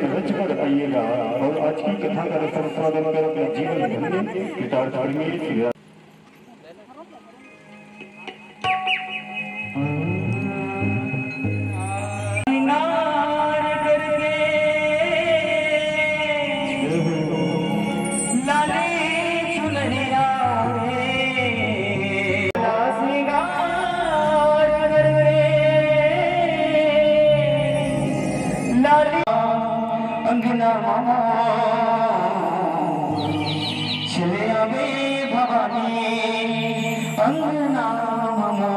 रच कर आइएगा और आज की कथा का रस स्वादन कर अपने जीवन धन्य कृतार्थ करिए। अंगना मामा चले आवे भवानी अंगना मामा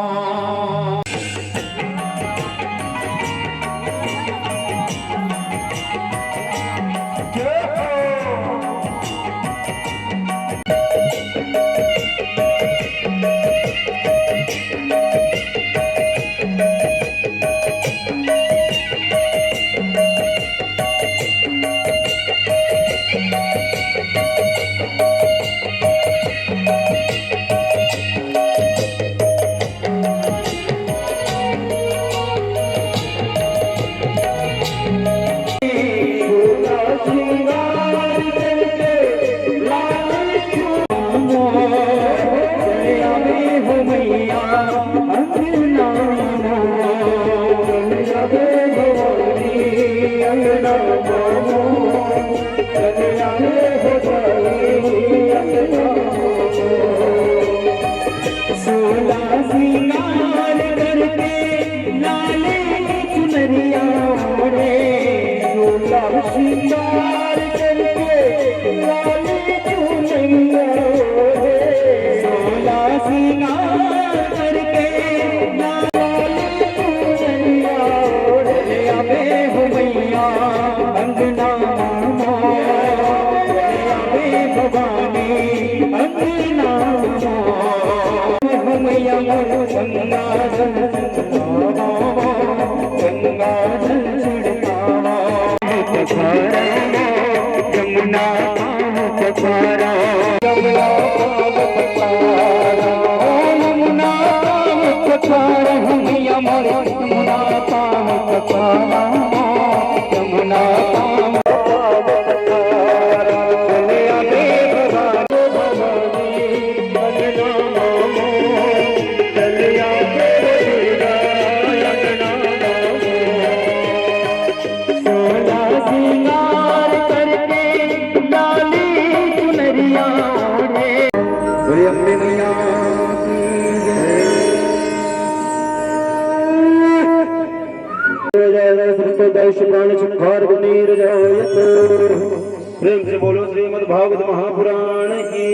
प्रेम से बोलो श्रीमद् भागवत महापुराण की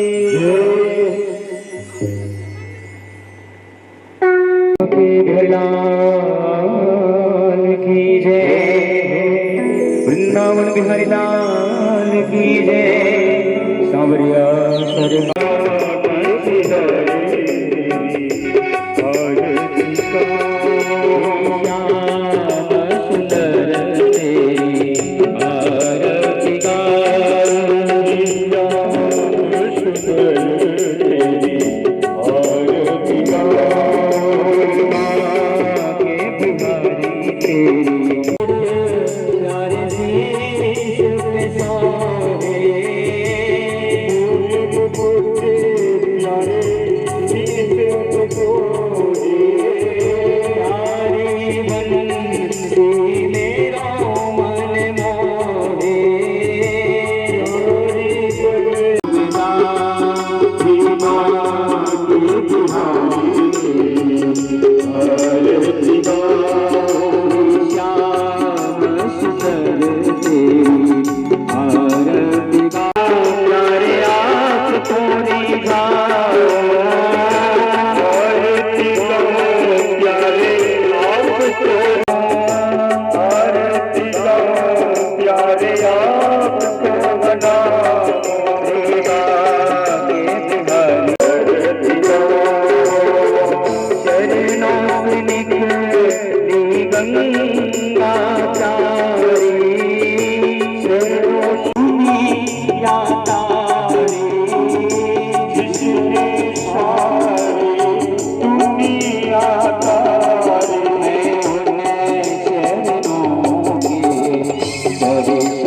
जय। वृंदावन बिहारी लाल की जय। सांवरिया Hare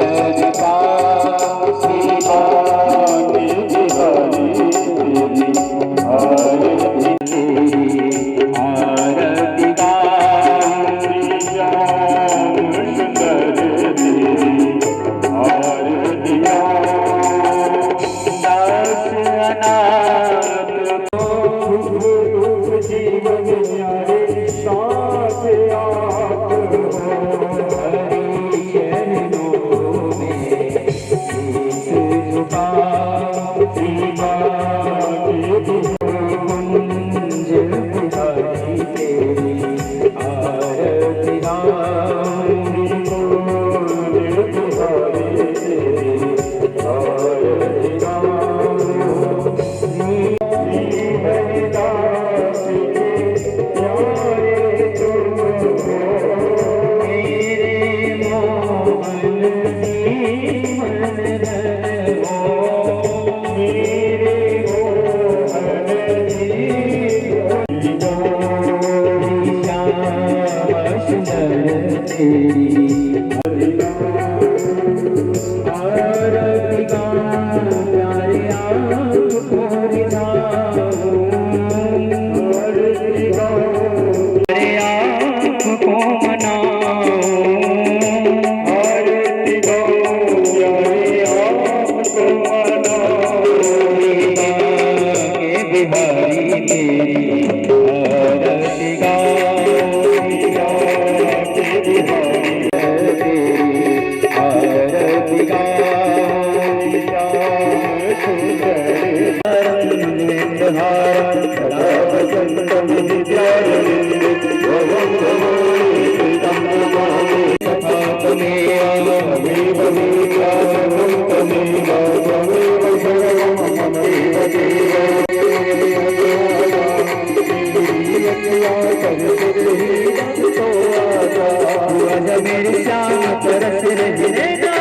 मेरे श्याम तरस रही नैना, मेरे श्याम तरस रही नैना,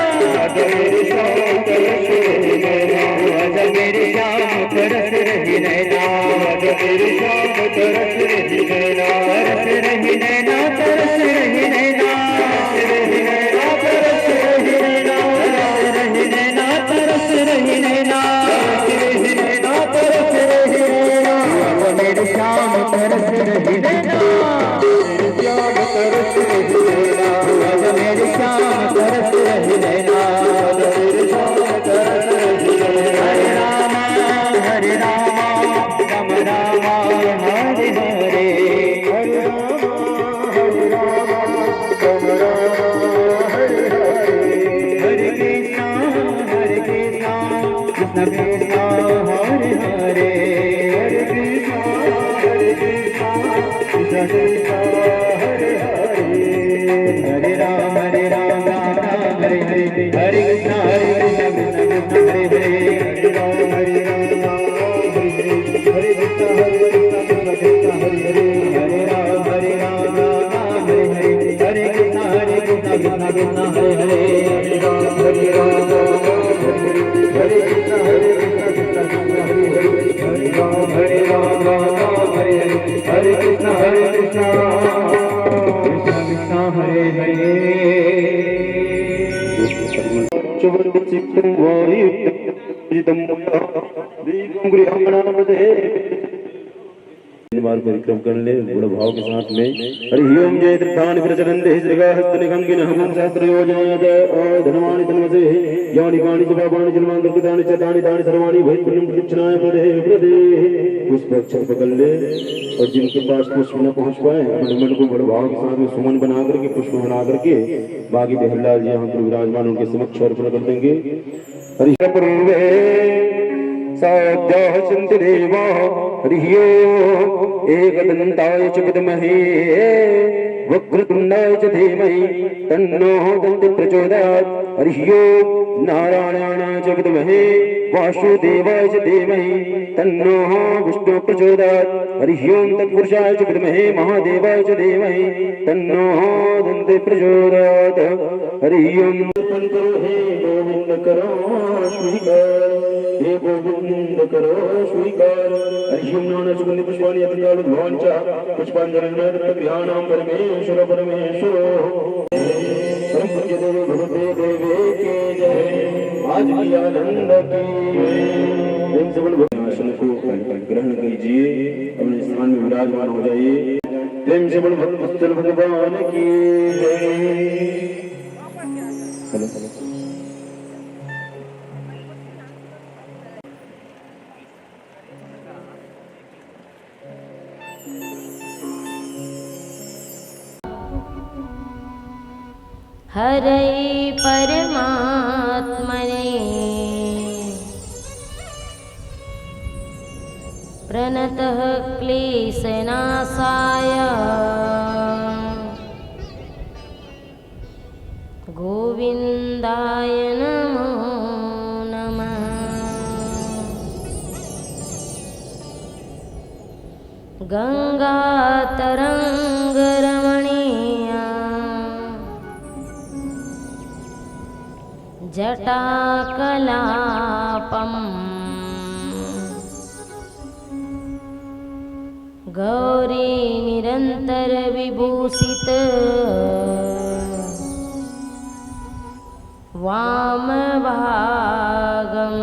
मेरे श्याम तरस रही नैना, मेरे श्याम तरस रही नैना, तरस रही नैना, तरस रही नैना, तरस रही नैना, तरस रही नैना, तरस रही नैना, तरस रही नैना, मेरे श्याम तरस रही नैना, श्याम तरस रही नैना, मेरे श्याम तरस रही नैना, मेरे श्याम तरस रही नैना। हरे राम राम राम हरे हरे, हरे राम राम हरे हरे, हरे कृष्णा कृष्ण कृष्ण हरे हरे, हरे कृष्णा कृष्ण कृष्ण हरे हरे, हरे राम राम राम हरे हरे, हरे कृष्ण कृष्ण कृष्ण हरे हरे, हरे राम हरे राम हरे हरे, हरे कृष्ण कृष्ण कृष्ण हरे हरे, हरे राम राम हरे हरे, हरे कृष्ण कृष्ण कृष्ण हरे हरे, हरे राम हरे राम हरे कृष्ण कृष्ण कृष्ण हरे हरे, हरे राम हरे राम हरे हरे, हरे कृष्ण कृष्ण कृष्ण हरे हरे। मार्ग परिक्रम कर ले गुण भाव के साथ में। हरि ओम जय त्रिदान प्रचलन्ते श्रीगाहस्त निगंगिन हम शास्त्र योजना जय धनवाणी तन्वसे यानि गानि च बाबानि जन्मांतर कृतानि च तानि तानि सर्वाणि भय पुण्यं प्रदक्षिणाय प्रदे प्रदे। पुष्प अक्षर पकड़ ले और जिनके पास पुष्प न पहुंच पाए अपने मन को बड़े भाव के साथ में सुमन बना करके पुष्प बना करके बागी बेहलाल जी यहाँ पर विराजमान उनके समक्ष अर्पण कर देंगे। हरि पूर्वे साध्याः सन्ति देवाः हरिः ओम् एकदन्ताय च विद्महे वक्रतुण्डाय च धीमहि तन्नो दन्ति प्रचोदयात्। हरिः ओम् नारायणाय च विद्महे वासुदेवाय च धीमहि तन्नो विष्णुः प्रचोदयात्। हरिः ओम् तत्पुरुषाय च विद्महे महादेवाय च धीमहि तन्नो दन्ति प्रचोदयात्। हरिः ओम् गोविंद करो स्वीकार, हे गोविंद करो स्वीकार। हरि ओम नाना सुगंधि पुष्पाणि अत्रियालु भवानि च पुष्पांजलिर्मे गृहाणां परमेश्वर परमेश्वर परम पूज्य देव गुरुदेव देवे के जय। आज की आनंद की प्रेम से बोलो आसन को ग्रहण कीजिए, अपने स्थान में विराजमान हो जाइए। प्रेम से बोलो भक्त भगवान की जय। हरे परमात्मने प्रणतः क्लेशनाशाय गोविन्दाय नमो नमः। गंगातरंगरमणीया जटाकलापम् गौरी निरंतर विभूषित वामभागम्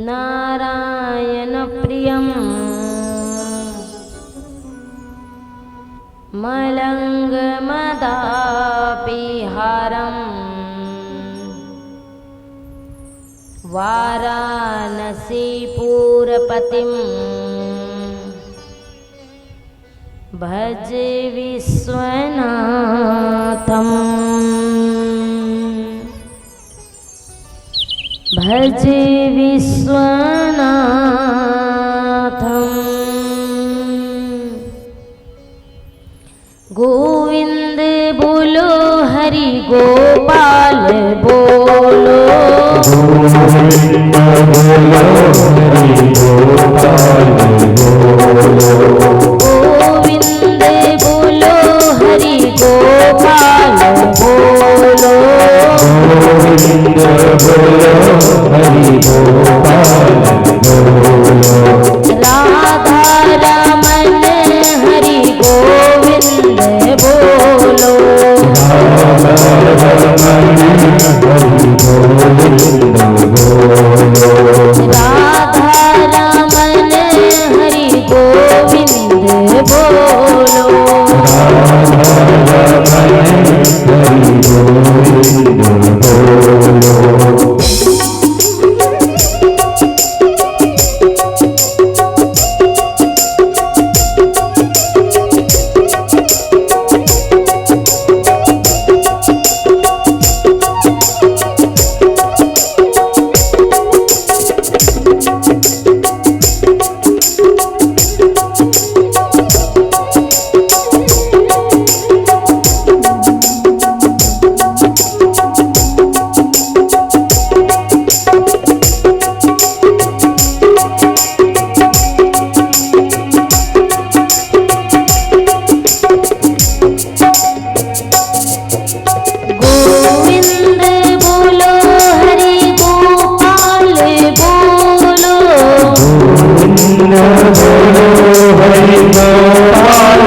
नारायण प्रियं मलङ्गमदापिहारम् वाराणसीपुरपतिं भज विश्वनाथम् भज विश्वनाथम्। गोविंद बोलो हरि गोपाल बोलो गोविंद बोलो हरि गोपाल बोलो राधा रमन हरि गोविंद बोलो राधा रमन हरि गोविंद बोलो गोविंद बोलो हरि गोपाल बोलो बोलो हरि गोपाल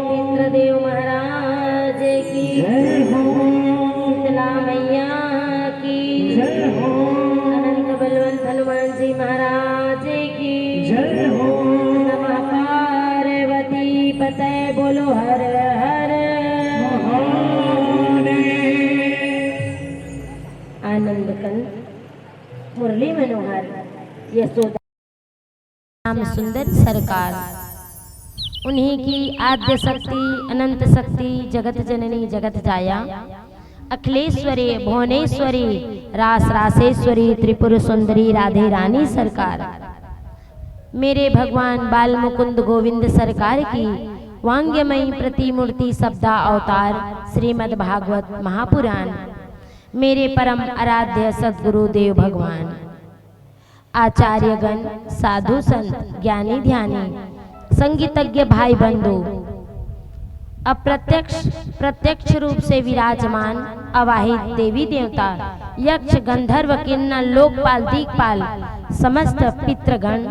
पितृदेव महाराज की शीतला मैया की अनंत बलवंत हनुमान जी महाराज की नमः पार्वती पते बोलो हर हर आनंद कंद मुरली मनोहर यशोदा राम सुंदर सरकार उन्हीं की आद्य शक्ति अनंत शक्ति जगत जननी जगत जाया अखिलेश्वरी भुवनेश्वरी रास रासेश्वरी त्रिपुर सुंदरी राधे रानी सरकार मेरे भगवान बाल मुकुंद गोविंद सरकार की वांग्यमयी प्रतिमूर्ति शब्दा अवतार श्रीमद् भागवत महापुराण मेरे परम आराध्य सद्गुरु देव भगवान आचार्यगण साधु संत ज्ञानी ध्यानी संगीतज्ञ भाई बंधु अप्रत्यक्ष प्रत्यक्ष रूप से विराजमान अवाहित देवी देवता यक्ष गंधर्व किन्नर लोकपाल दिक्पाल समस्त पितृगण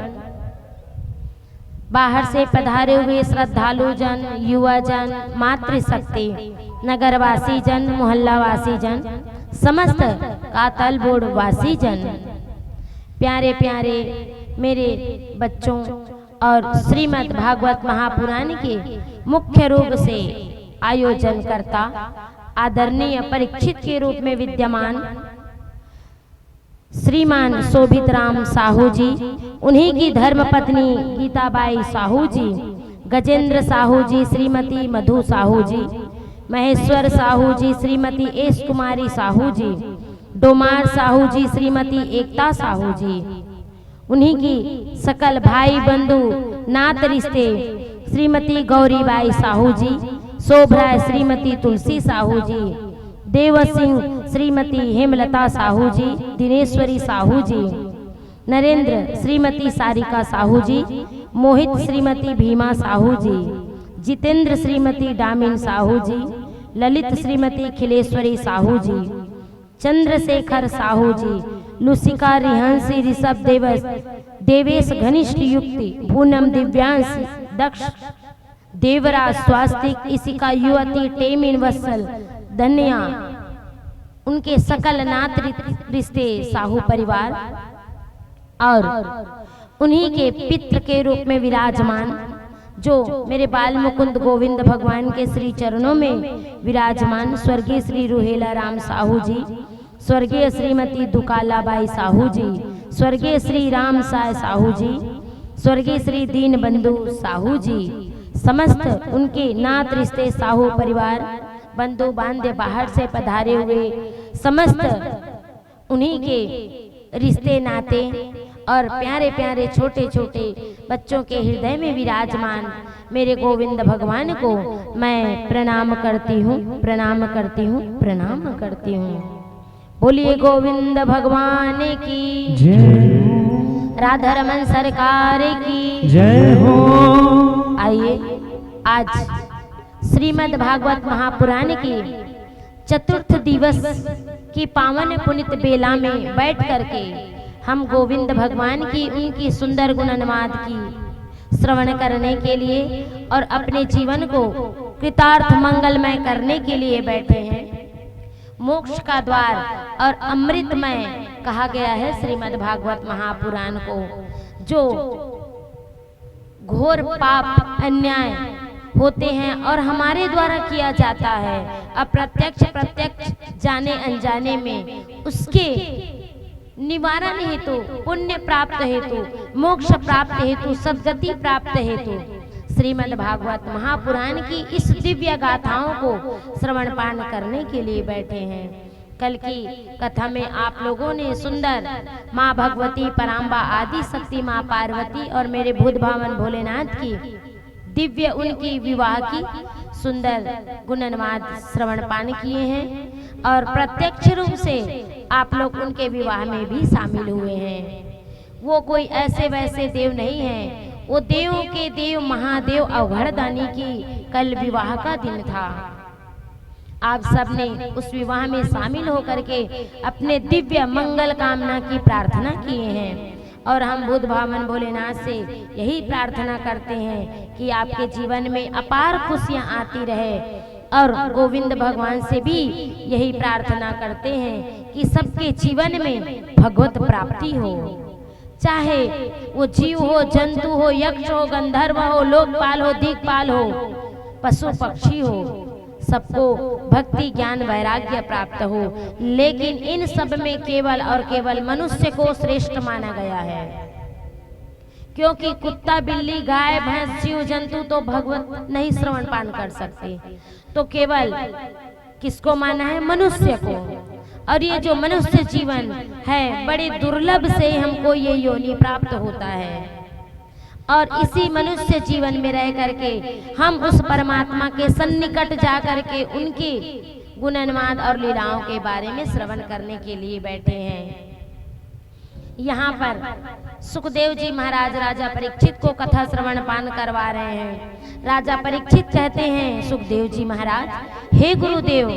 बाहर से पधारे हुए श्रद्धालु जन युवा जन मातृशक्ति नगरवासी जन मोहल्लावासी जन समस्त कातलबोड़ वासी जन प्यारे प्यारे मेरे बच्चों और श्रीमद् भागवत महापुराण के मुख्य रूप से आयोजन करता आदरणीय परीक्षित के रूप में विद्यमान श्रीमान शोभित राम साहू जी उन्हीं की धर्मपत्नी गीताबाई साहू जी गजेंद्र साहू जी श्रीमती मधु साहू जी महेश्वर साहू जी श्रीमती एस कुमारी साहू जी डोमार साहू जी श्रीमती एकता साहू जी उन्हीं की सकल भाई बंधु नात रिश्ते श्रीमती गौरीबाई साहू जी शोभराय श्रीमती तुलसी साहू जी देव सिंह श्रीमती हेमलता साहू जी दिनेश्वरी साहू जी नरेंद्र श्रीमती सारिका साहू जी मोहित श्रीमती भीमा साहू जी जितेंद्र श्रीमती डामिन साहू जी ललित श्रीमती खिलेश्वरी साहू जी चंद्रशेखर साहू जी लुसिका रिहंसी ऋषभ देवस देवेश घनिष्ठ युक्ति पूनम दिव्यांश दक्ष देवराज स्वास्तिक इसिका युवती टेमिन वत्सल धन्या उनके सकल नात रिश्ते साहू परिवार और उन्हीं के पितृ के रूप में विराजमान जो मेरे बाल मुकुंद गोविंद भगवान के श्री चरणों में विराजमान स्वर्गीय श्री रुहेला राम साहू जी स्वर्गीय श्रीमती दुकालाबाई साहू जी स्वर्गीय श्री राम साय साहू जी स्वर्गीय श्री दीन बंधु साहू जी समस्त उनके नात रिश्ते साहू परिवार बंधु बांधे बाहर से पधारे हुए समस्त उन्हीं के रिश्ते नाते और प्यारे प्यारे छोटे छोटे बच्चों के हृदय में विराजमान मेरे गोविंद भगवान को मैं प्रणाम करती हूँ प्रणाम करती हूँ प्रणाम करती हूँ। बोलिए गोविंद भगवान की जय राधा रमन सरकार की जय हो। आइए आज श्रीमद् भागवत महापुराण की चतुर्थ दिवस की पावन पुनित बेला में बैठ करके हम गोविंद भगवान की उनकी सुंदर गुणानुवाद की श्रवण करने के लिए और अपने जीवन को कृतार्थ मंगलमय करने के लिए बैठे हैं। मोक्ष का द्वार और अमृतमय कहा गया है श्रीमद् भागवत महापुराण को। जो घोर पाप अन्याय होते हैं और हमारे द्वारा किया जाता है अप्रत्यक्ष प्रत्यक्ष जाने अनजाने में, उसके निवारण हेतु पुण्य प्राप्त हेतु मोक्ष प्राप्त हेतु सद्गति प्राप्त हेतु श्रीमद् भागवत महापुराण की इस दिव्य गाथाओं को श्रवण पान करने के लिए बैठे हैं। कल की कथा में आप लोगों ने सुंदर माँ भगवती पराम्बा आदि शक्ति माँ पार्वती और मेरे भूत भावन भोलेनाथ की दिव्य उनकी विवाह की सुंदर गुणनुवाद श्रवण पान किए हैं और प्रत्यक्ष रूप से आप लोग उनके विवाह में भी शामिल हुए हैं। वो कोई ऐसे वैसे देव नहीं हैं, वो देवों के देव महादेव अवघड़दानी की कल विवाह का दिन था। आप सब ने उस विवाह में शामिल होकर के अपने दिव्य मंगल कामना की प्रार्थना किए हैं और हम बुद्ध भावन भोलेनाथ से यही प्रार्थना करते हैं कि आपके जीवन में अपार खुशियां आती रहे। और गोविंद भगवान से भी यही प्रार्थना करते हैं कि सबके जीवन में भगवत प्राप्ति हो, चाहे वो जीव हो, जंतु हो, यक्ष हो, गंधर्व हो, लोकपाल हो, दिक्पाल हो, पशु पक्षी हो, सबको भक्ति ज्ञान वैराग्य प्राप्त हो। लेकिन इन सब में केवल और केवल मनुष्य को श्रेष्ठ माना गया है, क्योंकि कुत्ता, बिल्ली, गाय, भैंस, जीव जंतु तो भगवत नहीं श्रवण पान कर सकते, तो केवल किसको माना है? मनुष्य को। और ये जो मनुष्य जीवन है, बड़े दुर्लभ से हमको ये योनि प्राप्त होता है। और इसी मनुष्य जीवन में रह करके हम उस परमात्मा के सन्निकट जा करके उनकी गुणन्वाद और लीलाओं के बारे में श्रवण करने के लिए बैठे हैं। यहाँ पर सुखदेव जी महाराज राजा परीक्षित को कथा श्रवण पान करवा रहे हैं। राजा परीक्षित कहते हैं सुखदेव जी महाराज, हे गुरुदेव,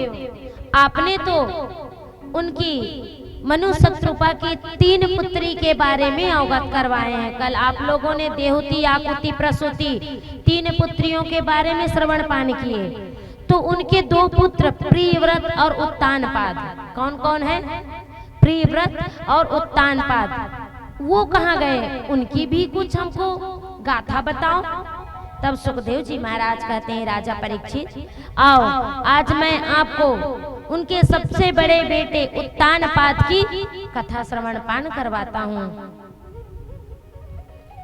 आपने तो उनकी मनु शत्रुपा की 3 पुत्री के बारे में अवगत करवाए हैं। कल आप लोगों ने देहुति, आकुति, प्रसूति 3 पुत्रियों के बारे में श्रवण पान किए। तो उनके 2 पुत्र प्रियव्रत और उत्तानपाद, कौन कौन है? प्रियव्रत और उत्तानपाद, वो कहाँ गए? उनकी भी कुछ हमको गाथा बताओ। तब सुखदेव जी महाराज कहते हैं, राजा परीक्षित, आओ आज मैं आपको उनके सबसे बड़े बेटे उत्तानपाद की कथा श्रवण पान करवाता हूँ।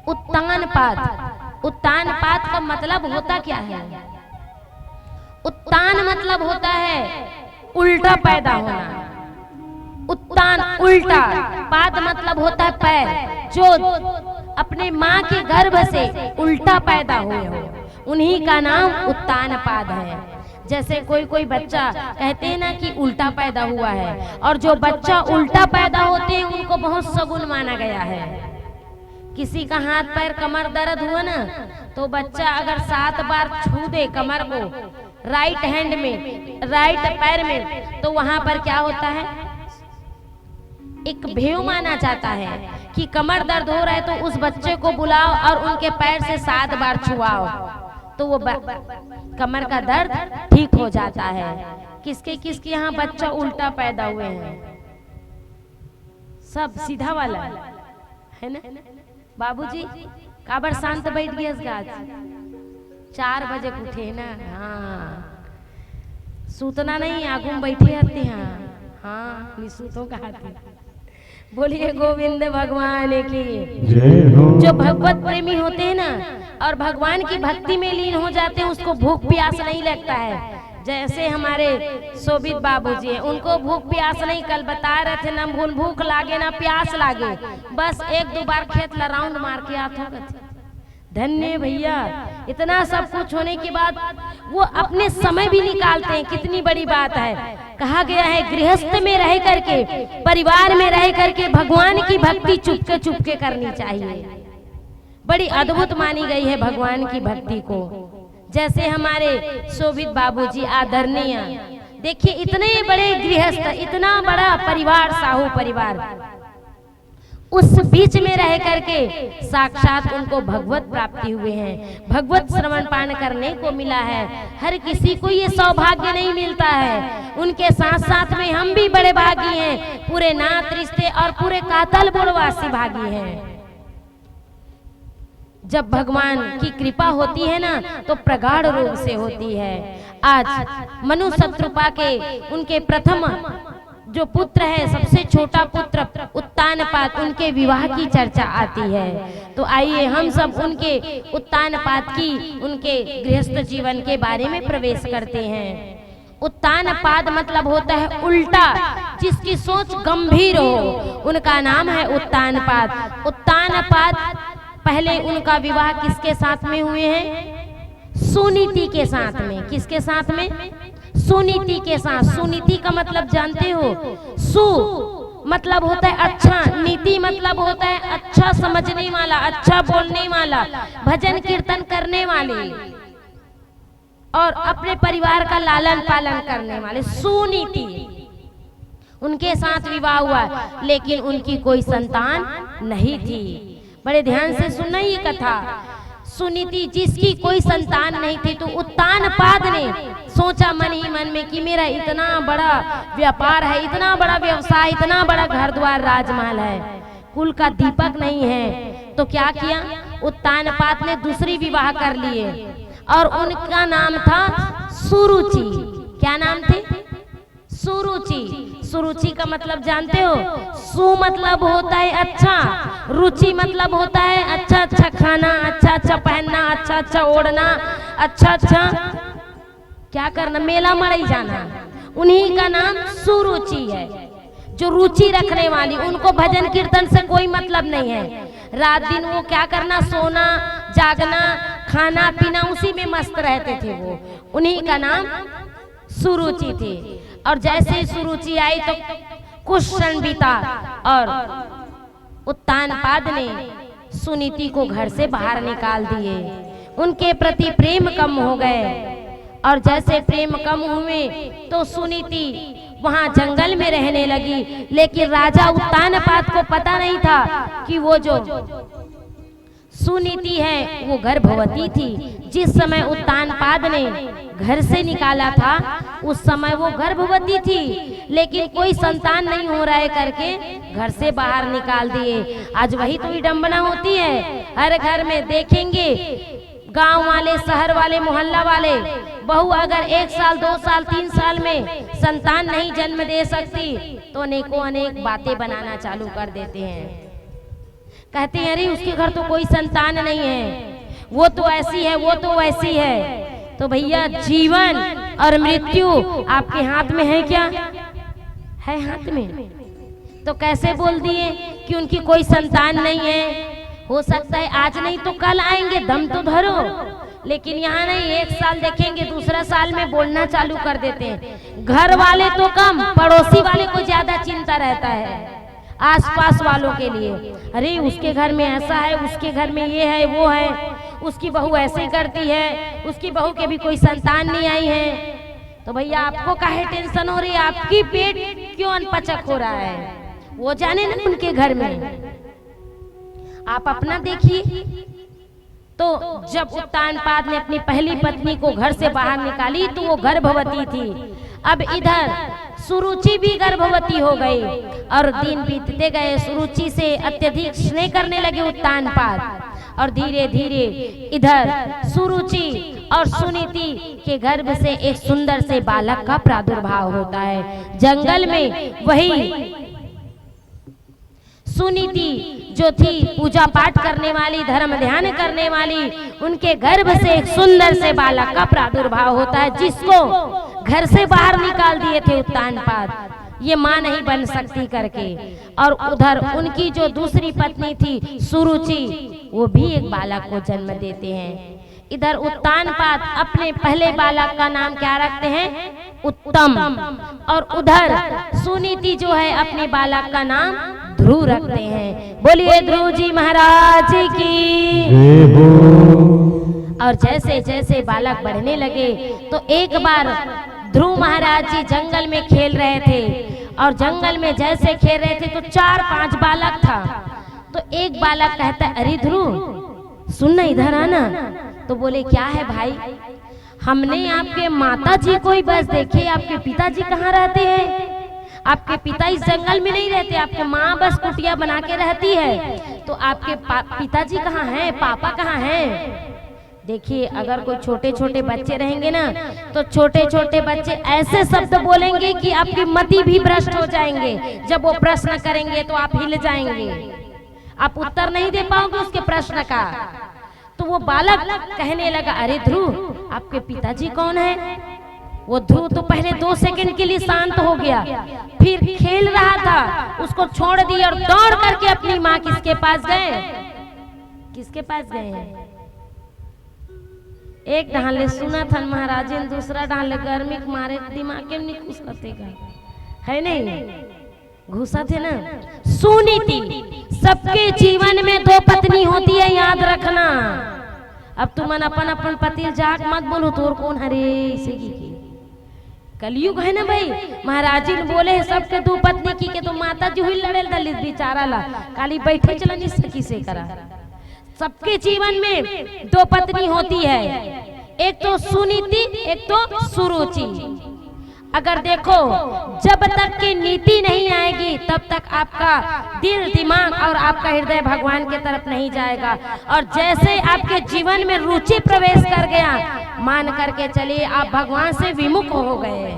उत्तानपाद का मतलब होता क्या है? उत्तान मतलब होता है उल्टा पैदा होना। उत्तान उल्टा, पाद मतलब होता है पैर, जो अपने माँ के गर्भ से उल्टा पैदा हुए हो, उन्हीं का नाम उत्तानपाद है। जैसे कोई बच्चा कहते हैं ना कि उल्टा पैदा हुआ है, और जो बच्चा उल्टा पैदा होते हैं उनको बहुत सगुन माना गया है। किसी का हाथ पैर कमर दर्द हुआ ना, तो बच्चा अगर 7 बार छू दे कमर को राइट हैंड में, राइट पैर में, तो वहां पर क्या होता है? एक भेव माना जाता है कि कमर दर्द हो रहा है तो उस बच्चे को बुलाओ और उनके पैर से 7 बार छुआओ, तो वो कमर का दर्द ठीक हो जाता है। किसके यहाँ बच्चा उल्टा पैदा हुए हैं? सब सीधा वाला है ना? बाबूजी काबर शांत बैठ गए? गाज 4 बजे उठे ना? हाँ, सूतना नहीं, आगू में बैठे रहते हैं। हाँ, निसूतों का हाथी। बोलिए गोविंद भगवान की। जो भगवत प्रेमी होते हैं ना और भगवान की भक्ति में लीन हो जाते हैं, उसको भूख प्यास नहीं लगता है। जैसे हमारे शोभित बाबूजी हैं, उनको भूख प्यास नहीं, कल बता रहे थे, ना भूख लागे ना प्यास लागे, बस 1-2 बार खेत ला राउंड मार के आता। धन्य भैया, इतना सब कुछ होने के बाद वो अपने समय भी निकालते हैं, कितनी बड़ी बात है। कहा गया है गृहस्थ में रह करके, परिवार में रह करके भगवान की भक्ति चुपके करनी चाहिए। बड़ी अद्भुत मानी गई है भगवान की भक्ति को। जैसे हमारे शोभित बाबूजी आदरणीय, देखिए इतने बड़े गृहस्थ, इतना बड़ा परिवार, साहू परिवार, उस बीच में रह करके साक्षात उनको भगवत प्राप्ति हुए हैं, भगवत श्रवण पान करने को मिला है। हर किसी को ये सौभाग्य नहीं मिलता है। उनके साथ साथ में हम भी बड़े भागी हैं, पूरे नात रिश्ते और पूरे कातलपुरवासी भागी हैं। जब भगवान की कृपा होती है ना, तो प्रगाढ़ रूप से होती है। आज मनु शत्रुपा के उनके प्रथम जो पुत्र है, सबसे छोटा पुत्र उत्तानपाद, उनके विवाह की चर्चा आती है। तो आइए हम सब उनके उत्तानपाद की, उनके गृहस्थ जीवन के बारे में प्रवेश करते हैं। उत्तानपाद मतलब होता है उल्टा, जिसकी सोच गंभीर हो, उनका नाम है उत्तानपाद। उत्तानपाद पहले उनका विवाह किसके साथ में हुए हैं? सुनीति के साथ में। किसके साथ में? सुनीति के साथ। सुनीति का मतलब जानते हो? सु मतलब होता है अच्छा, नीति मतलब होता है अच्छा समझने वाला, अच्छा बोलने वाला, भजन कीर्तन करने वाले और अपने परिवार का लालन पालन करने वाले। सुनीति, उनके साथ विवाह हुआ, लेकिन उनकी कोई संतान नहीं थी। बड़े ध्यान से सुनना ये कथा। सुनीति जिसकी कोई संतान नहीं थी, तो उत्तानपाद ने सोचा मन ही मन में कि मेरा इतना बड़ा व्यापार है, इतना बड़ा व्यवसाय, इतना बड़ा घर द्वार राजमहल है, कुल का दीपक नहीं है। तो क्या किया, उत्तानपाद ने दूसरी विवाह कर लिए और उनका नाम था सुरुचि। क्या नाम थे? सुरुचि। सुरुचि का मतलब जानते हो? सु मतलब होता है अच्छा, रुचि मतलब होता है अच्छा अच्छा खाना, अच्छा अच्छा पहनना, अच्छा अच्छा ओढ़ना, अच्छा अच्छा क्या करना, मेला मड़ई जाना। उन्हीं का नाम सुरुचि है, जो रुचि रखने वाली। उनको भजन कीर्तन से कोई मतलब नहीं है। रात दिन वो क्या करना, सोना जागना, खाना पीना, उसी में मस्त रहते थे वो। उन्हीं का नाम सुरुचि थी। और जैसे ही सुरुचि आई तो कुछ क्षण बीता और उत्तानपाद ने सुनीति को घर से बाहर निकाल दिए। उनके प्रति प्रेम कम हो गए और जैसे प्रेम कम हुए तो सुनीति वहां जंगल में रहने लगी। लेकिन राजा उत्तानपाद को पता नहीं था कि वो जो सुनीति है वो गर्भवती थी। जिस समय उत्तानपाद ने घर से निकाला था उस समय वो गर्भवती थी, लेकिन कोई संतान नहीं हो रहा है करके घर से बाहर निकाल दिए। आज वही तो विडंबना होती है। हर घर में देखेंगे, गांव वाले, शहर वाले, मोहल्ला वाले, बहू अगर 1 साल 2 साल 3 साल में संतान नहीं जन्म दे सकती तो अनेकों अनेक बातें बनाना चालू कर देते हैं। कहते हैं अरे उसके घर तो कोई संतान नहीं है, वो तो ऐसी है, वो तो वैसी है। तो भैया जीवन और मृत्यु आपके हाथ में है क्या? है हाथ में। तो कैसे बोल दिए कि उनकी कोई संतान नहीं है? हो सकता है आज नहीं तो कल आएंगे, दम तो धरो। लेकिन यहाँ नहीं, 1 साल देखेंगे, दूसरा साल में बोलना चालू कर देते हैं। घर वाले तो कम, पड़ोसी वाले को ज्यादा चिंता रहता है, आसपास वालों के लिए। अरे उसके घर में ऐसा है, उसके घर में ये है, वो है, उसकी बहू ऐसे करती है, उसकी बहू के भी कोई संतान नहीं आई है। तो भैया आपको काहे टेंशन हो रही है? आपकी पेट क्यों अनपचक हो रहा है? वो जाने ना उनके घर में। आप अपना देखिए। तो जब उत्तानपाद ने अपनी पहली पत्नी को घर से बाहर निकाली तो वो गर्भवती थी। अब इधर सुरुचि भी गर्भवती हो गई और दिन बीतते गए। सुरुचि से अत्यधिक स्नेह करने लगे उत्तानपाद और धीरे धीरे इधर सुरुचि और सुनीति के गर्भ से एक सुंदर से बालक का प्रादुर्भाव होता है। जंगल में वही सुनीति जो थी पूजा पाठ करने वाली, धर्म ध्यान करने वाली, उनके गर्भ से एक सुंदर से बालक का प्रादुर्भाव होता है, जिसको घर से बाहर निकाल दिए थे उत्तानपाद, ये मां नहीं बन सकती करके। और उधर उनकी जो दूसरी पत्नी थी सुरुचि, वो भी एक बालक को जन्म देते हैं। इधर उत्तानपाद अपने पहले बालक का नाम क्या रखते हैं? उत्तम। और उधर सुनीति जो है अपने बालक का नाम ध्रुव रखते हैं। बोलिए ध्रुव जी महाराज की। और जैसे जैसे बालक बढ़ने लगे तो एक बार ध्रुव महाराज जी जंगल में खेल रहे थे और जंगल में जैसे खेल रहे थे तो 4-5 बालक था। तो एक बालक कहता है अरे ध्रुव सुनना, इधर आना। तो बोले क्या है भाई? हमने आपके माता जी को ही बस देखे, आपके पिताजी कहाँ रहते हैं? आपके पिता इस जंगल में नहीं रहते, आपके माँ बस कुटिया बना के रहती है। तो आपके पिताजी कहाँ हैं, पापा कहाँ हैं? देखिए अगर कोई छोटे छोटे बच्चे रहेंगे ना तो छोटे छोटे बच्चे ऐसे शब्द बोलेंगे कि आपकी मति भी भ्रष्ट हो जाएंगे। जब वो प्रश्न करेंगे तो आप हिल जाएंगे, आप उत्तर नहीं दे पाओगे उसके प्रश्न का। तो वो बालक कहने लगा अरे ध्रुव आपके पिताजी कौन है? वो ध्रुव तो पहले 2 सेकंड के लिए शांत हो गया, फिर खेल रहा था, उसको छोड़ दिया और दौड़ करके अपनी माँ किसके पास गए? किसके पास गए? एक ढाले सुना था महाराज, दूसरा ढाले गर्मी के मारे दिमाग के नहीं घुस करते है, नहीं घुसा थे ना। सुनीति, सबके जीवन में 2 पत्नी होती है, याद रखना। अब तुम अपन अपन पति जाट मत बोलो तो कौन हरे इसे की कलयुग है ना भाई। महाराज जी ने बोले सबके 2 पत्नी की के तो माता जी हुई लड़े दलित बेचारा ला काली बैठे चला नहीं सकी से करा। सबके जीवन में दो पत्नी होती है, एक तो सुनीति, एक तो सुरुचि। अगर देखो जब तक की नीति नहीं आएगी तब तक आपका दिल, दिमाग और आपका हृदय भगवान की तरफ नहीं जाएगा। और जैसे आपके जीवन में रुचि प्रवेश कर गया, मान करके चलिए आप भगवान से विमुख हो गए।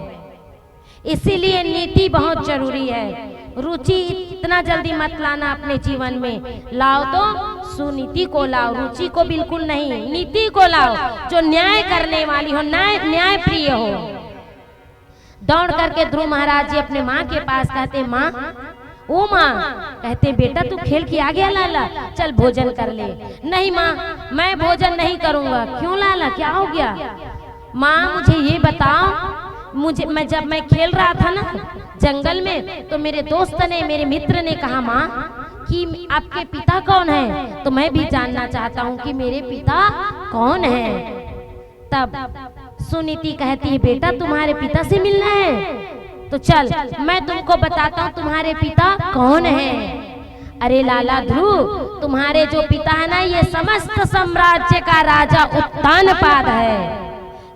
इसीलिए नीति बहुत जरूरी है। रुचि इतना जल्दी मत लाना अपने जीवन में, लाओ तो सुनीति को लाओ, रुचि को बिल्कुल नहीं, नीति को लाओ जो न्याय करने वाली हो, न्याय प्रिय हो। दौड़ करके ध्रुव महाराज जी अपने माँ के पास कहते, माँ, ओ माँ, कहते बेटा तू खेल के आ गया लाला, चल भोजन कर ले। नहीं माँ, मैं भोजन नहीं करूँगा। क्यों लाला, क्या हो गया? माँ मुझे ये बताओ, जब मैं खेल रहा था ना जंगल में, तो मेरे दोस्त ने, मेरे मित्र ने कहा माँ कि आपके पिता कौन है? तो मैं भी जानना चाहता हूँ कि मेरे पिता कौन है। तब सुनीति कहती है, बेटा तुम्हारे पिता से मिलना है तो चल मैं तुमको बताता हूँ तुम्हारे पिता कौन है। अरे लाला ध्रुव, तुम्हारे जो पिता है ना, ये समस्त साम्राज्य का राजा उत्तानपाद है।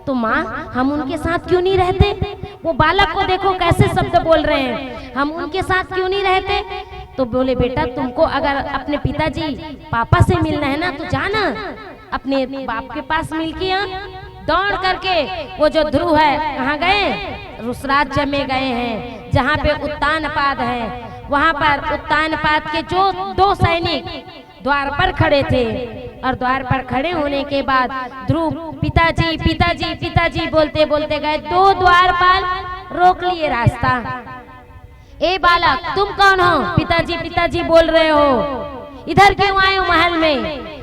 तो माँ हम उनके साथ क्यों नहीं रहते? वो बालक को देखो कैसे शब्द बोल रहे हैं, हम उनके साथ क्यों नहीं रहते? तो बोले बेटा तुमको अगर अपने पिताजी पापा से मिलना है ना तो जाना अपने बाप के पास मिल के आ। दौड़ करके वो जो ध्रुव है कहाँ गए? रुस राज्य में गए हैं जहाँ पे उत्तानपाद है। वहाँ पर उत्तानपाद के जो दो सैनिक द्वार पर खड़े थे, और द्वार पर खड़े होने के बाद ध्रुव पिताजी पिताजी पिताजी बोलते बोलते गए। दो द्वारपाल रोक लिए रास्ता। ए बालक तुम कौन हो? पिताजी पिताजी बोल रहे हो, इधर क्यों आए हो महल में?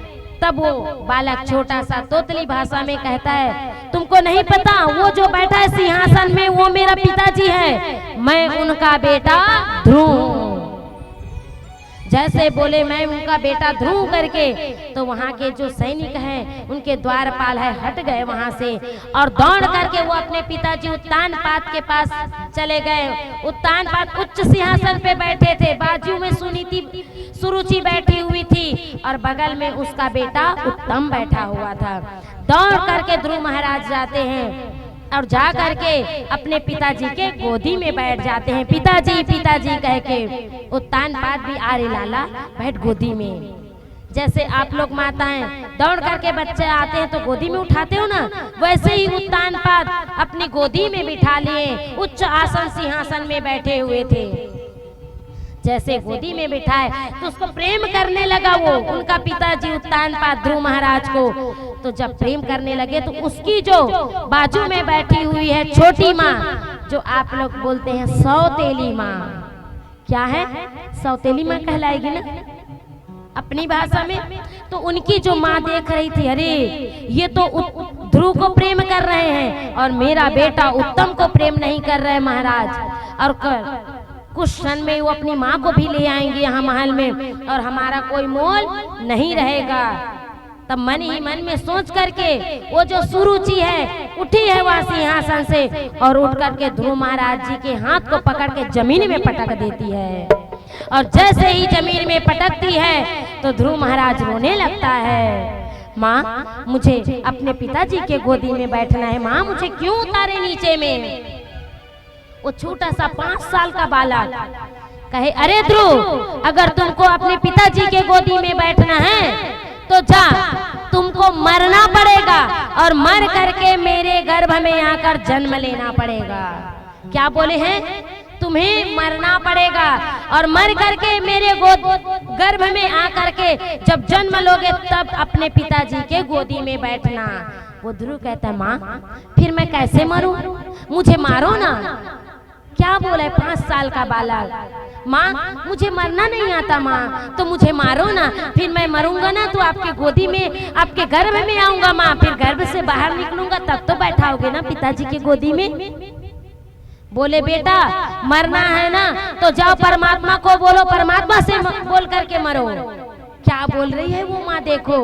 तब वो बालक छोटा सा तोतली भाषा में कहता है, तुमको नहीं पता वो जो बैठा है सिंहासन में वो मेरा पिताजी है, मैं उनका बेटा ध्रुव। जैसे बोले मैं उनका बेटा ध्रुव करके, तो वहाँ के जो सैनिक हैं उनके द्वारपाल है हट गए वहाँ से, और दौड़ करके वो अपने पिताजी उत्तानपाद के पास चले गए। उत्तानपाद उच्च सिंहासन पे बैठे थे, बाजू में सुनीति सुरुचि बैठी हुई थी और बगल में उसका बेटा उत्तम बैठा हुआ था। दौड़ करके ध्रुव महाराज जाते हैं और जा करके अपने पिताजी के गोदी में बैठ जाते हैं। पिताजी पिताजी कह के उत्तानपाद भी, अरे लाला बैठ गोदी में। जैसे आप लोग माताएं दौड़ करके बच्चे आते हैं तो गोदी में उठाते हो ना, वैसे ही उत्तानपाद अपनी गोदी में बिठा लिए, उच्च आसन सिंहासन में बैठे हुए थे। जैसे गोदी में बिठाए तो उसको प्रेम करने लगा वो उनका पिताजी उत्तानपाद ध्रुव महाराज को। तो जब प्रेम करने लगे तो उसकी जो बाजू में बैठी हुई है छोटी माँ, जो आप लोग बोलते हैं सौतेली माँ, क्या है? सौतेली माँ कहलाएगी ना अपनी भाषा में। तो उनकी जो माँ देख रही थी, अरे ये तो ध्रुव को प्रेम कर रहे हैं और मेरा बेटा उत्तम को प्रेम नहीं कर रहे महाराज, और कुछ क्षण में वो अपनी माँ को भी ले आएंगे यहाँ महल में और हमारा कोई मोल नहीं रहेगा। तब मन ही मन में सोच करके वो जो सुरुचि है उठी है वहाँ सिंहासन से और उठ करके ध्रुव महाराज जी के हाथ को पकड़ के जमीन में पटक देती है। और जैसे ही जमीन में पटकती है तो ध्रुव महाराज रोने लगता है, माँ मुझे अपने पिताजी के गोदी में बैठना है, माँ मुझे क्यों उतारे नीचे में? वो छोटा सा 5 साल का बालक कहे, अरे ध्रुव अगर तुमको अपने पिताजी के गोदी में बैठना है तो जा, तुमको मरना पड़ेगा और मर करके मेरे गर्भ में आकर जन्म लेना पड़ेगा। क्या बोले हैं? तुम्हें मरना पड़ेगा और मर करके मेरे गर्भ में आकर के जब जन्म लोगे तब अपने पिताजी के गोदी में बैठना। वो ध्रुव कहता है, माँ फिर मैं कैसे मरूं? मुझे मारो ना। क्या बोला है 5 साल का बालक? माँ मुझे मरना नहीं आता माँ, तो मुझे मारो ना, फिर मैं मरूंगा ना तो आपके गोदी में आपके गर्भ में आऊंगा माँ, फिर गर्भ से बाहर निकलूंगा तब तो बैठाओगे ना पिताजी की गोदी में। बोले बेटा मरना है ना तो जाओ परमात्मा को बोलो, परमात्मा से बोल करके मरो। क्या बोल रही है वो माँ? देखो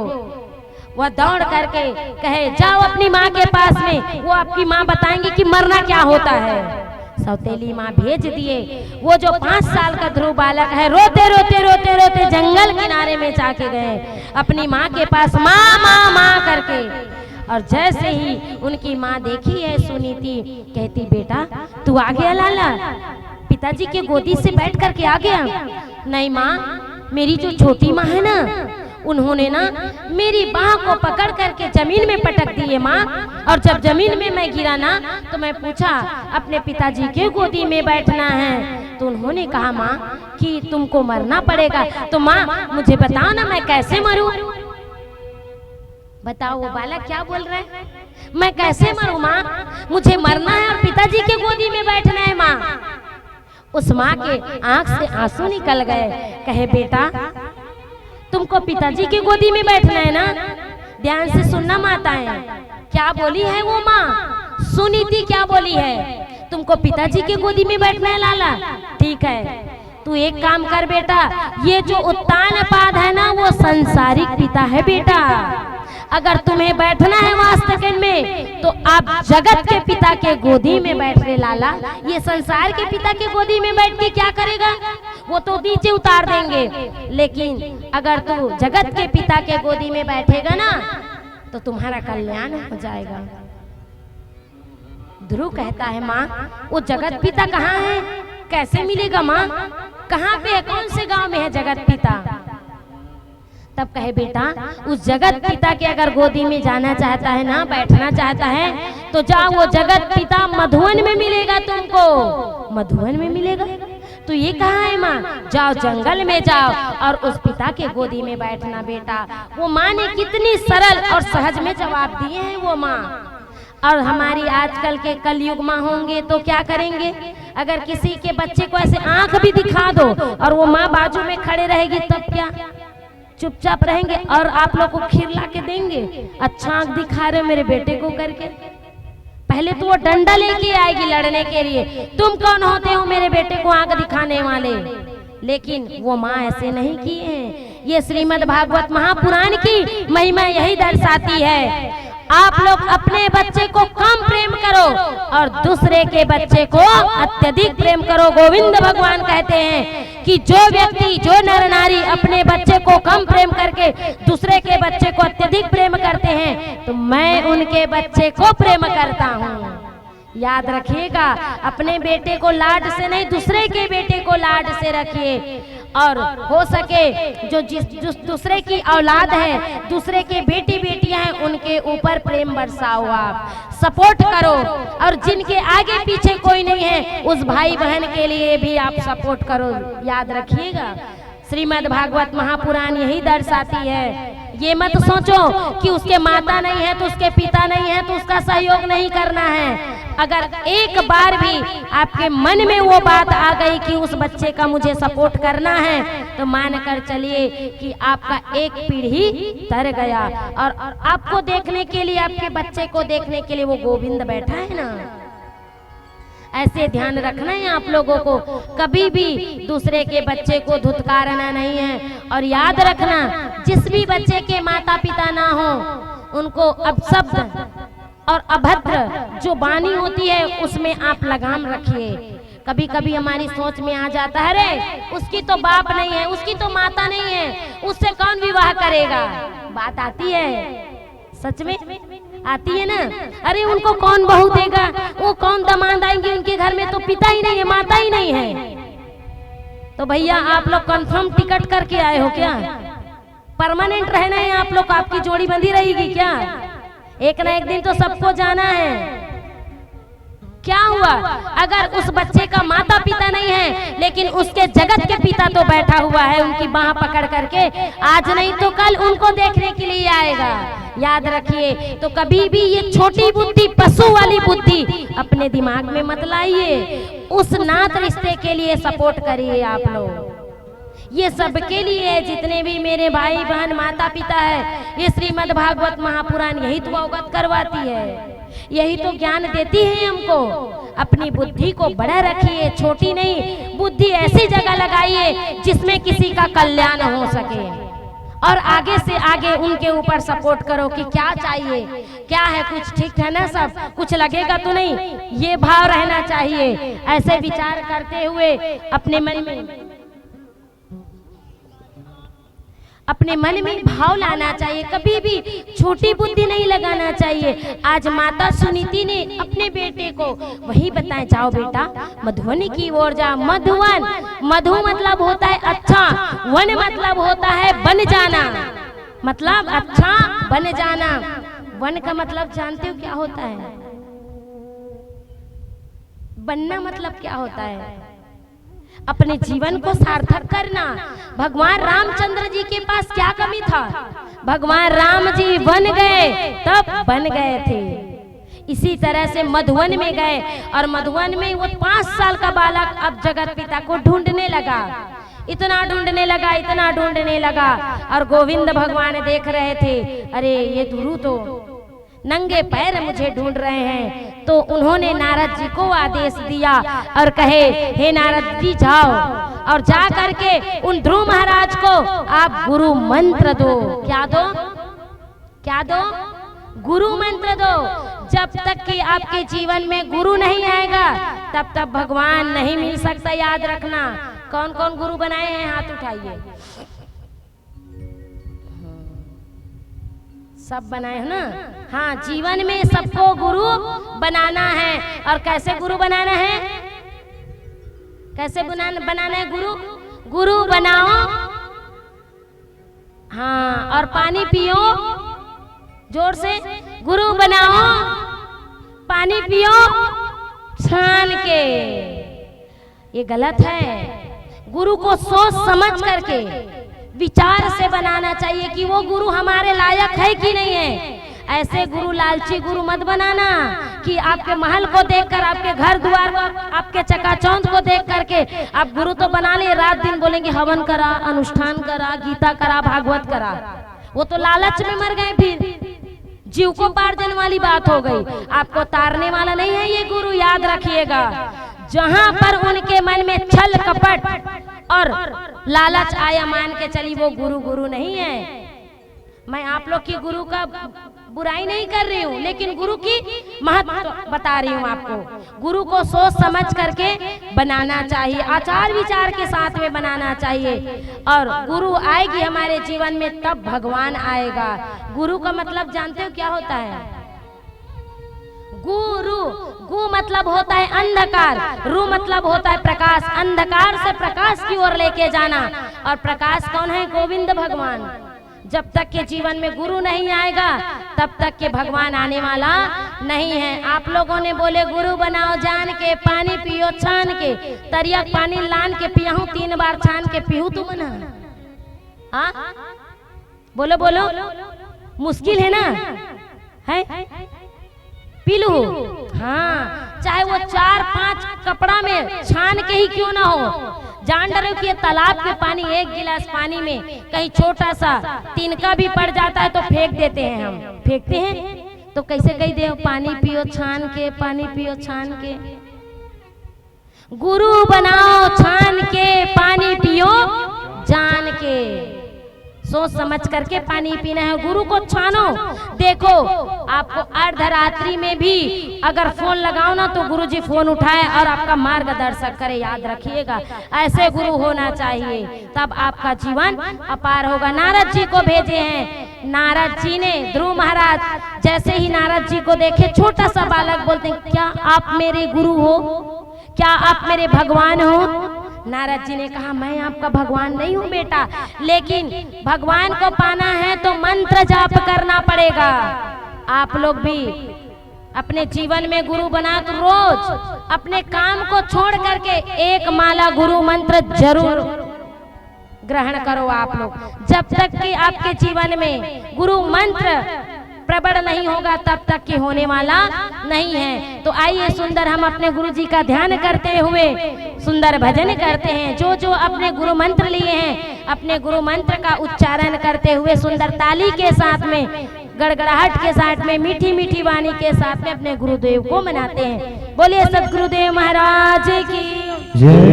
वह दौड़ करके कहे, जाओ अपनी माँ के पास में, वो आपकी माँ बताएंगी कि मरना क्या होता है। सौतेली माँ भेज दिए। वो जो 5 साल का ध्रुव बालक है रोते रोते रोते रोते जंगल किनारे में जाके गए अपनी माँ के पास, माँ माँ माँ करके। और जैसे ही उनकी माँ देखी है सुनी थी, कहती बेटा तू आ गया लाला, पिताजी के गोदी से बैठ करके आ गया। नहीं माँ, मेरी जो छोटी माँ है ना उन्होंने ना मेरी बाह को पकड़ करके जमीन में पटक दी है माँ, और जब जमीन में मैं गिरा ना तो मैं पूछा अपने पिताजी के गोदी में बैठना है, तो उन्होंने कहा माँ कि तुमको मरना पड़ेगा। तो माँ मुझे बताओ ना मैं कैसे मरूं? बताओ वो बालक क्या बोल रहे हैं, मैं कैसे मरूं माँ, मुझे मरना है और पिताजी के गोदी में बैठना है माँ। उस माँ के आंख से आंसू निकल गए। कहे बेटा तुमको पिताजी की गोदी में बैठना है ना, ध्यान से सुनना माताएं, क्या बोली है वो माँ, सुनी थी क्या बोली है, तुमको पिताजी की गोदी में बैठना है लाला, ठीक है तू एक काम कर बेटा, ये जो उत्तान पाद है ना वो संसारिक पिता है बेटा, अगर तुम्हें बैठना है वास्तव में तो आप जगत के पिता के गोदी में बैठ रहे लाला। ये संसार के पिता के गोदी में बैठ के क्या करेगा, वो तो नीचे उतार देंगे, लेकिन अगर तू जगत के पिता के गोदी में बैठेगा ना तो तुम्हारा कल्याण हो जाएगा। ध्रुव कहता है माँ वो जगत पिता कहाँ है, कैसे मिलेगा माँ, कहाँ पे है, कौन से गांव में है जगत पिता? तब कहे बेटा उस जगत पिता के अगर गोदी में जाना चाहता है ना, बैठना चाहता है तो जाओ, वो जगत पिता मधुवन में मिलेगा तुमको, मधुवन में मिलेगा। तो ये कहाँ है माँ, जाओ जंगल में जाओ और उस पिता के गोदी में बैठना बेटा। वो माँ ने कितनी सरल और सहज में जवाब दिए हैं वो माँ। और हमारी आजकल के कलयुग माँ होंगे तो क्या करेंगे, अगर किसी के बच्चे को ऐसे आंख भी दिखा दो और वो माँ बाजू में खड़े रहेगी तब क्या, चुपचाप रहेंगे और आप लोग को खीर ला के देंगे, अच्छा आंख दिखा रहे मेरे बेटे को करके। पहले तो वो डंडा लेके आएगी लड़ने के लिए, तुम कौन होते हो मेरे बेटे को आंख दिखाने वाले, लेकिन वो माँ ऐसे नहीं किए हैं। ये श्रीमद् भागवत महापुराण की महिमा यही दर्शाती है, आप लोग अपने बच्चे को कम प्रेम करो और दूसरे के बच्चे को अत्यधिक प्रेम करो। गोविंद भगवान कहते हैं कि जो व्यक्ति, जो नर नारी अपने बच्चे को कम प्रेम करके दूसरे के बच्चे को अत्यधिक प्रेम करते हैं तो मैं उनके बच्चे को प्रेम करता हूँ। याद रखिएगा, अपने बेटे को लाड से नहीं दूसरे के बेटे को लाड से रखिए, और हो सके जो जिस दूसरे की औलाद है, दूसरे के बेटी बेटियां हैं, उनके ऊपर प्रेम बरसाओ, आप सपोर्ट करो, और जिनके आगे पीछे कोई नहीं है उस भाई बहन के लिए भी आप सपोर्ट करो। याद रखिएगा, श्रीमद् भागवत महापुराण यही दर्शाती है। ये मत सोचो कि उसके माता नहीं है तो उसके पिता नहीं है तो उसका सहयोग नहीं करना है। अगर एक बार भी आपके मन में वो बात आ गई कि उस बच्चे का मुझे सपोर्ट करना है तो मान कर चलिए कि आपका एक पीढ़ी तर गया, और आपको देखने के लिए, आपके बच्चे को देखने के लिए वो गोविंद बैठा है ना। ऐसे ध्यान रखना है आप लोगों को, कभी भी दूसरे के बच्चे को धुतकारना नहीं है। और याद रखना, जिस भी बच्चे के माता पिता ना हो उनको अपशब्द और अभद्र जो वाणी होती है उसमें आप लगाम रखिए। कभी कभी हमारी सोच में आ जाता है अरे उसकी तो बाप नहीं है, उसकी तो माता नहीं है, उससे कौन विवाह करेगा। बात आती है, सच में आती है ना, अरे उनको कौन बहू देगा, वो कौन दामाद आएंगे, उनके घर में तो पिता ही नहीं है, माता ही नहीं है। तो भैया आप लोग कंफर्म टिकट करके आए हो क्या, परमानेंट रहना है आप लोग, आपकी जोड़ी बंधी रहेगी क्या, एक ना एक दिन तो सबको जाना है। क्या हुआ अगर उस बच्चे का माता पिता नहीं है लेकिन उसके जगत के पिता तो बैठा हुआ है उनकी बाह पकड़ करके, आज नहीं तो कल उनको देखने के लिए आएगा। याद रखिए, तो कभी भी ये छोटी बुद्धि, पशु वाली बुद्धि अपने दिमाग में मत लाइए। उस नात रिश्ते के लिए सपोर्ट करिए आप लोग, ये सबके लिए है, जितने भी मेरे भाई बहन माता पिता है। ये श्रीमद् भागवत महापुराण यही तो अवगत करवाती है, यही तो ज्ञान देती है हमको। अपनी बुद्धि को बड़ा रखिए, छोटी नहीं, बुद्धि ऐसी जगह लगाइए जिसमें किसी का कल्याण हो सके, और आगे से आगे उनके ऊपर सपोर्ट करो कि क्या चाहिए, क्या है, कुछ ठीक है ना, सब कुछ लगेगा तो नहीं, ये भाव रहना चाहिए। ऐसे विचार करते हुए अपने मन में भाव लाना चाहिए, कभी भी छोटी बुद्धि नहीं लगाना चाहिए। आज माता सुनीति ने अपने बेटे को वही बताया, जाओ बेटा मधुवन की ओर जा। मधुवन, मधु मतलब होता है अच्छा, वन मतलब होता है बन जाना, मतलब अच्छा बन जाना। वन का मतलब जानते हो क्या होता है? बनना मतलब क्या होता है? अपने जीवन को सार्थक करना। भगवान रामचंद्र जी के पास क्या कमी था? भगवान राम जी बन गए तब बन गए थे। इसी तरह से मधुवन में गए और मधुवन में वो 5 साल का बालक अब जगत पिता को ढूंढने लगा, इतना ढूंढने लगा, इतना ढूंढने लगा। और गोविंद भगवान देख रहे थे, अरे ये गुरु तो नंगे पैर मुझे ढूंढ रहे हैं। तो उन्होंने नारद जी को आदेश दिया और कहे, हे नारद जी जाओ और जा करके उन ध्रुव महाराज को आप गुरु मंत्र दो। क्या दो? क्या दो? गुरु मंत्र दो। जब तक कि आपके जीवन में गुरु नहीं आएगा तब तक भगवान नहीं मिल सकता, याद रखना। कौन कौन गुरु बनाए हैं? हाथ उठाइए। सब बनाए हैं ना? हाँ, जीवन में सबको गुरु बनाना है। और कैसे गुरु बनाना है? कैसे बनाना है गुरु? गुरु बनाओ, हाँ, और पानी पियो जोर से। गुरु बनाओ, पानी पियो छान के। ये गलत है। गुरु को सोच समझ करके विचार से बनाना चाहिए कि वो गुरु हमारे लायक है कि नहीं है। ऐसे गुरु, लालची गुरु मत बनाना कि आपके महल को देखकर, आपके घर द्वार को, आपके चकाचौंध को देख करके आप गुरु तो बना ले, रात दिन बोलेंगे हवन करा, अनुष्ठान करा, गीता करा, भागवत करा। वो तो लालच में मर गए, फिर जीव को पार्जन वाली बात हो गई। आपको तारने वाला नहीं है ये गुरु, याद रखिएगा। जहां पर उनके मन में छल कपट और लालच आया, मान के चली वो गुरु गुरु नहीं है। मैं आप लोग की गुरु का बुराई नहीं कर रही हूँ, लेकिन गुरु की महत्व बता रही हूँ आपको। गुरु को सोच समझ करके बनाना चाहिए, आचार विचार के साथ में बनाना चाहिए। और गुरु आएगी हमारे जीवन में तब भगवान आएगा। गुरु का मतलब जानते हो क्या होता है? गुरु, गु मतलब होता है अंधकार, रु मतलब होता है प्रकाश। अंधकार से प्रकाश की ओर लेके जाना। और प्रकाश कौन है? गोविंद भगवान। जब तक के जीवन में गुरु नहीं आएगा तब तक के भगवान आने वाला नहीं है। आप लोगों ने बोले गुरु बनाओ जान के, पानी पियो छान के, तरिया पानी लान के पियाहू, 3 बार छान के पीहू तू मना। हाँ बोलो बोलो, मुश्किल है ना? है पीलू, हाँ, चाहे वो 4-5 कपड़ा में छान के ही क्यों ना हो। जान डरो कि ये तालाब के पानी, 1 गिलास पानी में कहीं छोटा सा तिनका भी पड़ जाता है तो फेंक देते हैं। हम फेंकते हैं तो कैसे कही दे, पानी पियो छान के, पानी पियो छान के। गुरु बनाओ छान के, पानी पियो जान के। सोच समझ करके पानी पीना है। गुरु को छानो। देखो आपको अर्धरात्रि में भी अगर फोन लगाओ ना तो गुरुजी फोन उठाए और आपका मार्गदर्शक करे, याद रखिएगा। ऐसे गुरु होना चाहिए, तब आपका जीवन अपार होगा। नारद जी को भेजे हैं, नारद जी ने, ध्रुव महाराज जैसे ही नारद जी को देखे, छोटा सा बालक बोलते हैं, क्या आप मेरे गुरु हो? क्या आप मेरे भगवान हो? नारद जी ने कहा, मैं आपका भगवान नहीं हूँ बेटा, लेकिन भगवान को पाना है तो मंत्र जाप करना पड़ेगा। आप लोग भी अपने जीवन में गुरु बना तो रोज अपने काम को छोड़ करके 1 माला गुरु मंत्र जरूर ग्रहण करो आप लोग। जब तक कि आपके जीवन में गुरु मंत्र प्रबल नहीं होगा तब तक कि होने वाला नहीं है। तो आइए सुंदर हम अपने गुरु जी का ध्यान करते हुए सुंदर भजन करते हैं। जो जो अपने गुरु मंत्र लिए हैं, अपने गुरु मंत्र का उच्चारण करते हुए सुंदर ताली के साथ में, गड़गड़ाहट के साथ में, मीठी मीठी वाणी के साथ में अपने गुरुदेव को मनाते हैं। बोलिए सतगुरुदेव महाराज की जय।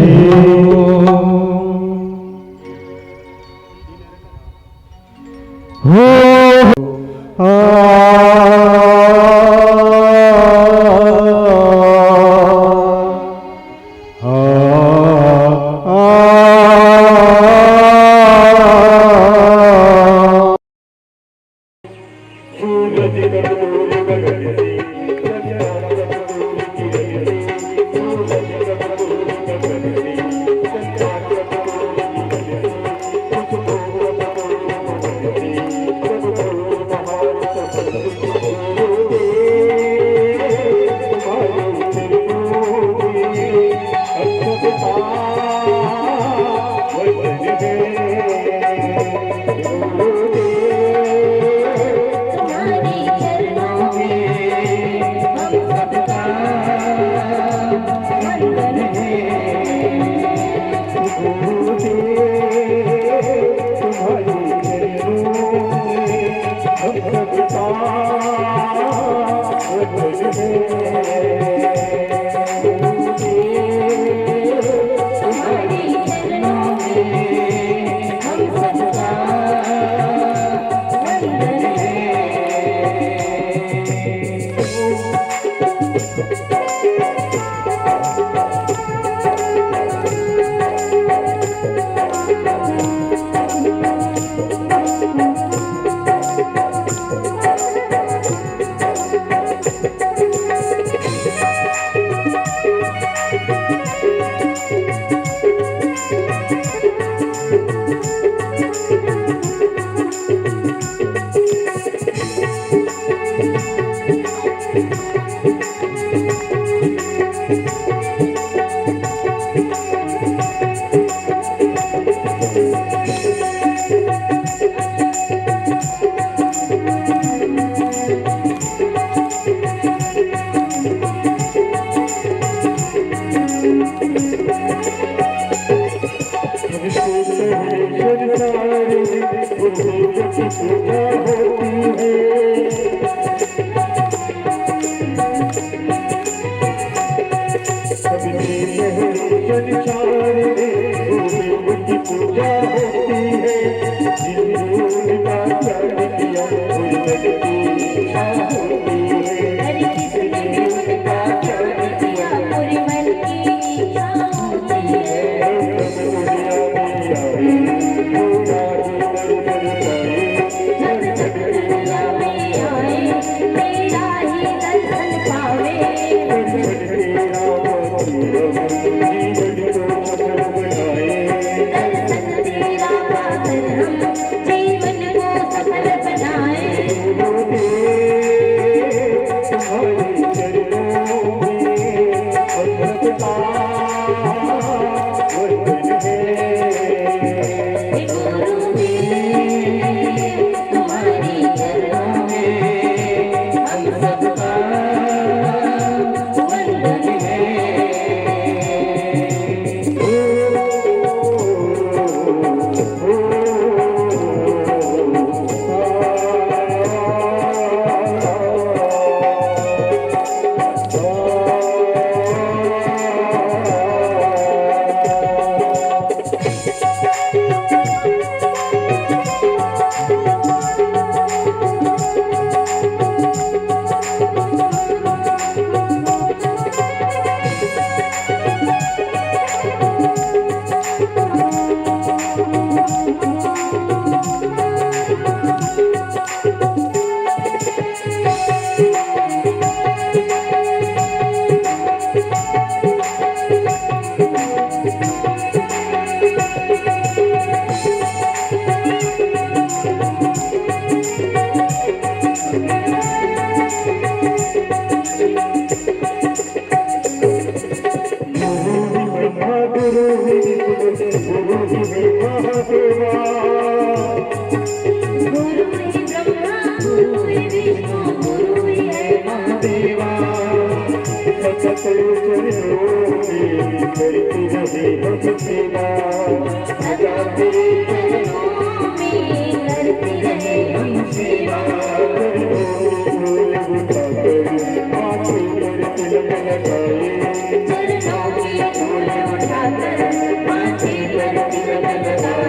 वासुदेवा सतत चरणों में करती रहे भक्तिवा सदा तेरे चरणों में करती रहे हम सेवा फूल उठाकर माथे पर तिलक लगाए चरणों में फूल उठाकर माथे पर तिलक लगाए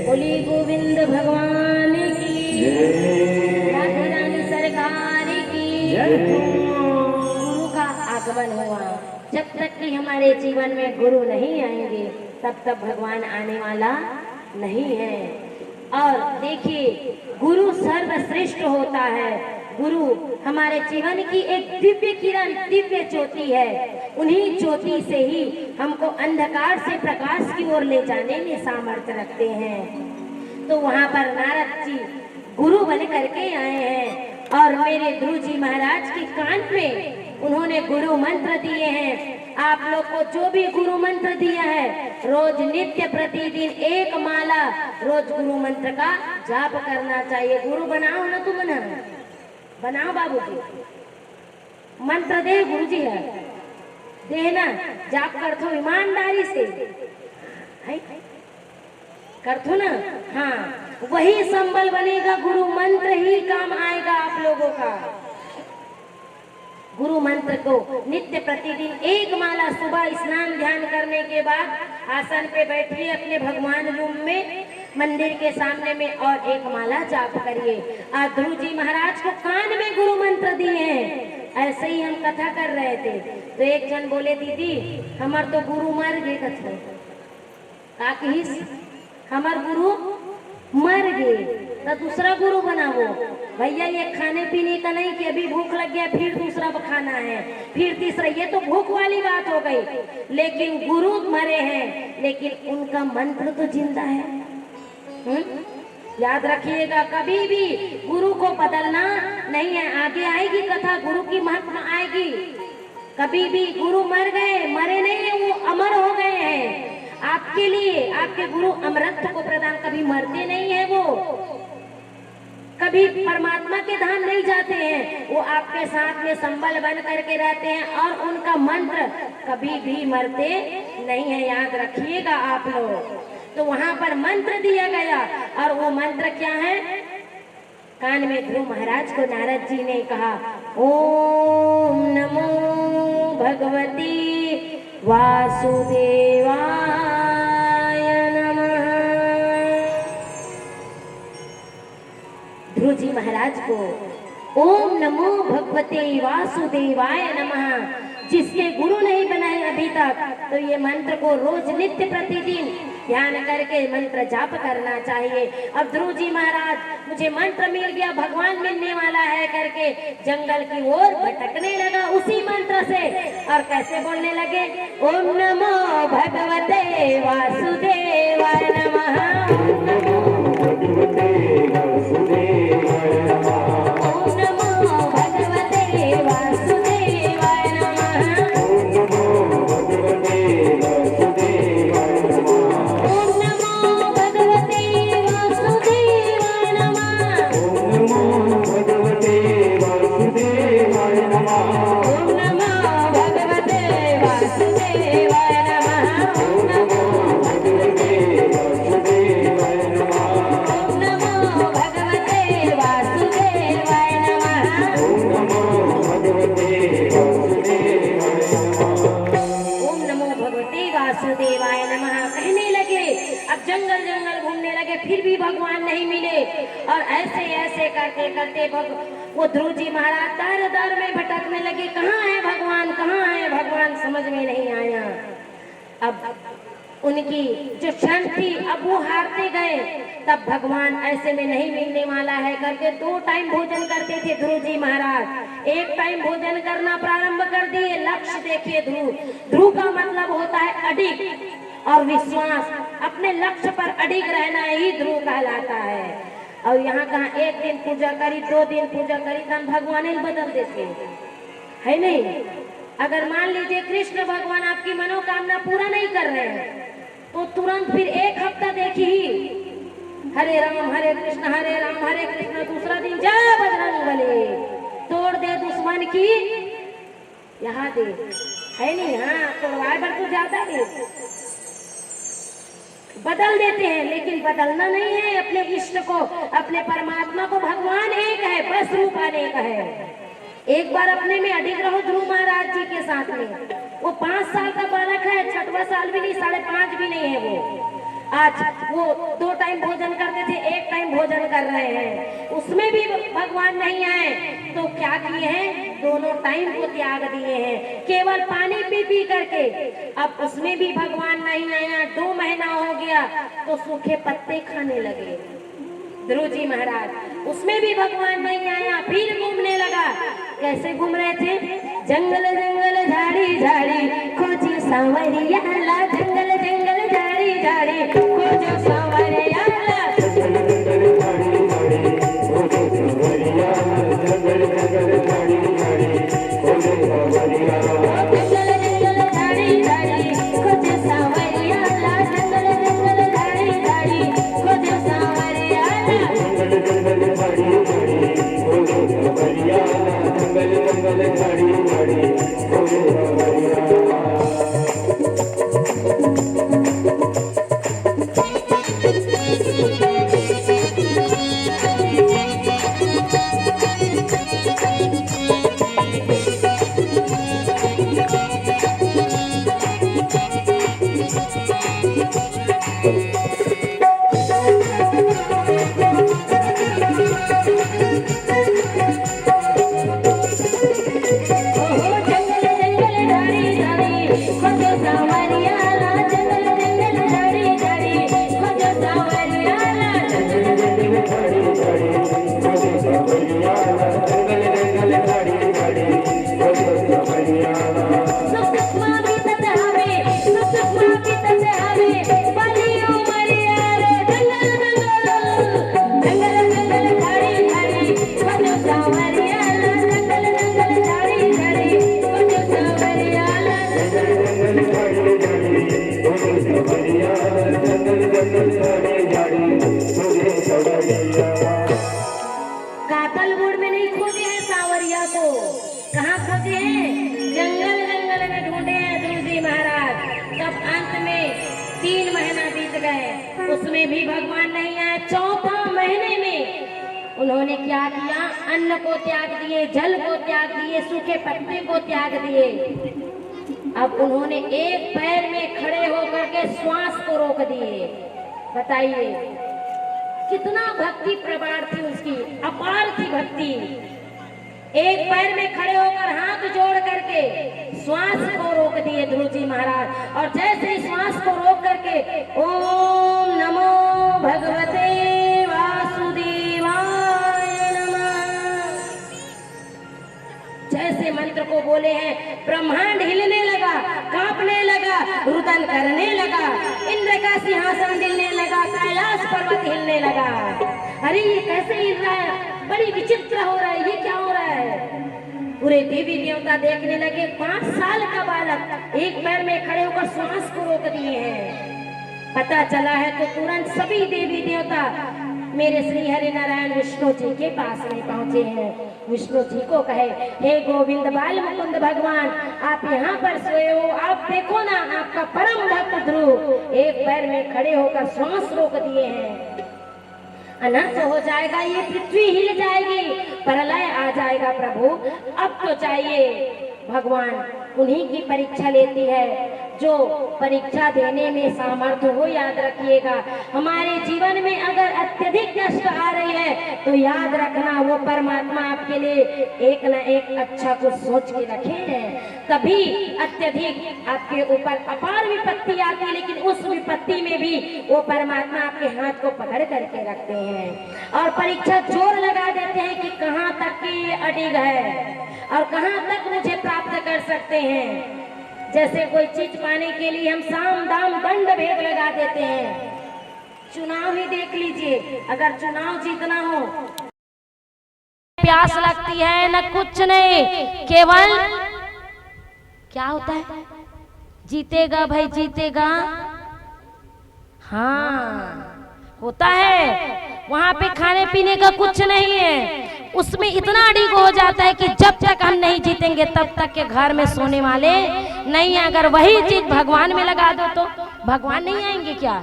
बोली गोविंद भगवान की राधा रानी सरकार की गुरु का आगमन हुआ। जब तक कि हमारे जीवन में गुरु नहीं आएंगे तब तक भगवान आने वाला नहीं है। और देखिए गुरु सर्वश्रेष्ठ होता है। गुरु हमारे जीवन की एक दिव्य किरण, दिव्य ज्योति है। उन्हीं ज्योति से ही हमको अंधकार से प्रकाश की ओर ले जाने में सामर्थ्य रखते हैं। तो वहाँ पर नारद जी गुरु बन करके आए हैं और मेरे ध्रुव जी महाराज के कान में उन्होंने गुरु मंत्र दिए हैं। आप लोग को जो भी गुरु मंत्र दिया है, रोज नित्य प्रतिदिन एक माला रोज गुरु मंत्र का जाप करना चाहिए। गुरु बनाओ ना, तुम बनाओ बाबू जी, मंत्र दे गुरु जी है देना, जाप कर थो ईमानदारी से है कर थो ना। हाँ, वही संबल बनेगा, गुरु मंत्र ही काम आएगा आप लोगों का। गुरु मंत्र को नित्य प्रतिदिन एक माला सुबह स्नान ध्यान करने के बाद आसन पे बैठिए अपने भगवान रूम में मंदिर के सामने में और एक माला जाप करिए। आज ध्रुव जी महाराज को कान में गुरु मंत्र दिए हैं। ऐसे ही हम कथा कर रहे थे तो एक जन बोले दीदी हमार तो गुरु मर गए कथे काकिस हमार गुरु मर गए तो दूसरा गुरु बनाओ। भैया ये खाने पीने का नहीं कि अभी भूख लग गया फिर दूसरा खाना है फिर तीसरा, ये तो भूख वाली बात हो गई। लेकिन गुरु मरे हैं लेकिन उनका मंत्र तो जिंदा है। याद रखिएगा, कभी भी गुरु को बदलना नहीं है। आगे आएगी कथा, गुरु की महत्व आएगी। कभी भी गुरु मर गए, मरे नहीं है, वो अमर हो गए हैं आपके लिए। आपके गुरु अमरत्व को प्रदान, कभी मरते नहीं है, वो कभी परमात्मा के धाम नहीं जाते हैं, वो आपके साथ में संबल बन करके रहते हैं और उनका मंत्र कभी भी मरते नहीं है। याद रखिएगा आप लोग। तो वहां पर मंत्र दिया गया और वो मंत्र क्या है? कान में ध्रुव महाराज को नारद जी ने कहा, ओम नमो भगवती वासुदेवाय नमः। ध्रुव जी महाराज को ओम नमो भगवते वासुदेवाय नमः, जिसके गुरु नहीं बनाए अभी तक, तो ये मंत्र को रोज नित्य प्रतिदिन ध्यान करके मंत्र जाप करना चाहिए। अब ध्रुव जी महाराज मुझे मंत्र मिल गया, भगवान मिलने वाला है करके जंगल की ओर भटकने लगा उसी मंत्र से। और कैसे बोलने लगे? ओम नमो भगवते वासुदेवाय नमः, ओम नमो भगवते वासुदेवाय नमः, ओम नमो भगवते वासुदेवाय नमः, ओम नमो भगवते वासुदेवाय नमः, ओम नमो भगवते वासुदेवाय नमः, ओम नमो भगवते वासुदेवाय नमः, ओम नमो भगवते वासुदेवाय नमः, ओम नमो भगवते वासुदेवाय नमः, ओम नमो भगवते वासुदेवाय ओम नमो भगवते वासुदेवाय नमः कहने लगे। अब जंगल जंगल घूमने लगे, फिर भी भगवान नहीं मिले। और ऐसे ऐसे करते करते वो ध्रुव जी महाराज दर दर में भटकने लगे, कहाँ है भगवान, कहाँ है भगवान, समझ में नहीं आया। अब उनकी जो क्षण थी, अब वो हारते गए। तब भगवान ऐसे में नहीं मिलने वाला है करके 2 टाइम भोजन करते थे ध्रुव जी महाराज। 1 टाइम भोजन करना प्रारंभ कर दिए। लक्ष्य देखिए, ध्रुव का मतलब होता है अडिग और विश्वास, अपने लक्ष्य पर अडिग रहना ही ध्रुव कहलाता है। और यहाँ कहाँ 1 दिन पूजा करी, 2 दिन पूजा करी, तब भगवान ही बदल देते है नहीं। अगर मान लीजिए कृष्ण भगवान आपकी मनोकामना पूरा नहीं कर रहे हैं तो तुरंत फिर 1 हफ्ता देखिए, हरे राम हरे कृष्ण हरे कृष्ण, दूसरा दिन जय बजरंग बली, तोड़ दे दुश्मन की यहाँ दे, है नहीं। हाँ, तोड़वाए पर तो ज्यादा दे बदल देते हैं, लेकिन बदलना नहीं है अपने इष्ट को, अपने परमात्मा को। भगवान एक है, बस रूप अनेक है। एक बार अपने में अडिग रहो ध्रुव महाराज जी के साथ में। वो 5 साल का बालक है, 6वां साल भी नहीं, 5.5 भी नहीं है वो। आज वो 2 टाइम भोजन करते थे, 1 टाइम भोजन कर रहे हैं, उसमें भी भगवान नहीं आए। तो क्या किए हैं, दोनों टाइम को त्याग दिए हैं, केवल पानी पी पी करके। अब उसमें भी भगवान नहीं आया। 2 महीना हो गया तो सूखे पत्ते खाने लगे ध्रुव जी महाराज, उसमें भी भगवान नहीं आया। फिर घूमने लगा। कैसे घूम रहे थे, जंगल जंगल झाड़ी झाड़ी खोजी सांवरिया ला, जंगल जंगल झाड़ी झाड़ी खोजो सांवरिया ला, जंगल जंगल झाड़ी झाड़ी खोजो सांवरिया ला, जंगल जंगल झाड़ी झाड़ी खोजो सांवरिया ला, जंगल जंगल झाड़ी झाड़ी खोजो सांवरिया ला, जंगल जंगल झाड़ी झाड़ी खोजो सांवरिया ला, जंगल जंगल झाड़ी झाड़ी खोजो सांवरिया ला, जंगल जंगल झाड़ी झाड़ी खोजो सांवरिया ला। कातलगुड़ में नहीं खोजे हैं सांवरिया को, कहाँ खोजे हैं, जंगल जंगल में ढूंढे हैं ध्रुव जी महाराज। तब अंत में 3 महीना बीत गए, उसमें भी भगवान नहीं आए। 4 महीने में उन्होंने क्या किया, अन्न को त्याग दिए, जल को त्याग दिए, सूखे पत्ते को त्याग दिए। अब उन्होंने एक पैर में खड़े होकर के श्वास को रोक दिए। बताइए कितना भक्ति प्रगाढ़ थी उसकी, अपार थी भक्ति। एक पैर में खड़े होकर हाथ जोड़ करके श्वास को रोक दिए ध्रुव जी महाराज। और जैसे ही श्वास को रोक करके ओम नमो भगवते वासुदेवाय नमः जैसे मंत्र को बोले हैं, ब्रह्मांड हिलने लगा, कांपने लगा, रुदन करने लगा, इंद्र का सिंहासन हिलने लगा, कैलाश पर्वत हिलने लगा। अरे ये कैसे हिल रहा है, बड़ी विचित्र हो रहा है, ये क्या हो रहा है। पूरे देवी देवता देखने लगे। 5 साल का बालक एक पैर में खड़े होकर श्वास को रोक दिए हैं। पता चला है तो तुरंत सभी देवी देवता मेरे श्री हरि नारायण विष्णु जी के पास में पहुंचे हैं। विष्णु जी को कहे, हे गोविंद बाल मुकुंद भगवान, आप यहाँ पर सोए हो, आप देखो ना, आपका परम भक्त ध्रुव एक पैर में खड़े होकर श्वास रोक दिए हैं। अनर्थ हो जाएगा, ये पृथ्वी हिल जाएगी, प्रलय आ जाएगा प्रभु। अब तो चाहिए भगवान उन्हीं की परीक्षा लेती है जो परीक्षा देने में सामर्थ्य हो। याद रखिएगा, हमारे जीवन में अगर अत्यधिक कष्ट आ रही है तो याद रखना वो परमात्मा आपके लिए एक न एक अच्छा कुछ सोच के रखे हैं। तभी अत्यधिक आपके ऊपर अपार विपत्ति आती है, लेकिन उस विपत्ति में भी वो परमात्मा आपके हाथ को पकड़ करके रखते हैं और परीक्षा जोर लगा देते हैं कि कहाँ तक ये अडिग है और कहाँ तक मुझे प्राप्त कर सकते हैं। जैसे कोई चीज पाने के लिए हम साम दाम दंड भेद लगा देते हैं। चुनाव ही देख लीजिए, अगर चुनाव जीतना हो, प्यास लगती है न कुछ नहीं, केवल क्या होता है, जीतेगा भाई जीतेगा। हाँ होता है, वहां पे खाने पीने का कुछ नहीं है, उसमें इतना अड़िग हो जाता है कि जब तक हम नहीं जीतेंगे तब तक के घर में सोने वाले नहीं है। अगर वही चीज भगवान में लगा दो तो भगवान नहीं आएंगे क्या?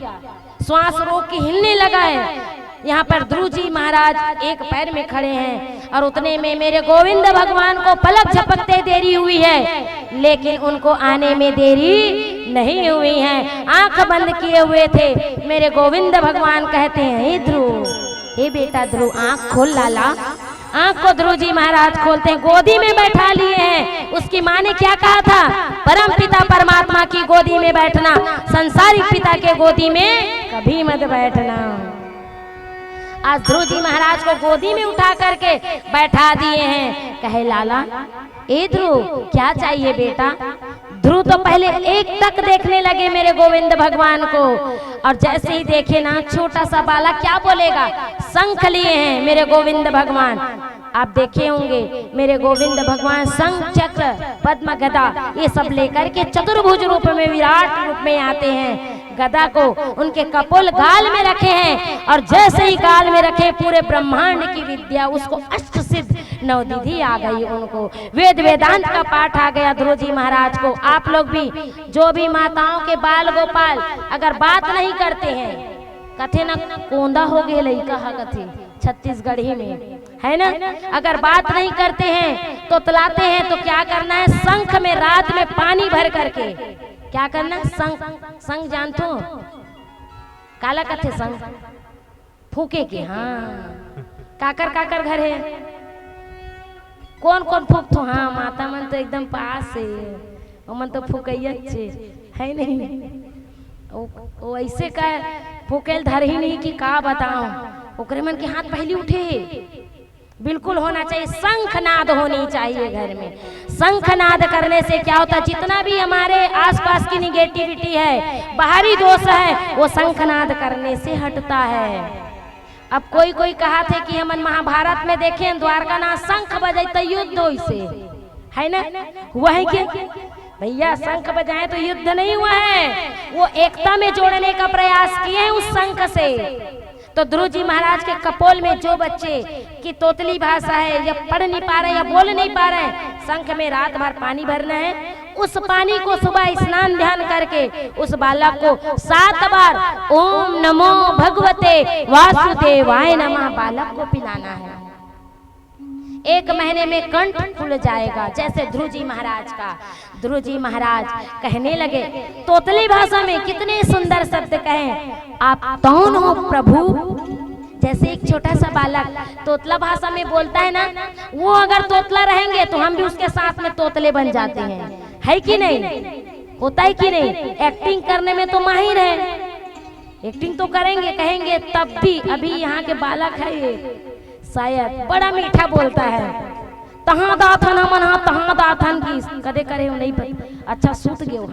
श्वास रोक के हिलने लगा है। यहाँ पर ध्रुव जी महाराज एक पैर में खड़े हैं और उतने में मेरे गोविंद भगवान को पलक झपकते देरी हुई है, लेकिन उनको आने में देरी नहीं हुई है। आंख बंद किए हुए थे, मेरे गोविंद भगवान कहते हैं, हे ध्रुव, हे बेटा ध्रुव, आंख खोल लाला। आंख को ध्रुव जी महाराज खोलते हैं, गोदी में बैठा लिए हैं। उसकी माँ ने क्या कहा था? परम पिता परमात्मा की गोदी में बैठना, संसारिक पिता के गोदी में कभी मत बैठना। आज ध्रुव जी महाराज को गोदी में उठा करके बैठा दिए हैं। कहे लाला, ए ध्रुव क्या चाहिए बेटा? ध्रुव तो पहले एक तक देखने लगे मेरे गोविंद भगवान को, और जैसे ही देखे ना छोटा सा बालक क्या बोलेगा? शंख लिए हैं मेरे गोविंद भगवान। आप देखे होंगे मेरे गोविंद भगवान शंख चक्र पद्म गदा ये सब लेकर के चतुर्भुज रूप में विराट रूप में आते हैं। गदा को उनके कपोल गाल में रखे हैं, और जैसे ही गाल में रखे पूरे ब्रह्मांड की विद्या उसको अष्ट सिद्ध नवनिधि आ गई, उनको वेद वेदांत का पाठ आ गया ध्रुव जी महाराज को। आप लोग भी जो भी माताओं के बाल गोपाल अगर बात नहीं करते हैं, कथे न कोंदा हो गए लइका कथे छत्तीसगढ़ी में है ना, अगर बात नहीं करते हैं तो तलाते हैं, तो क्या करना है? शंख में रात में पानी भर करके क्या करना? संग जानते हो काला कथे संग फूके के। हाँ काकर काकर घर है, कौन कौन फूक तो? हाँ माता मन तो एकदम पास है, मन तो फूकैया है नहीं, वो ऐसे का फूकेल धर ही नहीं कि का बताऊं। ओकरे मन के हाथ पहली उठे बिल्कुल होना चाहिए, शंखनाद होनी चाहिए घर में। शंखनाद करने से क्या होता है? जितना भी हमारे आसपास की निगेटिविटी है, बाहरी दोष है, वो शंखनाद करने से हटता है। अब कोई कोई कहा थे कि हम महाभारत में देखें द्वारका नाथ शंख बजाते युद्ध हो, इसे है ना, हुआ है क्या भैया? शंख बजाए तो युद्ध नहीं हुआ है, वो एकता में जोड़ने का प्रयास किए हैं उस शंख से। तो ध्रुव जी महाराज के कपोल में जो बच्चे की तोतली भाषा है, या पढ़ नहीं पा रहे या बोल नहीं पा रहे, शंख में रात भर पानी भरना है। उस पानी को सुबह स्नान ध्यान करके उस बालक को 7 बार ओम नमो भगवते वासुदेवाय नमः बालक को पिलाना है। 1 महीने में कंठ खुल जाएगा, जैसे ध्रुव जी महाराज का। ध्रुव जी महाराज कहने लगे तोतली भाषा में, कितने सुंदर शब्द कहें, आप कौन हो प्रभु? जैसे एक छोटा सा बालक तोतला भाषा में बोलता है ना, वो अगर तोतला रहेंगे तो हम भी उसके साथ में तोतले बन जाते हैं, है कि नहीं? होता है कि नहीं? एक्टिंग करने में तो माहिर है, एक्टिंग तो करेंगे कहेंगे, तब भी अभी यहाँ के बालक है ये शायद बड़ा मीठा बोलता है, तहाँ दाथन मना तहाँ दाथन की कदे करे नहीं पता। अच्छा सूत गए हो,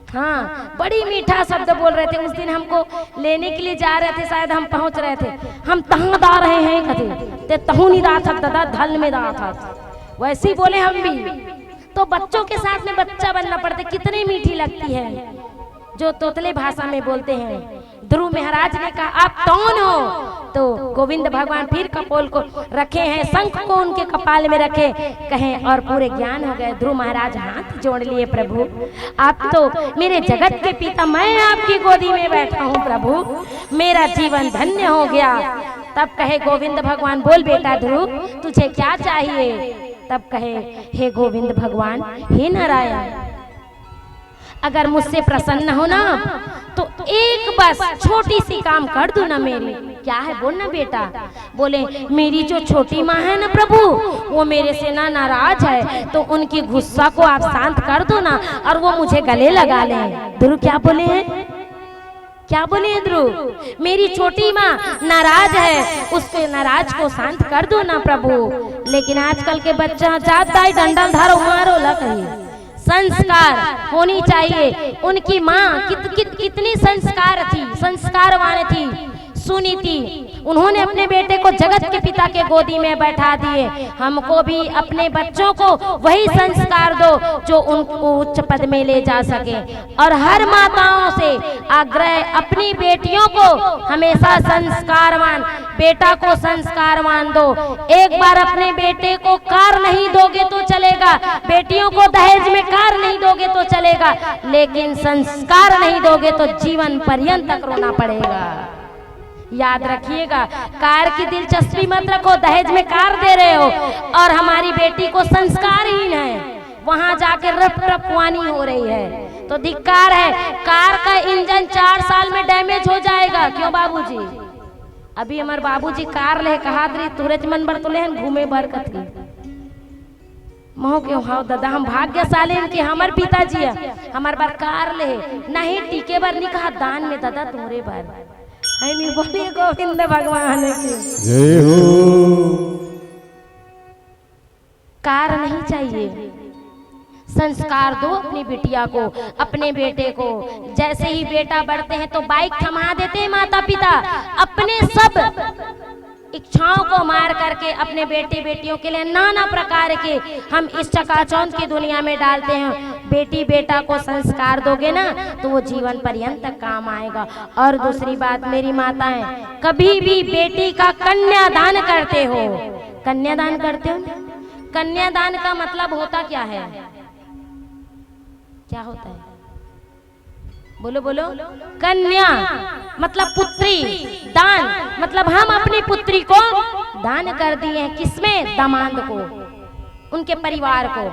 हाँ बड़ी मीठा शब्द बोल रहे थे। उस दिन हमको लेने के लिए जा रहे थे, शायद हम पहुंच रहे थे, हम तहाँ दा रहे हैं कथे ते तहु नहीं दा था दादा धल में दा था, वैसे ही बोले हम भी। तो बच्चों के साथ में बच्चा बनना पड़ता, कितनी मीठी लगती है जो तोतले भाषा में बोलते हैं। ध्रुव महाराज ने कहा आप कौन हो? तो गोविंद भगवान फिर कपोल को रखे हैं, शंख को उनके कपाल में रखे, कहें और पूरे ज्ञान हो गए। ध्रुव महाराज हाथ जोड़ लिए, प्रभु आप तो मेरे जगत के पिता, मैं आपकी गोदी में बैठा हूँ प्रभु, मेरा जीवन धन्य हो गया। तब कहे गोविंद भगवान, बोल बेटा ध्रुव तुझे क्या चाहिए? तब कहे, हे गोविंद भगवान, हे नारायण, अगर मुझसे प्रसन्न हो ना तो एक बस छोटी सी काम कर दो ना मेरी। क्या है बोल ना बेटा। बोले, मेरी जो छोटी माँ है ना प्रभु, वो मेरे से ना नाराज है, तो उनकी गुस्सा को आप शांत कर दो ना और वो मुझे गले लगा ले। ध्रुव क्या बोले हैं? क्या बोले हैं ध्रुव? मेरी छोटी माँ नाराज है, उसके नाराज को शांत कर दो ना प्रभु। लेकिन आजकल के बच्चा जाता ही डंडा धारो मारो ला कहीं। संस्कार होनी चाहिए। उनकी माँ कितनी संस्कार थी, संस्कारवान थी, सुनी थी। उन्होंने अपने बेटे को जगत के पिता के गोदी में बैठा दिए। हमको भी अपने बच्चों को वही संस्कार दो जो उनको उच्च पद में ले जा सके। और हर माताओं से आग्रह, अपनी बेटियों को हमेशा संस्कारवान, बेटा को संस्कारवान दो। एक बार अपने बेटे को कार नहीं दोगे तो चलेगा, बेटियों को दहेज में कार नहीं दोगे तो चलेगा, लेकिन संस्कार नहीं दोगे तो जीवन पर्यंत तक रोना पड़ेगा। याद रखिएगा, कार की दिलचस्पी मत रखो, दहेज में कार दे रहे हो और हमारी बेटी को संस्कारहीन है, वहां जाके रपवानी हो रही है तो धिक्कार है। कार का इंजन 4 साल में डैमेज हो जाएगा। क्यों बाबूजी? अभी हमारे बाबूजी कार ले कहा तुरंत मन बर तो लेहन घूमे बरकत की महो क्यों हाउ दादा, हम भाग्यशाली कि हमार पिताजी है हमार बार कार ले नहीं टीके बार नहीं कहा दान में दादा तुम्हारे बार है नहीं। बोलिए गोविंद भगवान की जय हो। कार नहीं चाहिए, संस्कार दो अपनी बिटिया को, अपने बेटे को। जैसे ही बेटा बढ़ते हैं तो बाइक थमा देते हैं माता पिता, अपने सब इच्छाओं को मार करके अपने बेटे बेटियों के लिए नाना प्रकार के हम इस चकाचौंध की दुनिया में डालते हैं। बेटी बेटा को संस्कार दोगे ना तो वो जीवन पर्यंत तक काम आएगा। और दूसरी बात, मेरी माताएं, कभी भी बेटी का कन्यादान करते हो, कन्यादान करते हो, कन्यादान का मतलब होता क्या है? क्या होता है? बोलो बोलो। कन्या मतलब पुत्री, दान मतलब हम अपनी पुत्री को दान कर दिए हैं। किसमें? दामाद को, उनके परिवार को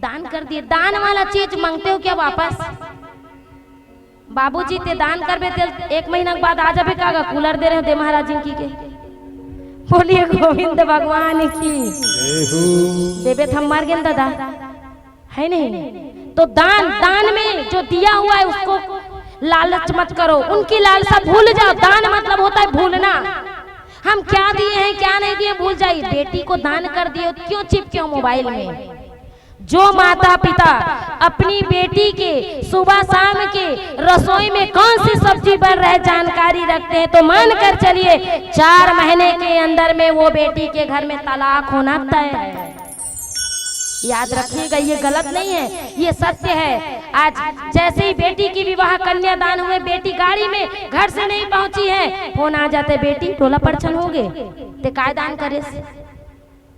दान कर दिए। दान वाला चीज मांगते हो क्या वापस? बाबूजी ते दान करबे ते 1 महीना के बाद आ जाबे कागा कूलर दे रहे हो दे महाराज जी के। बोलिए गोविंद भगवान की देवे हम मार गए दादा है नहीं। तो दान में जो दिया हुआ है उसको लालच मत करो, उनकी लालसा भूल जाओ। दान मतलब होता है भूलना। हम क्या दिए हैं क्या नहीं दिए भूल जाइए। बेटी को दान कर दिए, क्यों चिपके हो मोबाइल में? जो माता पिता अपनी बेटी के सुबह शाम के रसोई में कौन सी सब्जी बन रहा है जानकारी रखते हैं तो मान कर चलिए 4 महीने के अंदर में वो बेटी के घर में तलाक होना तय है। याद रखिएगा, ये गलत नहीं है, ये सत्य है। आज जैसे ही बेटी की विवाह कन्यादान हुए, बेटी गाड़ी में घर से नहीं पहुंची है, फोन आ जाते बेटी टोला परछन हो गए ते काय दान करे,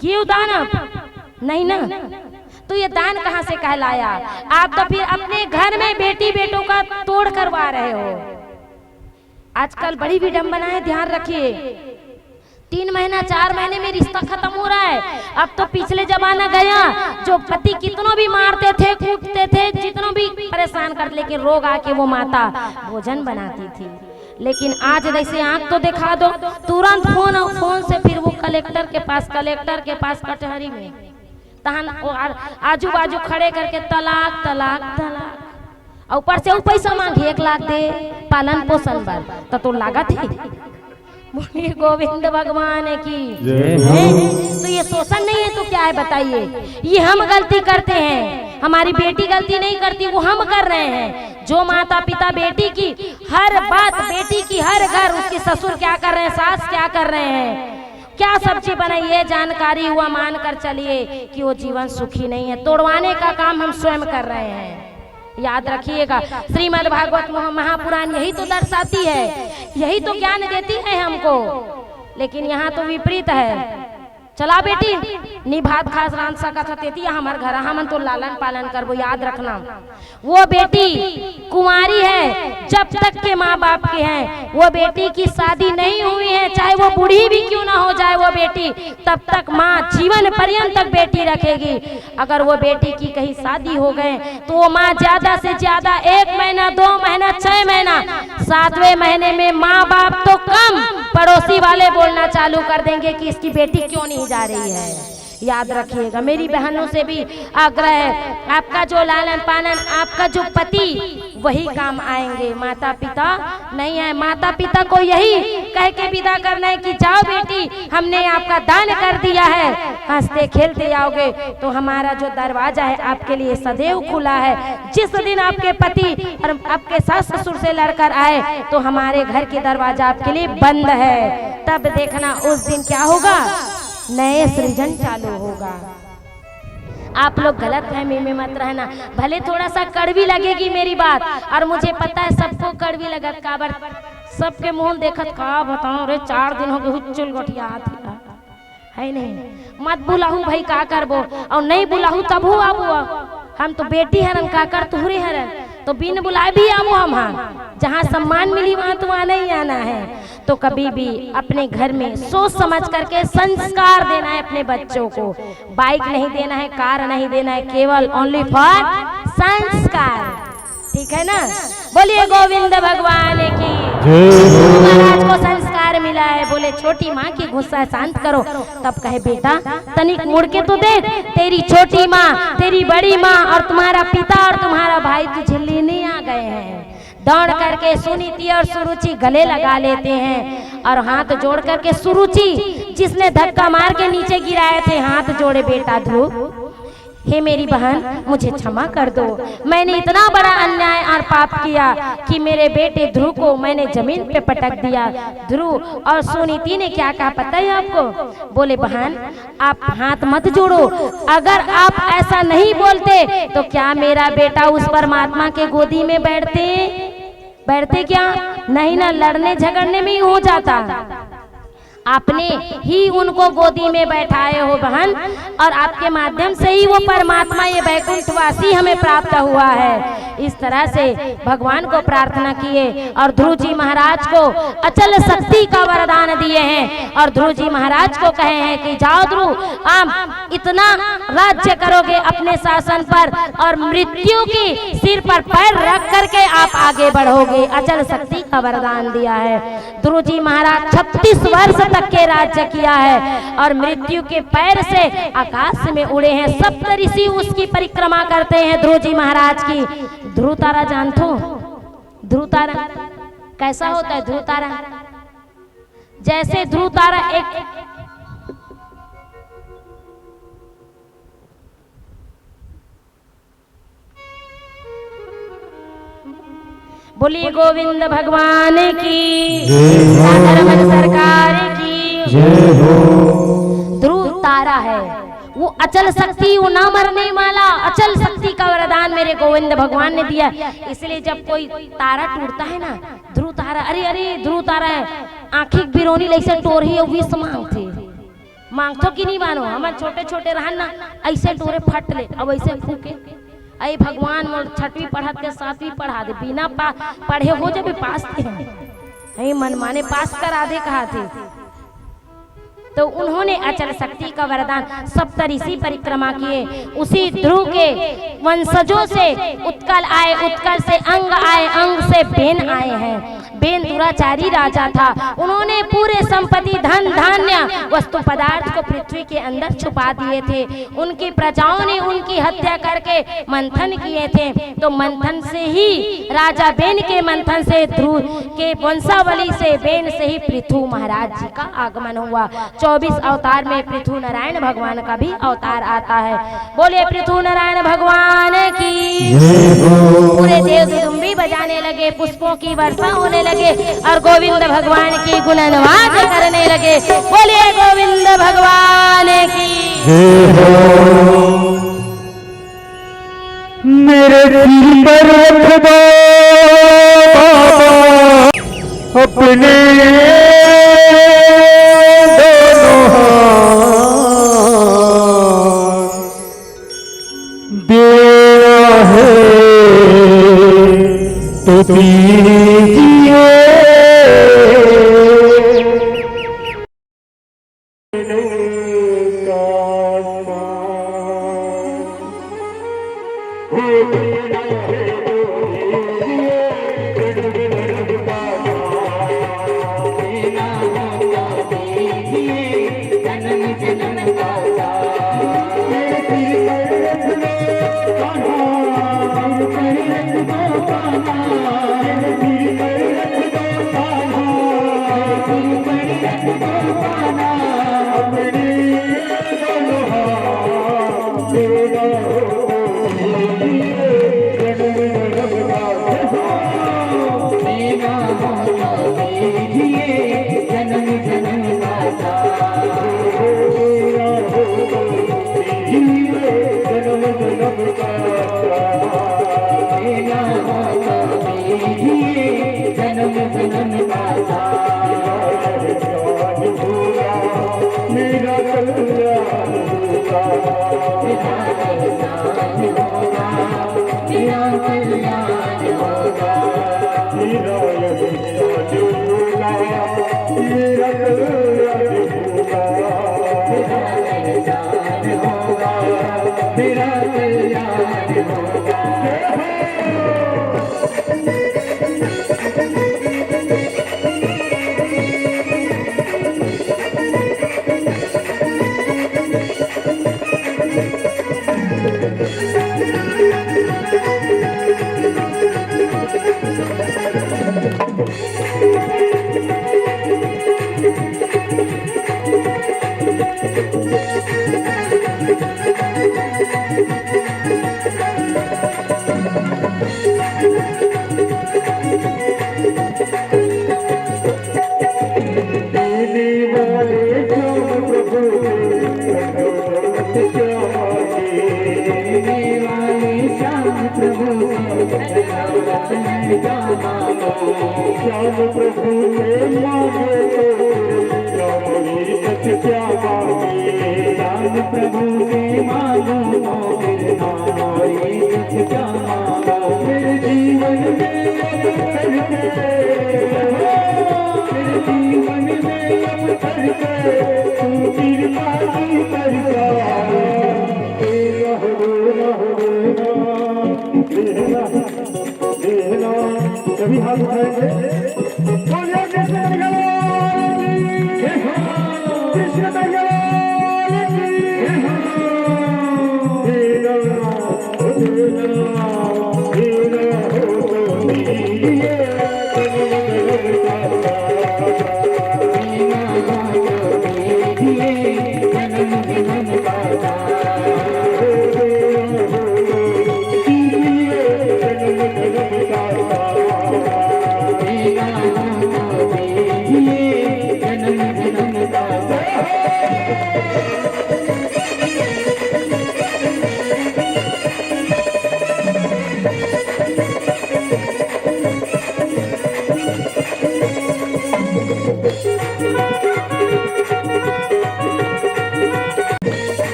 क्यों दान आप नहीं ना। तो ये दान कहाँ से कहलाया? आप तो फिर अपने घर में बेटी बेटों का तोड़ करवा रहे हो। आजकल बड़ी विडंबना है, ध्यान रखिए। 3 महीना 4 महीने में रिश्ता खत्म हो रहा है। अब तो पिछले जमाना गया, जो पति कितनों भी मारते थे, कूटते थे, जितनों भी परेशान कर, लेकिन रोग आके वो माता भोजन बनाती थी। लेकिन आज जैसे आंख तो दिखा दो, तुरंत फोन से फिर वो कलेक्टर के पास कचहरी में तहन आजू बाजू खड़े करके तलाक तलाक तलाक, और ऊपर से वो पैसा मांगे 1 लाख दे पालन पोषण पर, तो लागत है। बोलिए गोविंद भगवान की। तो ये शोषण नहीं है तो क्या है बताइए? ये हम गलती करते हैं, हमारी बेटी गलती नहीं करती, वो हम कर रहे हैं। जो माता पिता बेटी की हर बात, बेटी की हर घर, उसके ससुर क्या कर रहे हैं, सास क्या कर रहे हैं, क्या सब्जी बनाई, ये जानकारी हुआ, मान कर चलिए कि वो जीवन सुखी नहीं है। तोड़वाने का काम हम स्वयं कर रहे हैं। याद रखिएगा, श्रीमद् भागवत महापुराण यही तो दर्शाती है, यही तो ज्ञान देती है हमको। लेकिन यहाँ तो विपरीत है। चला बेटी नी भात खास रान सकत हते हमार घर हमन तो लालन पालन करबो, याद रखना। वो बेटी कुंवारी है, जब तक के माँ बाप के हैं, वो बेटी की शादी नहीं हुई है, चाहे वो बूढ़ी भी क्यों ना हो जाए वो बेटी, तब तक माँ जीवन पर्यंत तक बेटी रखेगी। अगर वो बेटी की कहीं शादी हो गए तो वो माँ ज्यादा से ज्यादा 1 महीना 2 महीना 6 महीना 7वें महीने में माँ बाप तो कम पड़ोसी वाले बोलना चालू कर देंगे कि इसकी बेटी क्यों नहीं जा रही है। याद रखिएगा, मेरी बहनों से भी आग्रह है, आपका जो लालन पालन, आपका जो पति वही काम आएंगे, माता पिता नहीं है। माता पिता को यही कह के विदा करना है कि जाओ बेटी हमने आपका दान कर दिया है, हंसते खेलते आओगे तो हमारा जो दरवाजा है आपके लिए सदैव खुला है। जिस दिन आपके पति और आपके सास ससुर से लड़कर आए तो हमारे घर के दरवाजा आपके लिए बंद है। तब देखना उस दिन क्या होगा, नए सृजन चालू होगा। आप लोग गलत फहमी में मत रहना, भले थोड़ा सा कड़वी लगेगी मेरी बात, और मुझे पता है सबको कड़वी लगत, काबर सबके मुंह देखत का बताऊं रे 4 दिन हो गए हुच्चुल गोठिया है नहीं, मत बुलाहू भाई का करबो, और नहीं बुलाहू तब हो आबू, हम तो बेटी हरन काकर तुहरे हरन, तो बिन बुलाए भी आबो हम। हाँ, जहाँ सम्मान मिली वहाँ तो वहाँ नहीं आना है। तो कभी भी अपने घर में सोच समझ करके संस्कार देना है अपने बच्चों को। बाइक नहीं देना है, कार नहीं देना है, केवल ओनली फॉर संस्कार, ठीक है ना। बोलिए गोविंद भगवान की। महाराज को संस्कार मिला है, बोले छोटी माँ की गुस्सा शांत करो, तब कहे बेटा तनिक मुड़ के तो देख, तेरी छोटी माँ, तेरी बड़ी माँ और तुम्हारा पिता और तुम्हारा भाई तुझे लेने आ गए हैं। दौड़ करके सुनीति और सुरुचि गले लगा लेते हैं और हाथ जोड़ करके, सुरुचि जिसने धक्का मार के नीचे गिराए थे हाथ जोड़े, बेटा ध्रुव हे मेरी बहन मुझे क्षमा कर दो, मैंने इतना बड़ा अन्याय और पाप किया कि मेरे बेटे ध्रुव को मैंने जमीन पे पटक दिया। ध्रुव और सुनीति ने क्या कहा पता है आपको? बोले बहन आप हाथ मत जोड़ो, अगर आप ऐसा नहीं बोलते तो क्या मेरा बेटा उस परमात्मा के गोदी में बैठते क्या? नहीं ना, लड़ने झगड़ने में ही हो जाता। आपने ही उनको गोदी में बैठाए हो बहन, और आपके माध्यम से ही वो परमात्मा ये वैकुंठवासी हमें प्राप्त हुआ है। इस तरह से भगवान को प्रार्थना किए और ध्रुव जी महाराज को अचल शक्ति का वरदान दिए हैं, और ध्रुव जी महाराज को कहे हैं कि जाओ ध्रुव आप इतना राज्य करोगे अपने शासन पर और मृत्यु की सिर पर पैर रख करके आप आगे बढ़ोगे। अचल शक्ति का वरदान दिया है। ध्रुव जी महाराज 36 वर्ष तक के राज्य किया है और मृत्यु के पैर से आकाश में उड़े हैं। सप्त ऋषि उसकी परिक्रमा करते हैं ध्रुव जी महाराज की। ध्रुव तारा जानते हो? ध्रुव तारा कैसा होता है? ध्रुव तारा जैसे ध्रुव तारा एक बोलिए गोविंद भगवान की, रमन सरकार की। ध्रुव तारा है वो अचल शक्ति, वो ना मरने वाला अचल शक्ति का वरदान मेरे गोविंद भगवान ने दिया। इसलिए जब कोई तारा टूटता है ना, ध्रुव तारा, अरे अरे ध्रुव तारा है, आंखिक बिरोनी लैसे टोरही और विष मांगथो कि नहीं मानो, हमारे छोटे छोटे रहन ना ऐसे टोरे फट ले, अब ऐसे फूके अरे भगवान मोर 6वीं पढ़त के 7वीं पढ़ा दे, बिना पढ़े हो जब पास थे, मन माने पास करा दे कहा थे। तो उन्होंने अचल शक्ति का वरदान सप्त ऋषि परिक्रमा किए। उसी ध्रुव के वंशजों से उत्कल आए, उत्कल से अंग आए, अंग से बेन आए हैं। बेन दुराचारी राजा था, उन्होंने पूरे संपत्ति धन धान्य वस्तु पदार्थ को पृथ्वी के अंदर छुपा दिए थे। उनकी प्रजाओं ने उनकी हत्या करके मंथन किए थे। तो मंथन से ही राजा बेन के मंथन से ध्रुव के वंशावली से बेन से ही पृथु महाराज जी का आगमन हुआ। 24 अवतार में पृथु नारायण भगवान का भी अवतार आता है। बोले पृथु नारायण भगवान की। पूरे देव दुम्बी बजाने लगे, पुष्पों की वर्षा होने लगे और गोविंद भगवान की गुणनवाज करने लगे। बोले गोविंद भगवान की। मेरे दिल पर रख दो अपने दोनों हाथ, कीजिए कभी हाथ उठाएंगे बोलिए कृष्ण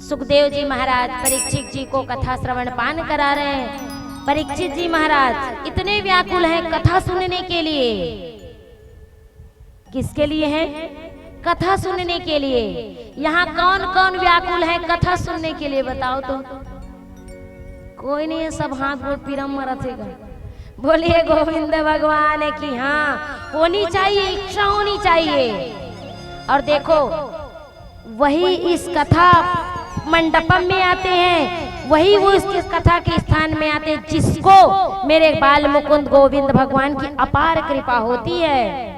सुखदेव जी महाराज परीक्षित जी को कथा श्रवण पान करा रहे हैं। परीक्षित जी महाराज इतने व्याकुल हैं कथा सुनने के लिए। किसके लिए है? कथा सुनने के लिए। यहाँ कौन कौन व्याकुल है कथा सुनने के लिए? बताओ तो। कोई नहीं है, सब हाथ गोड़ पीरम मरथेगा। बोलिए गोविंद भगवान की। हाँ, होनी चाहिए, इच्छा होनी चाहिए। और देखो वही इस कथा मंडपम में आते हैं, वही वो इस कथा के स्थान में आते हैं जिसको मेरे बाल मुकुंद गोविंद भगवान की अपार कृपा होती है।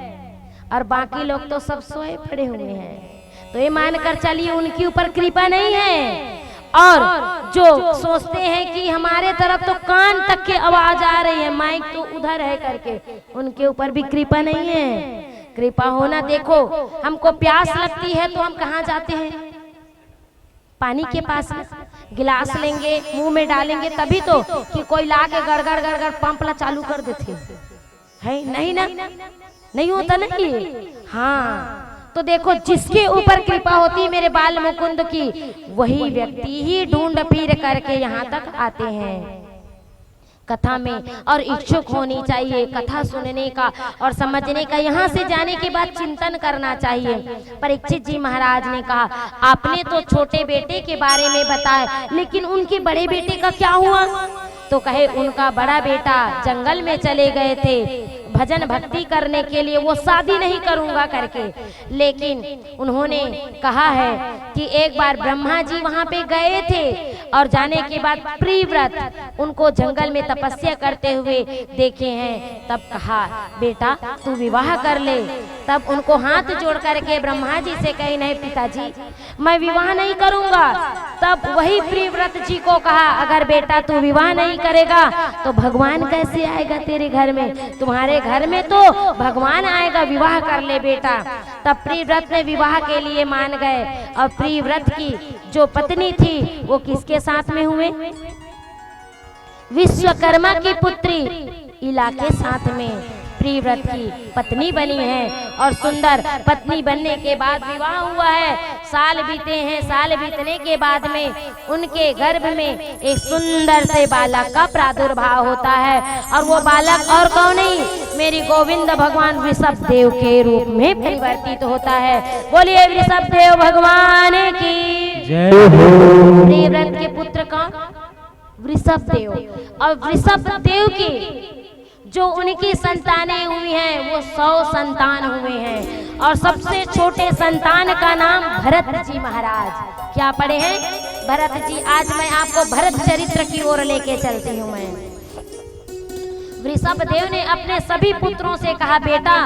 और बाकी लोग तो सब सोए पड़े हुए हैं। तो ये मानकर चलिए उनके ऊपर कृपा नहीं है। और जो सोचते हैं कि हमारे तरफ तो कान तक के आवाज आ रही है, माइक तो उधर है करके, उनके ऊपर भी कृपा नहीं है। कृपा होना, देखो हमको प्यास लगती है तो हम कहाँ जाते हैं? पानी के पास में गिलास लेंगे, मुंह में डालेंगे, तभी तो कि कोई ला के गड़गड़ गड़गड़ पंप ला चालू कर देते है। नहीं ना, नहीं होता ना ये। हाँ, तो देखो जिसके ऊपर कृपा होती मेरे बाल मुकुंद की, वही व्यक्ति ही ढूंढ फिर करके यहाँ तक आते हैं कथा में। और इच्छुक होनी चाहिए कथा सुनने का और समझने का। यहाँ से जाने के बाद चिंतन करना चाहिए। परीक्षित जी महाराज ने कहा, आपने तो छोटे बेटे के बारे में बताया, लेकिन उनके बड़े बेटे का क्या हुआ? तो कहे उनका बड़ा बेटा जंगल में चले गए थे भजन भक्ति करने के लिए, वो शादी नहीं करूंगा करके। लेकिन उन्होंने कहा है कि एक बार ब्रह्मा जी वहां पे गए थे और जाने के बाद प्रिव्रत उनको जंगल में तपस्या करते हुए देखे हैं। तब कहा बेटा तू विवाह कर ले। तब उनको हाथ जोड़ करके ब्रह्मा जी से कही, नहीं पिताजी मैं विवाह नहीं करूंगा। तब वही प्रिव्रत जी को कहा, अगर बेटा तू विवाह नहीं करेगा तो भगवान कैसे आएगा तेरे घर में? तुम्हारे घर में तो भगवान आएगा, विवाह कर ले बेटा। तब प्रिव्रत ने विवाह के लिए मान गए। और प्रिव्रत की जो पत्नी थी वो किसके साथ में हुए? विश्वकर्मा की पुत्री इला के साथ में प्रिव्रत की पत्नी बनी है। और सुंदर पत्नी बनने के बाद विवाह हुआ है। साल बीते हैं, साल बीतने के बाद में उनके गर्भ में एक सुंदर से बालक का प्रादुर्भाव होता है। और वो बालक और कौन नहीं, मेरी गोविंद भगवान वृषभ देव के रूप में परिवर्तित होता है। बोलिए वृषभ देव भगवान की जय हो। प्रिव्रत के पुत्र कौन? वृषभ देव। और वृषभ देव की जो उनकी संतानें हुई हैं वो 100 संतान हुए हैं। और सबसे छोटे संतान का नाम भरत जी महाराज। क्या पढ़े हैं? भरत जी। आज मैं आपको भरत चरित्र की ओर लेके चलती हूँ। मैं वृषभ देव ने अपने सभी पुत्रों से कहा, बेटा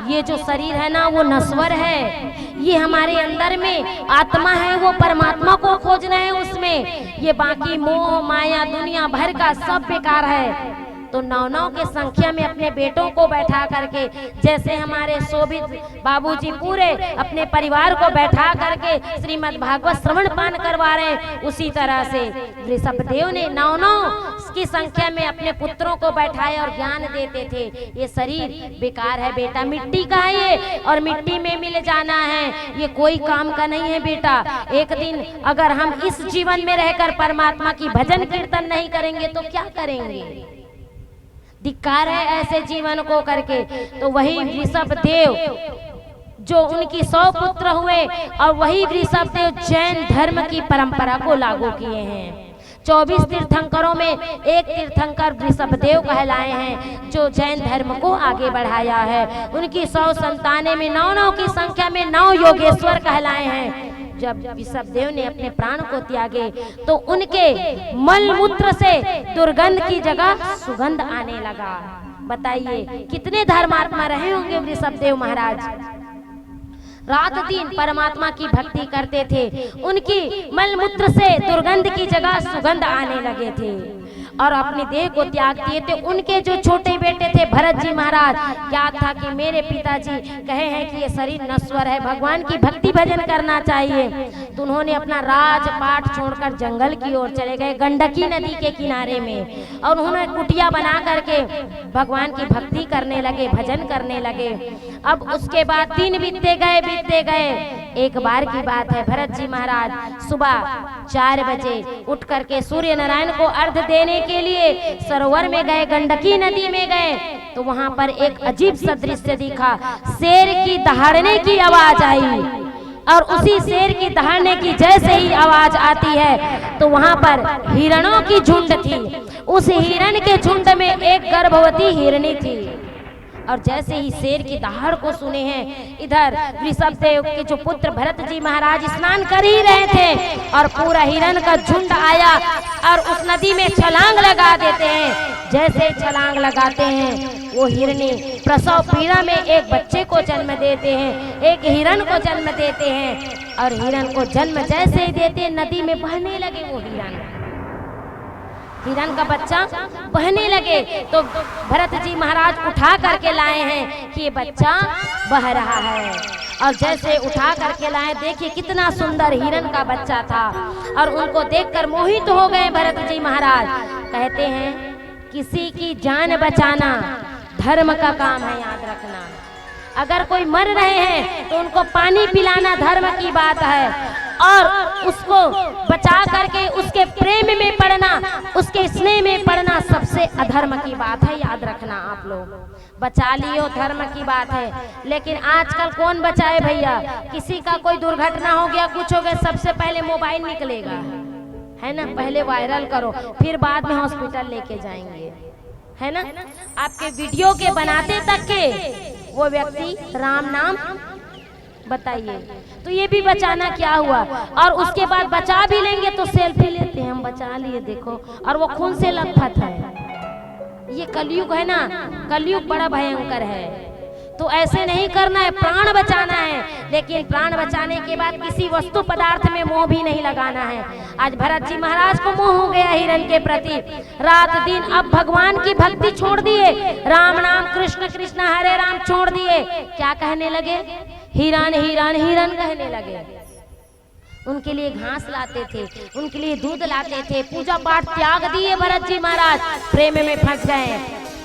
ये जो शरीर है ना वो नश्वर है, ये हमारे अंदर में आत्मा है, वो परमात्मा को खोजना है उसमें। ये बाकी मोह माया दुनिया भर का सब बेकार है। तो 9 की संख्या में अपने बेटों को बैठा करके, जैसे हमारे शोभित बाबूजी पूरे अपने परिवार को बैठा करके श्रीमद् भागवत श्रवण पान करवा रहे हैं, उसी तरह से वृषभ देव ने 9 की संख्या में अपने पुत्रों को बैठाए और ज्ञान देते थे। ये शरीर बेकार है बेटा, मिट्टी का है ये और मिट्टी में मिल जाना है, ये कोई काम का नहीं है बेटा। एक दिन अगर हम इस जीवन में रहकर परमात्मा की भजन कीर्तन नहीं करेंगे तो क्या करेंगे? धिक्कार है ऐसे जीवन को करके। तो वही वृषभ देव जो उनकी 100 पुत्र हुए, और वही वृषभ देव जैन धर्म की परंपरा को लागू किए हैं। 24 तीर्थंकरों में एक तीर्थंकर वृषभ देव कहलाए हैं, जो जैन धर्म को आगे बढ़ाया है। उनकी 100 संतानें में 9 की संख्या में 9 योगेश्वर कहलाए हैं। जब वृषभ देव ने अपने प्राण को त्यागे तो उनके मल मूत्र से दुर्गंध की जगह सुगंध आने लगा। बताइए कितने धर्मात्मा रहे होंगे वृषभ देव महाराज। रात दिन परमात्मा की भक्ति करते थे, उनकी मल मूत्र से दुर्गंध की जगह सुगंध आने लगे थे और अपने देह को त्याग दिए थे। उनके जो छोटे बेटे थे भरत जी महाराज, क्या था कि मेरे पिताजी कहे हैं कि ये शरीर नश्वर है, भगवान की भक्ति भजन करना चाहिए। तो उन्होंने अपना राजपाट छोड़कर जंगल की ओर चले गए, गंडकी नदी के किनारे में, और उन्होंने कुटिया बना करके भगवान की भक्ति करने लगे, भजन करने लगे। अब उसके बाद दिन बीतते गए। एक बार की बात है, भरत जी महाराज सुबह 4 बजे उठ करके सूर्य नारायण को अर्घ देने के लिए सरोवर में गए, गंडकी नदी में गए, तो वहां पर एक अजीब सा दृश्य दिखा। शेर की दहाड़ने की आवाज आई, और उसी शेर की दहाड़ने की जैसे ही आवाज आती है तो वहां पर हिरणों की झुंड थी। उस हिरण के झुंड में एक गर्भवती हिरनी थी, और जैसे ही शेर की दहाड़ को सुने हैं, इधर ऋषभदेव के जो पुत्र भरत जी महाराज स्नान कर ही रहे थे, और पूरा हिरण का झुंड आया और उस नदी में छलांग लगा देते हैं। जैसे छलांग लगाते हैं, वो हिरनी प्रसव पीड़ा में एक बच्चे को जन्म देते हैं, एक हिरण को जन्म देते हैं, और हिरण को जन्म जैसे ही देते नदी में बहने लगे। वो हिरण का बच्चा बहने लगे, तो भरत जी महाराज उठा करके लाए हैं कि ये बच्चा बह रहा है, और जैसे उठा करके लाए, देखिए कितना सुंदर हिरण का बच्चा था, और उनको देखकर मोहित हो गए भरत जी महाराज। कहते हैं किसी की जान बचाना धर्म का काम है, याद रखना। अगर कोई मर रहे हैं तो उनको पानी पिलाना धर्म की बात है, और उसको बचा करके उसके प्रेम में पड़ना, उसके स्नेह में पड़ना सबसे अधर्म की बात है, याद रखना आप लोग। बचा लियो धर्म की बात है, लेकिन आजकल कौन बचाए भैया। किसी का कोई दुर्घटना हो गया, कुछ हो गया, सबसे पहले मोबाइल निकलेगा, है ना, पहले वायरल करो, फिर बाद में हॉस्पिटल लेके जाएंगे, है ना। आपके वीडियो के बनाते तक के वो व्यक्ति राम नाम बताइए, तो ये भी बचाना क्या हुआ। और उसके बाद बचा भी लेंगे तो सेल्फी लेते हैं, हम बचा लिए देखो, और वो खून से लथपथ है। ये कलयुग है ना, कलयुग बड़ा भयंकर है, तो ऐसे नहीं करना है, प्राण बचाना है, लेकिन प्राण बचाने के बाद किसी वस्तु पदार्थ में मोह भी नहीं लगाना है। आज भरत जी महाराज को मोह हो गया हिरण के प्रति, रात दिन अब भगवान की भक्ति छोड़ दिए, राम नाम कृष्ण कृष्ण हरे राम छोड़ दिए, क्या कहने लगे, हिरण हिरण हिरण कहने लगे। उनके लिए घास लाते थे, उनके लिए दूध लाते थे, पूजा पाठ त्याग दिए भरत जी महाराज, प्रेम में फंस गए।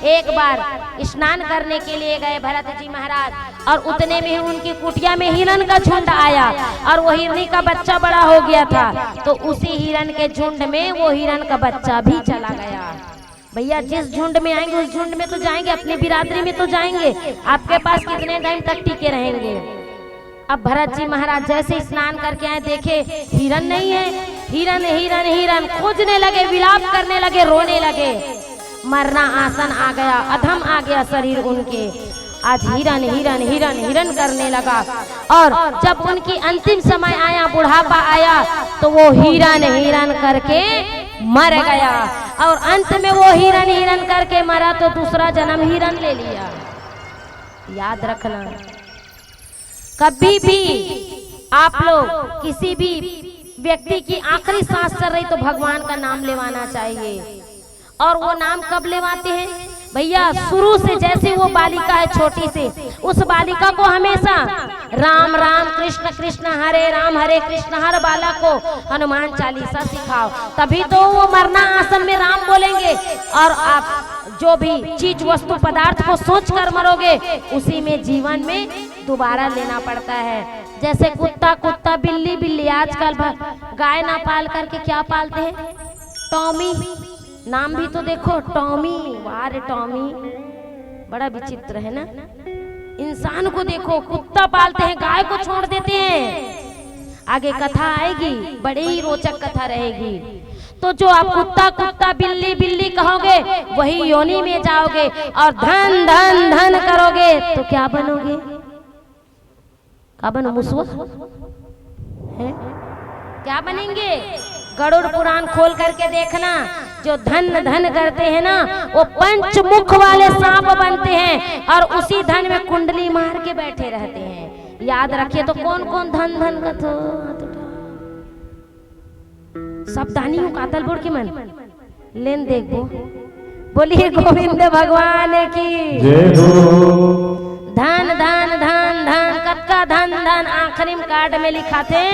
एक बार स्नान करने के लिए गए भरत जी महाराज, और उतने में ही उनकी कुटिया में हिरण का झुंड आया, और वो हिरनी का बच्चा बड़ा हो गया था, तो उसी हिरण के झुंड में वो हिरण का बच्चा भी चला गया। भैया जिस झुंड में आएंगे उस झुंड में तो जाएंगे, अपनी बिरादरी में तो जाएंगे, आपके पास कितने टाइम तक टिके रहेंगे। अब भरत जी महाराज जैसे स्नान करके आए, देखे हिरण नहीं है, हिरण हिरण हिरण खोजने लगे, विलाप करने लगे, रोने लगे, मरना आसन आ गया, अधम आ गया शरीर उनके। आज हिरण हिरण हिरण हिरण करने लगा, और जब उनकी अंतिम समय आया, बुढ़ापा आया, तो वो हिरण हिरण करके मर गया, और अंत में वो हिरण हिरण करके मरा तो दूसरा जन्म हिरण ले लिया। याद रखना, कभी भी आप लोग किसी भी व्यक्ति की आखिरी सांस चल रही तो भगवान का नाम लेवाना चाहिए। और वो नाम कब लेवाते हैं भैया, शुरू से, जैसे वो बालिका है छोटी से, उस बालिका को हमेशा राम राम कृष्ण कृष्ण हरे राम हरे कृष्ण, हर बालक को हनुमान चालीसा सिखाओ, तभी तो वो मरना आसन में राम बोलेंगे। और आप जो भी चीज वस्तु पदार्थ को सोच कर मरोगे, उसी में जीवन में दोबारा लेना पड़ता है। जैसे कुत्ता कुत्ता, बिल्ली बिल्ली, आजकल गाय ना पाल करके क्या पालते हैं, टॉमी, नाम भी तो देखो टॉमी, वाह रे टॉमी, बड़ा विचित्र है ना। इंसान को देखो, कुत्ता पालते हैं, गाय को छोड़ देते हैं। आगे कथा आएगी, बड़ी ही रोचक कथा रहेगी। तो जो आप कुत्ता कुत्ता बिल्ली बिल्ली कहोगे, वही योनि में जाओगे, और धन धन धन करोगे तो क्या बनोगे, क्या बनो, मुसवा है, क्या बनेंगे। गरुड़ पुराण खोल करके देखना, जो धन धन करते हैं ना, वो पंचमुख वाले सांप बनते हैं, और उसी धन में कुंडली मार के बैठे रहते हैं। याद रखिए। तो कौन कौन धन धन का तो सावधानियों कातल बोल के मन लेन देखो, बोलिए गोविंद भगवान की जय हो। धन धन धन धन, कत्का धन धन, आखिरी में कार्ड में लिखा थे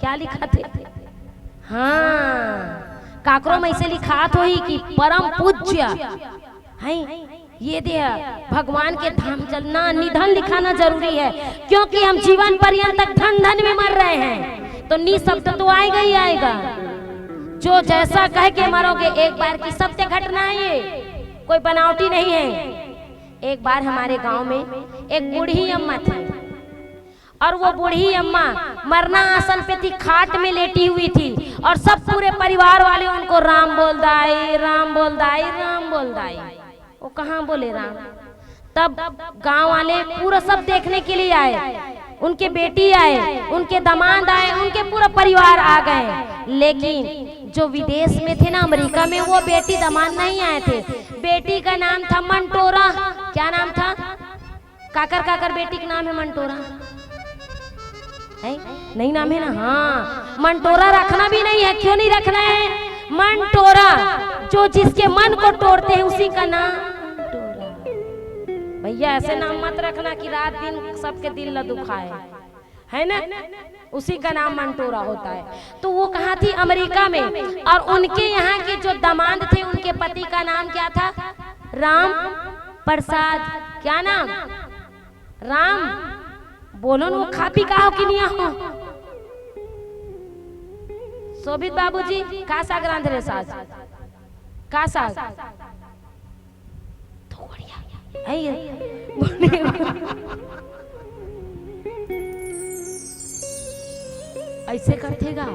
क्या लिखा थे? हाँ, काकरो में ऐसे लिखा तो ही कि परम पूज्य है ये दे भगवान के धाम चलना, निधन लिखाना जरूरी है, क्योंकि हम जीवन पर्यंत तक धन धन में मर रहे हैं, तो नी शब्द तो आएगा ही आएगा। जो जैसा कह के मरोगे, एक बार की सत्य घटना है ये, कोई बनावटी नहीं है। एक बार हमारे गांव में एक बूढ़ी अम्मा थी, और वो बूढ़ी अम्मा मरना आसन पे थी, खाट में लेटी हुई थी, और सब पूरे परिवार वाले उनको राम बोल दाई, राम बोल दाई, राम बोल दाई। वो कहाँ बोले राम? तब गांव वाले पूरा सब देखने के लिए आए, उनके बेटी आए, उनके दामाद आए, उनके पूरा परिवार आ गए। लेकिन जो विदेश में थे ना, अमेरिका में, वो बेटी दामाद नहीं आए थे। बेटी का नाम था मंटोरा। क्या नाम था? काकर काकर बेटी का नाम है मंटोरा है? नहीं नाम है ना? हाँ, मंटोरा रखना भी नहीं है। क्यों नहीं रखना है? मंटोरा जो जिसके मन को तोड़ते हैं उसी का नाम मंटोरा। भैया ऐसे नाम मत रखना कि रात दिन सबके दिल न दुखाए, है ना? उसी का नाम मंटोरा होता है। तो वो कहाँ थी? अमेरिका में। और उनके यहाँ के जो दामाद थे, उनके पति का नाम क्या था? राम प्रसाद। क्या नाम? राम। बोलो न, वो खा पी का हो कि नहीं हो? शोभित बाबूजी का साग रांधे सास? का साग? तो बढ़िया ऐसे करतेगा।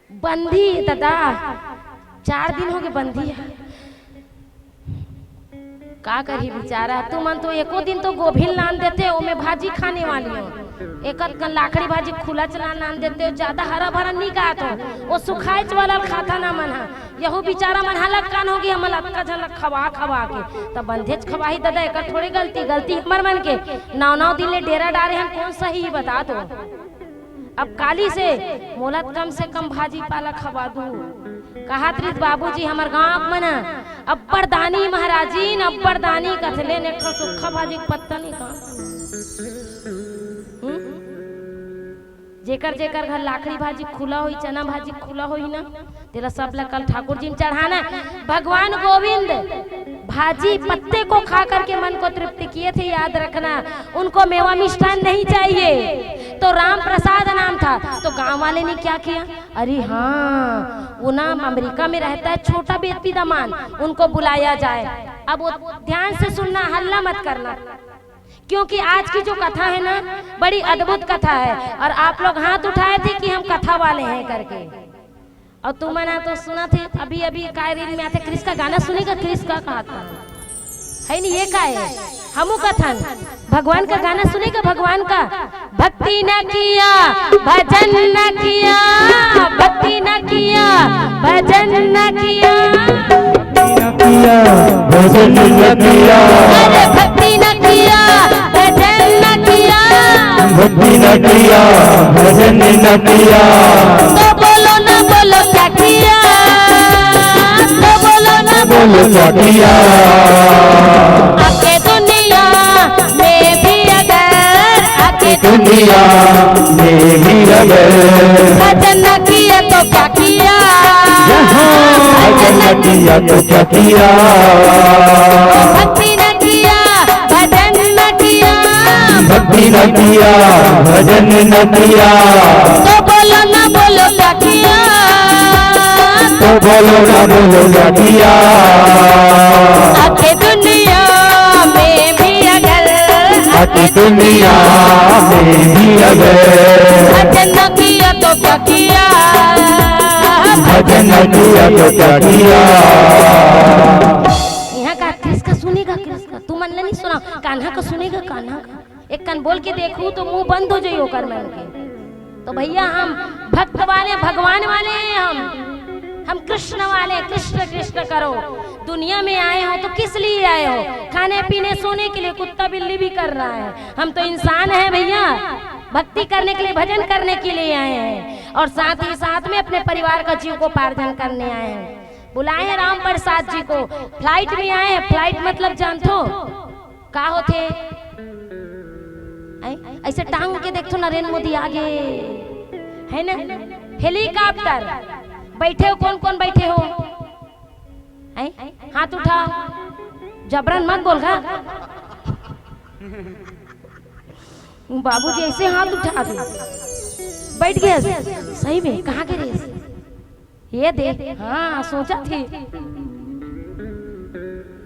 बंधी दादा 4 दिन हो गए बंधी है। का करी बेचारा? तू मन तो एको दिन तो गोभिल नान देते हो, मैं भाजी खाने वाली हूँ। एक लाखड़ी भाजी खुला चला नान देते हो, ज्यादा हरा भरा नहीं का तो वो सुखाए वाला खाता ना मन है। यहू बेचारा मन हलक कान होगी, हम लटका झलक खवा खवा के तब बंधेज खवाही दादा। एक थोड़ी गलती हमर मन के 9 दिन ले डेरा डारे हम, कौन सही बता दो। अब काली से मोला कम से कम भाजी पाला खवा दू। कहा बाबूजी हमार गाँव में ना अब्बर दानी महाराजीन, अब्बर दानी कथले ने सुखा भाजी पत्ता नहीं खा। जेकर जेकर घर लाखड़ी भाजी खुला हुई, चना भाजी खुला हुई ना, तेरा सब ला कल ठाकुर जी में चढ़ाना। भगवान गोविंद भाजी पत्ते को खा करके मन को तृप्ति किए थे, याद रखना। उनको मेवा मिष्ठान नहीं चाहिए। तो राम प्रसाद नाम था। तो गांव वाले ने क्या किया? अरे हाँ, वो नाम अमेरिका में रहता है, छोटा बेटी दामान, उनको बुलाया जाए। अब वो ध्यान से सुनना, हल्ला मत करना, क्योंकि आज की जो कथा है ना, बड़ी अद्भुत कथा है। और आप लोग हाथ उठाए थे कि हम कथा वाले हैं करके, और तुमने तो सुना थे अभी अभी कायरीन में आते। क्रिस का गाना सुनेगा? क्रिस का कहा था है नहीं? ये का है? हमू कथन भगवान का गाना सुनेगा? भगवान का भक्ति न किया भजन न किया, भक्ति न किया भजन न किया, भजन न किया, अरे भक्ति न किया भजन न किया, भक्ति न किया भजन न किया, तो बोलो न बोलो क्या किया, तो बोलो न बोलो क्या किया। आके दुनिया में भी अगर, आके दुनिया में भी अगर भजन न किया तो क्या किया, भजन न किया तो क्या किया, भक्ति न किया भजन न किया, भक्ति न किया भजन न किया, तो बोलो न बोलो क्या किया, तो बोलो ना बोलो क्या किया। आके दुनिया में भी अगर, आके दुनिया में भी अगर भजन न किया तो क्या किया, भजन न किया तो क्या किया। यहाँ का किसका सुनेगा? किसका? तू मन नहीं सुना, कान्हा का सुनेगा? कान्हा का एक कान बोल के देखूं तो मुंह बंद हो जाइए कर मैं के। तो भैया हम भक्त वाले, भगवान वाले हैं, हम कृष्ण वाले। कृष्ण कृष्ण करो। दुनिया में आए हो तो किस लिए आए हो? खाने पीने सोने के लिए? कुत्ता बिल्ली भी कर रहा है, हम तो इंसान हैं भैया। भक्ति करने के लिए, भजन करने के लिए आए हैं, और साथ ही साथ में अपने परिवार का जीविकोपार्जन करने आए हैं। बुलाए हैं राम प्रसाद जी को, फ्लाइट में आए हैं। फ्लाइट मतलब जानते हो का होते? ऐसे टांग के देखो नरेंद्र मोदी आगे है ना, हेलीकॉप्टर बैठे हो, कौन कौन बैठे हो, हाथ उठा, जबरन मत बोल गा। बाबूजी ऐसे हाथ उठा दे, बैठ गया सही में, कहाँ के रेस ये देख, हाँ सोचा थी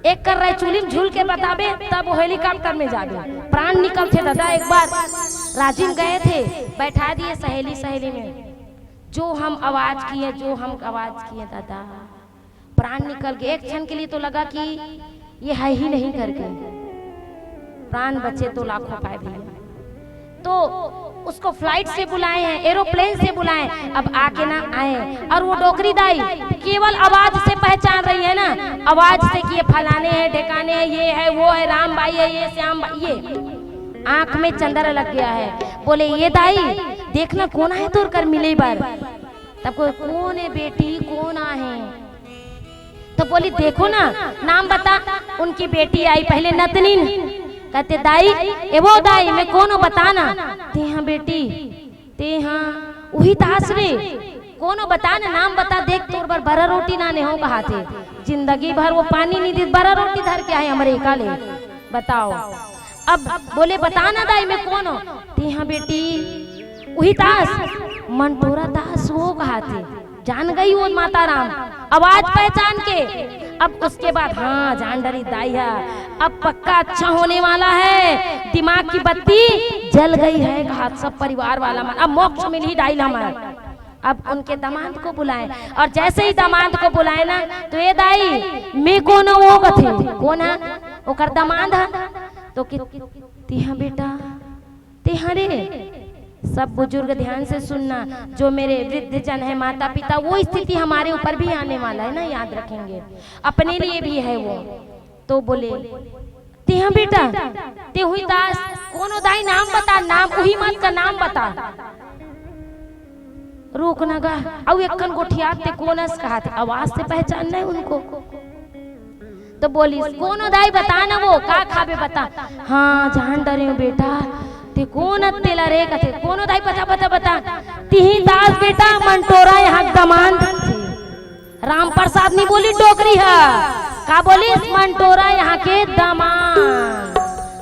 एक कर रहे चूली में झूल के बताबे, तब वो हेलीकॉप्टर में जाबे, प्राण निकलते दादा। एक बार राजीव गए थे, बैठा दिए सहेली सहेली में, जो हम आवाज किए, जो हम आवाज किए दादा, प्राण निकल गए। एक क्षण के लिए तो लगा कि ये है ही नहीं करके, प्राण बचे तो लाखों पाए भी। तो उसको फ्लाइट से बुलाए हैं, एरोप्लेन से बुलाए, अब आके ना आए। और वो डोकरी दाई केवल आवाज से पहचान रही है ना, आवाज से कि ये फलाने हैं, ढेकाने हैं, ये है, वो है, राम भाई है, ये श्याम भाई, ये आंख में चंदर लग गया है। बोले ये दाई देखना कौन है तोर कर मिले बार, तब कोई कौन है बेटी, कौन आहे, तो बोली देखो ना नाम बता। उनकी बेटी आई पहले नतनीन, कहते दाई ए वो दाई मैं कौन बताना, ते हाँ बेटी, ते हाँ वही तास रे, कौन बताना, नाम बता, देख तोर बार बरा रोटी नाने हो कहा थे, जिंदगी भर वो पानी नहीं दी, बरा रोटी धर के आए अमेरिका ले, बताओ। अब बोले बताना दाई मैं कौन हो, ते हाँ बेटी वही तास, मंटोरा दास वो कहा थे, जान गई वो माता राम, आवाज पहचान के। अब उसके बाद हाँ जान डरी दाई है, अब पक्का अच्छा होने वाला है, दिमाग की बत्ती जल गई है, कहा सब परिवार वाला मन, अब मोक्ष मिल ही डाइल हमारा। अब उनके दामाद को बुलाए, और जैसे ही दामाद को बुलाए ना, तो ये दाई मैं कौन वो कथे, कौन है वो कर दामाद है, तो तिहा बेटा तिहा रे। सब बुजुर्ग ध्यान से सुनना, जो मेरे वृद्ध जन है, माता पिता, वो स्थिति हमारे ऊपर भी आने वाला है ना, याद रखेंगे, अपने लिए भी है वो। तो बोले तिहा बेटा ते हुई दास, कौन दाई नाम बता, नाम वही मत का नाम बता, रोक ना गा, अब एक गोठिया ते कौन कहा थे, आवाज से पहचानना है उनको। तो बोली कौन दाई बता ना, वो का खाबे बता, हाँ जान डरे हो बेटा, ते कौन तेला रे कथे, कौन दाई बता बता बता, तिही दास बेटा मंटोरा यहाँ दमान थे, राम प्रसाद नहीं बोली डोकरी है, का बोली मंटोरा यहाँ के दामान,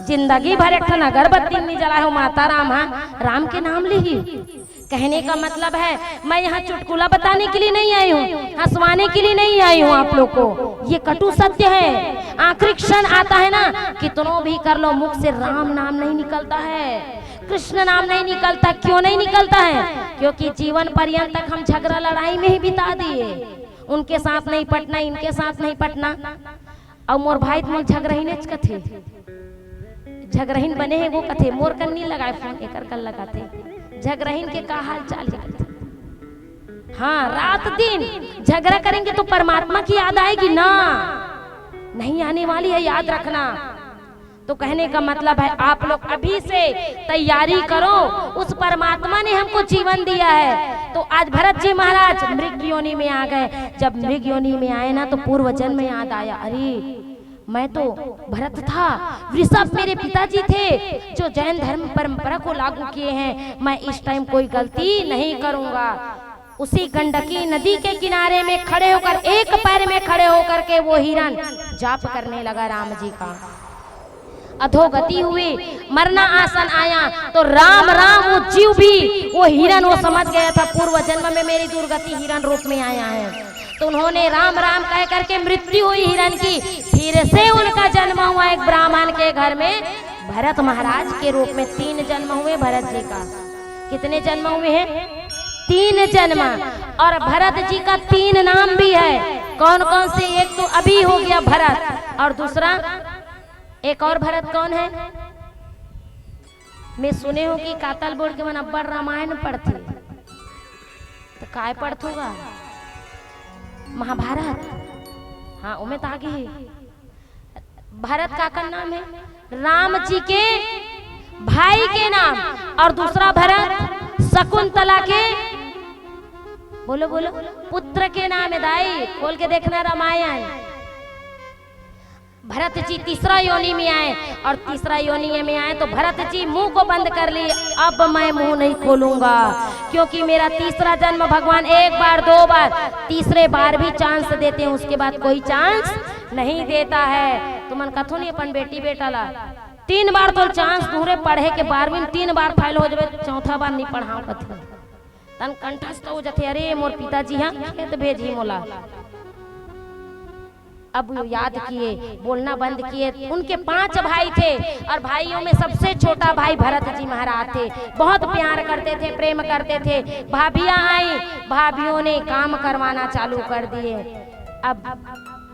जिंदगी भर एक अगरबत्ती नहीं जला हो माता राम, हाँ राम के नाम ली। कहने का मतलब है मैं यहाँ चुटकुला बताने के लिए नहीं आई हूँ, हंसवाने के लिए नहीं आई हूँ आप लोग को, ये कटु सत्य है। आखिरी क्षण आता है ना, कितनों भी कर लो, मुख से राम नाम नहीं निकलता है, कृष्ण नाम नहीं निकलता। क्यों नहीं निकलता है? क्योंकि जीवन पर्यंत तक हम झगड़ा लड़ाई में ही बिता दिए, उनके साथ नहीं पटना, इनके साथ नहीं पटना। और मोर भाई मोर झगड़हीन कथे, झगड़हीन बने हैं वो कथे, मोर कर नहीं लगाए फोन, एकर कर लगाते, झगड़हीन के का हाल चाल जाते। हाँ रात दिन झगड़ा करेंगे तो परमात्मा की याद आएगी ना, नहीं आने वाली है, याद रखना। तो कहने का मतलब है आप लोग अभी से तैयारी करो, उस परमात्मा ने हमको जीवन दिया है। तो आज भरत जी महाराज मृग योनि में आ गए, जब मृग योनि में आए ना तो पूर्व जन्म में याद आया, अरे मैं तो भरत था, वृषभ मेरे पिताजी थे जो जैन धर्म परंपरा को लागू किए हैं, मैं इस टाइम कोई गलती नहीं करूंगा। उसी गंडकी नदी के किनारे में खड़े होकर, एक पैर में खड़े होकर के वो हिरण जाप करने लगा राम जी का। अधोगति हुई, मरना आसन आया, तो राम राम वो जीव भी, वो हिरण वो समझ गया था पूर्व जन्म में मेरी दुर्गति हिरण रूप में आया है। तो उन्होंने राम राम कह करके मृत्यु हुई हिरण की, फिर से उनका जन्म हुआ एक ब्राह्मण के घर में भरत महाराज के रूप में। 3 जन्म हुए भरत जी का। कितने जन्म हुए हैं? 3 जन्म। और भरत जी का 3 नाम भी है। कौन कौन से? एक तो अभी हो गया भरत, और दूसरा एक और भरत कौन है? मैं सुने हो कि कातल बोल के मन अब्बड़ रामायण पढ़ते, तो काय पढ़तूगा? महाभारत। हाँ उमें तो आगे है। भरत का नाम है राम जी के भाई के नाम, और दूसरा भरत शकुंतला के, बोलो बोलो, पुत्र के नाम है। दाई खोल के देखना रामायण। भरत जी तीसरा योनि में आए और तीसरा योनि में आए तो भरत जी मुंह को बंद कर लिए, अब मैं मुंह नहीं खोलूंगा क्योंकि मेरा तीसरा जन्म भगवान एक बार दो बार तीसरे बार भी चांस देते हैं, उसके बाद कोई चांस नहीं देता है। तो मन कथो नहीं अपन बेटी बेटा ला 3 बार तो चांस दूरे पढ़े के 12वीं 3 बार फाइल हो जाए, चौथा बार नहीं पढ़ाओ कथो तन कंठस्थ हो जाते, अरे मोर पिताजी हाँ खेत भेजी मोला। अब वो याद किए, बोलना बंद किए। उनके 5 भाई थे और भाइयों में सबसे छोटा भाई भरत जी महाराज थे। बहुत प्यार करते थे, प्रेम करते थे। भाभियां आई, भाभियों ने काम करवाना चालू कर दिए। अब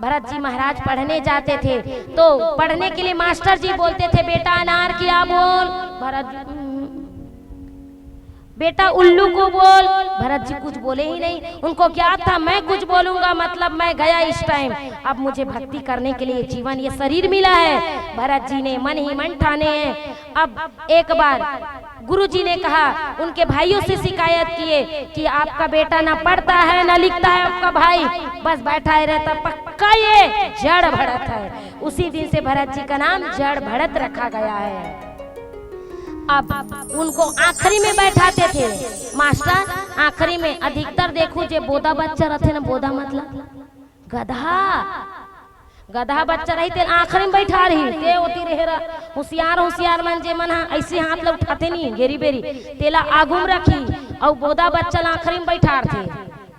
भरत जी महाराज पढ़ने जाते थे तो पढ़ने के लिए मास्टर जी बोलते थे बेटा अनार किया बोल, भरत जी बेटा उल्लू को बोल, भरत जी कुछ बोले ही नहीं। उनको क्या था मैं कुछ बोलूंगा मतलब मैं गया इस टाइम, अब मुझे भक्ति करने के लिए जीवन ये शरीर मिला है। भरत जी ने मन ही मन ठाने हैं। अब एक बार गुरु जी ने कहा, उनके भाइयों से शिकायत किए कि आपका बेटा ना पढ़ता है ना लिखता है, आपका भाई बस बैठा ही रहता, पक्का ये जड़ भरत है। उसी दिन से भरत जी का नाम जड़ भरत रखा गया है। अब उनको आखिरी में बैठाते थे मास्टर, आखिरी में अधिकतर देखो जे बोधा बच्चा रहते ना, बोधा मतलब गधा बच्चा रही थे आखिरी में बैठा रही ते होती रहे। होशियार मन जे मन ऐसे हाथ ला उठाते नहीं घेरी बेरी तेला आगुम रखी और बोधा बच्चा आखिरी में बैठा थे,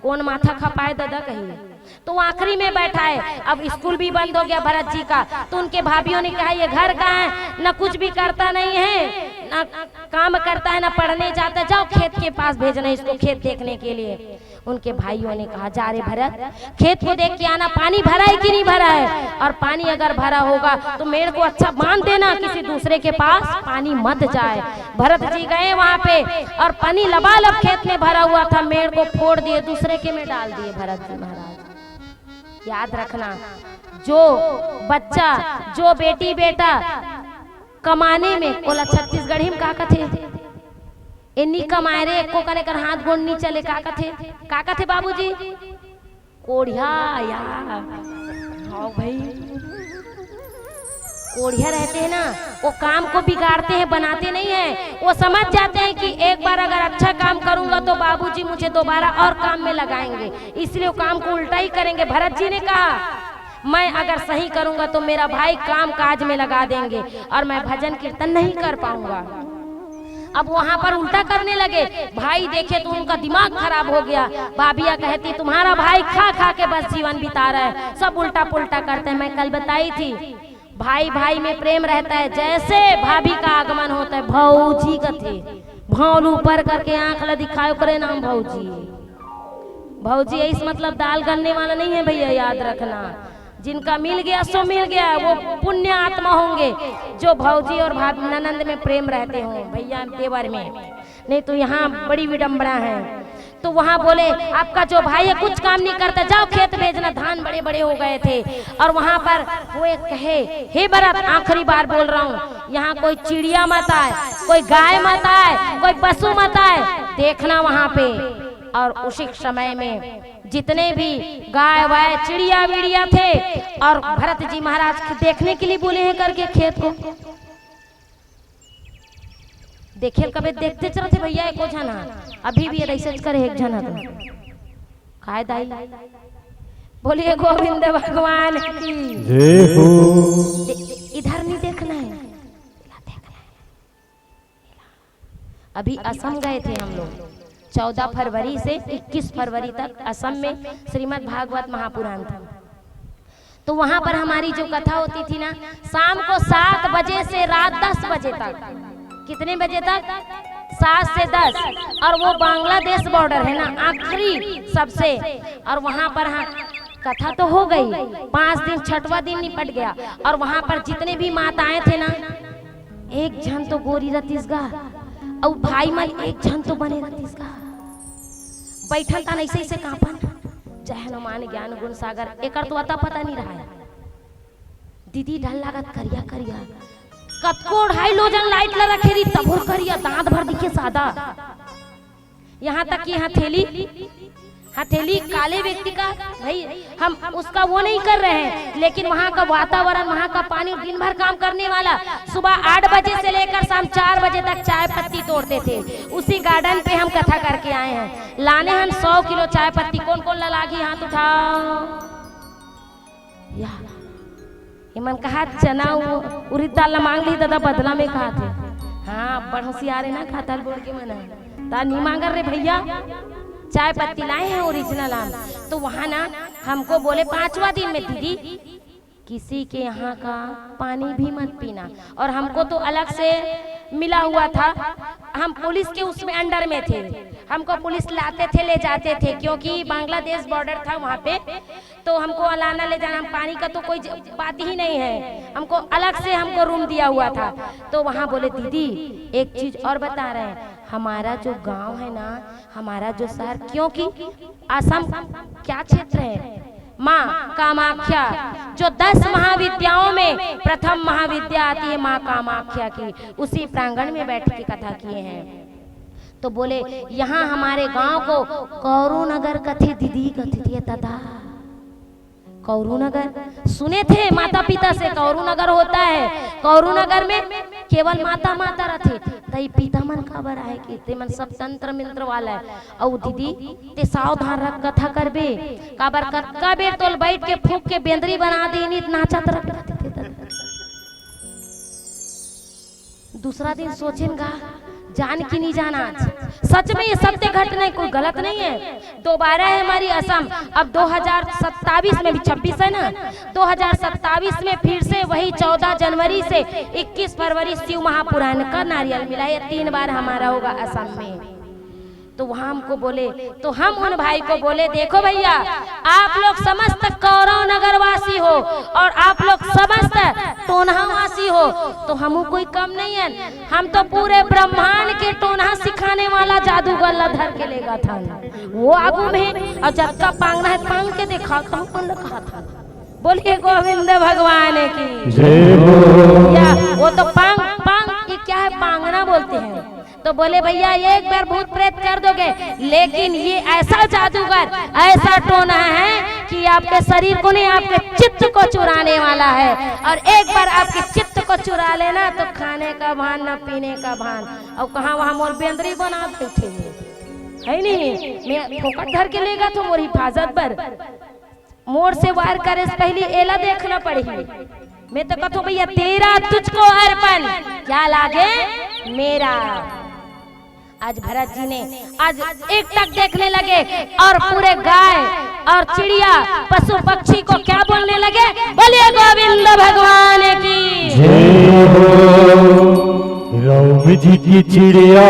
कौन माथा खपाए दादा कही तो आखिरी में बैठा है। अब स्कूल भी बंद हो गया भरत जी का, तो उनके भाभियों ने कहा ये घर का है, न कुछ भी करता नहीं है, न काम करता है, न पढ़ने जाता, जाओ खेत के पास भेजना इसको खेत देखने के लिए। उनके भाइयों ने कहा जा रे भरत खेत को देख के आना, पानी भरा है कि नहीं भरा है, और पानी अगर भरा होगा तो मेरे को अच्छा बांध देना, किसी दूसरे के पास पानी मत जाए। भरत जी गए वहां पे और पानी लबालब खेत में भरा हुआ था, मेड़ को फोड़ दिए, दूसरे के में डाल दिए भरत जी महाराज। याद रखना, जो बच्चा जो बेटी बेटा कमाने में कोला छत्तीसगढ़ी में का कथे इन्नी कमाए रे को कने कर हाथ गोड़ नहीं चले, का कथे बाबूजी कोढ़िया या हाँ भाई कोढ़िया रहते हैं ना, वो काम को बिगाड़ते हैं, बनाते नहीं है। वो समझ जाते हैं कि एक बार अगर अच्छा काम करूंगा तो बाबूजी मुझे दोबारा और काम में लगाएंगे, इसलिए वो काम को उल्टा ही करेंगे। भरत जी ने कहा मैं अगर सही करूंगा तो मेरा भाई काम काज में लगा देंगे और मैं भजन कीर्तन नहीं कर पाऊंगा। अब वहां पर उल्टा करने लगे, भाई देखे तो उनका दिमाग खराब हो गया। भाभिया कहती तुम्हारा भाई खा खा के बस जीवन बिता रहा है, सब उल्टा पुल्टा करते हैं। मैं कल बताई थी भाई भाई में प्रेम रहता है, जैसे भाभी का आगमन होता है भौजी कथे भौल ऊपर करके आंख ला दिखाओ करे नाम भौजी। भौजी इस मतलब दाल गलने वाला नहीं है भैया, याद रखना। जिनका मिल गया सो मिल गया, वो पुण्य आत्मा होंगे जो भौजी और भाभी ननंद में प्रेम रहते हों भैया देवर में, नहीं तो यहाँ बड़ी विडंबना है। तो वहाँ बोले आपका जो भाई है कुछ काम नहीं करता, जाओ खेत भेजना, धान बड़े बड़े हो गए थे। और वहाँ पर वो एक कहे हे भरत आखिरी बार बोल रहा हूँ, यहाँ कोई चिड़िया मत आए, कोई गाय मत आए, कोई पशु मत आए, देखना वहाँ पे। और उसी समय में जितने भी गाय वाय चिड़िया विड़िया थे और भरत जी महाराज देखने के लिए बोले हैं करके खेत को देखे, कभी देखते चलते भैया एक जना अभी भी ऐसे करे एक जना तो खाए दाई। बोलिए गोविंद भगवान की जय हो। इधर नहीं देखना है, अभी असम गए थे हम लोग 14 फरवरी से 21 फरवरी तक असम में श्रीमद् भागवत महापुराण था। तो वहां पर हमारी जो कथा होती थी ना, शाम को 7 बजे से रात 10 बजे तक, कितने बजे तक 7 से 10, और वो बांग्लादेश बॉर्डर है ना आखिरी सबसे। और वहां पर हाँ कथा तो हो गई, 5 दिन 6वां दिन निपट गया। और वहां पर जितने भी माताएं थे ना, एक जन तो गोरी रतीसगा और भाई मन एक जन तो बने रतीसगा बैठल था ऐसे ऐसे कांपन। जय हनुमान ज्ञान गुण सागर, एक तो अता पता नहीं रहा है। दीदी ढल लागत करिया करिया कतको 2.5 लोजन लाइट ला रखे रही तबोर करिया, दांत भर दिखे सादा। यहाँ तक कि यहाँ थैली हथेली काले व्यक्ति का, भाई हम उसका वो नहीं कर रहे हैं, लेकिन वहाँ का वातावरण, वहाँ का पानी, दिन भर काम करने वाला, सुबह 8 बजे से लेकर शाम 4 बजे तक चाय पत्ती तोड़ते थे। उसी गार्डन पे हम कथा करके आए हैं। लाने हम 100 किलो चाय पत्ती। कौन कौन लागी हाथ उठाओ। मन कहा चना उड़द दाल मांग ली दादा, बदला में कहा थे। हाँ बड़ होशियार है ना, खाता बोल के मना ता नहीं मांग रहे भैया, चाय पत्ती लाए हैं ओरिजिनल आम। तो वहाँ ना हमको बोले 5वां दिन में दीदी किसी के यहाँ का पानी भी मत पीना। और हमको तो अलग से मिला हुआ था, हम पुलिस के उसमें अंडर में थे, हमको पुलिस लाते थे ले जाते थे, क्योंकि बांग्लादेश बॉर्डर था वहाँ पे। तो हमको लाना ले जाना, पानी का तो कोई बात ही नहीं है, हमको अलग से हमको रूम दिया हुआ था। तो वहाँ बोले दीदी एक चीज और बता रहे हैं, हमारा जो गांव है ना, हमारा जो शहर, क्योंकि असम क्या क्षेत्र है, माँ कामाख्या, जो 10 महाविद्याओं में प्रथम महाविद्या आती है माँ कामाख्या की, उसी प्रांगण में बैठ के कथा किए हैं। तो बोले यहाँ हमारे गांव को कौरू नगर कथी दीदी कथी थी दादा, कौरू नगर सुने थे माता पिता से, कौरू नगर होता है, कौरू नगर में केवल माता माता रहते, तई पिता मन खबर आए कि ते मन सब तंत्र मंत्र वाला है। और दीदी ते सावधान रख कथा करबे, काबर कक्का बेर तोल बैठ के फूक के बेंदरी बना दे, नित नाचत रहते थे। दूसरा दिन सोचेंगा जान की नहीं जाना, सच में ये सत्य घटना है, कोई गलत नहीं है। दोबारा है हमारी असम, अब 2027 में भी 26 है ना, 2027 में फिर से वही 14 जनवरी से 21 फरवरी शिव महापुराण का नारियल मिला, ये 3 बार हमारा होगा असम में। तो वहाँ हमको बोले, तो हम उन भाई को बोले देखो भैया आप लोग समस्त कौरव नगर वासी हो और आप लोग समस्त टोनहा वासी हो, तो हम कोई कम नहीं है, हम तो पूरे ब्रह्मांड के टोनहा सिखाने वाला जादूगर लधर के लेगा था वो आगू में, और जब का पांगना है पांग के देखा तो कौन कहा था, बोलिए गोविंद भगवान की जय हो। या वो तो पांग पांग ये क्या है, पांगना बोलते हैं। तो बोले भैया एक बार भूत प्रेत कर दोगे, लेकिन ये ऐसा जादूगर, ऐसा टोना है कि आपके शरीर को नहीं आपके चित्त को चुराने वाला है, और एक बार आपके चित्त को चुरा लेना तो खाने का भान न पीने का भान। और कहाँ वहाँ मोर बेंदरी बना बैठे है नहीं, मैं फोकट धर के लेगा तो मोर हिफाजत पर मोर से वार करे से पहले एला देखना पड़ेगी। मैं तो कहूँ भैया तेरा तुझको अर्पण, क्या लागे मेरा। आज भरत जी ने आज एक टक देखने लगे और पूरे गाय और चिड़िया पशु पक्षी को क्या बोलने लगे, बोलिए गोविंद भगवान की जय हो। राम जी की चिड़िया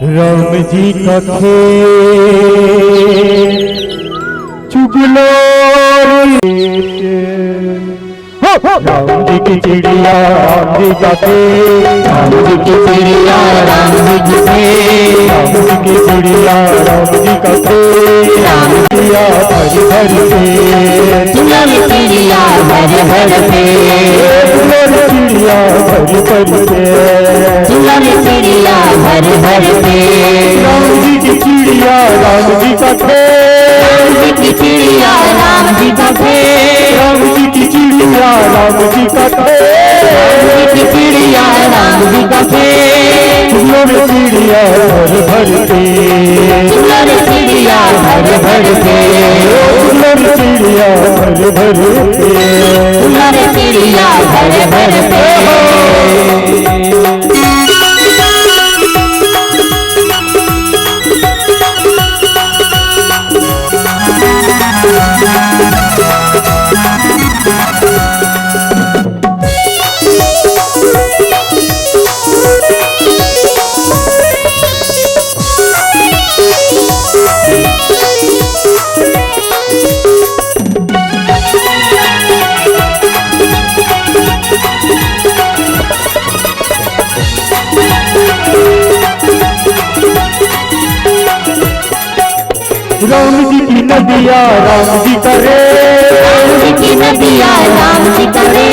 राम जी का खेत, चुगलो राम जी की चिड़िया राम जी का खेत, राम जी की चिड़िया राम जी की खेत, राम जी की चिड़िया राम जी का खेत, राम चिड़िया भर भर पे, तुलम चिड़िया भर भर पे, तुलम चिड़िया भर भर पे, तुलम चिड़िया भर भर पे, राम जी की चिड़िया राम जी का खेत, राम जी की चिड़िया राम जी का खेत, राम जी की चिड़िया राम जी का खेत, राम जी की चिड़िया राम जी का खेत, तुलम चिड़िया भर भर पे, तुलम चिड़िया भर भर पे, तुलम चिड़िया भर भर पे, तुलम चिड़िया भर भर पे। राम जी की नदिया राम जी करे, राम जी की नदिया राम जी करे,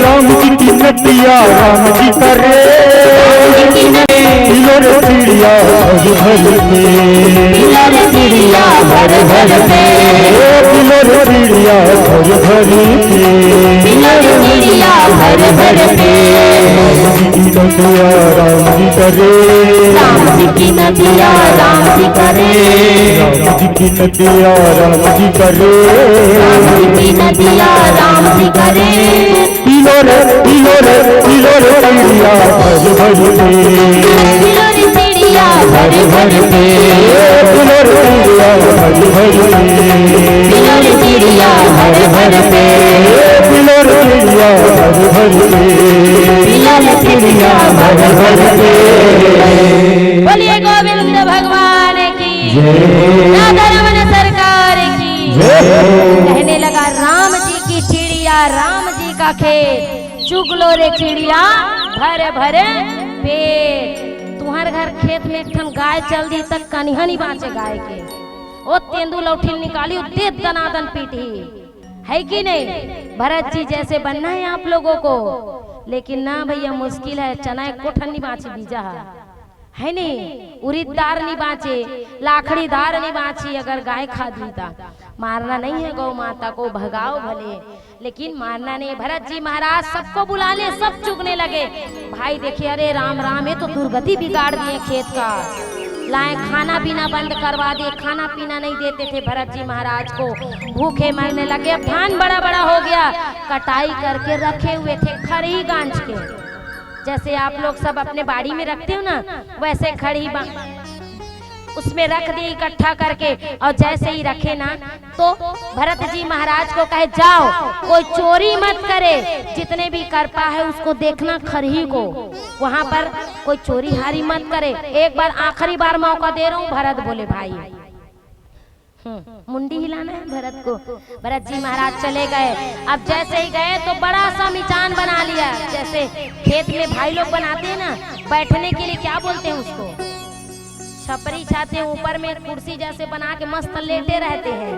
राम जी की नदिया राम जी करे, राम जी की नदिया लो रे चिड़िया भर भर के, पिलो रे चिड़िया भर भर के, पिलो रे चिड़िया भर भर के, पिलो रे चिड़िया भर भर के। राम जी करे, राम जी की नदिया राम जी करे, राम जी की नदिया राम जी करे, राम जी की नदिया राम जी करे। पिलो रे चिड़िया भर भर के, पिलो रे चिड़िया भर भर के, पिलो रे चिड़िया भर भर के, पिलो रे चिड़िया भर भर के, पिलो रे चिड़िया भर भर के, पिलो रे चिड़िया भर भर के। बोलिए गोविंद भगवान की राधा रमन सरकार की। कहने लगा राम जी की चिड़िया राम जी का खेत, चुग लो रे चिड़िया भरे भरे पेट। तुम्हारे घर खेत में एक ठन गाय चल दी तक कनिहा नहीं बाँचे गाय के। ओ तेंदू लौठिल निकाली दे दनादन पीटी, है कि नहीं। भरत जी जैसे बनना है आप लोगों को, लेकिन ना भैया मुश्किल है। चना एक कोठन नहीं बाँचे बीजा है नहीं, उड़ीदार नहीं बाँचे, लाखड़ीदार नहीं बाँची। अगर गाय खा दी था मारना नहीं है, गौ माता को भगाओ भले, लेकिन मारना नहीं। भरत जी महाराज सबको बुला ले, सब चुगने लगे। भाई देखिए अरे राम राम, ये तो दुर्गति बिगाड़ दिए खेत का। लाए खाना पीना बंद करवा दिए, खाना पीना नहीं देते थे भरत जी महाराज को, भूखे मरने लगे। अब धान बड़ा बड़ा हो गया, कटाई करके रखे हुए थे खरी गांच के, जैसे आप लोग सब अपने बाड़ी में रखते हो ना, वैसे खड़ी उसमें रख दिए इकट्ठा करके। और जैसे ही रखे ना तो भरत जी महाराज को कहे जाओ कोई चोरी मत करे, जितने भी करपा है उसको देखना खरही को, वहां पर कोई चोरी हारी मत करे। एक बार आखिरी बार मौका दे रहा हूँ। भरत बोले भाई मुंडी हिलाना है भरत को। भरत जी महाराज चले गए। अब जैसे ही गए तो बड़ा सा मिचान बना लिया, जैसे खेत में भाई लोग बनाते हैं ना बैठने के लिए, क्या बोलते हैं उसको, छपरी छाते हैं, ऊपर में कुर्सी जैसे बना के मस्त लेटे रहते हैं,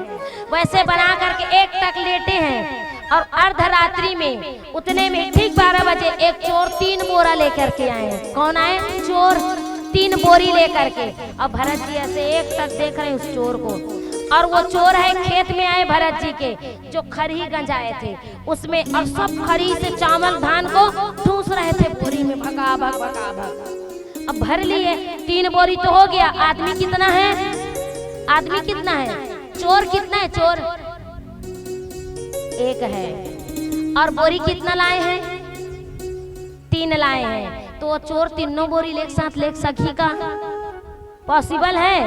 वैसे बना करके एक तक लेटे हैं। और अर्धरात्रि में उतने में ठीक 12 बजे एक चोर 3 बोरा लेकर के आए। कौन आए? चोर 3 बोरी लेकर के। और भरत जी ऐसे एक तक देख रहे हैं उस चोर को, और वो चोर है खेत में आए भरत जी के, जो खरी गंजाए थे उसमें, और सब खरी से चावल धान को ठूस रहे थे बोरी में, भगा भग भगा भग। अब भर लिए 3 बोरी तो हो गया। आदमी कितना है? आदमी कितना है? चोर कितना है? चोर 1 है। और बोरी कितना लाए हैं? 3 लाए हैं। तो चोर तीनों बोरी एक साथ ले सकी का पॉसिबल है?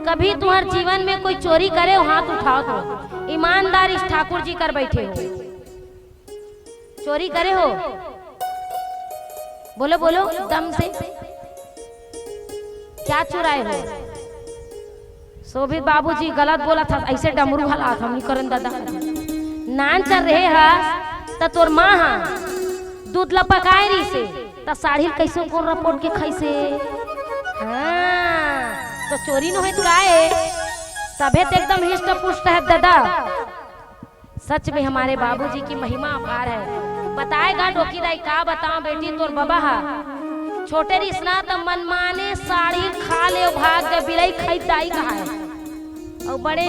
कभी तुम्हारे जीवन में कोई चोरी करे हो हाथ उठाओ तो। ईमानदार इस ठाकुर जी कर बैठे हो, चोरी करे हो? बोलो बोलो दम से, क्या चुराए हो? शोभित बाबूजी गलत बोला था, ऐसे डमरू हला हम करन दादा नान चल रहे हा त तोर माँ हा दूध लपकाए रही से त साड़ी कैसे को रपोट के खैसे। हाँ तो चोरी न होत गाय, सभे तो एकदम हिष्ट पुष्ट है दादा। सच में हमारे बाबूजी की महिमा अपार है। बताएगा डोकी दाई का बताऊं बेटी, तोर बाबा हा छोटे रिश्ना तो मनमाने साड़ी खा ले भाग गए, बिलाई खाई दाई कहा है। और बड़े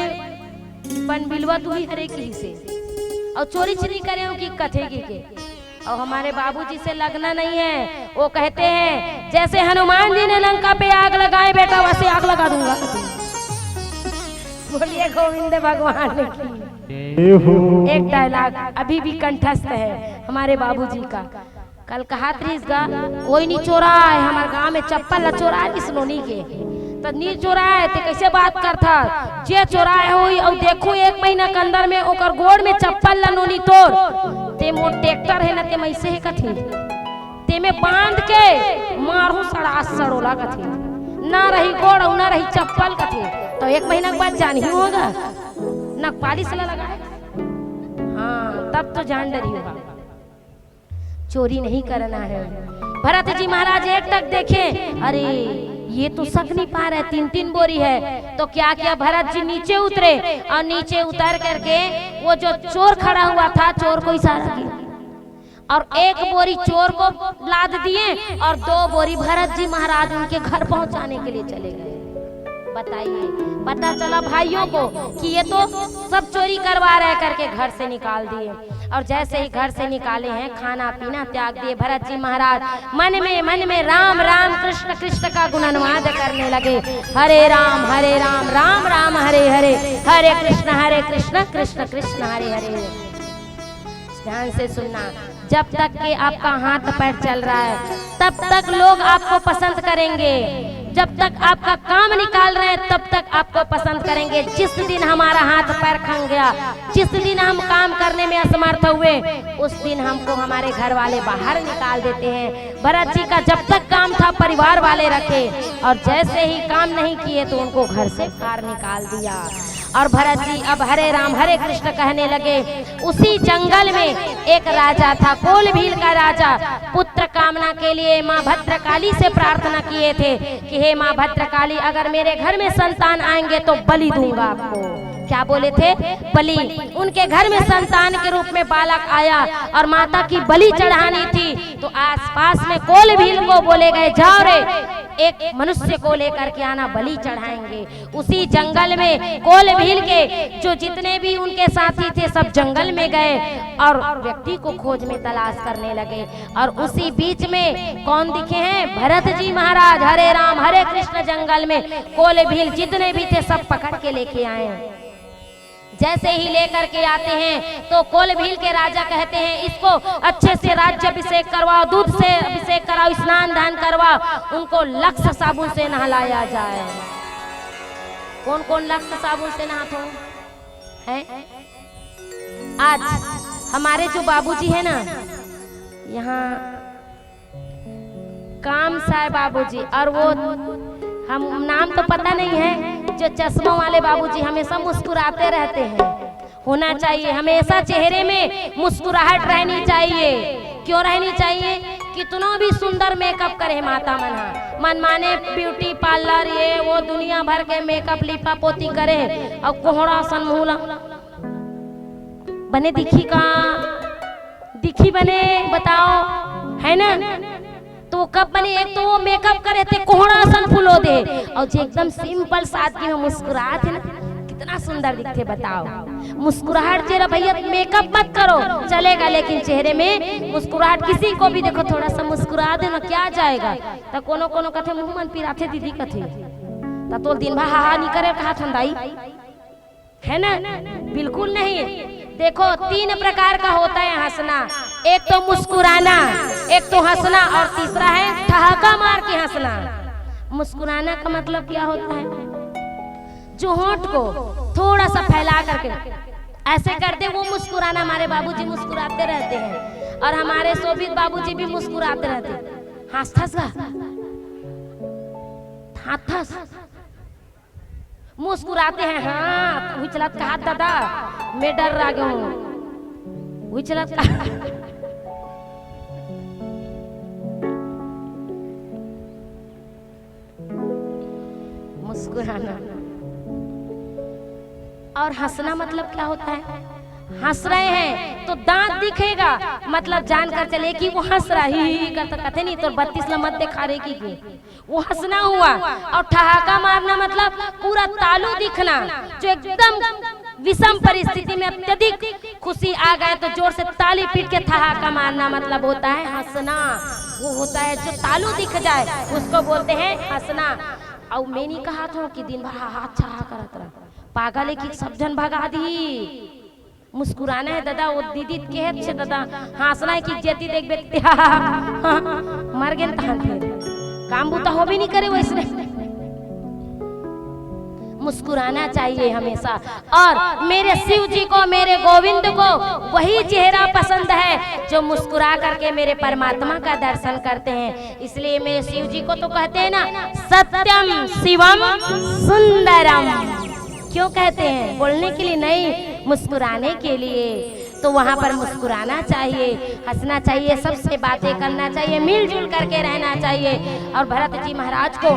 बन बिलवा तू ही हरे की से, और चोरी चोरी करे कि कथेगी के। और हमारे बाबूजी से लगना नहीं है। वो कहते हैं जैसे हनुमान जी ने लंका पे आग लगाए बेटा, वैसे आग लगा दूंगा। बोलिए गोविंद भगवान की। एक डायलॉग अभी भी कंठस्थ है हमारे बाबूजी का। कल कहा कोई नहीं चोरा है हमारे गांव में, चप्पल चोरा है इस लोनी के, तो नहीं चोरा है तो कैसे बात करता, जे चोरा है हुई। और देखो 1 महीना के अंदर में ओकर गोड़ में चप्पल लोनी तोड़, ते मोर ट्रैक्टर है ना ते मैसे है कथी, ते में बांध के मारू सड़ा सड़ोला कथी, ना रही गोड़ और ना रही चप्पल कथी। तो 1 महीना के बाद जान ही होगा ना पालिश लगा है। हाँ तब तो जान डरी होगा। चोरी नहीं करना है। भरत जी महाराज एक तक देखे, अरे ये तो सक नहीं पा रहे, 3-3 बोरी है। तो क्या किया भरत जी नीचे उतरे, और नीचे उतर करके वो जो चोर खड़ा हुआ था चोर को इशारा किया, और एक बोरी चोर को लाद दिए और 2 बोरी भरत जी महाराज उनके घर पहुंचाने के लिए चले गए। बताइए, पता चला भाइयों को कि ये तो सब चोरी करवा रहे करके घर से निकाल दिए। और जैसे ही घर से निकाले हैं, खाना पीना त्याग दिए, भरत जी महाराज मन में राम राम कृष्ण कृष्ण का गुणगान करने लगे। हरे राम राम राम हरे हरे, हरे कृष्ण कृष्ण कृष्ण हरे हरे। ध्यान से सुनना, जब तक कि आपका हाथ पैर चल रहा है तब तक लोग आपको पसंद करेंगे, जब तक आपका काम निकाल रहे हैं तब तक आपको पसंद करेंगे। जिस दिन हमारा हाथ पैर खंग गया, जिस दिन हम काम करने में असमर्थ हुए, उस दिन हमको हमारे घर वाले बाहर निकाल देते हैं। भरत जी का जब तक काम था परिवार वाले रखे, और जैसे ही काम नहीं किए तो उनको घर से बाहर निकाल दिया। और भरत जी अब हरे राम हरे कृष्ण कहने लगे। उसी जंगल में एक राजा था, कोलभील का राजा, पुत्र कामना के लिए माँ भद्रकाली से प्रार्थना किए थे कि हे माँ भद्रकाली, अगर मेरे घर में संतान आएंगे तो बलि दूंगा आपको। क्या बोले थे? बलि। उनके घर में संतान के रूप में बालक आया और माता की बलि चढ़ानी थी, तो आसपास में कोलभील को बोले गए, जाओ रे एक मनुष्य को लेकर के आना, बलि चढ़ाएंगे। उसी जंगल में कोलभील के जो जितने भी उनके साथी थे सब जंगल में गए और व्यक्ति को खोज में तलाश करने लगे। और उसी बीच में कौन दिखे हैं? भरत जी महाराज। हरे राम हरे कृष्ण जंगल में कोलभील जितने भी थे सब पकड़ के लेके आए। जैसे ही लेकर के आते हैं तो कोलभील के राजा कहते हैं, इसको अच्छे से राज्य अभिषेक करवाओ, दूध से अभिषेक कराओ, स्नान दान करवाओ, उनको लक्ष्य साबुन से नहलाया जाए। कौन कौन लक्ष्य साबुन से नहाते हैं? आज हमारे जो बाबूजी है ना, यहाँ काम साहब बाबूजी, और वो हम नाम तो पता नहीं है, जो चश्मों वाले बाबूजी हमेशा मुस्कुराते रहते हैं। होना चाहिए हमेशा चेहरे में मुस्कुराहट रहनी चाहिए। क्यों रहनी चाहिए? कितना भी सुंदर मेकअप करे माता मन माने ब्यूटी पार्लर ये वो दुनिया भर के मेकअप लिपा पोती करे और कोहड़ा सनमूला बने दिखी बने, बताओ है ना? तो कब बने? एक तो वो मेकअप करे थे, कोहड़ा सन फुलो दे, और जो एकदम सिंपल सादगी में मुस्कुराहट है ना, कितना सुंदर दिखते। बताओ, मुस्कुराहट चेहरा भैया, मेकअप मत करो चलेगा, लेकिन चेहरे में मुस्कुराहट, किसी को भी देखो थोड़ा सा मुस्कुरा देना, क्या जाएगा? तो कोनो कथे मुंह मन पिराथे दीदी कथे तो दिन भर हा नहीं करे, कहा ठंडाई है ना? बिल्कुल नहीं। देखो 3 प्रकार का होता है हंसना, एक तो मुस्कुराना, एक तो हंसना, और तीसरा है ठहाका मार के हंसना। मुस्कुराना का मतलब क्या होता है? जो होंठ को थोड़ा सा फैला करके ऐसे करते, वो मुस्कुराना। हमारे बाबूजी मुस्कुराते रहते हैं और हमारे शोभित बाबूजी भी मुस्कुराते रहते हैं। हाथ मुस्कुराते हैं। हाँ हुचलत कहा दादा, मैं डर रहा हूँ। हुचलत कहा मुस्कुराना। और हंसना मतलब क्या होता है? हंस रहे हैं तो दांत दिखेगा, मतलब जानकर चले कि वो हंस रहा ही करता, कथे नहीं तो 32 लमत दिखा रहे की वो हंसना हुआ। और ठहाका मारना मतलब पूरा तालू दिखना, जो एकदम विषम परिस्थिति में अत्यधिक खुशी आ गए तो जोर से ताली पीट के ठहाका मारना, मतलब होता है हंसना। वो होता है जो तालू दिख जाए उसको बोलते हैं हंसना। और मैंने कहा था कि दिन भर हाथ छहा करत रहा, पागल की सब जन भगा दी। मुस्कुराना है दादा, वो दीदी कहत छे दादा, हंसना है कि जेती देख बेटी मर गए काम बूता हो भी नहीं करे वैसे। मुस्कुराना चाहिए हमेशा। और मेरे शिव जी को, मेरे गोविंद को वही चेहरा पसंद है जो मुस्कुरा करके मेरे परमात्मा का दर्शन करते हैं। इसलिए मेरे शिव जी को तो कहते हैं ना, सत्यम शिवम सुंदरम। क्यों कहते हैं? बोलने के लिए नहीं, मुस्कुराने के लिए। तो तो वहाँ पर मुस्कुराना चाहिए, हंसना चाहिए, सबसे बातें करना चाहिए, मिलजुल करके रहना चाहिए। और भरत जी महाराज को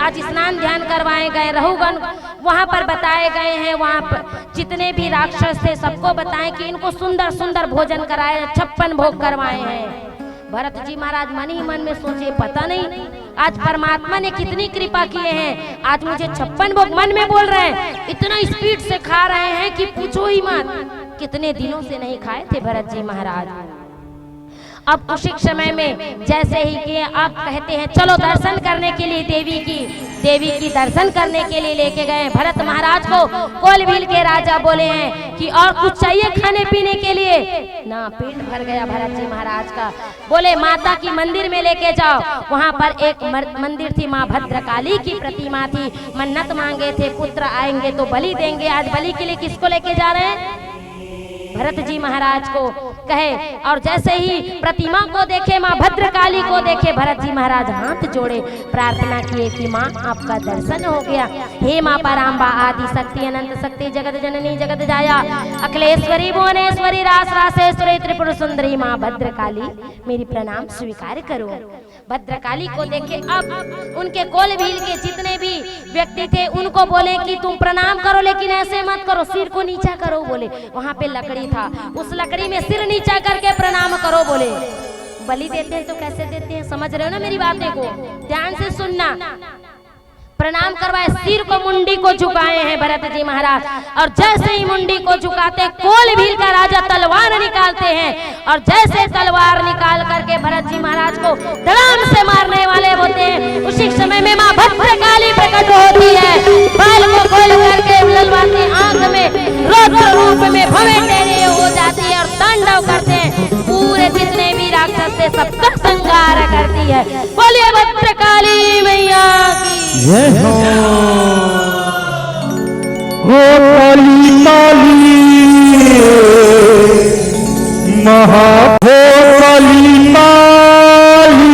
आज स्नान ध्यान करवाए गए, रहुगण वहाँ पर बताए गए हैं। वहाँ पर जितने भी राक्षस थे सबको बताएं कि इनको सुंदर सुंदर भोजन कराए, 56 भोग करवाए हैं। भरत जी महाराज मन ही मन में सोचे, पता नहीं आज परमात्मा ने कितनी कृपा किए हैं, आज मुझे 56 भोग मन में बोल रहे हैं, इतना स्पीड से खा रहे हैं कि पूछो ही मत। कितने दिनों से नहीं खाए थे भरत जी महाराज। अब उसी समय में जैसे ही कि आप कहते हैं चलो दर्शन करने के लिए देवी की दर्शन करने के लिए लेके गए। भरत महाराज को कोलभील के राजा बोले हैं कि और कुछ चाहिए खाने पीने के लिए ना, पेट भर गया भरत जी महाराज का। बोले माता की मंदिर में लेके जाओ। वहाँ पर एक मंदिर थी, माँ भद्रकाली की प्रतिमा थी। मन्नत मांगे थे पुत्र आएंगे तो बलि देंगे। आज बलि के लिए किसको लेके जा रहे हैं? भरत जी महाराज को कहे। और जैसे ही प्रतिमा को देखे, माँ भद्रकाली को देखे, भरत जी महाराज हाथ जोड़े, प्रार्थना किए कि माँ आपका दर्शन हो गया। हे माँ पराम्बा आदि शक्ति अनंत शक्ति जगत जननी जगत जाया अखिलेश्वरी भुवनेश्वरी रास रासेश्वरी त्रिपुर सुंदरी माँ भद्रकाली मेरी प्रणाम स्वीकार करो। भद्रकाली को देखे। अब उनके कोलभील के जितने भी व्यक्ति थे उनको बोले कि तुम प्रणाम करो, लेकिन ऐसे मत करो, सिर को नीचा करो। बोले वहाँ पे लकड़ी था, उस लकड़ी में सिर नीचा करके प्रणाम करो। बोले बलि देते हैं तो कैसे देते हैं, समझ रहे हो ना मेरी बातें को, ध्यान से सुनना। प्रणाम करवाए, सिर को मुंडी को झुकाए हैं भरत जी महाराज। और जैसे ही मुंडी को झुकाते, कोलभील का राजा तलवार निकालते हैं। और जैसे तलवार निकाल करके भरत जी महाराज को धड़ाम से मारने वाले होते हैं, उसी समय में माँ भद्रकाली प्रकट होती है। बाल को खोल करके ललवाती आंख में रौद्र रूप में भवे टेढ़े हो जाती है और तांडव करते हैं। पूरे जितने भी राक्षस थे सबका संहार करती है। बोलिए भद्रकाली मैया की हो काली काली महाभो काली काली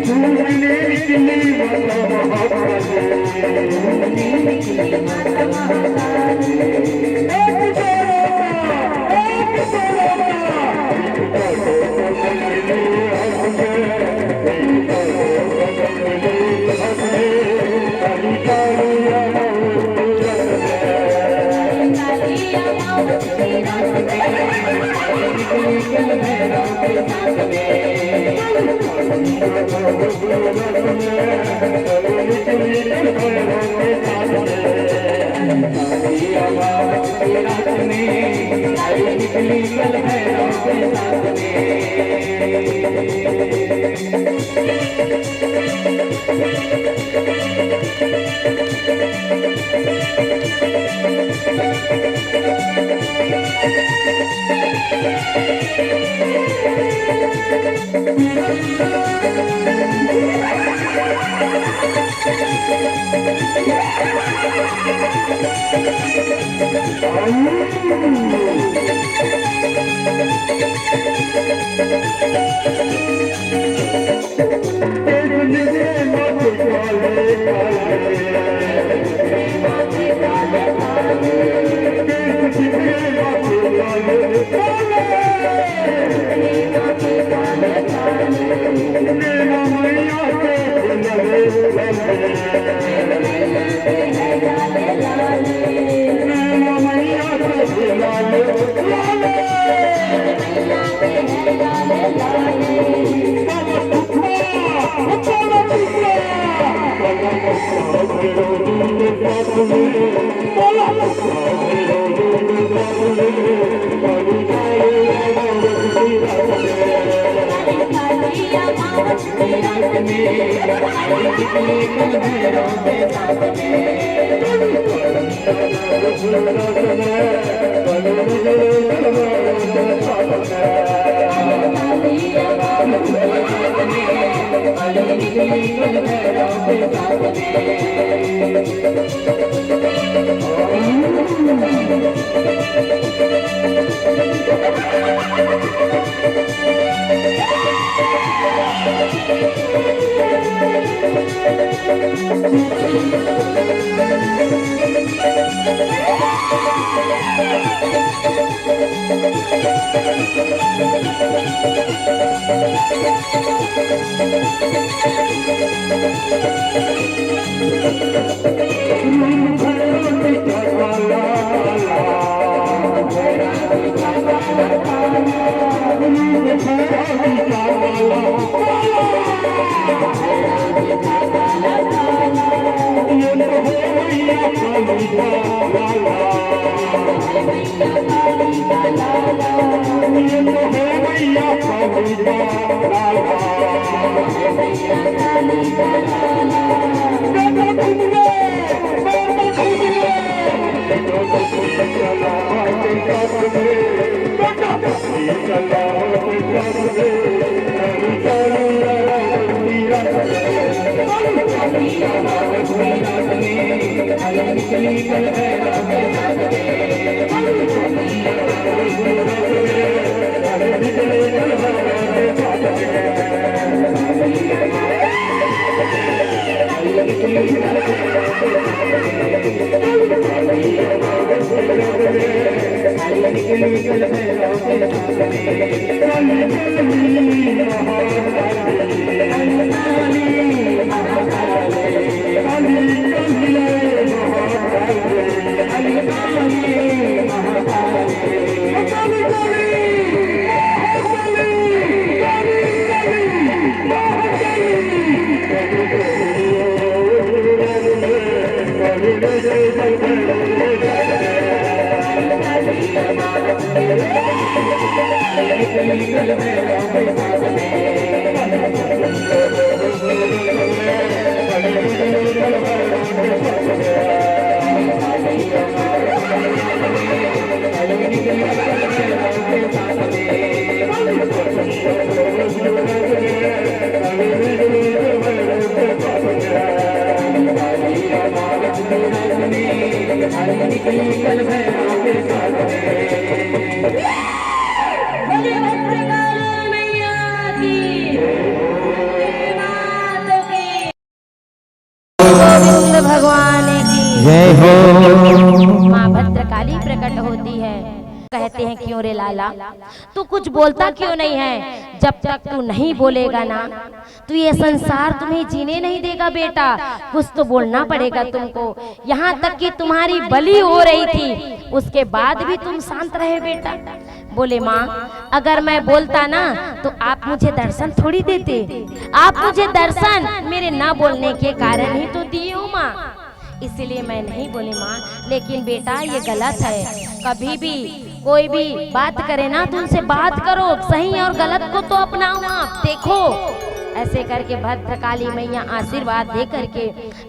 घूमने निकली माता महाकाली जय हो। माँ भद्रकाली प्रकट होती है, कहते हैं क्यों रे लाला तू कुछ बोलता क्यों नहीं है? जब तक तू नहीं बोलेगा ना तो ये संसार तुम्हें जीने नहीं देगा बेटा, कुछ तो बोलना पड़ेगा तुमको। यहाँ तक कि तुम्हारी बलि हो रही थी उसके बाद भी तुम शांत रहे बेटा। बोले माँ अगर मैं बोलता ना तो आप मुझे दर्शन थोड़ी देते, आप मुझे दर्शन मेरे ना बोलने के कारण ही तो दिए हो माँ, इसलिए मैं नहीं बोली माँ। लेकिन बेटा ये गलत है, कभी भी कोई भी बात करे ना तो उनसे बात करो, सही और गलत को तो अपनाओ आप, देखो। ऐसे करके भद्रकाली मैया आशीर्वाद दे करके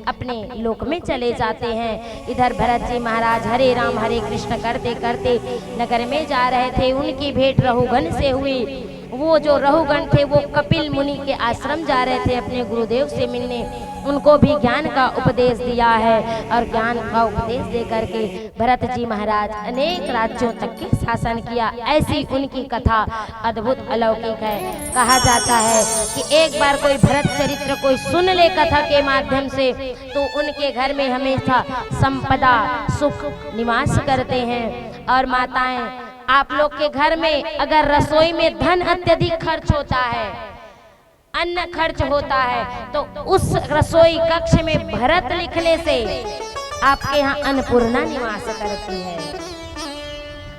अपने लोक में चले जाते हैं। इधर भरत जी महाराज हरे राम हरे कृष्ण करते करते नगर में जा रहे थे। उनकी भेंट रहुगण से हुई। वो जो रहुगण थे वो कपिल मुनि के आश्रम जा रहे थे अपने गुरुदेव से मिलने, उनको भी ज्ञान का उपदेश दिया है। और ज्ञान का उपदेश दे करके भरत जी महाराज अनेक राज्यों तक के शासन किया। ऐसी उनकी कथा अद्भुत अलौकिक है। कहा जाता है कि एक बार कोई भरत चरित्र कोई सुन ले कथा के माध्यम से तो उनके घर में हमेशा संपदा सुख निवास करते हैं। और माताएं आप लोग के घर में अगर रसोई में धन अत्यधिक खर्च होता है, अन्न खर्च होता है, तो उस रसोई कक्ष में भरत लिखने से आपके यहाँ अन्नपूर्णा निवास करती है।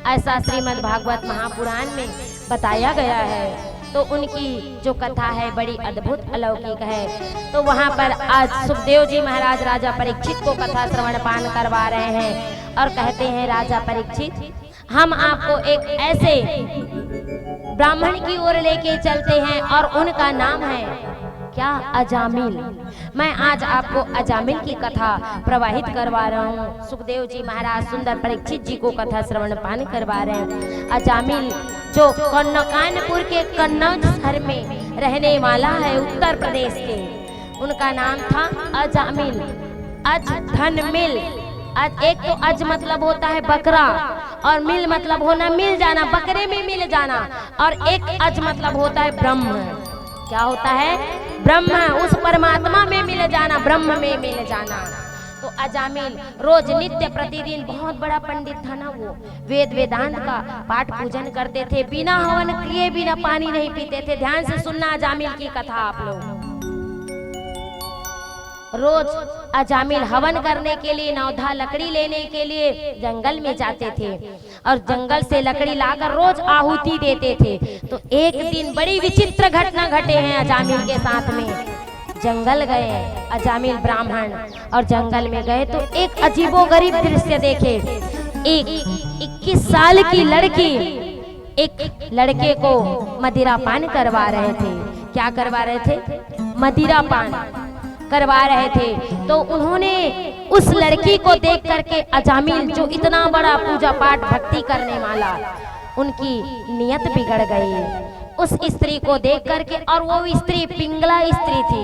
ऐसा श्रीमद् भागवत महापुराण में बताया गया है। तो उनकी जो कथा है बड़ी अद्भुत अलौकिक है। तो वहाँ पर आज सुखदेव जी महाराज राजा परीक्षित को कथा श्रवण पान करवा रहे हैं और कहते हैं राजा परीक्षित हम आपको एक ऐसे ब्राह्मण की ओर लेके चलते हैं और उनका नाम है क्या? अजामिल। मैं आज आपको अजामिल की कथा प्रवाहित करवा रहा हूँ। सुखदेव जी महाराज सुंदर परीक्षित जी को कथा श्रवण पान करवा रहे हैं। अजामिल जो कानपुर के कन्नौज शहर में रहने वाला है, उत्तर प्रदेश के, उनका नाम था अजामिल। अज धन मिल। एक तो अज मतलब होता है बकरा और मिल मतलब होना मिल जाना, बकरे में मिल जाना। और एक अज मतलब होता है ब्रह्म। क्या होता है? ब्रह्म, उस परमात्मा में मिल जाना, ब्रह्म में मिल जाना। तो अजामिल रोज नित्य प्रतिदिन, बहुत बड़ा पंडित था ना वो, वेद वेदांत का पाठ पूजन करते थे, बिना हवन किए बिना पानी नहीं पीते थे। ध्यान से सुनना अजामिल की कथा आप लोग। रोज अजामिल हवन करने के लिए, नौधा लकड़ी लेने के लिए जंगल में जाते थे और जंगल से लकड़ी लाकर रोज आहुति देते थे। तो एक दिन बड़ी विचित्र घटना घटे हैं अजामिल के साथ में। जंगल गए अजामिल ब्राह्मण और जंगल में गए तो एक अजीबोगरीब दृश्य देखे। एक 21 साल की लड़की एक लड़के को मदिरा पान करवा रहे थे। क्या करवा रहे थे? मदिरा पान करवा रहे थे। तो उन्होंने उस लड़की को देख करके अजामिल जो इतना बड़ा पूजा पाठ भक्ति करने वाला, उनकी नियत बिगड़ गई उस स्त्री को देख करके। और वो स्त्री पिंगला स्त्री थी,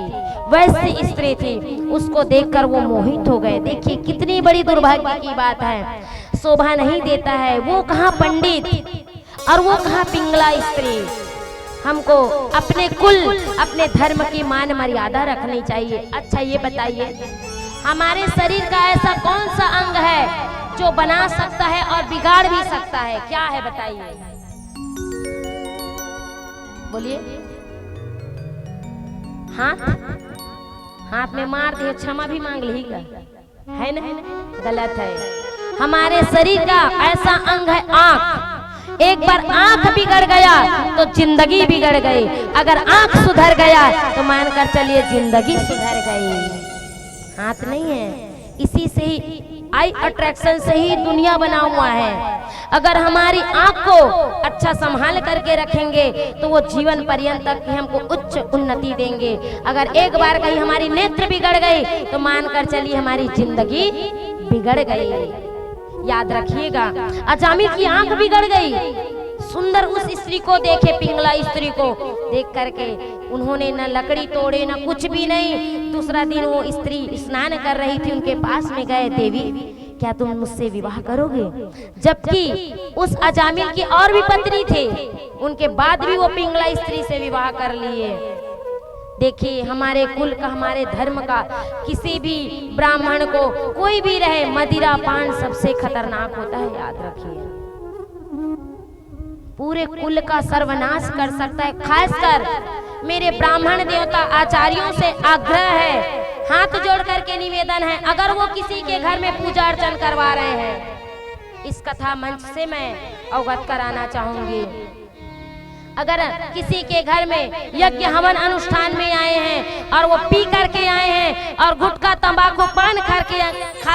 वैश्य स्त्री थी, उसको देखकर वो मोहित हो गए। देखिए कितनी बड़ी दुर्भाग्य की बात है, शोभा नहीं देता है। वो कहाँ पंडित और वो कहाँ पिंगला स्त्री। हमको अपने कुल अपने धर्म की मान मर्यादा रखनी चाहिए। अच्छा ये बताइए, हमारे शरीर का ऐसा कौन सा अंग है जो बना सकता है और बिगाड़ भी सकता है? क्या है बताइए, बोलिए। हाथ, हाथ में मार दिए, क्षमा भी मांग लीगा, है ना? गलत है। हमारे शरीर का ऐसा अंग है आँख। एक बार आंख बिगड़ गया तो जिंदगी बिगड़ गई। अगर आंख सुधर गया तो मानकर चलिए जिंदगी सुधर गई। हाथ नहीं है, इसी से ही आई अट्रैक्शन से ही दुनिया बना हुआ है। अगर हमारी आंख को अच्छा संभाल करके रखेंगे तो वो जीवन पर्यंत तक हमको उच्च उन्नति देंगे। अगर एक बार कहीं हमारी नेत्र बिगड़ गई तो मानकर चलिए हमारी जिंदगी बिगड़ गई। याद रखिएगा, अजामिल की आंख बिगड़ गई। सुंदर उस स्त्री को देखे, पिंगला स्त्री को देख करके उन्होंने न लकड़ी तोड़े न कुछ भी नहीं। दूसरा दिन वो स्त्री स्नान कर रही थी, उनके पास में गए, देवी क्या तुम मुझसे विवाह करोगे? जबकि उस अजामिल की और भी पत्नी थे, उनके बाद भी वो पिंगला स्त्री से विवाह कर लिए। देखिए हमारे कुल का, हमारे धर्म का, किसी भी ब्राह्मण को कोई भी रहे, मदिरा पान सबसे खतरनाक होता है, याद रखिए। पूरे कुल का सर्वनाश कर सकता है। खासकर मेरे ब्राह्मण देवता आचार्यों से आग्रह है, हाथ जोड़ करके निवेदन है, अगर वो किसी के घर में पूजा अर्चन करवा रहे हैं, इस कथा मंच से मैं अवगत कराना चाहूंगी, अगर किसी के घर में यज्ञ हवन अनुष्ठान में आए हैं और वो पी करके आए हैं और गुटखा तंबाकू पान खा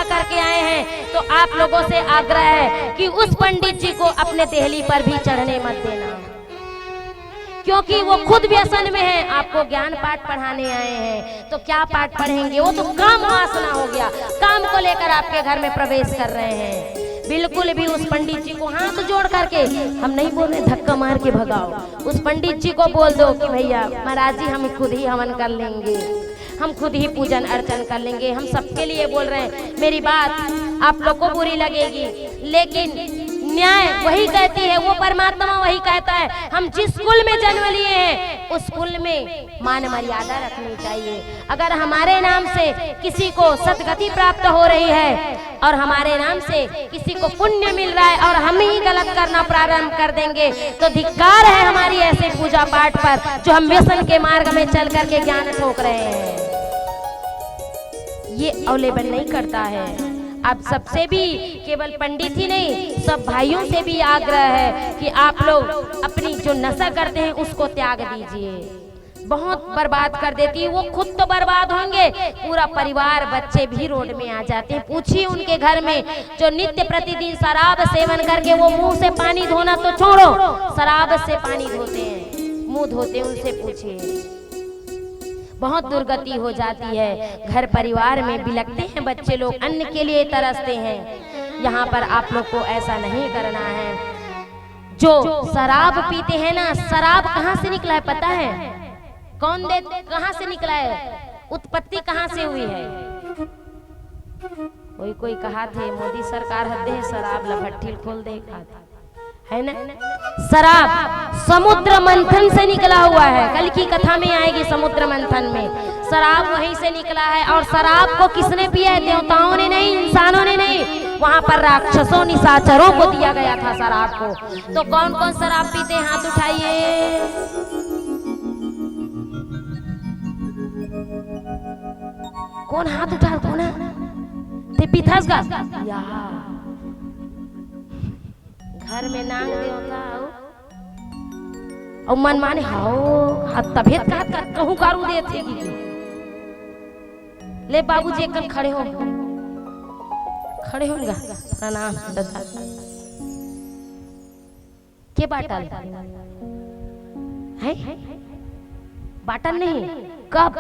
करके आए हैं, तो आप लोगों से आग्रह है कि उस पंडित जी को अपने देहली पर भी चढ़ने मत देना, क्योंकि वो खुद व्यसन में है। आपको ज्ञान पाठ पढ़ाने आए हैं, तो क्या पाठ पढ़ेंगे? वो तो काम वासना हो गया, काम को लेकर आपके घर में प्रवेश कर रहे हैं। बिल्कुल भी उस पंडित जी को हाथ जोड़ करके, हम नहीं बोल रहे धक्का मार के भगाओ, उस पंडित जी को बोल दो कि भैया महाराज जी हम खुद ही हवन कर लेंगे, हम खुद ही पूजन अर्चन कर लेंगे। हम सबके लिए बोल रहे हैं, मेरी बात आप लोग को बुरी लगेगी, लेकिन न्याय वही कहती है, वो परमात्मा वही कहता है, हम जिस कुल में जन्म लिए हैं उस कुल में मान मर्यादा रखनी चाहिए। अगर हमारे नाम से किसी को सदगति प्राप्त हो रही है और हमारे नाम से किसी को पुण्य मिल रहा है और हम ही गलत करना प्रारंभ कर देंगे, तो धिक्कार है हमारी ऐसे पूजा पाठ पर जो हम व्यसन के मार्ग में चल करके ज्ञान ठोक रहे हैं। ये अवलेबन नहीं करता है। आप सबसे भी, केवल पंडित ही नहीं, सब भाइयों से भी आग्रह है कि आप लोग अपनी जो नशा करते हैं उसको त्याग दीजिए। बहुत बर्बाद कर देती है, वो खुद तो बर्बाद होंगे, पूरा परिवार बच्चे भी रोड में आ जाते हैं। पूछिए उनके घर में जो नित्य प्रतिदिन शराब सेवन करके वो मुंह से पानी धोना तो छोड़ो, शराब से पानी धोते हैं, मुंह धोते हैं, उनसे पूछिए। बहुत दुर्गति हो जाती है, घर परिवार में बिलखते हैं बच्चे लोग, अन्न के लिए तरसते हैं। यहाँ पर आप लोग को ऐसा नहीं करना है। जो शराब पीते हैं ना, शराब कहाँ से निकला है पता है? कौन दे, कहाँ से निकला है? उत्पत्ति कहाँ से हुई है? कोई कहा थे मोदी सरकार हद है, शराब लभट्ठी खोल दे खाते है ना। शराब समुद्र मंथन से निकला हुआ है, कल की कथा में आएगी। समुद्र मंथन में शराब वहीं से निकला है। और शराब को किसने पिया है? देवताओं ने नहीं, इंसानों ने नहीं, वहां पर राक्षसों निशाचरों को दिया गया था शराब को। तो कौन कौन शराब पीते? हाथ उठाइए। कौन हाथ उठा? कौन है? ते पीथास का या घर में नांग देवता और मन माने हाओ तबियत का कहूँ कारू दे थे कि ले बाबूजी एक खड़े हो, खड़े होंगे। प्रणाम दादा। के बाटल है? बाटल नहीं, कब?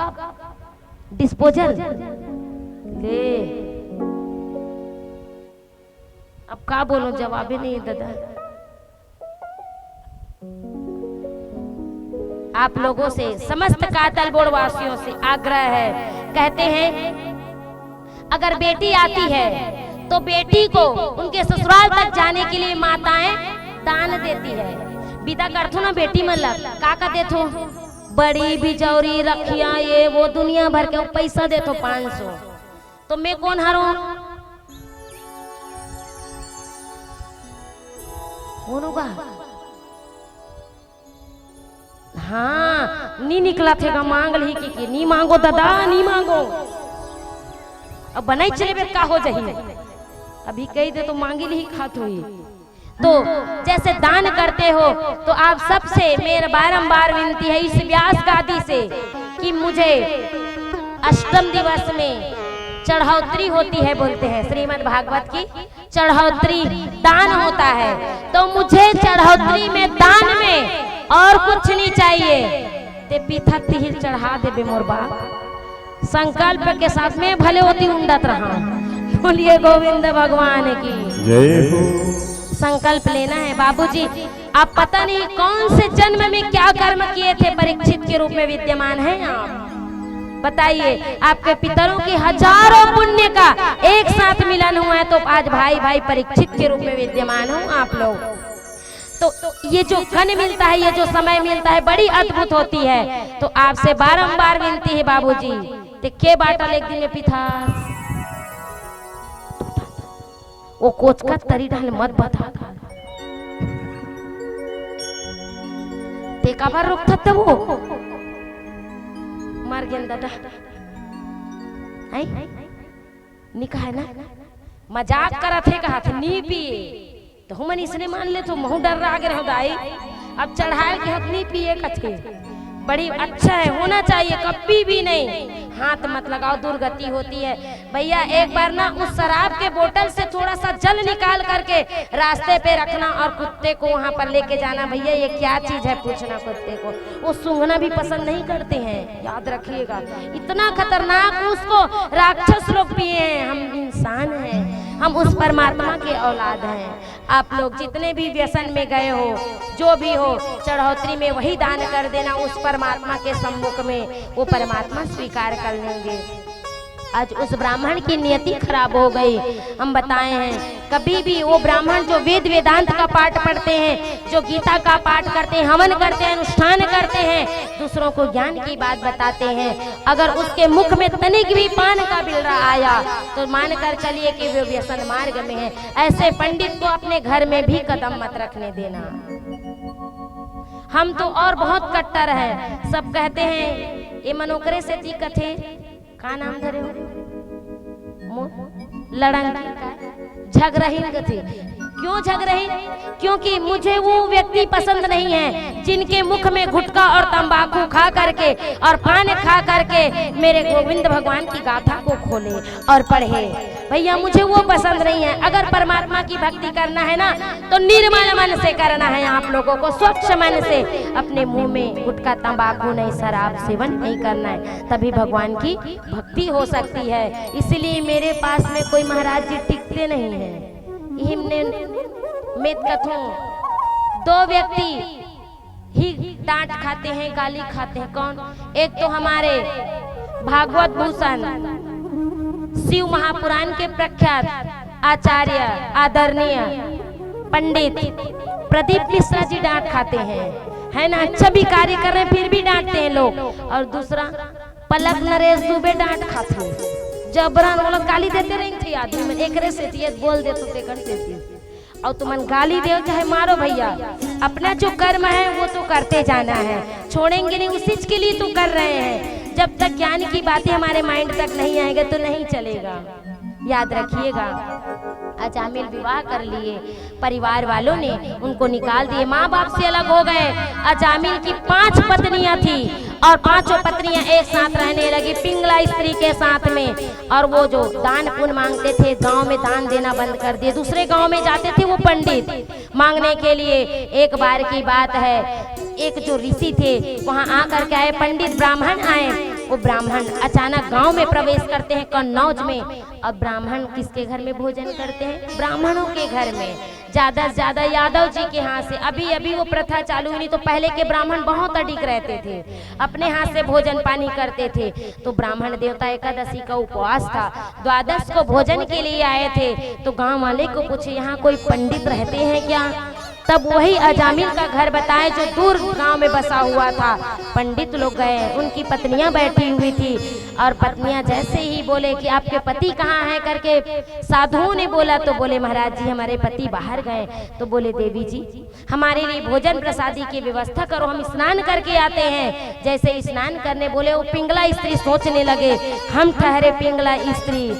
डिस्पोजल ले। अब का बोलो, जवाब ही नहीं दादा। आप लोगों से, समस्त कातल बोर्ड वासियों से आग्रह है, कहते हैं अगर बेटी आती है तो बेटी को उनके ससुराल तक जाने के लिए माताएं दान देती है। विदा करथो ना बेटी मतलब का देथो? बड़ी बिजौरी रखिया ये वो दुनिया भर के पैसा देथो 500। तो मैं कौन हारो? कौन होगा? हाँ नी निकला थे मांग ली की नी मांगो दादा, नी मांगो। अब बनाई चले का हो जाही, अभी कही दे तो मांगी ली खात हुई। तो जैसे दान करते हो तो आप सबसे मेरा बारंबार विनती है इस व्यास गादी से कि मुझे अष्टम दिवस में चढ़ौतरी होती है, बोलते हैं श्रीमद् भागवत की चढ़ौतरी दान होता है। तो मुझे चढ़ौतरी में दान में और कुछ नहीं चाहिए, ते पीथा तिहिर चढ़ा दे मोर बाप। संकल्प के साथ में भले होती उंडत रहा। बोलिए गोविंद भगवान की जय हो। संकल्प लेना है बाबूजी। आप पता नहीं कौन से जन्म में क्या कर्म किए थे, परीक्षित के रूप में विद्यमान हैं आप। बताइए, आपके पितरों की हजारों पुण्य का एक साथ मिलन हुआ है, तो आज भाई भाई परीक्षित के रूप में विद्यमान हो आप लोग। तो ये जो क्षण मिलता है, ये जो समय मिलता है, बड़ी अद्भुत होती है। तो आपसे बारंबार विनती है बाबूजी, ते के बाटल एक दिन में पिथास वो कोच का तरी डाल मत बता ते का बार रोकता था वो मर गया दादा है निका है ना मजाक करा थे कहा थे नी पिए तो हम इसने मान ले तो महू डर रहा गए दाई अब चढ़ाए के हाथ नहीं पिए कथे बड़ी अच्छा है होना चाहिए कभी भी नहीं हाथ मत लगाओ दुर्गति होती है। भैया एक बार ना उस शराब के बोतल से थोड़ा सा जल निकाल करके रास्ते पे रखना और कुत्ते को वहां पर लेके जाना। भैया ये क्या चीज है पूछना कुत्ते को, वो सूंघना भी पसंद नहीं करते हैं, याद रखिएगा। इतना खतरनाक उसको राक्षस लोग पिए हैं, हम इंसान हैं, हम उस परमात्मा के औलाद हैं। आप लोग जितने भी व्यसन में गए हो जो भी हो चढ़ौतरी में वही दान कर देना उस परमात्मा के सम्मुख में, वो परमात्मा स्वीकार कर लेंगे। आज उस ब्राह्मण की नियति खराब हो गई। हम बताए हैं कभी भी वो ब्राह्मण जो वेद वेदांत का पाठ पढ़ते हैं, जो गीता का पाठ करते हैं, हवन करते हैं, अनुष्ठान करते हैं, दूसरों को ज्ञान की बात बताते हैं, अगर उसके मुख में तनिक भी पान का बिलरा आया तो मानकर चलिए कि वे व्यसन मार्ग में है। ऐसे पंडित को अपने घर में भी कदम मत रखने देना। हम तो और बहुत कट्टर है, सब कहते हैं ये मनोकरे से दिक्कत है, का नाम धरे हो लड़ंग झगड़हीन गति। क्यों झगड़हीन? क्योंकि मुझे वो व्यक्ति पसंद नहीं है जिनके मुख में गुटखा और तंबाकू खा करके और पान खा करके मेरे गोविंद भगवान की गाथा को खोले और पढ़े। भैया मुझे वो पसंद नहीं है। अगर परमात्मा की भक्ति करना है ना तो निर्मल मन से करना है, आप लोगों को स्वच्छ मन से, अपने मुंह में गुटखा तंबाकू नहीं, शराब सेवन नहीं करना है, तभी भगवान की भक्ति हो सकती है। इसलिए मेरे पास में कोई महाराज जी टिकते नहीं है। में कथों दो व्यक्ति ही डांट खाते हैं, गाली खाते हैं। कौन? एक तो हमारे भागवत भूषण शिव महापुराण के प्रख्यात आचार्य आदरणीय पंडित प्रदीप मिश्रा जी डांट खाते हैं, है ना। अच्छा भी कार्य कर रहे हैं फिर भी डांटते हैं लोग। और दूसरा पलक नरेश दुबे डांट खाते हैं, जबरन वो लोग गाली देते रही थी आदमी में एक रे से बोल दे तो करते थी। और तुमन गाली दे चाहे मारो भैया, अपना जो कर्म है वो तो करते जाना है, छोड़ेंगे नहीं, उसी के लिए तो कर रहे हैं। जब तक ज्ञान की बातें हमारे माइंड तक नहीं आएंगे तो नहीं चलेगा, याद रखिएगा। अजामिल विवाह कर लिए, परिवार वालों ने उनको निकाल दिए, माँ बाप से अलग हो गए। अजामिल की 5 पत्नियां थी और 5 पत्नियां एक साथ रहने लगी पिंगला स्त्री के साथ में। और वो जो दान पुण्य मांगते थे गांव में दान देना बंद कर दिए, दूसरे गांव में जाते थे वो पंडित मांगने के लिए। एक बार की बात है, एक जो ऋषि थे वहां आकर के आए, पंडित ब्राह्मण आए। वो ब्राह्मण अचानक गांव में प्रवेश करते हैं कन्नौज में। अब ब्राह्मण किसके घर में भोजन करते हैं? ब्राह्मणों के घर में, ज्यादा से ज्यादा यादव जी के हाथ से। अभी अभी वो प्रथा चालू हुई, नहीं तो पहले के ब्राह्मण बहुत अडिग रहते थे, अपने हाथ से भोजन पानी करते थे। तो ब्राह्मण देवता एकादशी का उपवास था, द्वादश को भोजन के लिए आए थे। तो गांव वाले को पूछे यहाँ कोई पंडित रहते हैं क्या? तब वही अजामिल का घर बताए जो दूर गांव में बसा हुआ था। पंडित लोग गए, उनकी पत्नियां बैठी हुई थी और पत्नियां जैसे ही बोले कि आपके पति कहाँ हैं करके साधुओं ने बोला, तो बोले महाराज जी हमारे पति बाहर गए। तो बोले देवी जी हमारे लिए भोजन प्रसादी की व्यवस्था करो, हम स्नान करके आते हैं। जैसे स्नान करने बोले वो पिंगला स्त्री सोचने लगे, हम ठहरे पिंगला स्त्री,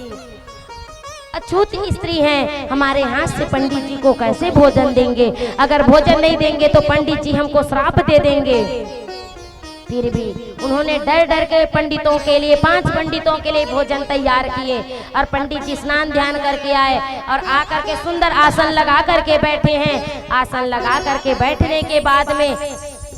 अछूत स्त्री हैं, हमारे हाथ से पंडित जी को कैसे भोजन देंगे? अगर भोजन नहीं देंगे तो पंडित जी हमको श्राप दे देंगे। फिर भी उन्होंने डर डर के पंडितों के लिए 5 पंडितों के लिए भोजन तैयार किए। और पंडित जी स्नान ध्यान करके आए और आकर के सुंदर आसन लगा करके बैठे हैं। आसन लगा करके बैठने के बाद में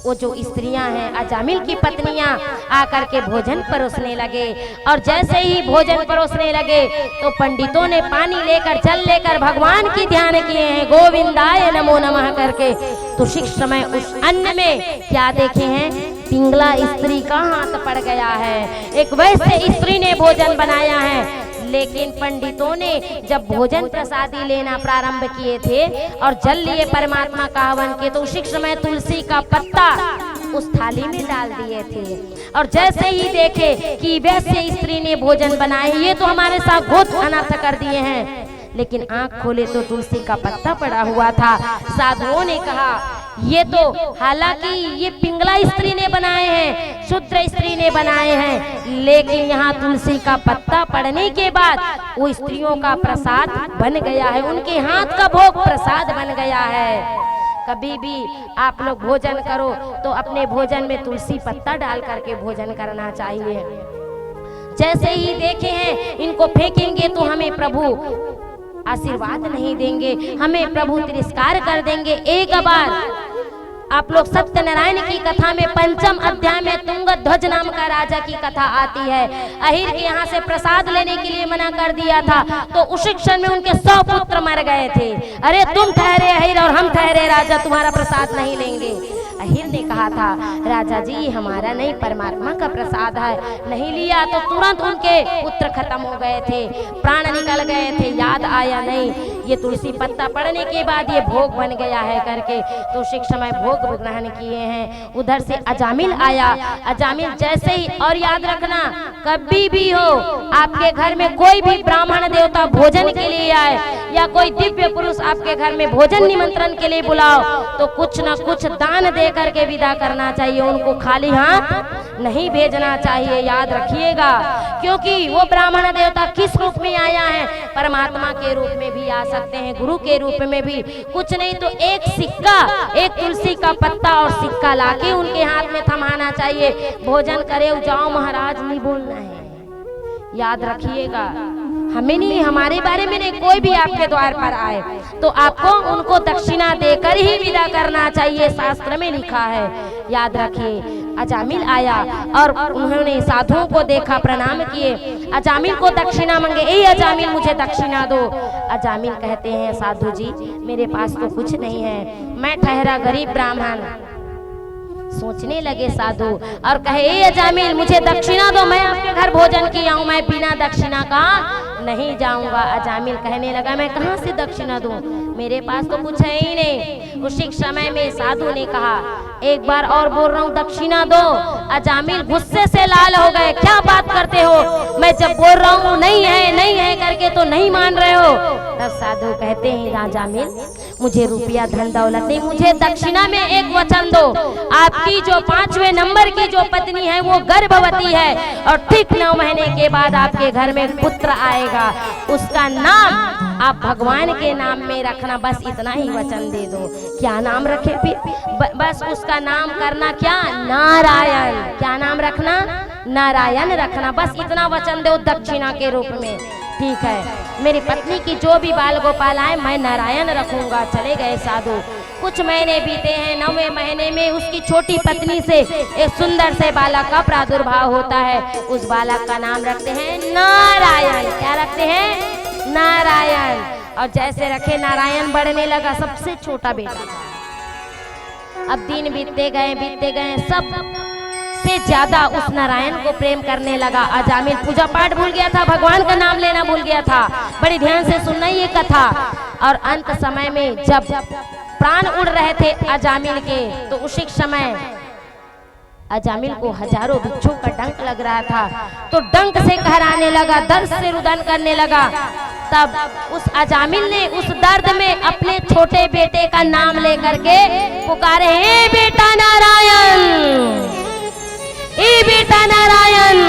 वो जो स्त्रियां हैं अजामिल की पत्नियां आकर के भोजन परोसने लगे। और जैसे ही भोजन परोसने लगे तो पंडितों ने पानी लेकर जल लेकर भगवान की ध्यान किए हैं, गोविंदाय नमो नमः करके। तो उस समय उस अन्न में क्या देखे हैं? पिंगला स्त्री का हाथ पड़ गया है। एक वैसे स्त्री ने भोजन बनाया है, लेकिन पंडितों ने जब भोजन प्रसादी लेना प्रारंभ किए थे और जल लिए परमात्मा का हवन के, तो उसी समय तुलसी का पत्ता उस थाली में डाल दिए थे। और जैसे ही देखे कि वैसे स्त्री ने भोजन बनाए, ये तो हमारे साथ बहुत अनर्थ कर दिए हैं, लेकिन आंख खोले तो तुलसी का पत्ता पड़ा हुआ था। साधुओं ने कहा ये तो हालांकि ये पिंगला स्त्री ने बनाए हैं, शूद्र स्त्री ने बनाए हैं, लेकिन यहाँ तुलसी का पत्ता पड़ने के बाद वो स्त्रियों का प्रसाद बन गया है, उनके हाथ का भोग प्रसाद बन गया है। कभी भी आप लोग भोजन करो तो अपने भोजन में तुलसी पत्ता डाल करके भोजन करना चाहिए। जैसे ही देखे हैं इनको फेंकेंगे तो हमें प्रभु आशीर्वाद नहीं देंगे, हमें प्रभु तिरस्कार कर देंगे। एक बार आप लोग सत्यनारायण की कथा में 5वें अध्याय में तुंगध्वज नाम का राजा की कथा आती है। अहिर के यहाँ से प्रसाद लेने के लिए मना कर दिया था, तो उसी क्षण में उनके 100 पुत्र मर गए थे। अरे तुम ठहरे अहिर और हम ठहरे राजा, तुम्हारा प्रसाद नहीं लेंगे। अहिर ने कहा था राजा जी हमारा नहीं, परमात्मा का प्रसाद है। नहीं लिया तो तुरंत उनके पुत्र खत्म हो गए थे, प्राण निकल गए थे, याद आया नहीं ये तुलसी पत्ता पड़ने के बाद ये भोग बन गया है करके, तो उसी समय भोग ग्रहण किए हैं। उधर से अजामिल आया। अजामिल जैसे ही, और याद रखना कभी भी हो आपके घर में कोई भी ब्राह्मण देवता भोजन के लिए आए या कोई दिव्य पुरुष आपके घर में भोजन निमंत्रण के लिए बुलाओ तो कुछ न कुछ दान दे करके विदा करना चाहिए, उनको खाली हाथ नहीं भेजना चाहिए। याद रखिएगा, क्योंकि वो ब्राह्मण देवता किस रूप में आया है, परमात्मा के रूप में भी आ सकते हैं, गुरु के रूप में भी। कुछ नहीं तो एक सिक्का, एक तुलसी का पत्ता और सिक्का लाके उनके हाथ में थमाना चाहिए। भोजन करे जाओ महाराज नहीं बोलना है, याद रखिएगा। हमें नहीं, हमारे बारे में नहीं, कोई भी आपके द्वार पर आए तो आपको उनको दक्षिणा देकर ही विदा करना चाहिए, शास्त्र में लिखा है, याद रखिए। अजामिल आया और उन्होंने साधुओं को देखा, प्रणाम किए, अजामिल को दक्षिणा मांगे, ए अजामिल मुझे दक्षिणा दो। अजामिल कहते हैं साधु जी मेरे पास तो कुछ नहीं है, मैं ठहरा गरीब ब्राह्मण। सोचने लगे साधु और कहे ए अजामिल मुझे दक्षिणा दो, मैं आपके घर भोजन किया हूँ, मैं बिना दक्षिणा का नहीं जाऊंगा। अजामिल कहने लगा मैं कहाँ से दक्षिणा दूं, मेरे पास तो कुछ है ही नहीं। उसी समय में साधु ने कहा एक बार और बोल रहा हूँ दक्षिणा दो। अजामिल गुस्से से लाल हो गए, क्या बात करते हो, मैं जब बोल रहा हूँ नहीं है करके तो नहीं मान रहे हो। तब साधु कहते हैं अजामिल मुझे रुपया धन दौलत नहीं, मुझे दक्षिणा में एक वचन दो, आपकी जो 5वें नंबर की जो पत्नी है वो गर्भवती है और ठीक 9 महीने के बाद आपके घर में पुत्र आएगा, उसका नाम आप भगवान के नाम में रखना, बस इतना ही वचन दे दो। क्या नाम रखे फिर, बस उसका नाम करना क्या, नारायण। क्या नाम रखना, नारायण रखना, बस इतना वचन दो दक्षिणा के रूप में। ठीक है, मेरी पत्नी की जो भी बाल गोपाल आए मैं नारायण रखूंगा। चले गए साधु। कुछ महीने बीते हैं, 9वें महीने में उसकी छोटी पत्नी से एक सुंदर से बालक का प्रादुर्भाव होता है। उस बालक का नाम रखते हैं नारायण। क्या रखते हैं, नारायण। और जैसे रखे नारायण बढ़ने लगा, सबसे छोटा बेटा था। अब दिन बीतते गए, सब से ज्यादा उस नारायण को प्रेम करने लगा। अजामिल पूजा पाठ भूल गया था, भगवान का नाम लेना भूल गया था। बड़ी ध्यान से सुनना ये कथा। और अंत समय में जब प्राण उड़ रहे थे अजामिल के, तो उसी समय अजामिल को हजारों बिच्छू का डंक लग रहा था, तो डंक से कहराने लगा, दर्द से रुदन करने लगा। तब उस अजामिल ने उस दर्द में अपने छोटे बेटे का नाम लेकर के पुकारे, हे बेटा नारायण, ए बेटा नारायण।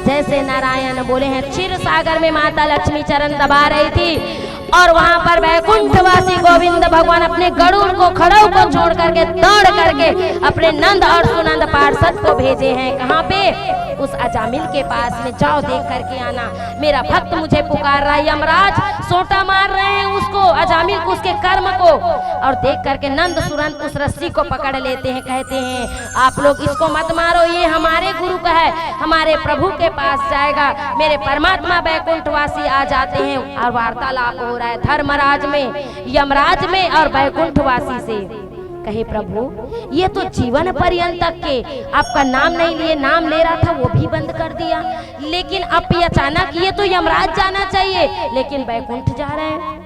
जैसे नारायण बोले हैं, क्षीर सागर में माता लक्ष्मी चरण दबा रही थी और वहां पर वैकुंठवासी गोविंद भगवान अपने गरुड़ को, खड़ाऊ को छोड़ करके दौड़ करके अपने नंद और सुनंद पार्षद को भेजे हैं। कहाँ पे, उस अजामिल के पास में, जाओ देख करके आना, मेरा भक्त मुझे पुकार रहा है। यमराज सोटा मार रहे हैं उसको, अजामिल को, उसके कर्म को। और देख करके नंद सुनंद उस रस्सी को पकड़ लेते हैं, कहते हैं आप लोग इसको मत मारो, ये हमारे गुरु का है, हमारे प्रभु के पास जाएगा। मेरे परमात्मा वैकुंठवासी आ जाते हैं और वार्तालाप हो रहा है धर्मराज में, यमराज में और वैकुंठवासी से। कहे प्रभु ये तो जीवन पर्यंत तक के आपका नाम नहीं लिए, नाम ले रहा था वो भी बंद कर दिया, लेकिन अब ये अचानक ये तो यमराज जाना चाहिए, लेकिन बैकुंठ जा रहे हैं।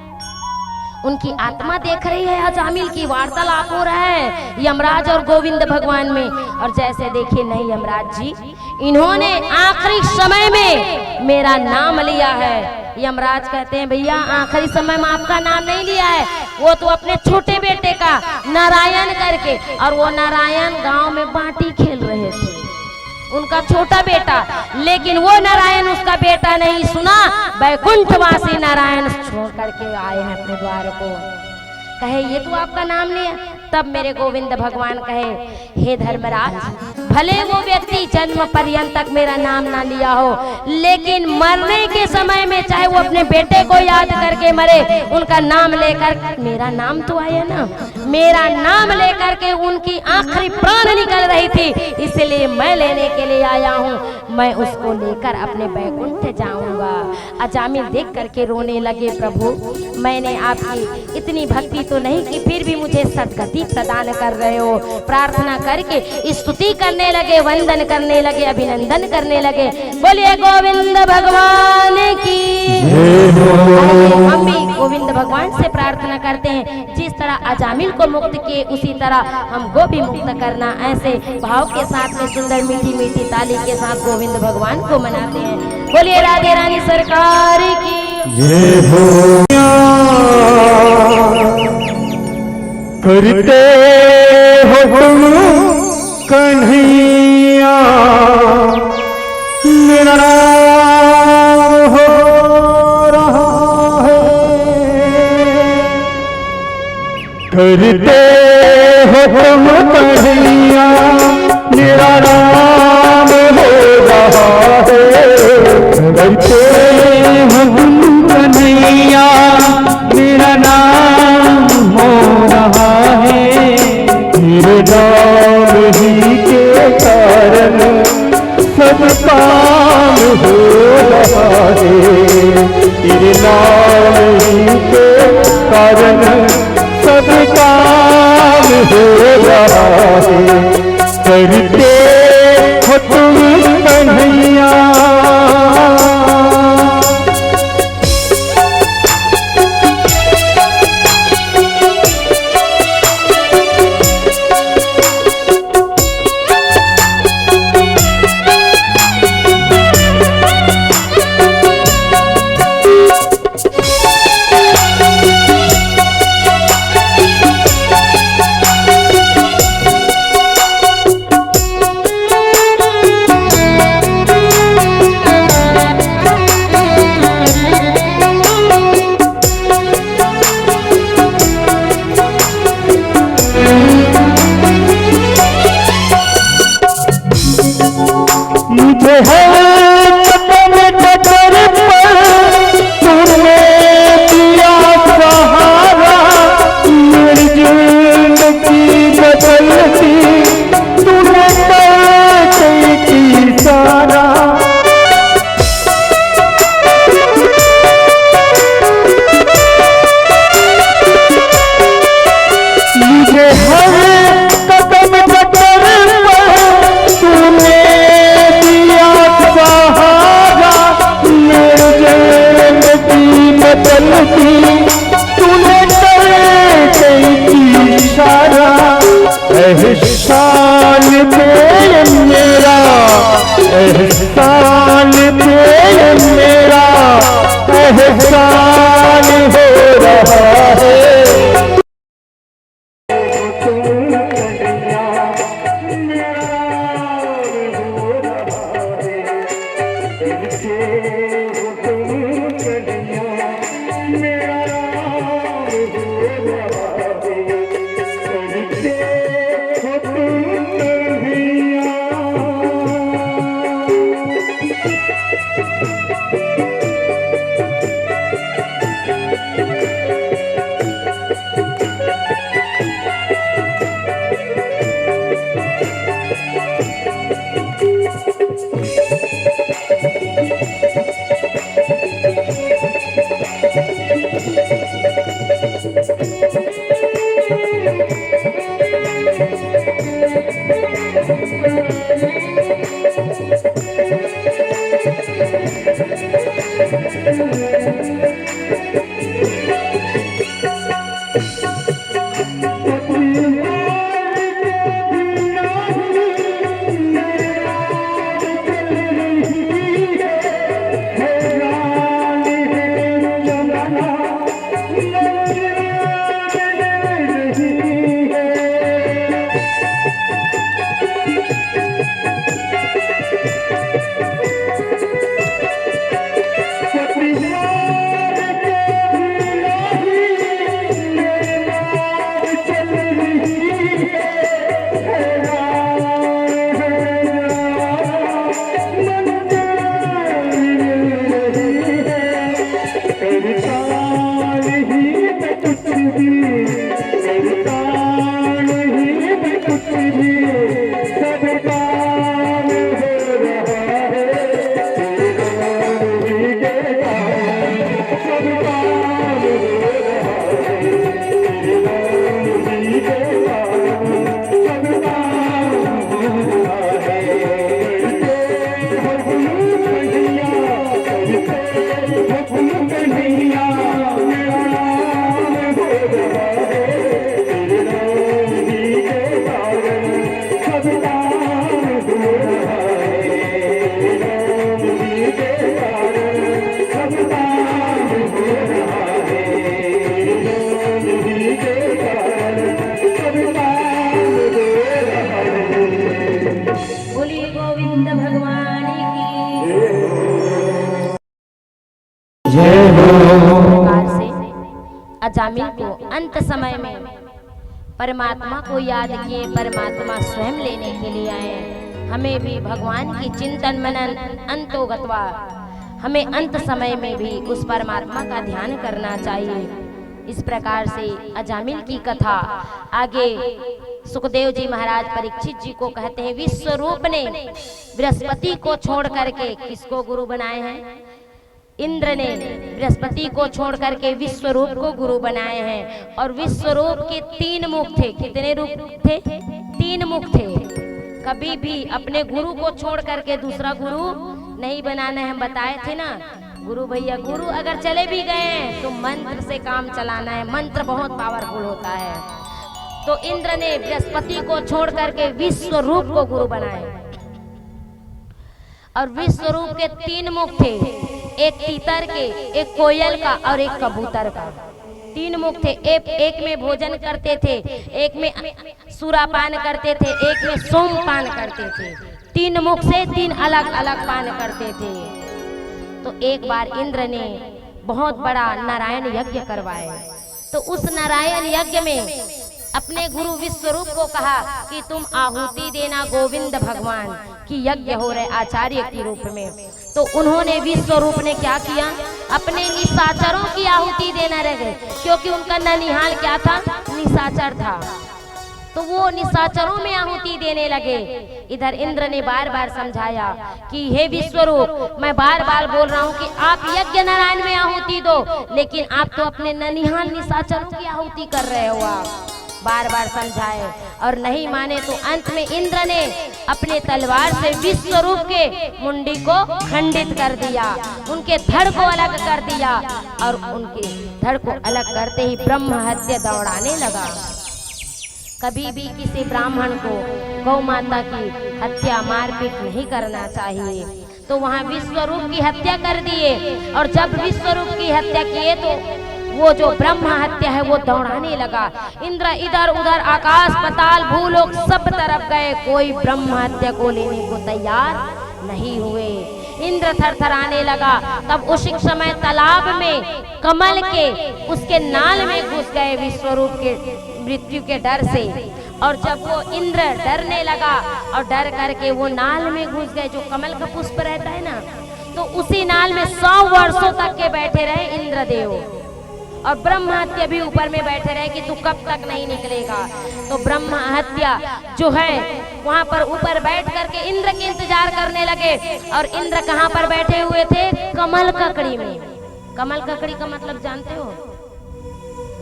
उनकी आत्मा देख रही है, अजामिल की वार्तालाप हो रहा है यमराज और गोविंद भगवान में। और जैसे देखिए नहीं यमराज जी, इन्होंने आखिरी समय में मेरा नाम लिया है। यमराज कहते हैं भैया आखिरी समय में आपका नाम नहीं लिया है, वो तो अपने छोटे बेटे का नारायण करके, और वो नारायण गांव में बाटी खेल रहे थे, उनका छोटा बेटा, लेकिन वो नारायण उसका बेटा नहीं सुना, बैकुंठवासी नारायण छोड़ करके आए हैं अपने द्वार को। कहे ये तो आपका नाम लिया। तब मेरे गोविंद भगवान कहे हे धर्मराज, भले वो व्यक्ति जन्म पर्यंत तक मेरा नाम ना लिया हो, लेकिन मरने के समय में चाहे वो अपने बेटे को याद करके मरे, उनका नाम लेकर, मेरा नाम तो आया ना, मेरा नाम लेकर के उनकी आखिरी प्राण निकल रही थी, इसलिए मैं लेने के लिए आया हूँ, मैं उसको लेकर अपने बैकुंठ जाऊंगा। अजामिल देख करके रोने लगे, प्रभु मैंने आपकी इतनी भक्ति तो नहीं की, फिर भी मुझे सदगति प्रदान कर रहे हो। प्रार्थना करके स्तुति करने लगे, वंदन करने लगे, अभिनंदन करने लगे। बोलिए गोविंद भगवान की। हम भी गोविंद भगवान से प्रार्थना करते हैं, जिस तरह अजामिल को मुक्त किए उसी तरह हमको भी मुक्त करना। ऐसे भाव के साथ में सुंदर मीठी मीठी ताली के साथ गोविंद भगवान को मनाते हैं। बोलिए राधे रानी सरकार की जय हो। करते हो तुम कन्हैया मेरा नाम हो रहा है, करते हो तुम कन्हैया मेरा नाम हो रहा है, करते हो तुम कन्हैया मेरा नाम हो रहा है, तेरे नाम ही के कारण सब काम हो रहा है, तेरे नाम ही के कारण सब काम हो रहा है, करते हो तुम कन्हैया। सरकार ही मैं कुछ भी, सरकार ही मैं कुछ भी, सब काम हो रहा है तेरे नाम ही के कारण, सब काम हो रहा है तेरे नाम ही के कारण, सब काम हो रहा है। बोलिए गोविंद भगवान की जय हो। प्रकार से अजामिल को अंत समय में परमात्मा को याद किए, परमात्मा स्वयं लेने के लिए आए। हमें भी भगवान की चिंतन मनन अंतोगत्वा हमें अंत समय में भी उस परमात्मा का ध्यान करना चाहिए। इस प्रकार से अजामिल की कथा आगे सुखदेव जी महाराज परीक्षित जी को कहते हैं, विश्व रूप ने बृहस्पति को छोड़ करके किसको गुरु बनाए हैं? इंद्र ने बृहस्पति को छोड़ करके विश्व रूप को गुरु बनाए हैं। और विश्व रूप के 3 मुख थे। कितने रूप थे? 3 मुख थे। कभी भी अपने गुरु को छोड़ करके दूसरा गुरु नहीं बनाना है। हम बताए थे ना, गुरु भैया, गुरु अगर चले भी गए हैं तो मंत्र से काम चलाना है। मंत्र बहुत पावरफुल होता है। तो इंद्र ने बृहस्पति को छोड़ करके विश्व रूप को गुरु बनाए। और विश्व रूप के 3 मुख थे, एक तीतर के, एक कोयल का और एक कबूतर का। 3 मुख थे। एक में भोजन करते थे, एक में सुरापान करते थे, एक में सोमपान करते थे। 3 मुख से 3 अलग अलग पान करते थे। तो एक बार इंद्र ने बहुत बड़ा नारायण यज्ञ करवाया। तो उस नारायण यज्ञ में अपने गुरु विश्वरूप को कहा कि तुम आहुति देना गोविंद भगवान की यज्ञ हो रहे आचार्य के रूप में। तो उन्होंने विश्वरूप ने क्या किया? अपने निशाचरों की आहुति देना रह गए, क्योंकि उनका ननिहाल क्या था? निशाचर था। तो वो निशाचरों में आहुति देने लगे। इधर इंद्र ने बार बार समझाया कि हे विश्वरूप, मैं बार बार बोल रहा हूँ कि आप यज्ञ नारायण में आहुति दो, लेकिन आप तो अपने ननिहाल निशाचरों की आहुति कर रहे हो। आप बार बार समझाए और नहीं माने तो अंत में इंद्र ने अपने तलवार से विश्वरूप के मुंडी को खंडित कर दिया, उनके धड़ को अलग कर दिया। और उनके धड़ को अलग करते ही ब्रह्म हत्या दौड़ाने लगा। कभी भी किसी ब्राह्मण को गौ माता की हत्या मारपीट नहीं करना चाहिए। तो वहाँ विश्वरूप की हत्या कर दिए। और जब विश्वरूप की हत्या किए तो वो जो ब्रह्म हत्या है वो दौड़ाने लगा। इंद्र इधर उधर आकाश पाताल भूलोक सब तरफ गए, कोई ब्रह्म हत्या को लेने को तैयार नहीं हुए। इंद्र थरथराने लगा। तब उसी समय तालाब में कमल के उसके नाल में घुस गए विश्वरूप के मृत्यु के डर से। और जब वो इंद्र डरने लगा और डर करके वो नाल में घुस गए, जो कमल का पुष्प रहता है ना, तो उसी नाल में 100 वर्षों तक के बैठे रहे इंद्रदेव। और ब्रह्म हत्या भी ऊपर में बैठे रहे कि तू कब तक नहीं निकलेगा। तो ब्रह्म हत्या जो है वहां पर ऊपर बैठ करके इंद्र के इंतजार करने लगे। और इंद्र कहाँ पर बैठे हुए थे? कमल ककड़ी में। कमल ककड़ी का मतलब जानते हो?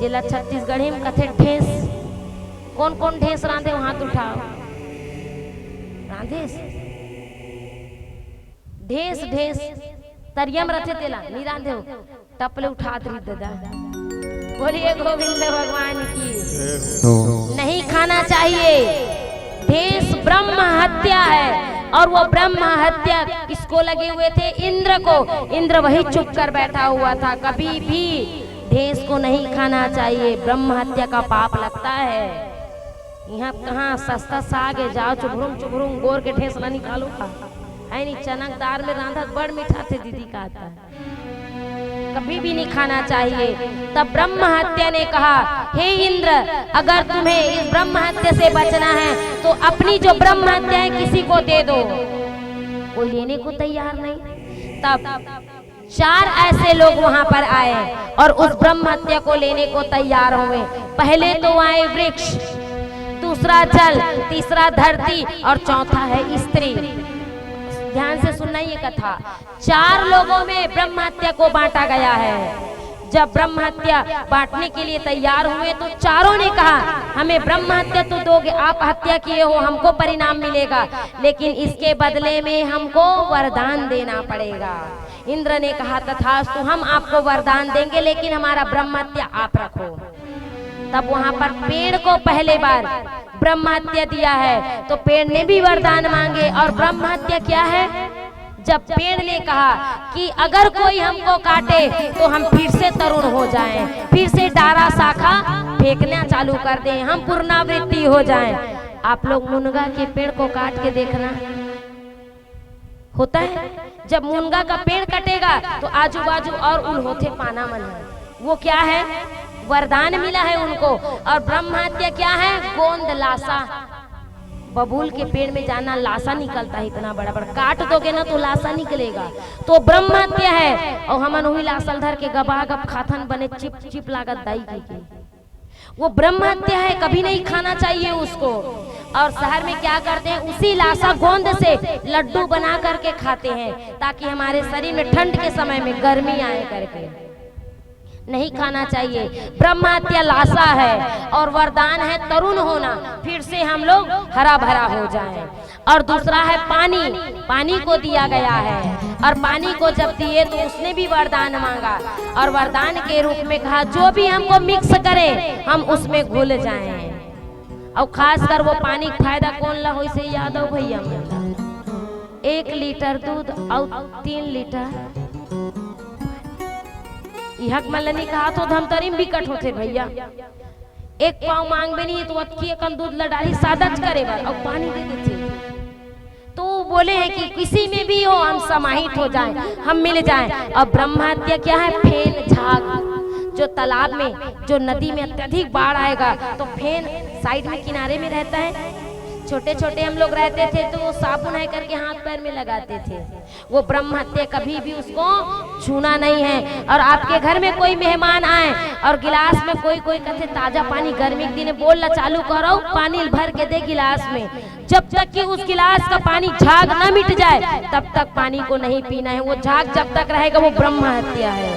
जिला छत्तीसगढ़ी में कथे ढेस। कौन कौन ढेस रांधे? हाथ उठाओ। रांधेस ढेस ढेस तरियम रथे तेला नहीं रांधे हो, टपले उठा दी दादा। बोलिए गोविंद भगवान की। नहीं खाना चाहिए। ढेस ब्रह्म हत्या है। और वो ब्रह्म हत्या किसको लगे हुए थे? इंद्र को। इंद्र वही चुप कर बैठा हुआ था। कभी भी ढेस को नहीं खाना चाहिए, ब्रह्म हत्या का पाप लगता है। यहाँ कहाँ सस्ता साग है, जाओ चुभरुम चुभरुम गोर के ढेस ना निकालो खा है नहीं। चनक दाल में रांधा बड़ मीठा थे दीदी का आता है, कभी भी नहीं खाना चाहिए। तब ब्रह्म हत्या ने कहा, हे इंद्र, अगर तुम्हें इस ब्रह्म हत्या से बचना है तो अपनी जो ब्रह्म हत्या है किसी को दे दो। वो लेने को तैयार नहीं। तब 4 ऐसे लोग वहां पर आए और उस ब्रह्म हत्या को लेने को तैयार हुए। पहले तो आए वृक्ष, दूसरा जल, तीसरा धरती और चौथा है स्त्री। ध्यान से सुनना ये कथा। 4 लोगों में ब्रह्म हत्या को बांटा गया है। जब ब्रह्म हत्या बांटने के लिए तैयार हुए तो चारों ने कहा हमें ब्रह्म हत्या तो दोगे, आप हत्या किए हो, हमको परिणाम मिलेगा, लेकिन इसके बदले में हमको वरदान देना पड़ेगा। इंद्र ने कहा तथास्तु, हम आपको वरदान देंगे, लेकिन हमारा ब्रह्म हत्या आप रखो। तब वहां पर पेड़ को पहले बार ब्रह्म हत्या दिया है तो पेड़ ने भी वरदान मांगे। और ब्रह्म हत्या क्या है? जब पेड़ ने कहा कि अगर कोई हमको काटे तो हम फिर से तरुण हो जाएं, फिर से डारा शाखा फेंकना चालू कर दें, हम पुनरावृत्ति हो जाएं। आप लोग मुनगा के पेड़ को काट के देखना, होता है जब मुनगा का पेड़ कटेगा तो आजू बाजू और उल होते पाना मन है। वो क्या है? वरदान मिला है उनको। और ब्रह्म हत्या क्या है? गोंद लाशा। बबूल के पेड़ में जाना, लाशा निकलता है इतना बड़ा बड़ा, काट दोगे ना तो लाशा निकलेगा, तो ब्रह्म हत्या है। और हमन हुई लाशल धर के गबा गब खाथन बने चिप चिप लागत दाई की, वो ब्रह्म हत्या है, कभी नहीं खाना चाहिए उसको। और शहर में क्या करते हैं, उसी लाशा गोंद से लड्डू बना करके खाते हैं ताकि हमारे शरीर में ठंड के समय में गर्मी आए करके। नहीं खाना चाहिए। ब्रह्म हत्या लाशा है और वरदान है तरुण होना, फिर से हम लोग हरा भरा हो जाएं। और दूसरा है पानी, पानी को दिया गया है। और पानी को जब दिए तो उसने भी वरदान मांगा और वरदान के रूप में कहा जो भी हमको मिक्स करे हम उसमें घुल जाएं। और खासकर वो पानी फायदा कौन ला हो से याद हो भैया, 1 लीटर दूध और 3 लीटर यहक मल्लनी कहा तो धमतरी में बिकट होते भैया। 1 पाव मांग भी नहीं तो अतकी एकन दूध लडाली सादच करे और पानी दे देते। तो बोले हैं कि किसी में भी हो हम समाहित हो जाएं, हम मिल जाएं। और ब्रह्म हत्या क्या है? फेन झाग। जो तालाब में, जो नदी में अत्यधिक बाढ़ आएगा तो फेन साइड में किनारे में रहता है, छोटे छोटे हम लोग रहते थे तो वो साबुन है करके हाथ पैर में लगाते थे। वो ब्रह्म हत्या कभी भी उसको छूना नहीं है। और आपके घर में कोई मेहमान आए और गिलास में कोई कहते ताजा पानी गर्मी के दिन बोलना चालू करो, पानी भर के दे गिलास में, जब तक कि उस गिलास का पानी झाग न मिट जाए तब तक पानी को नहीं पीना है। वो झाग जब तक रहेगा वो ब्रह्म हत्या है,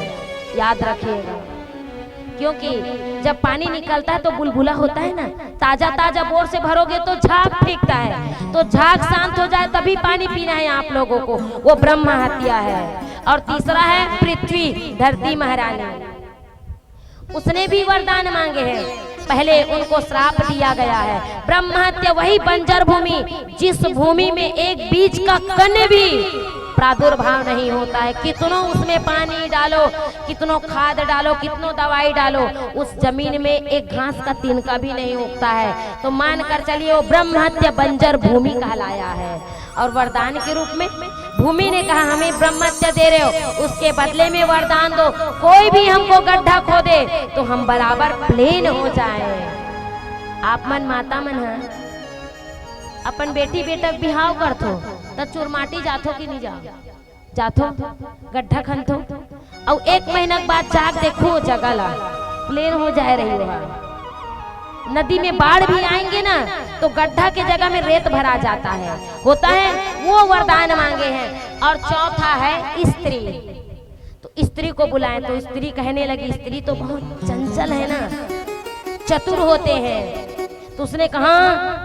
याद रखिएगा। क्योंकि जब पानी निकलता है तो बुलबुला होता है ना, ताजा ताजा बोर से भरोगे तो झाग फेंकता है, तो झाग शांत हो जाए तभी पानी पीना है आप लोगों को, वो ब्रह्म हत्या है। और तीसरा है पृथ्वी, धरती महारानी, उसने भी वरदान मांगे हैं। पहले उनको श्राप दिया गया है। ब्रह्म हत्या वही बंजर भूमि जिस भूमि में एक बीज का कण भी प्रादुर्भाव नहीं होता है, कितनों उसमें पानी डालो, कितनों खाद डालो, कितनों दवाई डालो, उस जमीन में एक घास का तिनका भी नहीं उगता है। तो मान कर चलिए वो ब्रह्म हत्या बंजर भूमि कहलाया है। और वरदान के रूप में भूमि ने कहा हमें ब्रह्म हत्या दे रहे हो, उसके बदले में वरदान दो, कोई भी हमको गड्ढा खोदे तो हम बराबर प्लेन हो जाए। आप मन माता मन है अपन बेटी बेटा बिहाव करथो तो चुरमाटी जाथो कि नहीं जाथो, गड्ढा खनथो और 1 महीना के बाद जाग देखो जगह प्लेन हो जाए रही है। नदी में बाढ़ भी आएंगे ना तो गड्ढा के जगह में रेत भरा जाता है, होता है, वो वरदान मांगे हैं। और चौथा है स्त्री, तो स्त्री को बुलाएं तो स्त्री कहने लगी स्त्री तो बहुत चंचल है ना, चतुर होते हैं। तो उसने कहा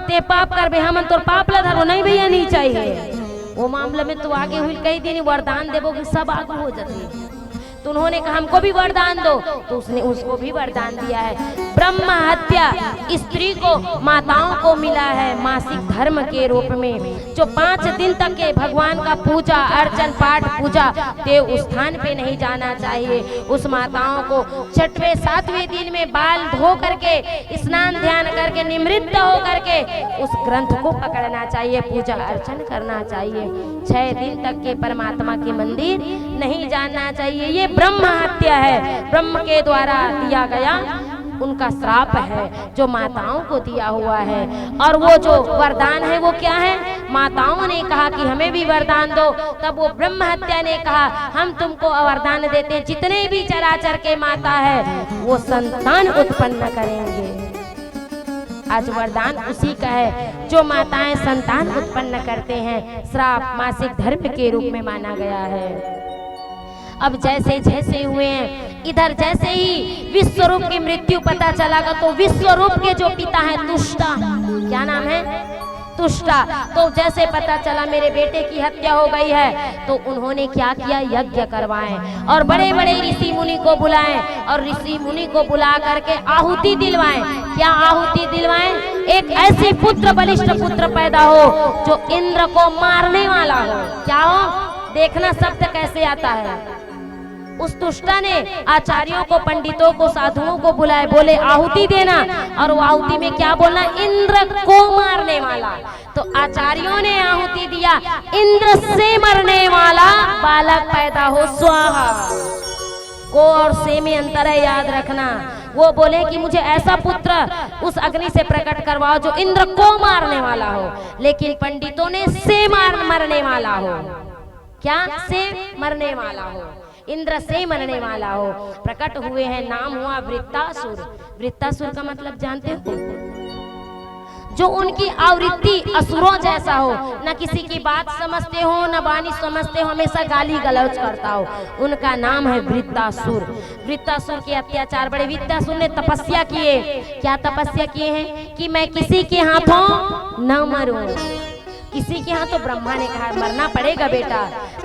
ते पाप कर बे, हम तो पाप ला धरो, नहीं भैया नहीं चाहिए। वो मामले में तो आगे हुई कई दिन वरदान देवो कि सब आगे हो जाती। तो उन्होंने कहा हमको भी वरदान दो, तो उसने उसको भी वरदान दिया है। ब्रह्म हत्या स्त्री को, माताओं को मिला है मासिक धर्म के रूप में, जो 5 दिन तक के भगवान का पूजा अर्चन पाठ पूजा देव स्थान पे नहीं जाना चाहिए। उस माताओं को 6वें 7वें दिन में बाल धो करके स्नान ध्यान करके निमृत हो करके उस ग्रंथ को पकड़ना चाहिए, पूजा अर्चन करना चाहिए। 6 दिन तक के परमात्मा के मंदिर नहीं जाना चाहिए। ये ब्रह्म हत्या है, ब्रह्म के द्वारा दिया गया उनका श्राप है जो माताओं को दिया हुआ है। और वो जो वरदान है वो क्या है? माताओं ने कहा कि हमें भी वरदान दो, तब वो ब्रह्म हत्या ने कहा हम तुमको वरदान देते हैं, जितने भी चराचर के माता है वो संतान उत्पन्न करेंगे। आज वरदान उसी का है जो माताएं संतान उत्पन्न करते हैं, श्राप मासिक धर्म के रूप में माना गया है। अब जैसे जैसे हुए हैं, इधर जैसे ही विश्वरूप की मृत्यु पता चलागा तो विश्वरूप के जो पिता है तुष्टा, क्या नाम है? तुष्टा, तो जैसे पता चला मेरे बेटे की हत्या हो गई है तो उन्होंने क्या किया? यज्ञ करवाए और बड़े बड़े ऋषि मुनि को बुलाए और ऋषि मुनि को बुला करके आहुति दिलवाए। क्या आहुति दिलवाए? एक ऐसे पुत्र, बलिष्ठ पुत्र पैदा हो जो इंद्र को मारने वाला हो। क्या हो? देखना शब्द कैसे आता है। उस तुष्टा ने आचार्यों को, पंडितों को, साधुओं को बुलाए, बोले आहुति देना, और वो आहुति में क्या बोलना? इंद्र को मारने वाला। तो आचार्यों ने आहुति दिया, इंद्र से मरने वाला बालक पैदा हो, स्वाहा। को और से में अंतर है, याद रखना। वो बोले कि मुझे ऐसा पुत्र उस अग्नि से प्रकट करवाओ जो इंद्र को मारने वाला हो, लेकिन पंडितों ने से मरने वाला हो। क्या? से मरने वाला हो, इंद्र से मरने वाला हो। प्रकट हुए हैं, नाम हुआ वृत्तासुर। वृत्तासुर का मतलब जानते हो? जो उनकी आवृत्ति असुरों जैसा हो, न किसी की बात समझते हो, न वाणी समझते हो, हमेशा गाली गलौज करता हो, उनका नाम है वृत्तासुर। वृत्तासुर के अत्याचार बड़े। वृत्तासुर ने तपस्या किए। क्या तपस्या किए हैं? कि मैं किसी के हाथों न मरूं। किसी के यहाँ तो ब्रह्मा ने कहा मरना पड़ेगा बेटा।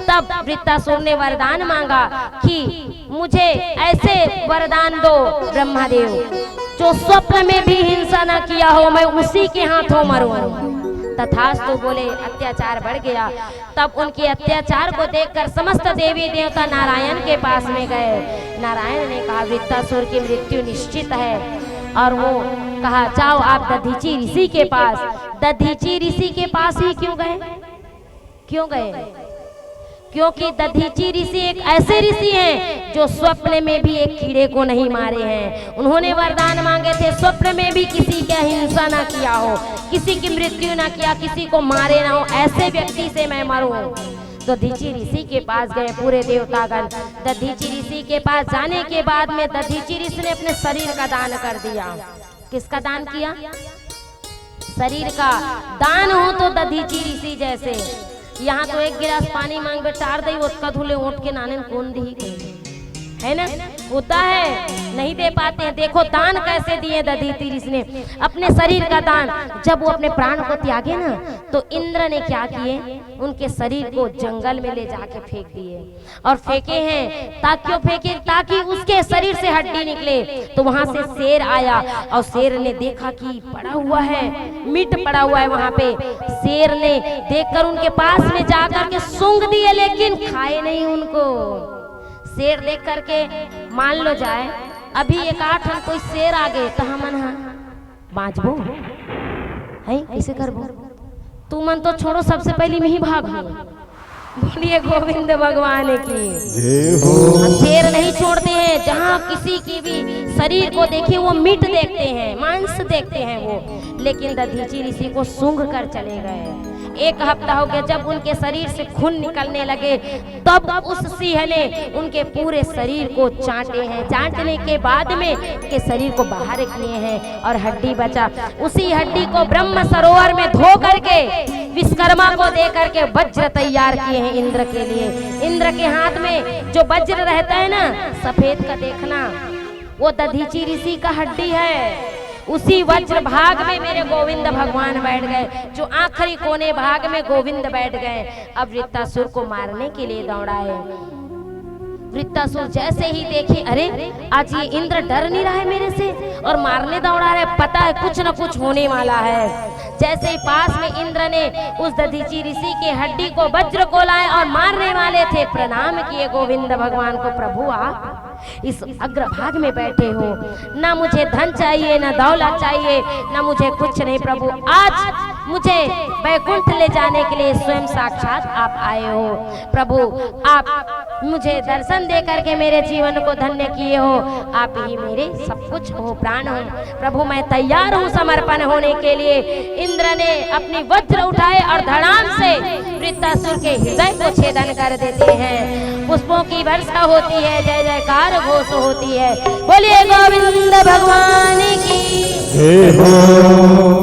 तब वृत्तासुर ने वरदान मांगा कि मुझे ऐसे वरदान दो ब्रह्मादेव जो स्वप्न में भी हिंसा न किया हो, मैं उसी के हाथों मरूं। तथास्तु बोले। अत्याचार बढ़ गया। तब उनके अत्याचार को देखकर समस्त देवी देवता नारायण के पास में गए। नारायण ने कहा वृत्तासुर की मृत्यु निश्चित है। और वो कहा जाओ आप दधीची ऋषि के पास। दधीची ऋषि के पास ही क्यों गए? क्यों गए? क्योंकि दधीची ऋषि एक ऐसे ऋषि हैं जो स्वप्न में भी एक कीड़े को नहीं मारे हैं। उन्होंने वरदान मांगे थे स्वप्न में भी किसी की हिंसा ना किया हो, किसी की मृत्यु ना किया, किसी को मारे ना हो, ऐसे व्यक्ति से मैं मरूं। तो दधीची ऋषि के पास गए पूरे देवतागण। दधीची ऋषि के पास जाने के बाद में दधीची ऋषि ने अपने शरीर का दान कर दिया। किसका दान किया? शरीर का दान हो तो दधीची ऋषि जैसे। यहाँ तो एक गिलास पानी मांग बेटार दई उसका धुले ओट के नाने कौन दी है ना, होता है, नहीं दे पाते हैं। देखो दान कैसे दिए दधीची ऋषि ने, अपने शरीर का दान। जब वो अपने प्राण को त्यागे ना तो इंद्र ने क्या किए? उनके शरीर को जंगल में ले जाके फेंक दिए। और फेंके हैं ताकि फेंके ताकि उसके शरीर से हड्डी निकले। तो वहां से शेर आया और शेर ने देखा कि पड़ा हुआ है, मीट पड़ा हुआ है वहां पे। शेर ने देखकर उनके पास में जाकर के सूंघ दिए, लेकिन खाए नहीं उनको। शेर देख करके मान लो जाए अभी एक आठ हम कोई शेर आ गए तो हमन बाँचबो है कैसे करबो? तू मन तो छोड़ो, सबसे पहले में ही भागो। बोलिए गोविंद भगवान की। शेर नहीं छोड़ते हैं, जहाँ किसी की भी शरीर को देखे वो मीट देखते हैं, मांस देखते हैं वो। लेकिन दधीची ऋषि को सूंघ कर चले गए। एक हफ्ता हो गया, जब उनके शरीर से खून निकलने लगे तब उस सिंह ने उनके पूरे शरीर को चाटे हैं। चाटने के बाद में के शरीर को बाहर किए हैं और हड्डी बचा। उसी हड्डी को ब्रह्म सरोवर में धो करके विश्वकर्मा को दे करके वज्र तैयार किए हैं इंद्र के लिए। इंद्र के हाथ में जो वज्र रहता है ना सफेद का, देखना वो दधीची ऋषि का हड्डी है। उसी वज्र भाग में मेरे गोविंद भगवान बैठ गए, जो आखिरी कोने भाग में गोविंद बैठ गए। अब वृत्तासुर को मारने के लिए दौड़ाए। वृत्तासुर जैसे ही देखे, अरे आज ये इंद्र डर नहीं रहा है मेरे से और मारने दौड़ा रहे, पता है कुछ न कुछ होने वाला है। जैसे ही पास में इंद्र ने उस दधीची ऋषि के हड्डी को वज्र को लाए और मारने वाले थे, प्रणाम किए गोविंद भगवान को। प्रभु आप इस अग्रभाग में बैठे हो, ना मुझे धन चाहिए, ना दौलत चाहिए, ना मुझे कुछ नहीं प्रभु। आज मुझे वैकुंठ ले जाने के लिए स्वयं साक्षात आप आए हो। प्रभु आप मुझे दर्शन दे करके मेरे जीवन को धन्य किए हो। आप ही मेरे सब कुछ हो, प्राण हो। प्रभु मैं तैयार हूँ समर्पण होने के लिए। इंद्र ने अपनी वज्र उठाए और धड़ाम से वृत्तासुर के हृदय को छेदन कर देते हैं। पुष्पों की वर्षा होती है, जय जयकार घोष होती है। बोलिए गोविंद भगवान की जय हो।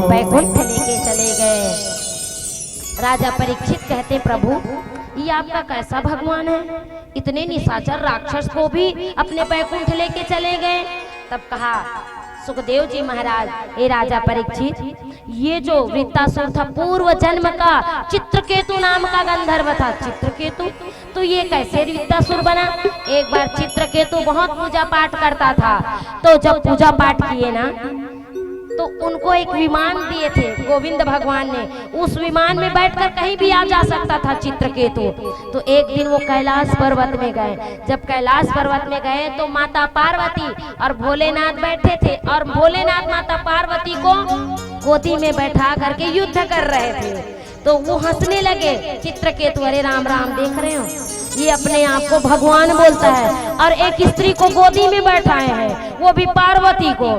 वैकुंठ लेके चले गए। राजा परीक्षित कहते प्रभु ये आपका कैसा भगवान है, इतने निशाचर राक्षस को भी अपने बैकुंठ लेके चले गए। तब कहा सुखदेव जी महाराज, हे राजा परीक्षित, ये जो वृत्तासुर था पूर्व जन्म का चित्रकेतु नाम का गंधर्व था। चित्रकेतु तो ये कैसे वृत्तासुर बना? एक बार चित्रकेतु बहुत पूजा पाठ करता था, तो जब पूजा पाठ किए ना तो उनको एक विमान दिए थे गोविंद भगवान ने। उस विमान में बैठकर कहीं भी आ जा सकता था चित्रकेतु। तो एक दिन वो कैलाश पर्वत में गए। जब कैलाश पर्वत में गए तो माता पार्वती और भोलेनाथ बैठे थे, और भोलेनाथ माता पार्वती को गोदी में बैठा करके युद्ध कर रहे थे। तो वो हंसने लगे। चित्रकेतु अरे राम राम, देख रहे हो ये अपने आप को भगवान बोलता है और एक स्त्री को गोदी में बैठाए हैं, वो भी पार्वती को,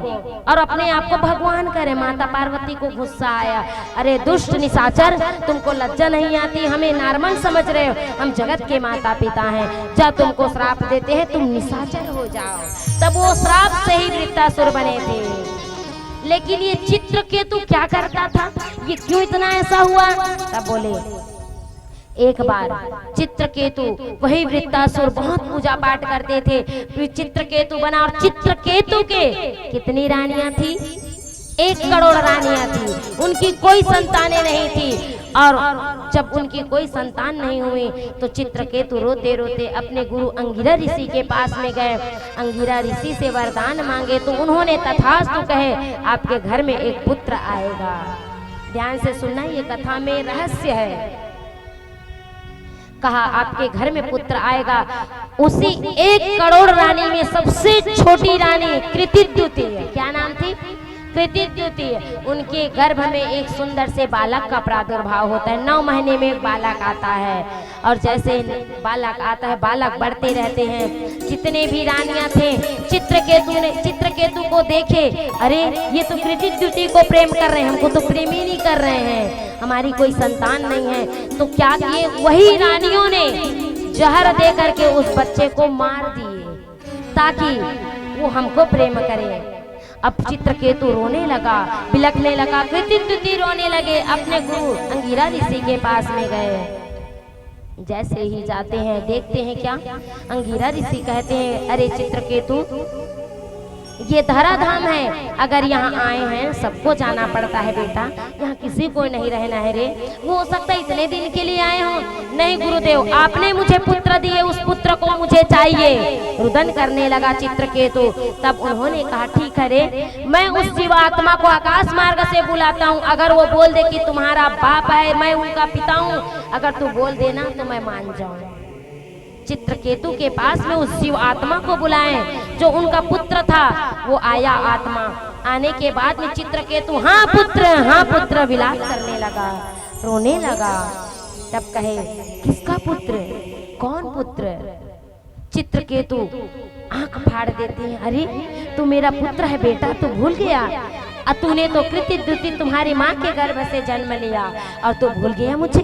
और अपने आप को भगवान करे। माता पार्वती को गुस्सा आया, अरे दुष्ट निशाचर, तुमको लज्जा नहीं आती? हमें नॉर्मल समझ रहे हो? हम जगत के माता पिता हैं, जब तुमको श्राप देते हैं तुम निशाचर हो जाओ। तब वो श्राप से ही वृत्तासुर बने थे। लेकिन ये चित्रकेतु क्या करता था, ये क्यों इतना ऐसा हुआ? तब बोले एक बार चित्रकेतु, वही वृत्तासुर बहुत पूजा पाठ करते थे, फिर चित्रकेतु बना। और चित्रकेतु के कितनी रानियां थी? 1 करोड़ रानियां थी। उनकी कोई संतानें नहीं थी। और जब उनकी कोई संतान नहीं हुई तो चित्रकेतु रोते रोते अपने गुरु अंगिरा ऋषि के पास में गए। अंगिरा ऋषि से वरदान मांगे तो उन्होंने तथास्तु कहे, आपके घर में एक पुत्र आएगा। ध्यान से सुनना, ये कथा में रहस्य है। कहा आपके घर में पुत्र आएगा। उसी 1 करोड़ रानी में सबसे छोटी रानी कृतिद्युति, क्या नाम थी? कृतिद्युति। उनके गर्भ में एक सुंदर से बालक का प्रादुर्भाव होता है। 9 महीने में एक बालक आता है, और जैसे बालक आता है बालक बढ़ते रहते हैं। जितने भी रानियां थे चित्रकेतु को देखे, अरे ये तो कृतिद्युति को प्रेम कर रहे हैं, हमको तो प्रेम ही नहीं कर रहे हैं, हमारी कोई संतान नहीं है। तो क्या किए, वही रानियों ने जहर दे करके उस बच्चे को मार दिए ताकि वो हमको प्रेम करे। अब चित्रकेतु रोने लगा, बिलखने लगा, कृतिद्युति रोने लगे। अपने गुरु अंगिरा ऋषि के पास में गए। जैसे ही जाते हैं देखते हैं क्या, अंगिरा ऋषि कहते हैं, अरे चित्रकेतु, ये धराधाम है, अगर यहाँ आए हैं सबको जाना पड़ता है बेटा, यहाँ किसी को नहीं रहना है रे। वो हो सकता है इतने दिन के लिए आए हो। नहीं गुरुदेव, आपने मुझे पुत्र दिए, उस पुत्र को मुझे चाहिए। रुदन करने लगा चित्रकेतु। तब उन्होंने कहा ठीक है रे, मैं उस जीवात्मा को आकाश मार्ग से बुलाता हूँ। अगर वो बोल दे कि तुम्हारा बाप है, मैं उनका पिता हूँ, अगर तू बोल देना तो मैं मान जाऊँ। चित्रकेतु के पास में उस शिव आत्मा को बुलाएं जो उनका पुत्र था। वो आया आत्मा। आने के बाद में चित्रकेतु हाँ पुत्र विलाप करने लगा, रोने लगा। तब कहे किसका पुत्र, कौन पुत्र? चित्रकेतु आंख फाड़ देते हैं, अरे तू मेरा पुत्र है बेटा, तू भूल गया? तूने तो कृतिद्युति तुम्हारी माँ के गर्भ से जन्म लिया और तू भूल गया मुझे?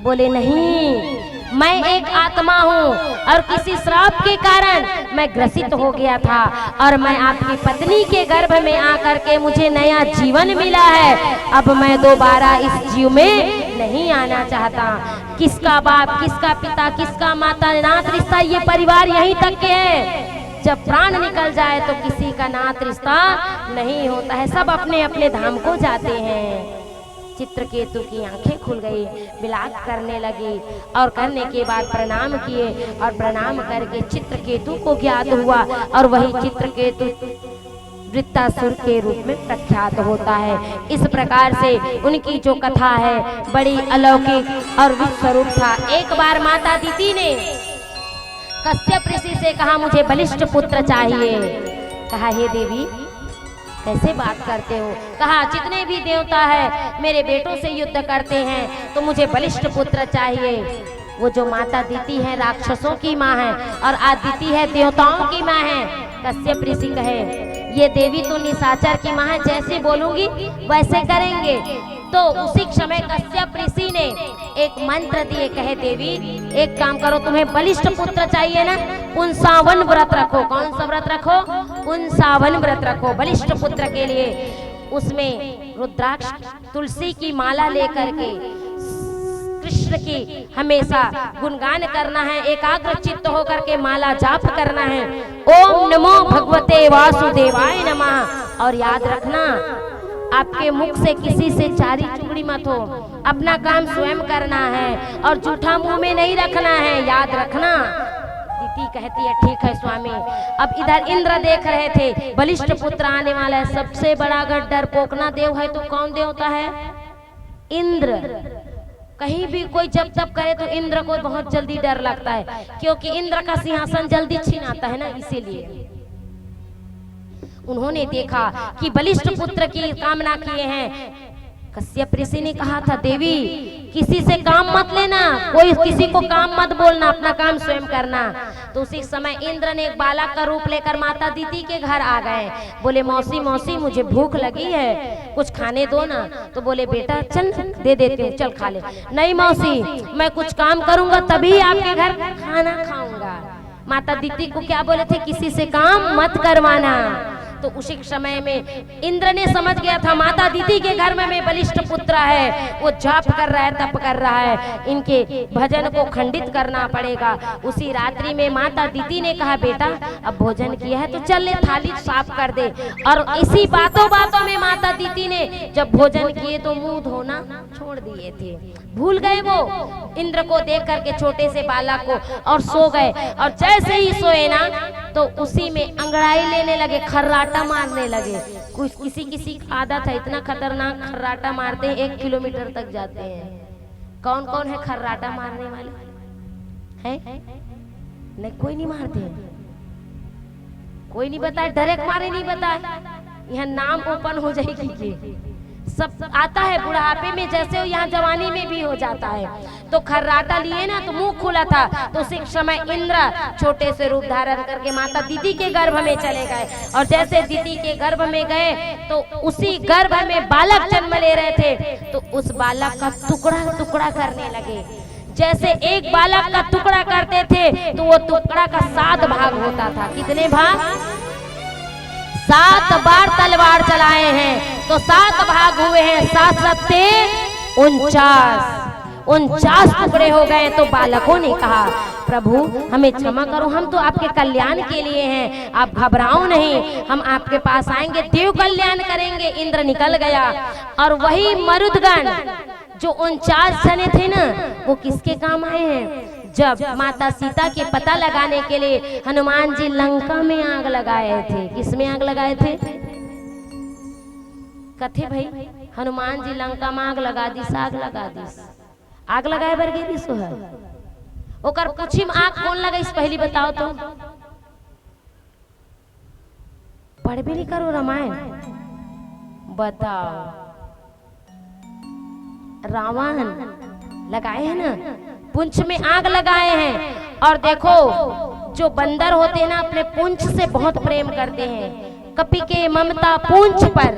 बोले नहीं, मैं एक आत्मा हूँ और किसी श्राप के कारण मैं ग्रसित हो गया था, और मैं आपकी पत्नी के गर्भ में आकर के मुझे नया जीवन मिला है। अब मैं दोबारा इस जीव में नहीं आना चाहता। किसका बाप, किसका पिता, किसका माता, नात रिश्ता, ये परिवार यहीं तक के है। जब प्राण निकल जाए तो किसी का नात रिश्ता नहीं होता है, सब अपने अपने धाम को जाते हैं। चित्रकेतु की आंखें खुल गई, विलाप करने लगी, और करने के बाद प्रणाम किए, और प्रणाम करके चित्रकेतु को ज्ञात हुआ, और वही चित्रकेतु वृत्तासुर के रूप में प्रख्यात होता है। इस प्रकार से उनकी जो कथा है बड़ी अलौकिक और विश्वरूप था। एक बार माता दीति ने कश्यप ऋषि से कहा मुझे बलिष्ठ पुत्र चाहिए। कहा हे देवी कैसे बात करते हो? कहा जितने भी देवता है मेरे बेटों से युद्ध करते हैं, तो मुझे बलिष्ठ पुत्र चाहिए। वो जो माता दीति है राक्षसों की माँ है और आदिति है देवताओं की माँ है। कश्यप ऋषि कहे ये देवी तो निशाचर की माँ है, जैसे बोलूंगी वैसे करेंगे। तो उसी समय कश्यप ऋषि ने एक मंत्र दिए, कहे देवी एक काम करो, तुम्हें बलिष्ठ पुत्र चाहिए ना, पुंसावन व्रत रखो। कौन सा व्रत रखो? पुंसावन व्रत रखो बलिष्ठ पुत्र के लिए। उसमें रुद्राक्ष तुलसी की माला लेकर के कृष्ण की हमेशा गुणगान करना है, एकाग्र चित्त होकर के माला जाप करना है, ओम नमो भगवते वासुदेवाय नमः। और याद रखना आपके मुख से किसी से चारी चुगड़ी मत हो, अपना काम स्वयं करना है और झूठा मुंह में नहीं रखना है, याद रखना। दीति कहती है ठीक है स्वामी। अब इधर इंद्र देख रहे थे बलिष्ठ पुत्र आने वाला है, सबसे बड़ा अगर डरपोकना देव है तो कौन देव होता है? इंद्र। कहीं भी कोई जब तब करे तो इंद्र को बहुत जल्दी डर लगता है, क्योंकि इंद्र का सिंहासन जल्दी छीन आता है ना, इसीलिए। उन्होंने देखा कि बलिष्ठ पुत्र की कामना किए हैं। कश्यप ऋषि ने कहा था देवी किसी से काम मत लेना, कोई किसी को काम मत बोलना, अपना काम स्वयं करना। तो उसी समय इंद्र ने एक बालक का रूप लेकर माता दीति के घर आ गए। बोले मौसी मौसी मुझे भूख लगी है, कुछ खाने दो ना। तो बोले बेटा चल दे देती हूँ, चल खा ले। नहीं मौसी मैं कुछ काम करूंगा तभी आपके घर खाना खाऊंगा। माता दीति को क्या बोले थे? किसी से काम मत करवाना। तो उसी समय में इंद्र ने समझ गया था माता दीति के घर में बलिष्ठ पुत्र है, वो जाप कर रहा है, तप कर रहा है, इनके भजन को खंडित करना पड़ेगा। उसी रात्रि में माता दीति ने कहा बेटा अब भोजन किया है तो चल ले थाली साफ कर दे। और इसी बातों बातों में माता दीति ने जब भोजन किए तो मुंह धोना छोड़ दिए थे, भूल गए वो इंद्र को देख करके छोटे से बालक को, और सो गए। और जैसे ही सोए ना तो उसी में अंगड़ाई लेने लगे, खर्राटा मारने लगे। कुछ किसी किसी की आदत है, इतना खतरनाक खर्राटा मारते हैं 1 किलोमीटर तक जाते हैं। कौन कौन है खर्राटा मारने वाले हैं? नहीं कोई नहीं मारते, कोई नहीं बताए, डायरेक्ट मारे नहीं बताए, यहाँ नाम ओपन हो जाएगी कि सब आता है बुढ़ापे में, जैसे यहाँ जवानी में भी हो जाता है। तो खर्राटा लिए ना तो मुंह खुला था। तो उसी समय इंद्र छोटे से रूप धारण करके माता दीति के गर्भ में चले गए। और जैसे दीति के गर्भ में गए तो उसी गर्भ में बालक जन्म ले रहे थे, तो उस बालक का टुकड़ा टुकड़ा करने लगे। जैसे एक बालक का टुकड़ा करते थे तो वो टुकड़ा का 7 भाग होता था। कितने भाग? 7 बार तलवार चलाए हैं तो 7 भाग हुए हैं, 7 सत्ते 49 टुकड़े हो गए। तो बालकों ने कहा प्रभु हमें क्षमा करो, हम तो आपके कल्याण के लिए हैं, आप घबराओ नहीं, हम आपके पास आएंगे, देव कल्याण करेंगे। इंद्र निकल गया। और वही मरुदगण जो 49 जने थे ना, वो किसके काम आए हैं? जब माता सीता के पता लगाने के लिए हनुमान जी लंका में आग लगाए थे। किसमें आग लगाए थे? कथे भाई हनुमान जी लंका में आग लगा दी, आग लगा दी, आग लगाए बर गई सोहर। ओकर पूछी आग कौन लगा इस पहली बताओ तो। पढ़ भी नहीं करो रामायण, बताओ। रावण लगाए हैं ना, पुंछ में आग लगाए हैं। और देखो जो बंदर होते हैं ना अपने पुंछ से बहुत प्रेम करते हैं। कपि के ममता पुंछ पर,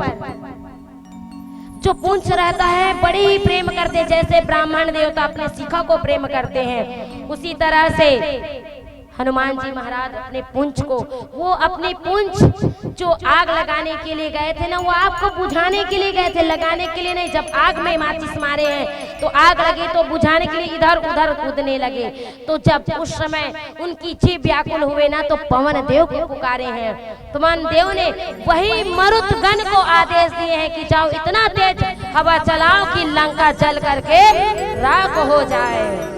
जो पुंछ रहता है बड़ी ही प्रेम करते हैं। जैसे ब्राह्मण देवता अपने शिखा को प्रेम करते हैं, उसी तरह से हनुमान जी महाराज अपने पुंछ को, वो अपनी पुंछ जो आग लगाने के लिए गए थे ना, वो आग को बुझाने के लिए गए थे, लगाने के लिए नहीं। जब आग में माचिस मारे हैं तो आग लगी तो बुझाने के लिए इधर उधर कूदने लगे। तो जब उस समय उनकी जीभ व्याकुल हुए ना तो पवन देव को पुकारे हैं। पवन देव ने वही मरुदगण को आदेश दिए हैं कि जाओ इतना तेज हवा चलाओ कि लंका जल करके राख हो जाए।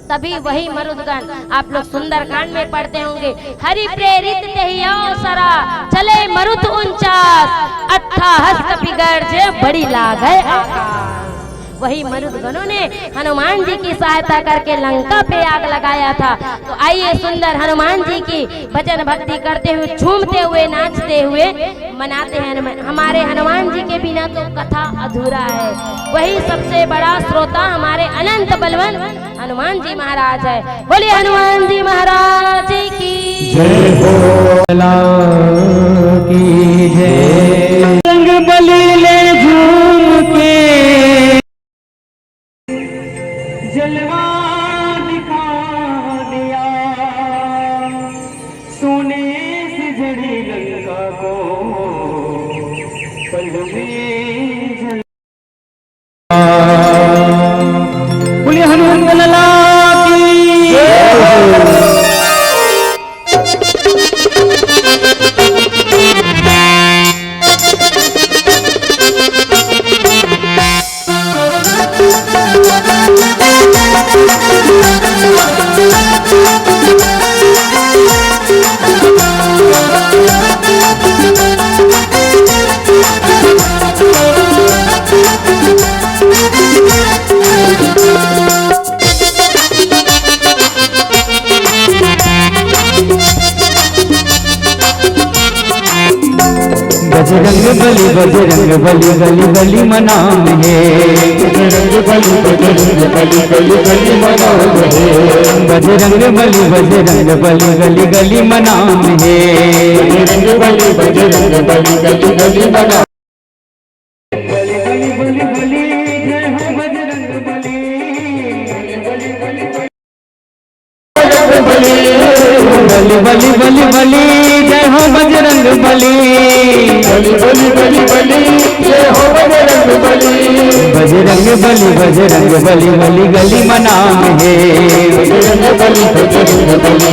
तभी वही मरुदगण, आप लोग सुंदरकांड में पढ़ते होंगे, हरि प्रेरित तेहियो सरा चले मरुद 49 अट्ठाहस कपि गर्जे बड़ी लागे आकाश। वही मरुदगणों ने हनुमान जी की सहायता करके लंका पे आग लगाया था। तो आइए सुंदर हनुमान जी की भजन भक्ति करते हुए, झूमते हुए, नाचते हुए मनाते हैं। हमारे हनुमान जी के बिना तो कथा अधूरा है। वही सबसे बड़ा श्रोता हमारे अनंत बलवंत हनुमान जी महाराज है। बोलिए हनुमान जी महाराज की जय हो की जय। रंग बलि ले झूम के जलवा दिखा दिया, सोने से जड़ी लंका को पल में बोलिए हनुमान लाला की जय। बजरंग बली गली गली मनाम है। बजरंग बली गली गली मनाम है। बजरंग बली गली गली मनाम है। बजरंग बली गली गली मनाम। बली बली बली जय हो बजरंग बली। बली बली बली जय हो बजरंग बली। बजरंग बली गली गली मनाम है। बजरंग बली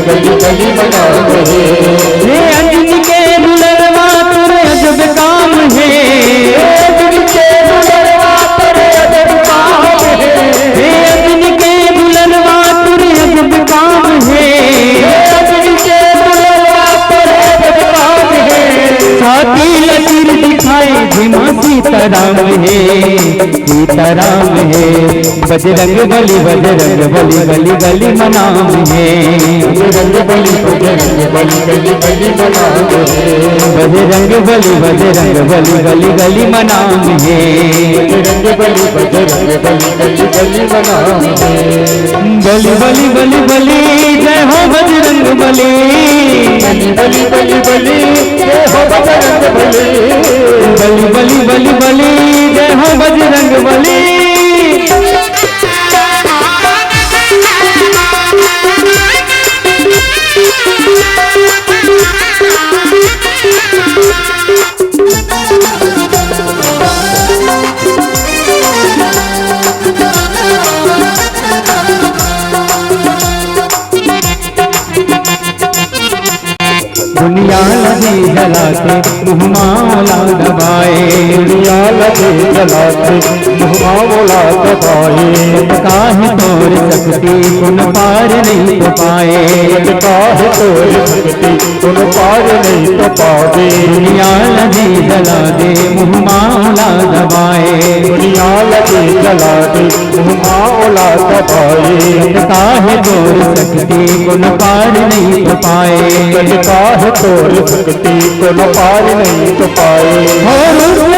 गली गली मनाम है। ये अंजनी के दुलरवा तुरे अजब काम है। अंजनी के दुलरवा तुरे अजब काम है। ये अंजनी के दुलरवा तुरे अजब काम है। साथी लकीर दिखाए धीमा सीताराम है। सीताराम है। बजरंग बली गली गली मनाम है। बजरंग बली गली गली मनाम है। बजरंग बली गली गली मनाम है। बजरंग बली गली गली मनाम है। बली जय हो बजरंग बली। बली जय हो बजरंग बली। बली जय हो बजरंग बली। दुनिया लगे जलाते मुहमाला दबाए। दुनिया लगे जलाते मुहमाला दबाए। काहे तोर सकती कुन पार नहीं तो पाए। काहे तोर सकती कुन पार नहीं तो पाए। दुनिया लगे जलाते मुहमाला दबाए। दुनिया लगे जलाते मुहमाला दबाए। काहे तोर सकती कुन पार नहीं तो पाए। काहे तोर सकती को न पार नहीं तो पाए। और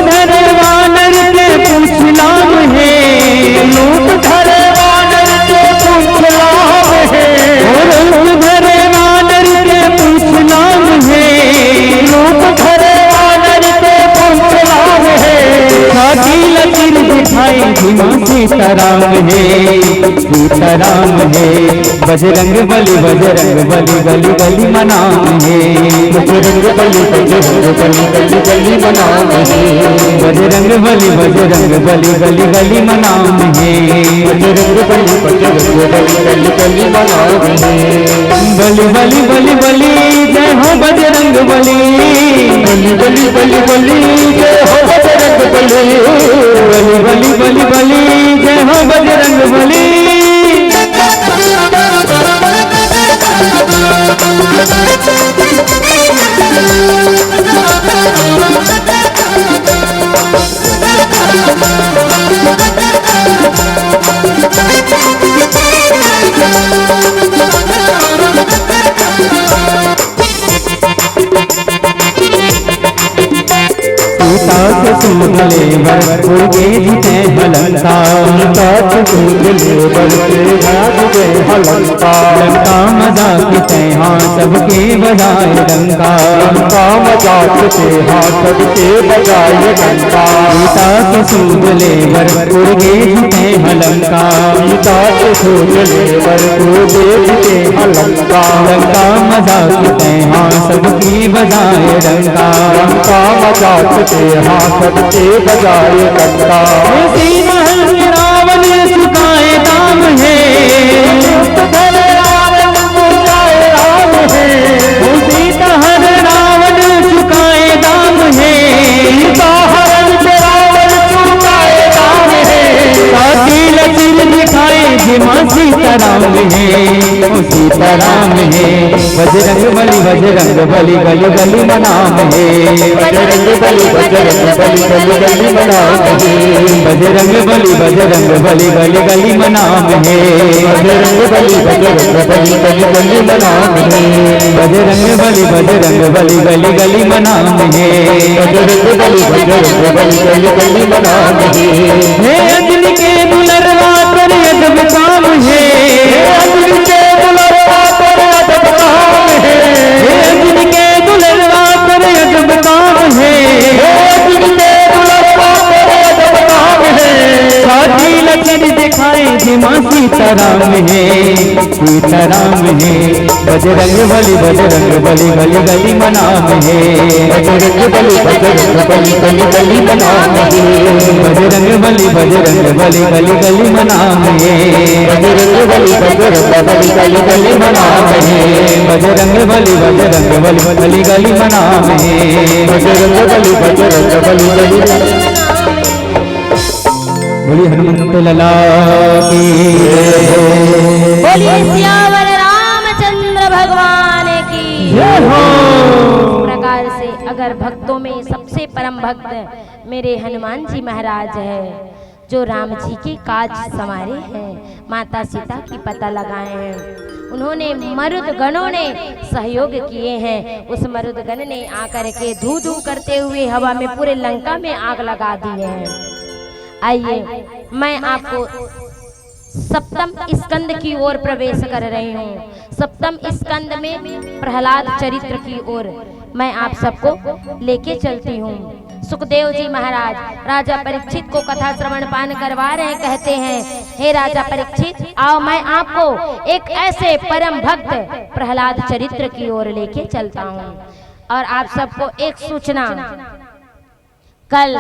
धरे वानर के पूछ लाम है। लूट धरे वानर के पूछ लाम है। और धरे वानर के पूछ लाम है। लूट धरे वानर के पूछ लाम है। साथी लकीर दिखाई धीमा सीताराम है। सीताराम है। बजरंग बली गली गली मनाम है। बजरंग बली गली गली मनाम है। बजरंग बली गली गली मनाम है। बजरंग बली गली गली मनाम है। बली जय हो बजरंग बली। बली जय हो बजरंग बली। बली जय हो बजरंग बली। सूद लेवर उर्गे जीते हलंका सीता के सूद लेवर के भाग गए हलंका लंका मजाक ते हाँ सबके बजाए डंका लंका मजाक से हाँ सबके बजाए डंका सीता के सूद लेवर उर्गे जीते हलंका सीता के सूद लेवर उर्गे जीते हलंका लंका मजाक ते हाँ सबके बजाए डंका लंका मजाक से हाँ सबके बजाए डंका उसी महल में रावण चुकाए दाम है उसी तहर रावण चुकाए दाम है साथी लचील दिखाए जिमा सीताराम है ओ सीताराम है बजरंग बली गली गली मनाम है बजरंग बली गली गली मनाम है बजरंग बली गली गली मनाम है बजरंग बली गली गली मनाम है बजरंग बली गली गली मनाम है बजरंग बली गली मनाम है हे अंजलि के दुलरवा कर अदब काम है अंजलि के दुलरवा कर अदब काम है हे अंजलि के दुलरवा कर अदब काम है अंजलि के दुलरवा कर अदब काम है साथी लचील दिखाए जिमा सीताराम है बजरंग बली गली गली मनाम है बजरंग बली गली गली मनाम है बजरंग बली गली गली मनाम है बजरंग बली गली गली मनाम है बजरंग बली गली गली मनाम है बजरंग बली गली बोली हनुमंत लला की बोलिए सियावर रामचंद्र भगवान की जय हो। इस प्रकार से अगर भक्तों में सबसे परम भक्त मेरे हनुमान जी महाराज है, जो राम जी के काज संवारे हैं, माता सीता की पता लगाए हैं, उन्होंने मरुद गणों ने सहयोग किए हैं। उस मरुद गण ने आकर के धू धू करते हुए हवा में पूरे लंका में आग लगा दी है। आइए मैं आपको सप्तम स्कंद की ओर प्रवेश कर रही हूँ। सप्तम स्कंद में प्रहलाद चरित्र की ओर मैं आप सबको लेके चलती हूँ। सुखदेव जी महाराज राजा परीक्षित को कथा श्रवण पान करवा रहे, कहते हैं हे राजा परीक्षित, आओ मैं आपको एक ऐसे परम भक्त प्रहलाद चरित्र की ओर लेके चलता हूँ। और आप सबको एक सूचना, कल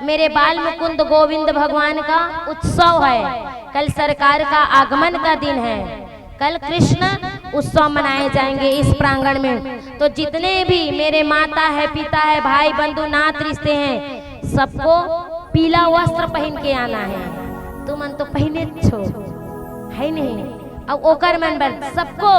मेरे बाल मुकुंद गोविंद भगवान का उत्सव है। कल सरकार का आगमन का दिन है। कल कृष्ण उत्सव मनाए जाएंगे इस प्रांगण में। तो जितने भी मेरे माता है, पिता है, भाई बंधु नात रिश्ते हैं, सबको पीला वस्त्र पहन के आना है। तुम तो पहने छो है नहीं, अब ओकर मन बर सबको,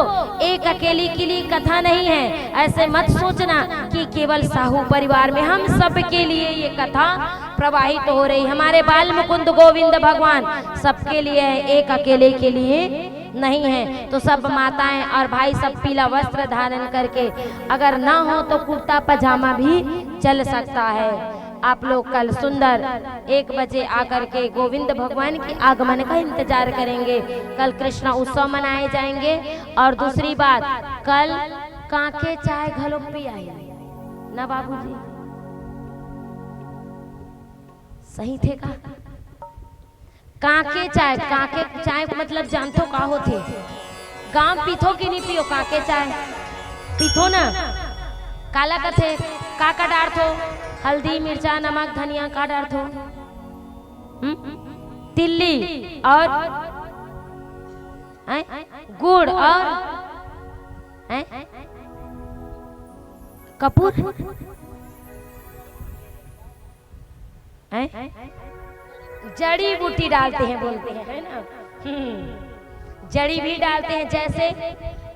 एक अकेली के लिए कथा नहीं है। ऐसे मत सोचना कि केवल साहू परिवार में, हम सब के लिए ये कथा प्रवाहित हो रही। हमारे बाल मुकुंद गोविंद भगवान सबके लिए है, एक अकेले के लिए नहीं है। तो सब माताएं और भाई सब पीला वस्त्र धारण करके, अगर ना हो तो कुर्ता पजामा भी चल सकता है। आप लोग कल सुंदर 1 बजे आकर के गोविंद भगवान के आगमन का इंतजार करेंगे। कल कृष्ण उत्सव मनाए जाएंगे। और दूसरी बात, कल काके चाय घलो पियाई ना बाबूजी, सही थे का? काके चाय मतलब जानते हो का होते? गांव पीथो कि नहीं पियो काके चाय? पीथो ना, काला कथे का डार थो, हल्दी मिर्चा नमक धनिया का डार थो, तिल्ली और गुड़ और कपूर, जड़ी बूटी डालते हैं, बोलते हैं, है ना? जड़ी भी डालते हैं। जैसे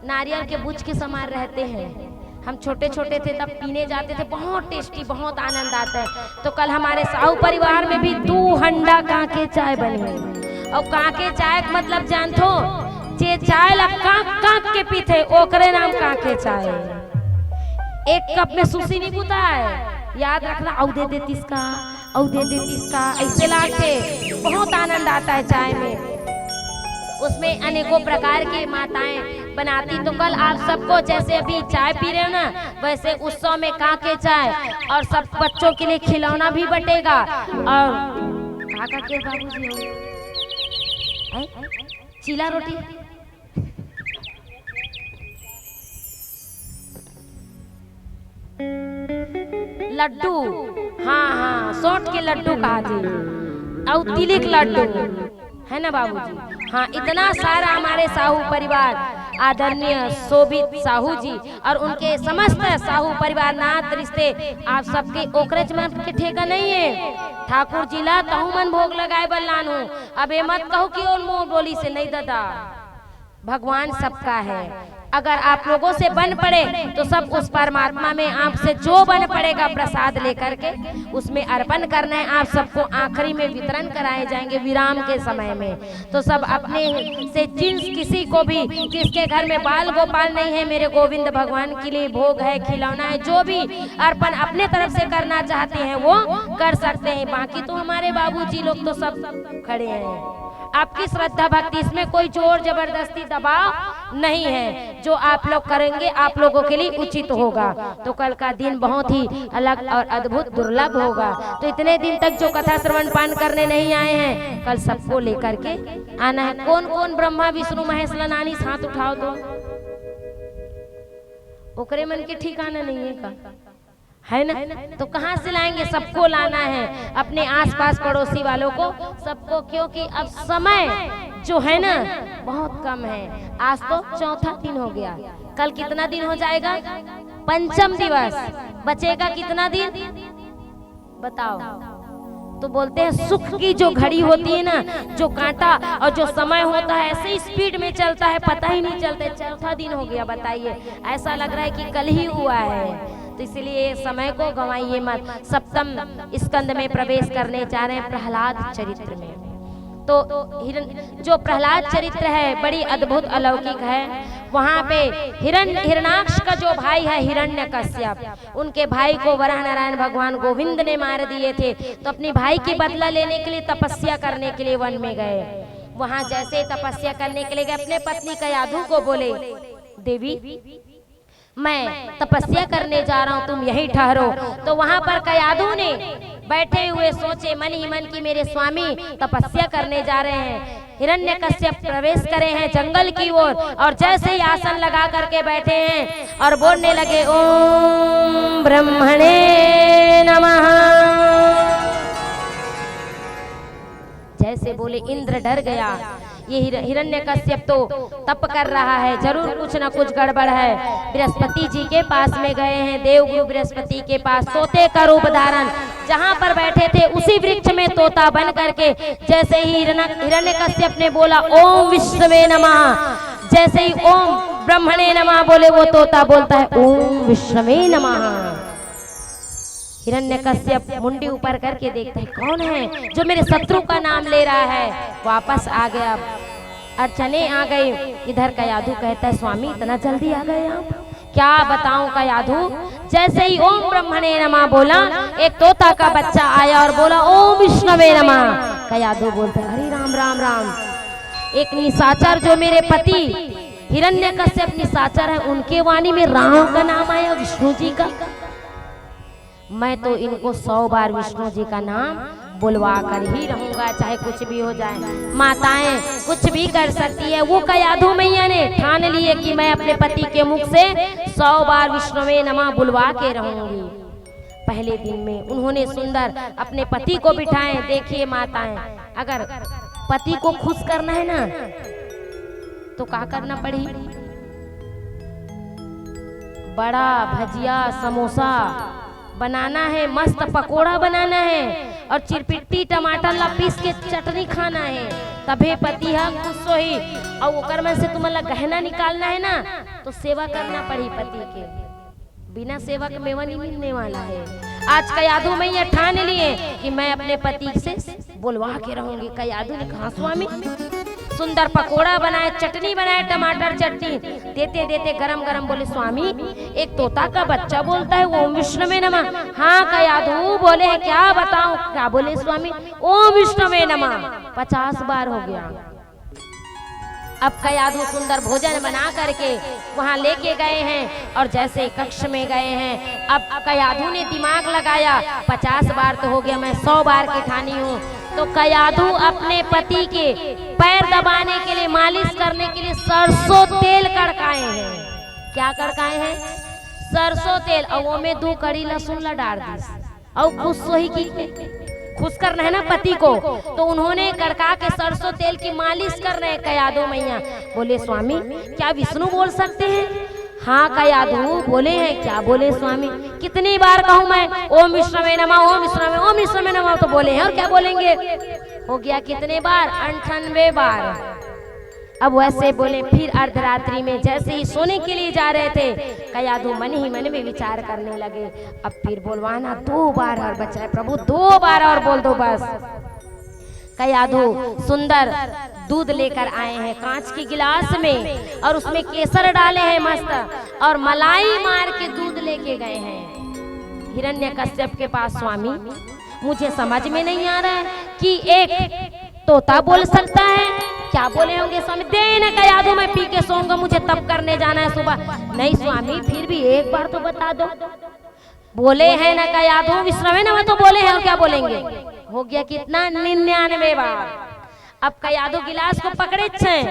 नारियल के बुझ के समान रहते हैं। हम छोटे छोटे थे तब पीने जाते थे, बहुत टेस्टी, बहुत आनंद आता है। तो कल हमारे साहू परिवार में भी 2 हंडा काके चाय बनी। और काके चाय का मतलब जानते हो, जे चाय ला काक के पीते ओकरे नाम काके चाय। एक कप में सुसी नहीं पुता है, याद रखना, औ दे देतीस का, औ दे देतीस का, ऐसे लाके बहुत आनंद आता है चाय में। उसमें अनेकों प्रकार की माताएं बनाती। तो कल आप सबको जैसे अभी चाय पी रहे हो ना, वैसे उत्सव में काके चाय और सब बच्चों के लिए खिलौना भी बटेगा। और काका के बाबूजी हो चीला रोटी, लड्डू, हाँ हाँ सोट के लड्डू कहा थे, और तिलिक लड्डू है ना बाबूजी। हाँ, इतना सारा हमारे साहू परिवार, आदरणीय शोभित साहू जी और उनके समस्त साहू परिवार नात रिश्ते आप सबके ओकरेज में के ठेका नहीं है। ठाकुर जिला कहूँ मन भोग लगाए बल्लानू, अब ये मत कहो कि और मुंह बोली से नहीं दादा, भगवान सबका है। अगर आप लोगों से बन पड़े तो सब उस परमात्मा में आपसे जो बन पड़ेगा प्रसाद लेकर के उसमें अर्पण करना है। आप सबको आखिरी में वितरण कराए जाएंगे विराम के समय में। तो सब अपने से जिस किसी को भी जिसके घर में बाल गोपाल नहीं है, मेरे गोविंद भगवान के लिए भोग है, खिलौना है, जो भी अर्पण अपने तरफ से करना चाहते हैं वो कर सकते हैं। बाकी तो हमारे बाबूजी लोग तो सब खड़े हैं। आपकी श्रद्धा भक्ति, इसमें कोई जोर जबरदस्ती दबाव नहीं है। जो आप लोग करेंगे आप लोगों के लिए उचित होगा। तो कल का दिन बहुत ही अलग और अद्भुत दुर्लभ होगा। तो इतने दिन तक जो कथा श्रवण पान करने नहीं आए हैं, कल सबको लेकर के आना है। कौन कौन ब्रह्मा विष्णु महेश लनानी हाथ उठाओ तो ओकरे मन के ठिकाना नहीं है का, है ना। तो कहाँ से लाएंगे, सबको लाना है, अपने आसपास पड़ोसी वालों को सबको, क्योंकि अब समय जो है ना बहुत कम है। आज तो चौथा दिन हो गया, कल कितना दिन हो जाएगा, पंचम दिवस, बचेगा कितना दिन बताओ। तो बोलते हैं सुख की जो घड़ी होती है ना, जो कांटा और जो समय होता है ऐसे ही स्पीड में चलता है, पता ही नहीं चलता। चौथा दिन हो गया, बताइए, ऐसा लग रहा है कि कल ही हुआ है। तो इसलिए समय को गंवाइए मत। सप्तम स्कंद में प्रवेश करने जा रहे हैं प्रहलाद चरित्र में। तो जो प्रहलाद चरित्र है बड़ी अद्भुत अलौकिक है। वहाँ पे हिरण्याक्ष का जो भाई है हिरण्यकश्यप, उनके भाई को वराह नारायण भगवान गोविंद ने मार दिए थे। तो अपने भाई की बदला लेने के लिए तपस्या करने के लिए वन में गए। वहाँ जैसे तपस्या करने के लिए गए, अपने पत्नी कयाधु को बोले, देवी मैं तपस्या करने जा रहा हूँ, तुम यहीं ठहरो। तो वहाँ पर कयाधु ने बैठे हुए सोचे मन ही मन की मेरे स्वामी तपस्या करने जा रहे हैं। हिरण्यकश्यप प्रवेश करे हैं जंगल की ओर, और जैसे ही आसन लगा करके बैठे हैं और बोलने लगे ओम ब्रह्मणे नमः। जैसे बोले इंद्र डर गया। ये हिरण्यकश्यप तो तप कर रहा है, जरूर कुछ ना कुछ गड़बड़ है। बृहस्पति जी के पास में गए हैं, देवगुरु बृहस्पति के पास, तोते का रूप धारण, जहाँ पर बैठे थे उसी वृक्ष में तोता बन करके जैसे ही हिरण्यकश्यप ने बोला ओम विष्णवे नमः, जैसे ही ओम ब्रह्मणे नमः बोले वो तोता बोलता है ओम विष्णवे नमः। हिरण्यकश्यप मुंडी ऊपर करके देखता है कौन है जो मेरे शत्रु का नाम ले रहा है। वापस आ गया, अर्चने आ गई। इधर कयाधु कहता है स्वामी इतना जल्दी आ गए आप, क्या बताऊं कयाधु। जैसे ही ओम ब्रह्मणे नमः बोला, एक तोता का बच्चा आया और बोला ओम विष्णवे नमः। कयाधु बोलता है हरे राम राम राम। एक निशाचर जो मेरे पति हिरण्यकश्यप निशाचर है, उनके वाणी में राम का नाम आया, विष्णु जी का। मैं तो इनको 100 बार विष्णु जी का नाम बुलवा कर ही रहूंगा, चाहे कुछ भी हो जाए। माताएं कुछ भी कर सकती है, वो कयाधु मैया ने ठान लिए कि मैं अपने पति के मुख से 100 बार विष्णुवे नमः बुलवा के रहूंगी। पहले दिन में उन्होंने सुंदर अपने पति को बिठाए। देखिए माताएं, अगर पति को खुश करना है ना तो क्या करना पड़ी, बड़ा भजिया समोसा बनाना है, मस्त पकोड़ा बनाना है और चिरपिट्टी टमाटर ला पीस के चटनी खाना है, तभे पति है खुश होई। और ओकर में से तुम्हारा गहना निकालना है ना तो सेवा करना पड़ी पति के, बिना सेवा के मेवा नहीं मिलने वाला है। आज कयाधु मैया ठान लिए कि मैं अपने पति से बुलवा के रहूंगी। कयाधु ने कहा स्वामी सुंदर पकोड़ा बनाए, चटनी बनाए, टमाटर चटनी देते देते गरम गरम बोले स्वामी एक तोता का बच्चा बोलता है ओम विष्णुवे नमः। हाँ कयाधु बोले हैं क्या बताऊं? क्या बोले स्वामी? ओम विष्णुवे नमः 50 बार हो गया। अब कयाधु सुंदर भोजन बना करके वहां लेके गए हैं और जैसे कक्ष में गए हैं, अब कयाधु ने दिमाग लगाया 50 बार तो हो गया, मैं 100 बार की ठानी हूँ। तो कयाधु अपने पति के पैर दबाने के लिए, मालिश करने के लिए सरसों तेल कड़काए हैं। क्या कड़काए हैं? सरसों तेल। और वो में 2 कड़ी लहसुन ला डाल दी और खुश सोही की खुश करना है ना पति को, तो उन्होंने कड़का के सरसों तेल की मालिश कर रहे हैं कयाधु मैया। बोले स्वामी क्या विष्णु बोल सकते हैं? हाँ कयाधु बोले हैं। क्या बोले स्वामी? कितनी बार कहूँ मैं ओम विष्णुवे नमः, ओम विष्णुवे, ओम विष्णुवे नमः? तो बोले हैं। और क्या बोलेंगे? हो गया कितने बार? 98 बार। अब वैसे बोले। फिर अर्धरात्रि में जैसे ही सोने के लिए जा रहे थे, कयाधु मन ही मन में विचार करने लगे, अब फिर बोलवाना 2 बार और बचा है प्रभु, 2 बार और बोल दो बस। कयाधु सुंदर दूध लेकर आए हैं कांच की गिलास में, और उसमें केसर डाले हैं मस्त, और मलाई मार के दूध लेके गए हैं हिरण्यकश्यप के पास। स्वामी मुझे समझ में नहीं आ रहा है कि एक तोता बोल सकता है। क्या बोले होंगे स्वामी? दे न कयाधु, मैं पी के सोऊंगा, मुझे तप करने जाना है सुबह। नहीं स्वामी फिर भी एक बार तो बता दो। बोले हैं ना कयाधु विष्णुवे नमः, तो बोले हैं। और क्या बोलेंगे? हो गया कितना? 99 बार। अब कयाधु गिलास को पकड़े छे।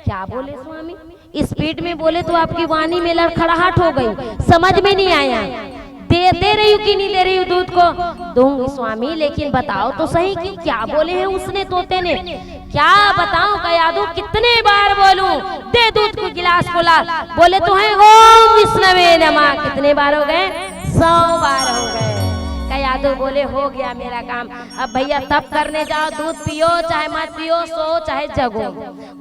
क्या बोले स्वामी? स्पीड में बोले तो आपकी वाणी में लड़खड़ाहट हो गई, समझ में नहीं आया। दे रही हूँ कि नहीं दे रही हूँ दूध को? दूंगी स्वामी, लेकिन बताओ तो सही कि क्या बोले हैं उसने, तोते ने? क्या बताऊं कयाधु कितने बार बोलूं? दे दूध को गिलास को ला। बोले तो है ओम विष्णुवे नमः। कितने बार हो गए? 100 बार हो गए। कयाधु बोले हो गया मेरा काम, अब भैया तप करने जाओ, दूध पियो चाहे मत पियो, सो चाहे जगो।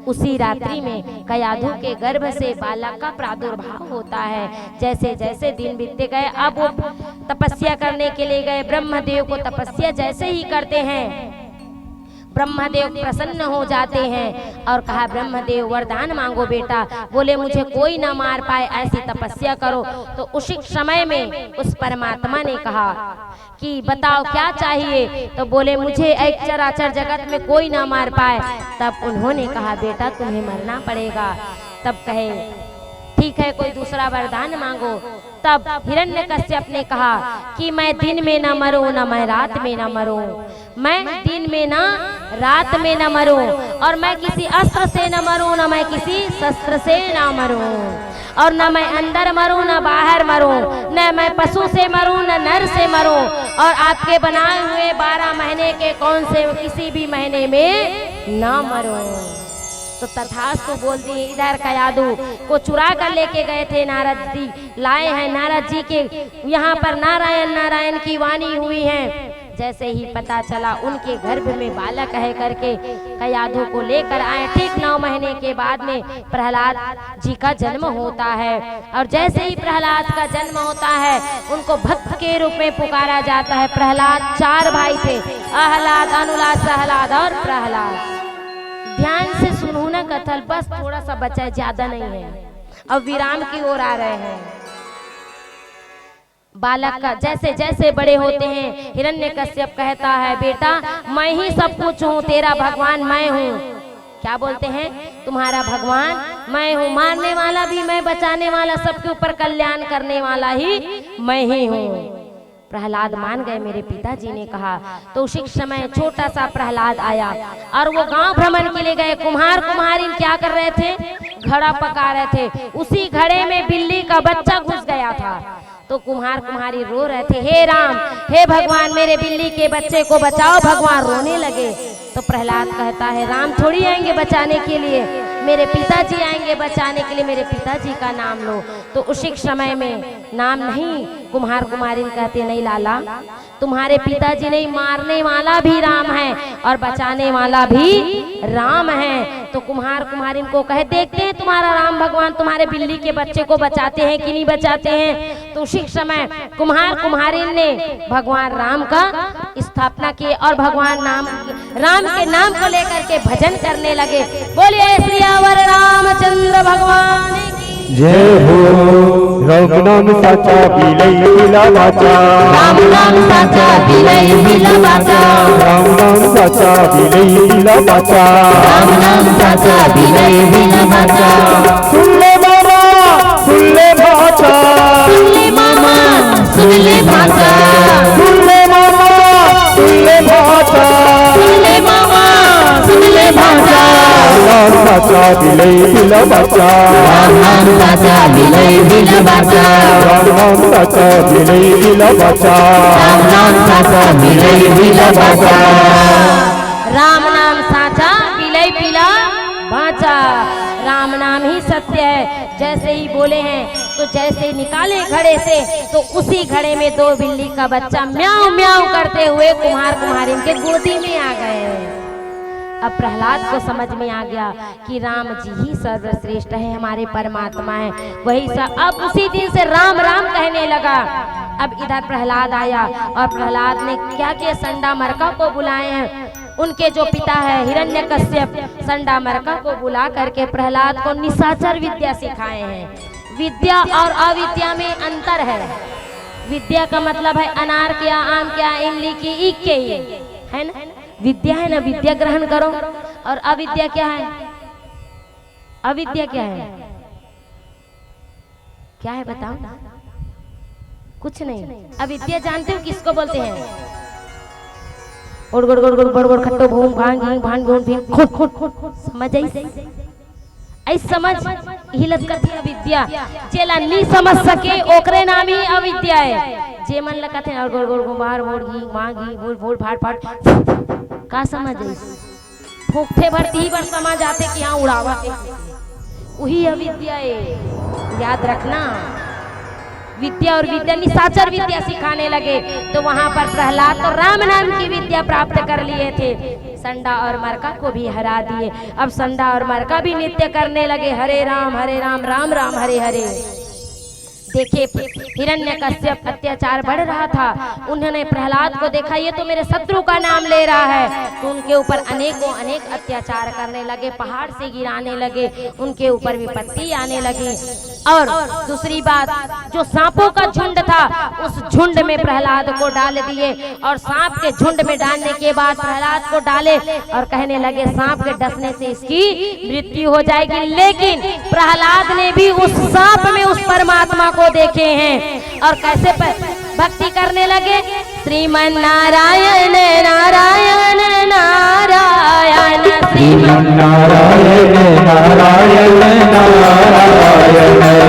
उसी रात्रि में कयाधु के गर्भ से बालक का प्रादुर्भाव होता है। जैसे जैसे दिन बीतते गए, अब वो तपस्या करने के लिए गए। ब्रह्मदेव को तपस्या जैसे ही करते हैं, ब्रह्मदेव प्रसन्न हो जाते हैं और कहा ब्रह्मदेव वरदान मांगो बेटा। बोले मुझे कोई ना मार पाए ऐसी तपस्या करो। तो उसी समय में उस परमात्मा ने कहा कि बताओ क्या चाहिए? तो बोले मुझे एक चराचर जगत में कोई ना मार पाए। तब उन्होंने कहा बेटा तुम्हें मरना पड़ेगा। तब कहे ठीक है कोई दूसरा वरदान मांगो। तब हिरण्यकश्यप ने कहा कि मैं दिन में न मरूं, न मैं रात में न मरूं, मैं दिन में न रात में न मरूं, और मैं किसी अस्त्र से न मरूं, न मैं किसी शस्त्र से न मरूं, और न मैं अंदर मरूं न बाहर मरूं, न मैं पशु से मरूं न नर से मरूं, और आपके बनाए हुए 12 महीने के कौन से किसी भी महीने में न मरूं। तो तथास्तु बोल दिए। इधर कयाधु को चुरा कर लेके गए थे नारद जी, लाए हैं नारद जी के यहाँ पर नारायण नारायण की वाणी हुई है। जैसे ही पता चला उनके गर्भ में बालक है करके कयाधु को लेकर आए। ठीक 9 महीने के बाद में प्रहलाद जी का जन्म होता है, और जैसे ही प्रहलाद का जन्म होता है उनको भक्त के रूप में पुकारा जाता है। प्रहलाद 4 भाई थे, आहलाद, अनुलाद, सहलाद और प्रहलाद। ध्यान से सुनो ना कथल, बस थोड़ा सा बचा है, ज्यादा नहीं है। अब विराम की ओर आ रहे हैं। बालक का जैसे जैसे बड़े होते हैं, हिरण्यकश्यप कहता है बेटा मैं ही सब कुछ हूँ, तेरा भगवान मैं हूँ। क्या बोलते हैं? तुम्हारा भगवान मैं हूँ, मारने वाला भी मैं, बचाने वाला, सबके ऊपर कल्याण करने वाला ही मैं ही हूँ। प्रहलाद मान गए, मेरे पिताजी ने कहा। तो उसी समय छोटा सा प्रहलाद आया और वो गांव भ्रमण के लिए गए। कुम्हार कुम्हारिन क्या कर रहे थे? घड़ा पका रहे थे। उसी घड़े में बिल्ली का बच्चा घुस गया था। तो कुम्हार कुम्हारी रो रहे थे, हे राम, हे भगवान, मेरे बिल्ली के बच्चे को बचाओ। भगवान रोने लगे। तो प्रहलाद कहता है राम थोड़ी आएंगे बचाने के लिए, मेरे पिताजी आएंगे बचाने के लिए, मेरे पिताजी का नाम लो। तो उसी समय में नाम नहीं, कुम्हार कुम्हारिन कहते नहीं लाला, तुम्हारे पिताजी नहीं, मारने वाला भी राम है और बचाने वाला भी राम है। तो कुम्हार कुम्हारिन को कहे देखते हैं तुम्हारा राम भगवान तुम्हारे बिल्ली के बच्चे को बचाते हैं कि नहीं बचाते हैं। तो उसी समय कुम्हार कुम्हारिन ने भगवान राम का स्थापना की और भगवान राम के नाम को लेकर के भजन करने लगे। बोलिए श्रीयावर रामचंद्र भगवान की जय हो। राम नाम साचा बिलई बिला बाचा, राम नाम साचा बिलई बिला बाचा, राम नाम साचा बिलई बिला बाचा, राम नाम साचा बिलई बिला बाचा। सुन ले मामा सुन ले भाचा, सुन ले मामा सुन ले भाचा, सुन ले मामा सुन ले भाचा, सुन ले मामा सुन ले भाचा। राम साचा बिलई बिला बाचा, राम नाम साचा बिलई बिला बाचा, राम नाम साचा बिलई बिला बाचा, राम नाम साचा बिलई बिला बाचा। राम नाम साचा बिलई बिला बाचा। राम नाम ही सत्य है। जैसे ही बोले हैं तो जैसे निकाले घड़े से तो उसी घड़े में दो बिल्ली का बच्चा म्याऊं म्याऊं करते हुए कुम्हार कुम्हारिन के गोदी में आ गए। अब प्रहलाद को समझ में आ गया कि राम जी ही सर्वश्रेष्ठ है, हमारे परमात्मा है, वही सब। अब उसी दिन से राम राम कहने लगा। अब इधर प्रहलाद आया और प्रहलाद ने क्या किया, संडा मरका को बुलाए हैं। उनके जो पिता है हिरण्यकश्यप, संडा मरका को बुला करके प्रहलाद को निशाचर विद्या सिखाए हैं। विद्या और अविद्या में अंतर है। विद्या का मतलब है अनार क्या, आम क्या, इमली की, ईख के, है ना। विद्या है ना, विद्या ग्रहण करो। और अविद्या क्या है? अविद्या क्या है? क्या है बताओ? कुछ नहीं। अविद्या जानते हो किसको बोलते हैं? उड़ गुड़ गुड़ गुड़ बड़ बड़ खट्टो भूम भांग घींग भांग घूम फिर खुट खुट खुट समझ आई समझ हिलत कथी अविद्या। चेला नहीं समझ सके ओकरे नाम ही अविद्या है। जे मन लगत है और गुड़ गुड़ गुबार मोड़ घी मां घी भूल भूल फाट फाट का समझ आई। फूकते भरती ही पर समझ आते कि हाँ उड़ावा वही अविद्या है। याद रखना। विद्या और विद्या निशाचर विद्या सिखाने लगे तो वहां पर प्रहलाद तो राम नाम की विद्या प्राप्त कर लिए थे। संडा और मरका को भी हरा दिए। अब संडा और मरका भी नृत्य करने लगे, हरे राम राम राम हरे हरे। देखिए हिरण्यकश्यप अत्याचार बढ़ रहा था। उन्होंने प्रहलाद को देखा ये तो मेरे शत्रु का नाम ले रहा है, तो उनके ऊपर अनेकों अनेक अत्याचार करने लगे, पहाड़ से गिराने लगे, उनके ऊपर विपत्ति आने लगी। और दूसरी बात, जो सांपों का झुंड था उस झुंड में प्रहलाद को डाल दिए और सांप के झुंड में डालने के बाद प्रहलाद को डाले और कहने लगे सांप के डसने से इसकी मृत्यु हो जाएगी। लेकिन प्रहलाद ने भी उस सांप में उस परमात्मा को देखे हैं और कैसे भक्ति करने लगे। श्रीमन नारायण नारायण नारायण, श्रीमन नारायण नारायण नारायण,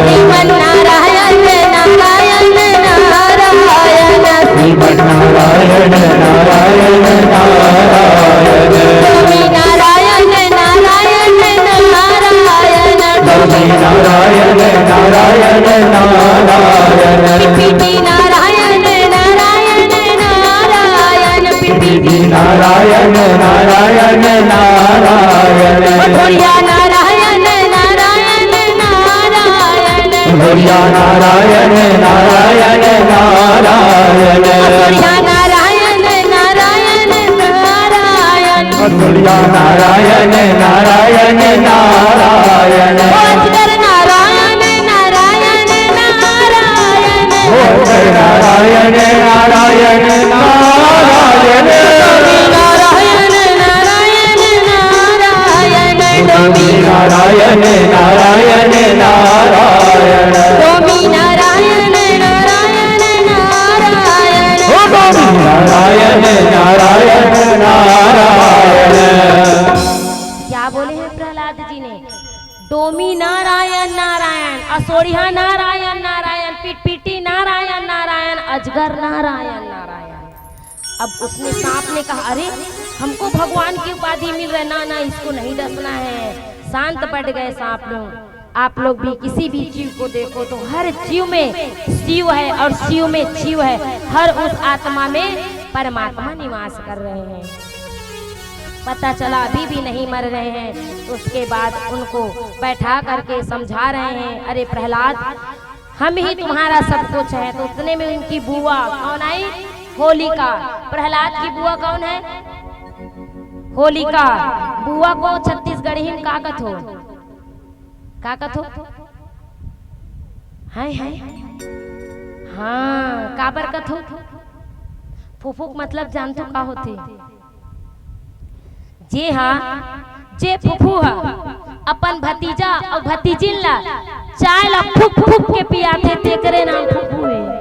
श्रीमन नारायण नारायण नारायण, श्रीमन नारायण नारायण नारायण, स्वामी नारायण नारायण नारायण, स्वामी नारायण नारायण नारायण, पिपी नारायण नारायण नारायण, पिपी नारायण नारायण नारायण, भोलिया नारायण नारायण नारायण, भोलिया नारायण नारायण नारायण, भोलिया नारायण नारायण नारायण, भोलिया नारायण नारायण नारायण, अजगर नारायण नारायण नारायण, नारायण नारायण नारायण, नारायण नारायण नारायण, स्वामी नारायण नारायण नारायण, स्वामी नारायण नारायण नारायण, नारायण नारायण नारायण। क्या बोले हैं प्रहलाद जी ने? डोमी नारायण नारायण, असोरिया नारायण नारायण, पिटपिटी नारायण नारायण, अजगर नारायण नारायण। अब उसने सांप ने कहा अरे हमको भगवान की उपाधि मिल रही, ना इसको नहीं डसना है। शांत पड़ गए सांप लोग। आप लोग भी किसी भी जीव को देखो तो हर जीव में शिव है और शिव में जीव है। हर उस आत्मा में परमात्मा निवास कर रहे हैं। पता चला अभी भी नहीं मर रहे हैं, तो उसके बाद उनको बैठा करके समझा रहे हैं, अरे प्रहलाद हम ही तुम्हारा सब कुछ है। तो उतने में उनकी बुआ कौन आई? होलिका। प्रहलाद की बुआ कौन है? होलिका बुआ को छत्तीसगढ़ी में का कथो हाय हाय हाँ काबर कथो फुफुक मतलब जानतो का होते जी हाँ जे फुफू है अपन भतीजा और भतीजिन ला चाय ला फुक फुक के पियाथे तेकरे नाम फुफू है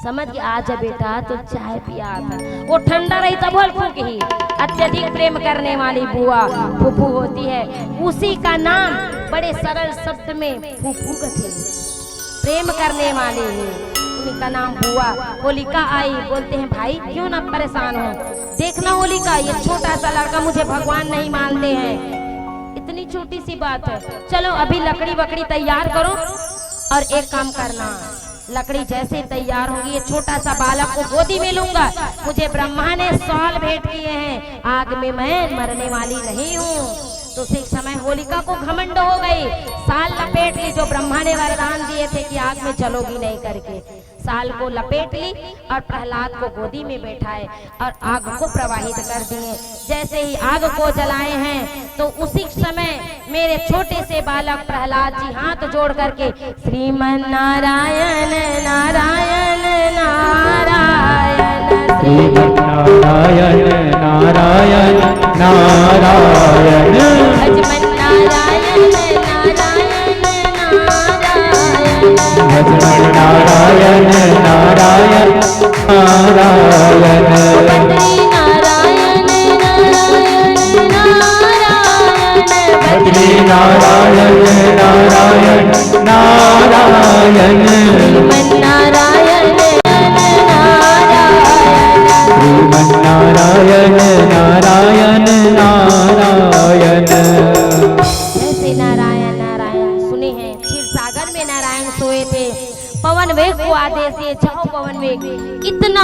समझ के आजा बेटा तो चाय पिया था वो ठंडा रही तब बोल फूक ही अत्यधिक प्रेम करने वाली बुआ फुफू होती है उसी का नाम बड़े सरल शब्द में फुफू कहते प्रेम करने वाले हैं उन्हीं का नाम बुआ। होलिका आई बोलते हैं भाई क्यों ना परेशान हो देखना होलिका ये छोटा सा लड़का मुझे भगवान नहीं मानते हैं इतनी छोटी सी बात है चलो अभी लकड़ी वकड़ी तैयार करो और एक काम करना लकड़ी जैसे तैयार होगी ये छोटा सा बालक को गोदी में लूंगा मुझे ब्रह्मा ने साल भेंट किए हैं आग में मैं मरने वाली नहीं हूँ। तो उसी समय होलिका को घमंड हो गई साल लपेट ली जो ब्रह्मा ने वरदान दिए थे कि आग में चलोगी नहीं करके साल को लपेट ली और प्रहलाद को गोदी में बैठाए और आग को प्रवाहित कर दिए। जैसे ही आग को जलाए हैं तो उसी समय मेरे छोटे से बालक प्रहलाद जी हाथ जोड़ करके श्रीमन नारायण नारायण नारायण नारायण नारायण नारायण भजमन नारायण नारायण नारायण भजमन नारायण नारायण नारायण बद्री नारायण नारायण बद्री नारायण नारायण श्रीमन नारायण नारायण नारायण नारायण जैसे नारायण नारायण सुने हैं क्षीर सागर में नारायण सोए थे पवन वेग को आदेश दिए जाओ पवन वेग इतना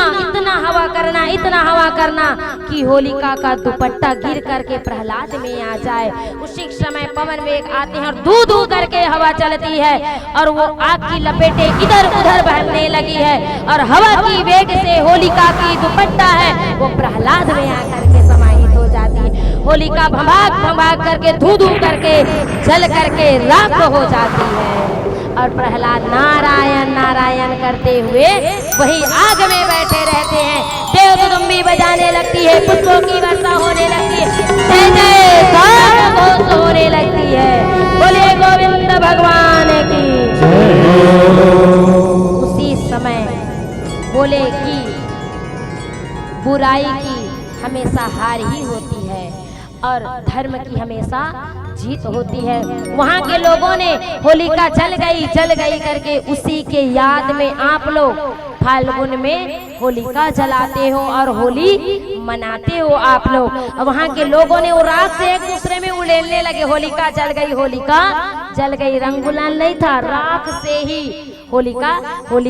हवा करना कि होलिका का दुपट्टा गिर करके प्रहलाद में आ जाए। उसी समय पवन वेग आते हैं और दू दू करके हवा चलती है और वो आग की लपेटे इधर उधर बहने लगी है और हवा की वेग से होलिका की दुपट्टा है वो प्रहलाद में आकर के समाहित हो जाती है। होलिका भभाग करके धू धू करके जल करके राख हो जाती है और प्रहलाद नारायण नारायण करते हुए वही आग में बैठे रहते हैं। देवदुदुम्बी बजाने लगती है पुष्पों की वर्षा होने लगती है जय जय घोष होने लगती है बोले गोविंद भगवान की। उसी समय बोले कि बुराई की हमेशा हार ही होती है और धर्म की हमेशा जीत होती है। वहाँ के लोगों ने होलिका जल गई करके उसी के याद में आप लोग फाल्गुन में होलिका जलाते हो और होली मनाते हो आप लोग। वहाँ के लोगों ने वो राख से एक दूसरे में उड़ेलने लगे होलिका जल गई रंग गुलाल नहीं था राख से ही होली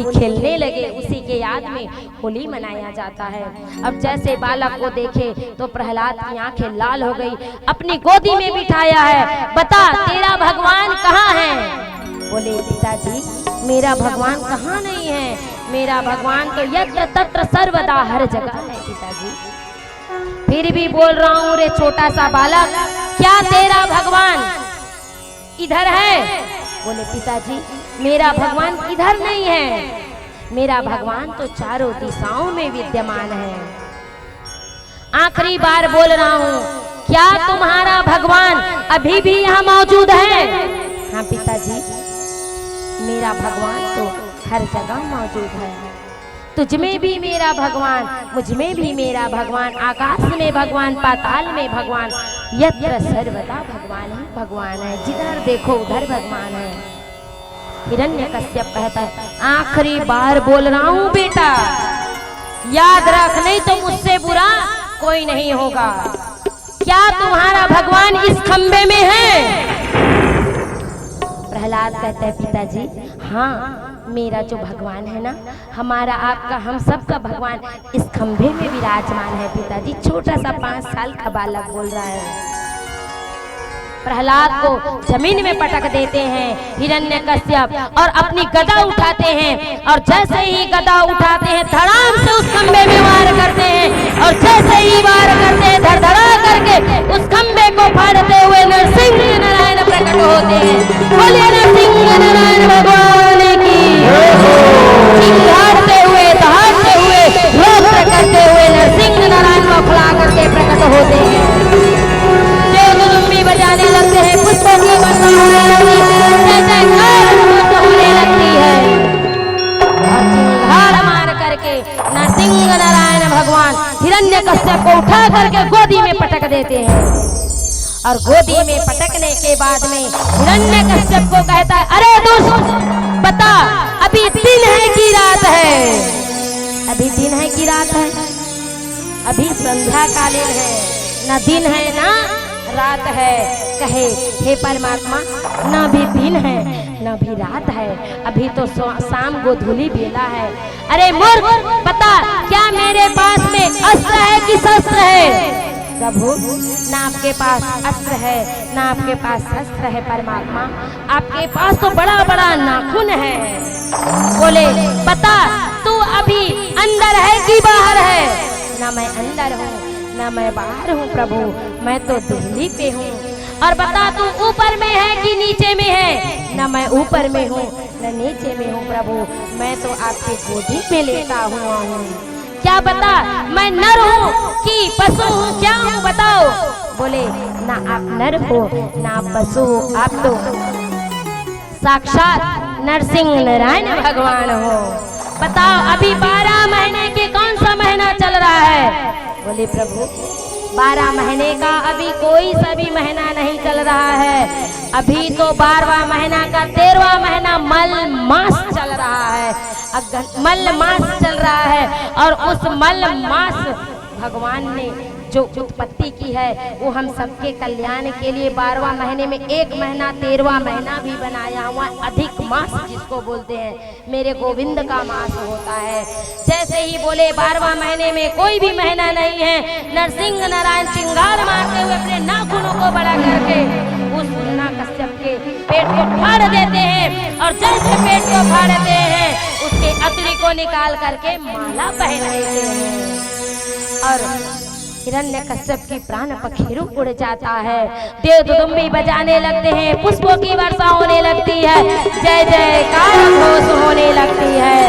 खेलने लगे उसी के याद में होली मनाया जाता है। अब जैसे बालक को देखे तो प्रहलाद की आंखें लाल हो गई अपनी गोदी में बिठाया है बता तेरा भगवान कहाँ है। बोले पिताजी मेरा भगवान कहाँ नहीं है मेरा भगवान तो यत्र तत्र सर्वदा हर जगह है पिताजी। फिर भी बोल रहा हूँ रे छोटा सा बालक क्या तेरा भगवान इधर है। बोले पिताजी मेरा भगवान इधर नहीं है मेरा भगवान तो चारों दिशाओं में विद्यमान है। आखिरी बार बोल रहा हूँ क्या तुम्हारा भगवान अभी भी यहाँ मौजूद है। हाँ पिताजी मेरा भगवान तो हर जगह मौजूद है तुझ में भी मेरा भगवान मुझ में भी मेरा भगवान आकाश में भगवान पाताल में भगवान यत्र सर्वदा भगवान ही भगवान है जिधर देखो उधर भगवान है। हिरण्यकश्यप कहता है आखिरी बार बोल रहा हूँ बेटा याद रख नहीं तो मुझसे बुरा कोई नहीं होगा। क्या तुम्हारा भगवान इस खंबे में है। प्रहलाद कहता है पिताजी हाँ मेरा जो भगवान है ना हमारा आपका हम सब का भगवान इस खंभे में विराजमान है पिताजी। छोटा सा 5 साल का बालक बोल रहा है। प्रहलाद को जमीन में पटक देते हैं हिरण्यकश्यप और अपनी गदा उठाते हैं और जैसे ही गदा उठाते हैं धड़ाम से उस खंभे में वार करते हैं और जैसे ही वार करते हैं धड़धड़ा हैं। बोलिए नरसिंह नारायण भगवान की। चिंगारते हुए दहाड़ते हुए रोत्र करते हुए नरसिंह नारायण बौखला करके प्रकट होते हैं। देवदुदुम्बी बजाने लगते हैं, पुष्पों की वर्षा होने लगती है, जय जयकार होने लगती है और चिंगार मार करके नरसिंह नारायण भगवान हिरण्यकश्यप को उठा करके गोदी में पटक देते हैं। और गोदी में पटकने के बाद में हिरण्यकश्यप को कहता है, अरे दुष्ट, बता अभी दिन है कि रात है? अभी दिन है कि रात है? अभी संध्या कालीन है, न दिन है ना रात है। कहे, हे परमात्मा, न भी दिन है न भी रात है, अभी तो शाम गोधूली बेला है। अरे मूर्ख, बता क्या मेरे पास में अस्त्र है कि शस्त्र है? प्रभु, ना आपके पास अस्त्र है ना आपके पास शस्त्र है परमात्मा, आपके पास तो बड़ा बड़ा नाखून है। बोले, बता तू अभी अंदर है कि बाहर है? ना मैं अंदर हूँ ना मैं बाहर हूँ प्रभु, मैं तो दिल्ली पे हूँ। और बता तू ऊपर में है कि नीचे में है? ना मैं ऊपर में हूँ न नीचे में हूँ प्रभु, मैं तो आपके गोदी में लेटा हुआ हूँ। क्या बता, मैं नर हूँ कि पशु हूँ, क्या हूँ बताओ? बोले, ना आप नर हो ना आप पशु हो, आप तो साक्षात नरसिंह नारायण भगवान हो। बताओ अभी 12 महीने के कौन सा महीना चल रहा है? बोले, प्रभु 12 महीने का अभी कोई सा भी महीना नहीं चल रहा है, अभी तो 12वां महीना का 13वां महीना मल मास चल रहा है। मल मास चल रहा है और उस मल मास भगवान ने जो उत्पत्ति की है वो हम सबके कल्याण के लिए 12वां महीने में एक महीना 13वां महीना भी बनाया हुआ, अधिक मास जिसको बोलते हैं, मेरे गोविंद का मास होता है। जैसे ही बोले 12वां महीने में कोई भी महीना नहीं है, नरसिंह नारायण चिंगार मारते हुए अपने नाखूनों को बड़ा करके उस हिरण्यकश्यप के पेट को फाड़ देते हैं और जैसे पेट को फाड़ते हैं उसके अतरी को निकाल करके माला पहन देते हैं और हिरण्यकश्यप की प्राण पखेरु उड़ जाता है। देवदुदुम्बी बजाने लगते हैं, पुष्पों की वर्षा होने लगती है, जय जयकार घोष होने लगती है,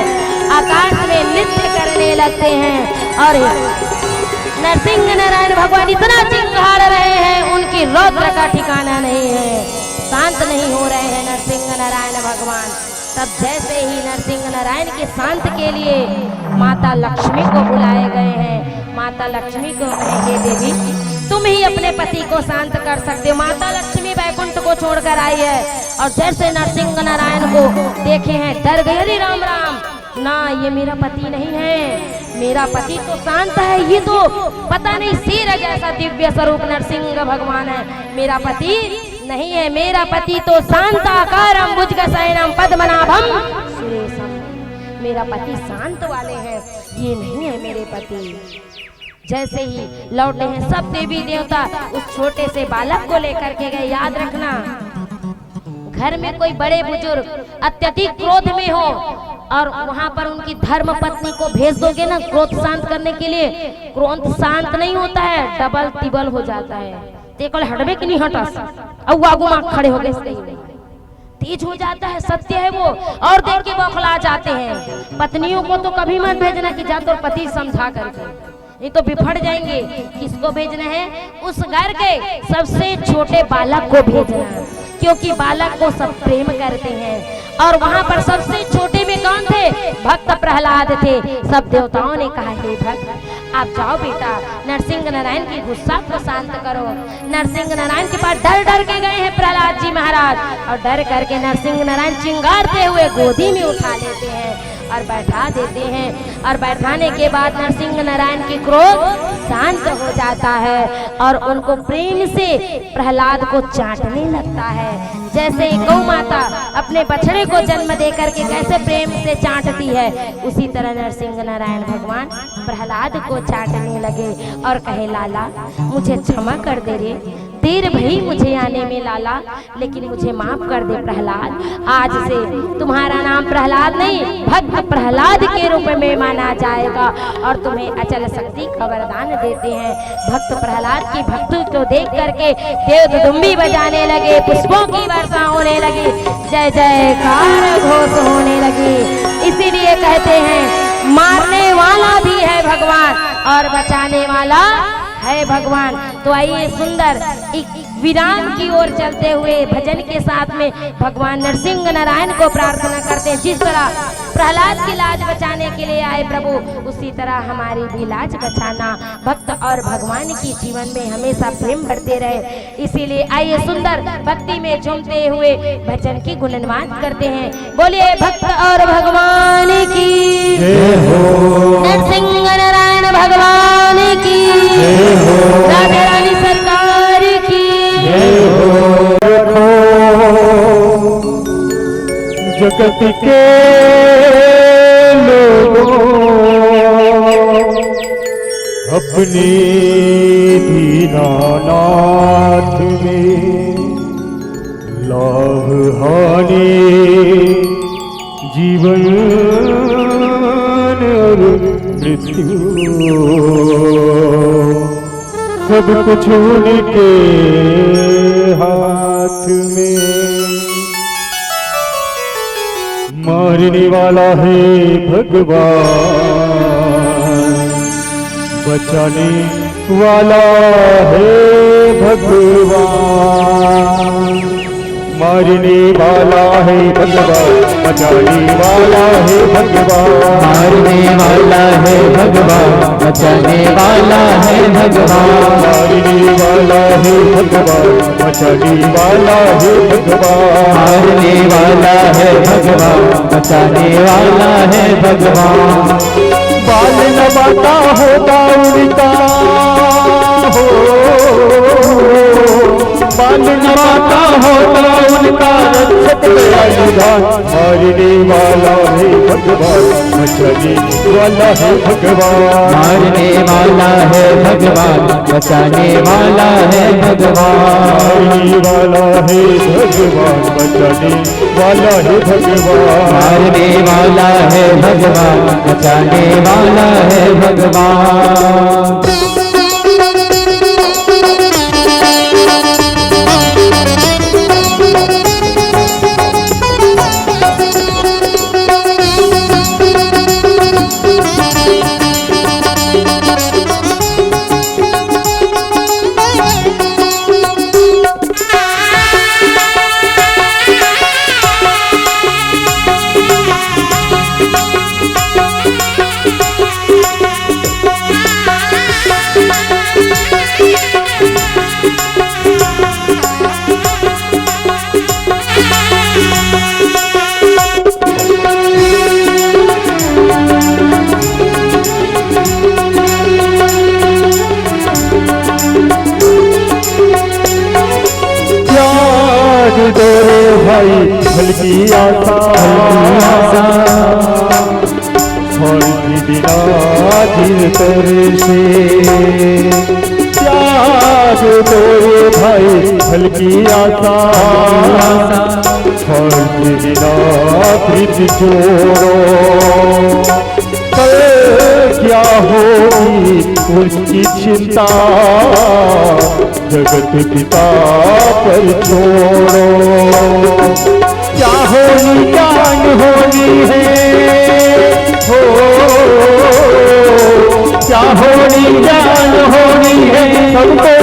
आकाश में नृत्य करने लगते हैं और नरसिंह नारायण भगवान इतना चिंगार रहे हैं, उनकी रौद्र का ठिकाना नहीं है, शांत नहीं हो रहे हैं नरसिंह नारायण भगवान। तब जैसे ही नरसिंह नारायण के शांत के लिए माता लक्ष्मी को बुलाए गए हैं, माता लक्ष्मी को कहे, हे देवी तुम ही अपने पति को शांत कर सकते हो। माता लक्ष्मी वैकुंठ को छोड़कर आई है और जैसे नरसिंह नारायण को देखे हैं डर गए, अरे राम राम, ना ये मेरा पति नहीं है, मेरा पति तो शांत है, ये तो पता नहीं शेर जैसा दिव्य स्वरूप नरसिंह भगवान है, मेरा पति नहीं है, मेरा पति तो शांताकारम भुजगशयनम पद्मनाभम सुरेशम, मेरा पति शांत वाले हैं, ये नहीं है मेरे पति। जैसे ही लौटे हैं सब देवी देवता उस छोटे से बालक को लेकर के गए। याद रखना, घर में कोई बड़े बुजुर्ग अत्यधिक क्रोध में हो और वहां पर उनकी धर्म पत्नी को भेज दोगे ना क्रोध शांत करने के लिए, क्रोध शांत नहीं होता है, डबल टिबल हो जाता है। देखो हटबे कि नहीं हटा, अब आगू मां खड़े हो गए, तेज हो जाता है, सत्य है वो, और देख के बौखला जाते हैं। पत्नियों को तो कभी मत भेजना कि जा तो पति समझा करके, नहीं तो बिफड़ जाएंगे। किसको भेजना है? उस घर के सबसे छोटे बालक को भेजना, क्योंकि बालक को सब प्रेम करते हैं। और वहां पर सबसे छोटे में कौन थे? भक्त प्रहलाद थे। सब देवताओं ने कहा, हे भक्त आप जाओ बेटा, नरसिंह नारायण की गुस्सा को शांत करो। नरसिंह नारायण के पास डर डर के गए हैं प्रहलाद जी महाराज, और डर करके नरसिंह नारायण चिंगारते हुए गोदी में उठा लेते हैं और बैठा देते हैं। और बैठाने के बाद नरसिंह नारायण की क्रोध शांत हो जाता है और उनको प्रेम से प्रहलाद को चाटने लगता है। जैसे गौ माता अपने बछड़े को जन्म देकर के कैसे प्रेम से चाटती है, उसी तरह नरसिंह नारायण भगवान प्रहलाद को चाटने लगे और कहे, लाला मुझे क्षमा कर दे रे, देर भई मुझे आने में लाला, लेकिन मुझे माफ कर दे प्रहलाद। आज से तुम्हारा नाम प्रहलाद नहीं, भक्त प्रहलाद के रूप में माना जाएगा और तुम्हें अचल शक्ति का वरदान देते हैं। भक्त प्रहलाद की भक्ति को देख करके देव दुदुम्बी बजाने लगे, पुष्पों की वर्षा होने लगी, जय जयकार घोष होने लगी। इसीलिए कहते हैं मारने वाला भी है भगवान और बचाने वाला है भगवान। तो आइए सुंदर विराम की ओर चलते हुए भजन के साथ में भगवान नरसिंह नारायण को प्रार्थना करते हैं। जिस तरह प्रहलाद की लाज बचाने के लिए आए प्रभु, उसी तरह हमारी भी लाज बचाना। भक्त और भगवान की जीवन में हमेशा प्रेम बढ़ते रहे। इसीलिए आइए सुंदर भक्ति में झूमते हुए भजन की गुणगान करते हैं। बोलिए भक्त और भगवान की नरसिंह नारायण भगवान की, राधा रानी सरकार की। जगत के लोगों अपने दीनानाथ में लाभ हानि जीवन और मृत्यु सब कुछ उनके हाथ में। मारने वाला है भगवान, बचाने वाला है भगवान। मारने वाला है भगवान, बचाने वाला है भगवान। मारने वाला है भगवान, बचाने वाला है भगवान। मारने वाला है भगवान, बचाने वाला है भगवान। मारने वाला है भगवान, बचाने वाला है भगवान। बाल नवाता होगा उनका हो, बाल नवाता होगा उनका रक्षक दयालुदान। मारने वाला है भगवान, बचाने वाला है भगवान। मारने वाला है भगवान, बचाने वाला है भगवान। मारने वाला है भगवान, बचाने वाला है भगवान। मारने वाला है भगवान, बचाने वाला है भगवान। भाई हल्की आशा और बिना दिल कर से त्याग दो भाई हल्की आशा और बिना प्रीत जोड़ो। क्या होगी उसकी चिंता जगत पिता पर छोड़ो। क्या होनी जान होनी है हो, क्या होनी जान होनी है सबको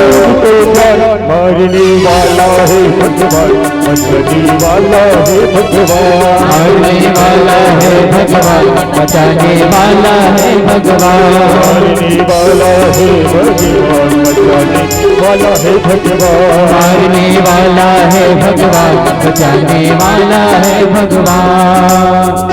मारने वाला है भगवान, बचाने वाला है भगवान। मारने वाला है भगवान, बचाने वाला है भगवान। मारने वाला है भगवान, बचाने वाला है भगवान। मारने वाला है भगवान, बचाने वाला है भगवान।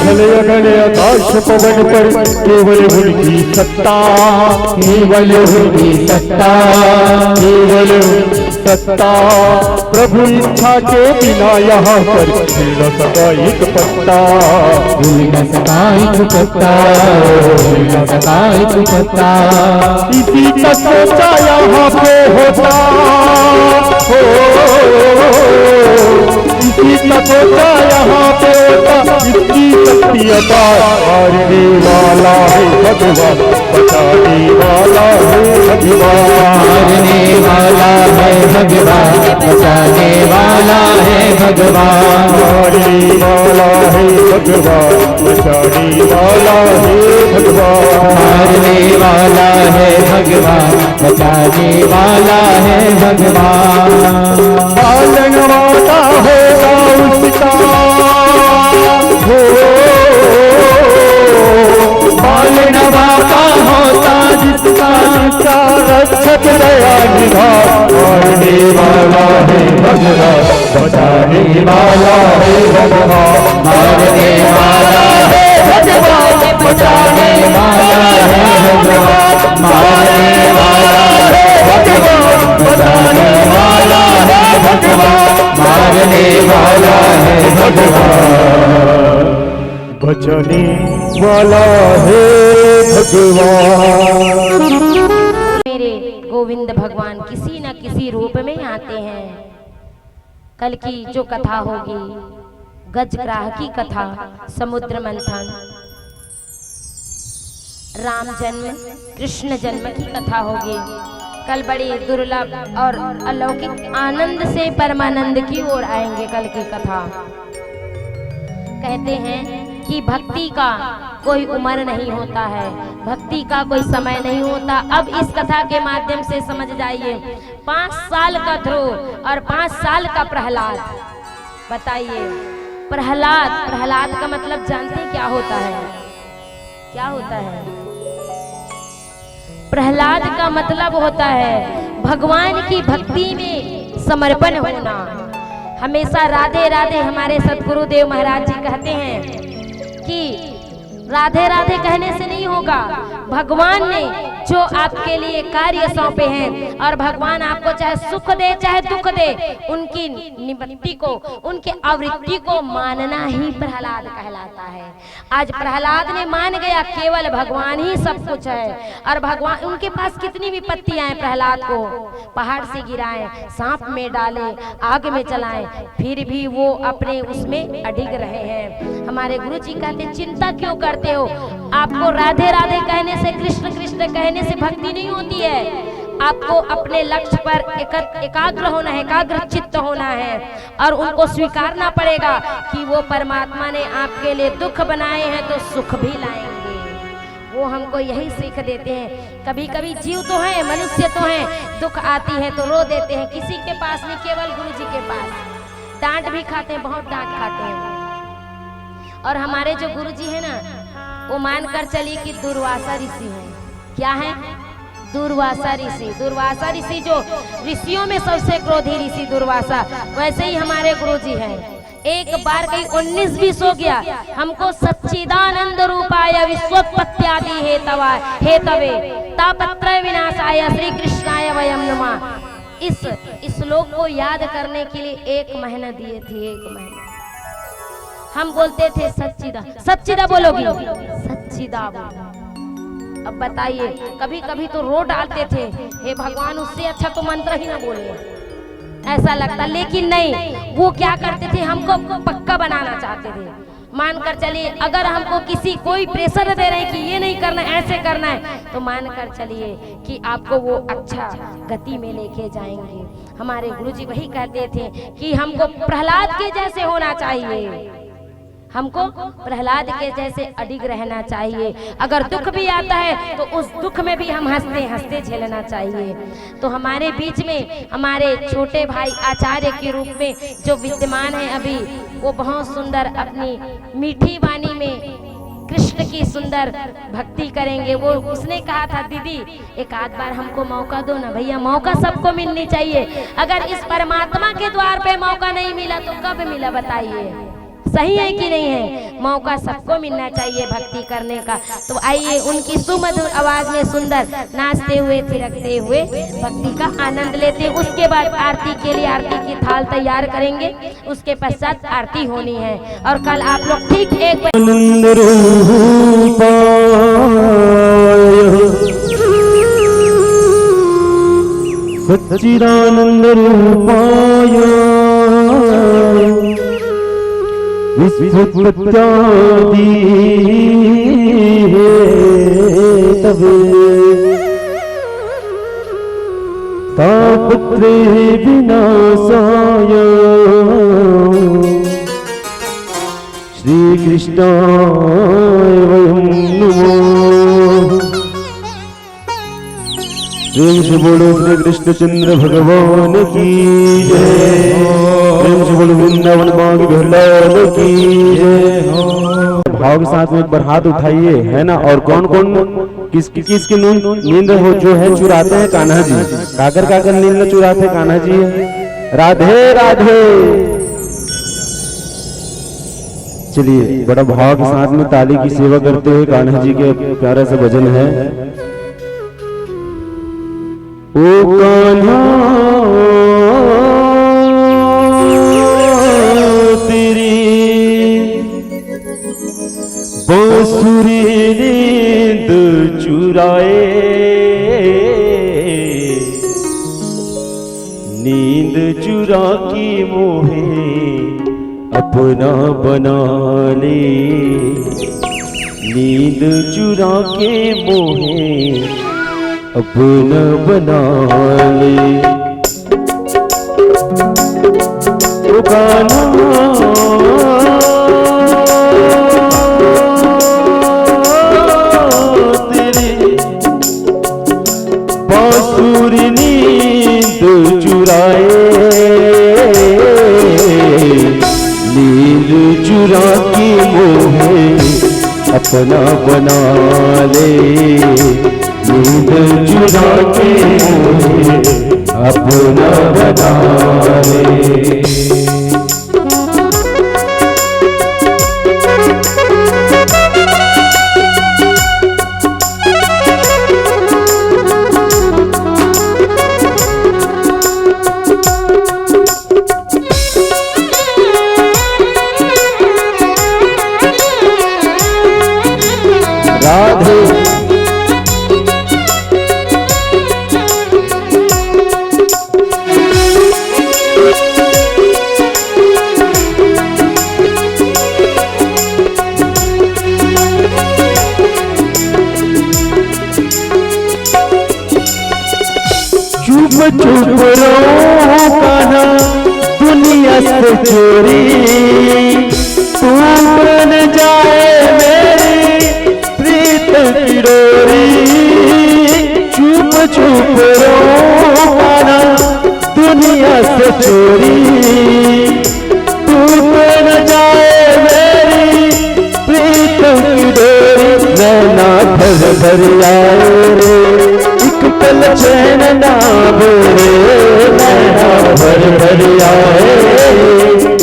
स्थल अगल आकाश पवन पर केवल उनकी सत्ता, केवल उनकी सत्ता, केवल उनकी सत्ता। प्रभु इच्छा के बिना यहाँ पर हिल न सका एक पत्ता, हिल न सका एक पत्ता, हिल न सका एक पत्ता। इसी का सोचा यहाँ पे होता हो, इसी का सोचा यहाँ पे होता। इसकी शक्ति अपार, मारने वाला है भगवान, बचाने वाला है भगवान, मारने वाला है भगवान, बचाने वाला है भगवान, मारने वाला है भगवान, बचाने वाला है भगवान, मारने वाला है भगवान, बचाने वाला है भगवान। पालन वाला होगा उसका हो, पालन वाला होता जिसका, रक्षक दया निधान। मारने वाला है भगवान, बचाने वाला है भगवान, मारने वाला है भगवान, बचाने वाला है भगवान, मारने वाला है भगवान, बचाने वाला है भगवान, मारने वाला है भगवान, बचाने वाला है भगवान। मेरे गोविंद भगवान किसी न किसी रूप में आते हैं। कल की जो कथा होगी, गजग्राह की कथा, समुद्र मंथन, राम जन्म, कृष्ण जन्म की कथा होगी। कल बड़ी दुर्लभ और अलौकिक आनंद से परमानंद की ओर आएंगे। कल की कथा कहते हैं कि भक्ति का कोई उम्र नहीं होता है, भक्ति का कोई समय नहीं होता। अब इस कथा के माध्यम से समझ जाइए। 5 साल का ध्रुव और 5 साल का प्रहलाद। बताइए, प्रहलाद का मतलब जानते क्या होता है? क्या होता है? प्रहलाद का मतलब होता है भगवान की भक्ति में समर्पण होना। हमेशा राधे राधे हमारे सतगुरुदेव महाराज जी कहते हैं कि राधे राधे कहने से नहीं होगा। भगवान ने जो आपके लिए कार्य सौंपे हैं और भगवान आपको चाहे सुख दे चाहे दुख दे, उनकी निवृत्ति को, उनके आवृत्ति को मानना ही प्रहलाद कहलाता है। आज प्रहलाद ने मान गया केवल भगवान ही सब कुछ है। और भगवान, उनके पास कितनी विपत्तियां हैं, प्रहलाद को पहाड़ से गिराए, सांप में डाले, आग में चलाए, फिर भी वो अपने उसमें अडिग रहे हैं। हमारे गुरु जी कहते चिंता क्यों करते हो? आपको राधे राधे कहने से, कृष्ण कृष्ण कहने से भक्ति नहीं होती है। आपको अपने लक्ष्य पर एकाग्र होना है, एकाग्र चित्त होना है और उनको स्वीकारना पड़ेगा कि वो परमात्मा ने आपके लिए दुख बनाए हैं तो सुख भी लाएंगे। वो हमको यही सीख देते हैं। कभी कभी जीव तो है, मनुष्य तो है, दुख आती है तो रो देते हैं। किसी के पास नहीं, केवल गुरु जी के पास। डांट भी खाते हैं, बहुत डांट खाते हैं। और हमारे जो गुरु जी है ना, वो मानकर चलिए कि दुर्वासा ऋषि है। क्या है? दुर्वासा ऋषि। दुर्वासा ऋषि जो ऋषियों में सबसे क्रोधी ऋषि दुर्वासा, वैसे ही हमारे गुरुजी हैं। एक बार कहीं 19-20 हो गया, हमको सच्चिदानंद रूपाय विश्वोत्पत्त्यादि हेतवे तापत्रय विनाशाय श्री कृष्णाय वयम नमः। इस श्लोक को याद करने के लिए 1 महीना दिए थे। 1 महीना हम बोलते थे सच्चिदा, सच्चिदा बोलोगी, सच्चिदा बोलो। अब बताइए, कभी कभी तो रो डालते थे, हे भगवान उससे अच्छा तो मंत्र ही ना बोले, ऐसा लगता। लेकिन नहीं, वो क्या करते थे, हमको पक्का बनाना चाहते थे। मानकर चलिए, अगर हमको कोई प्रेशर दे रहे हैं कि ये नहीं करना, ऐसे करना है, तो मानकर चलिए कि आपको वो अच्छा गति में लेके जाएंगे। हमारे गुरुजी वही कहते थे कि हमको प्रहलाद के जैसे होना चाहिए, हमको प्रहलाद के जैसे अडिग रहना चाहिए। अगर दुख भी आता है तो उस दुख में भी हम हंसते हंसते झेलना चाहिए। तो हमारे बीच में हमारे छोटे भाई आचार्य के रूप में जो विद्यमान है अभी, वो बहुत सुंदर अपनी मीठी वाणी में कृष्ण की सुंदर भक्ति करेंगे। वो उसने कहा था, दीदी एक आध बार हमको मौका दो ना। भैया, मौका सबको मिलनी चाहिए। अगर इस परमात्मा के द्वार पे मौका नहीं मिला तो कब मिला बताइए? सही है कि नहीं है? मौका सबको मिलना चाहिए भक्ति करने का। तो आइए उनकी सुमधुर आवाज में सुंदर नाचते हुए थिरकते हुए भक्ति का आनंद लेते हैं। उसके बाद आरती के लिए आरती की थाल तैयार करेंगे, उसके पश्चात आरती होनी है। और कल आप लोग ठीक 1 बजे आनंद रूपाय सच्चिदानंद रूपाय विश्वोत्पत्त्यादि हेतवे तापत्रे विनाशाय श्री कृष्णाय वयं नमः। प्रेम से बोलो श्री कृष्णचंद्र भगवान की जय। प्रेम से बोलो वृंदावन बाग भगवान की जय। भाव के साथ में एक बार हाथ उठाइए, है ना। और कौन कौन किसकी नींद हो जो है चुराते हैं? कान्हा जी। काकर काकर नींद चुराते हैं? कान्हा जी। राधे राधे। चलिए बड़ा भाव के साथ में ताली की सेवा करते हुए कान्हा जी के प्यारा सा भजन है। ओ कान्हा तेरी बांसुरी नींद चुराए, नींद चुरा की मोहे अपना बना ले, नींद चुरा के मोहे अपना बना ले। ओ कान्हा तेरी बांसुरी नींद चुराए, नींद चुरा के मोहे अपना बना ले, नींद चुरा के मोहे अपना बना ले। राधे चुप चुप रहो कान्हा दुनिया से चोरी, तू बन जाए मेरी प्रीत की डोरी। चुप चुप रहो कान्हा दुनिया से चोरी, तू बन जाए मेरी प्रीत की डोरी। नैना भर भर आए रे एक पल चैन ना बोले, नैना भर भर आए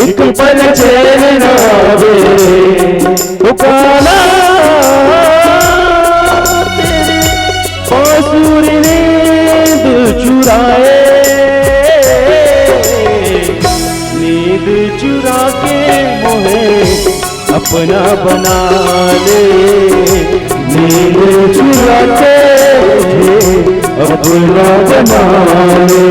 एक पल चैन ना बोले। ओ कान्हा तेरी बांसुरी नींद चुराए, नींद चुरा के मोहे अपना बना ले, नींद चुरा के अपना बना ले।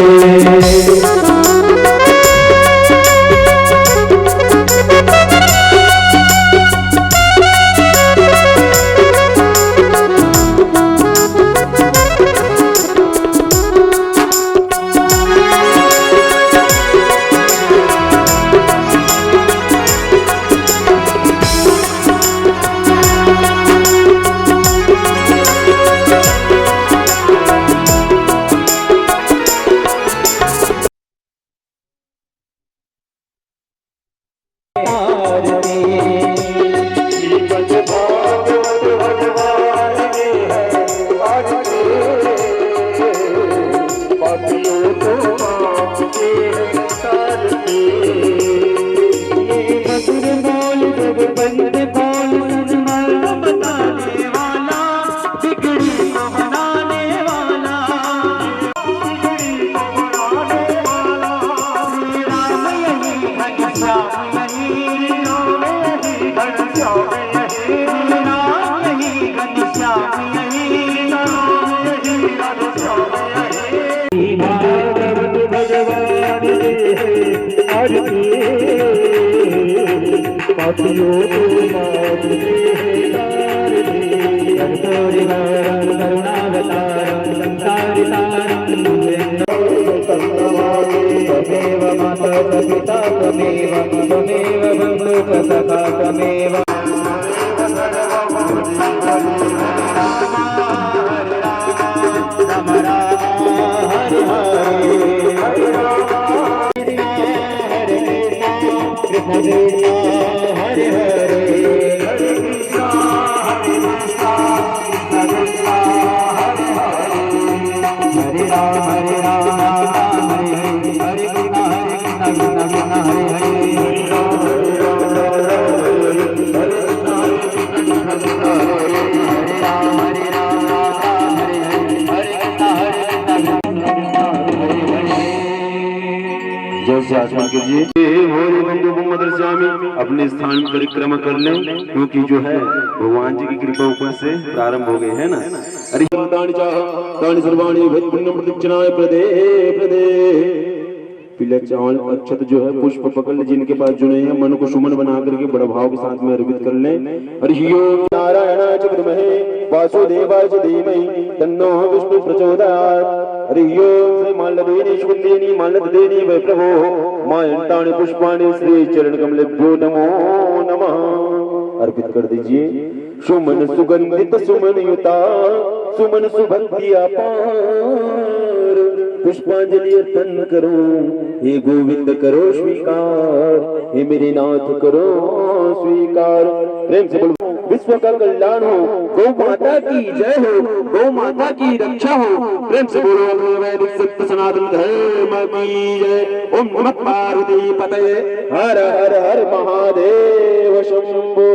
मधुर घनश्याम यही राम यही घनश्याम यही राम यही घनश्याम यही राम यही घनश्याम यही भागवत भगवान आरती पापियों को माफ तमेव माता पिता तमेव तमेव बन्धुः सखा तमेव राम राम हरे हरे हरे राम हरे कृष्ण कृष्ण हरे हरे हरे कृष्ण हरे कृष्ण कृष्ण कृष्ण हरे हरे हरे राम राम हरे हरे हरे कृष्ण कृष्ण हरे हरे जैसे आचमन कीजिए। मोरे बंधु मोहम्मद स्वामी अपने स्थान में परिक्रमा कर लें, क्योंकि जो है भगवान जी की कृपा ऊपर से प्रारंभ हो गई है ना। अरे तानि सर्वाणि वेद पुण्यम प्रदक्षिणाय प्रदे प्रदे पीला चावल अक्षत जो है पुष्प पकड़ ले, जिनके पास जुड़े हैं मन को सुमन बना करके बड़ा भाव के साथ में अर्पित कर लें। हरि ओम नारायणाय च विद्महे वासुदेवाय च धीमहि तन्नो विष्णु प्रचोदयात्। हरि ओम श्री माल्यदेनी शुभदेनी माल्यदेनी वै प्रभो मायंतानि पुष्पाणि श्री चरण कमलेभ्यो नमो नमः अर्पित कर दीजिए। सुमन सुगंधित सुमन युता सुमन सुभक्ति अपार पुष्पांजलि अर्पण करो, हे गोविंद करो स्वीकार, हे मेरे नाथ करो स्वीकार। प्रेम से बोलो विश्व का कल्याण हो, गौ माता की जय हो, गौ माता की रक्षा हो। प्रेम से बोलो वैदिक सत्य सनातन धर्म की जय। ओम नमः पार्वती पतये हर हर हर महादेव शंभो।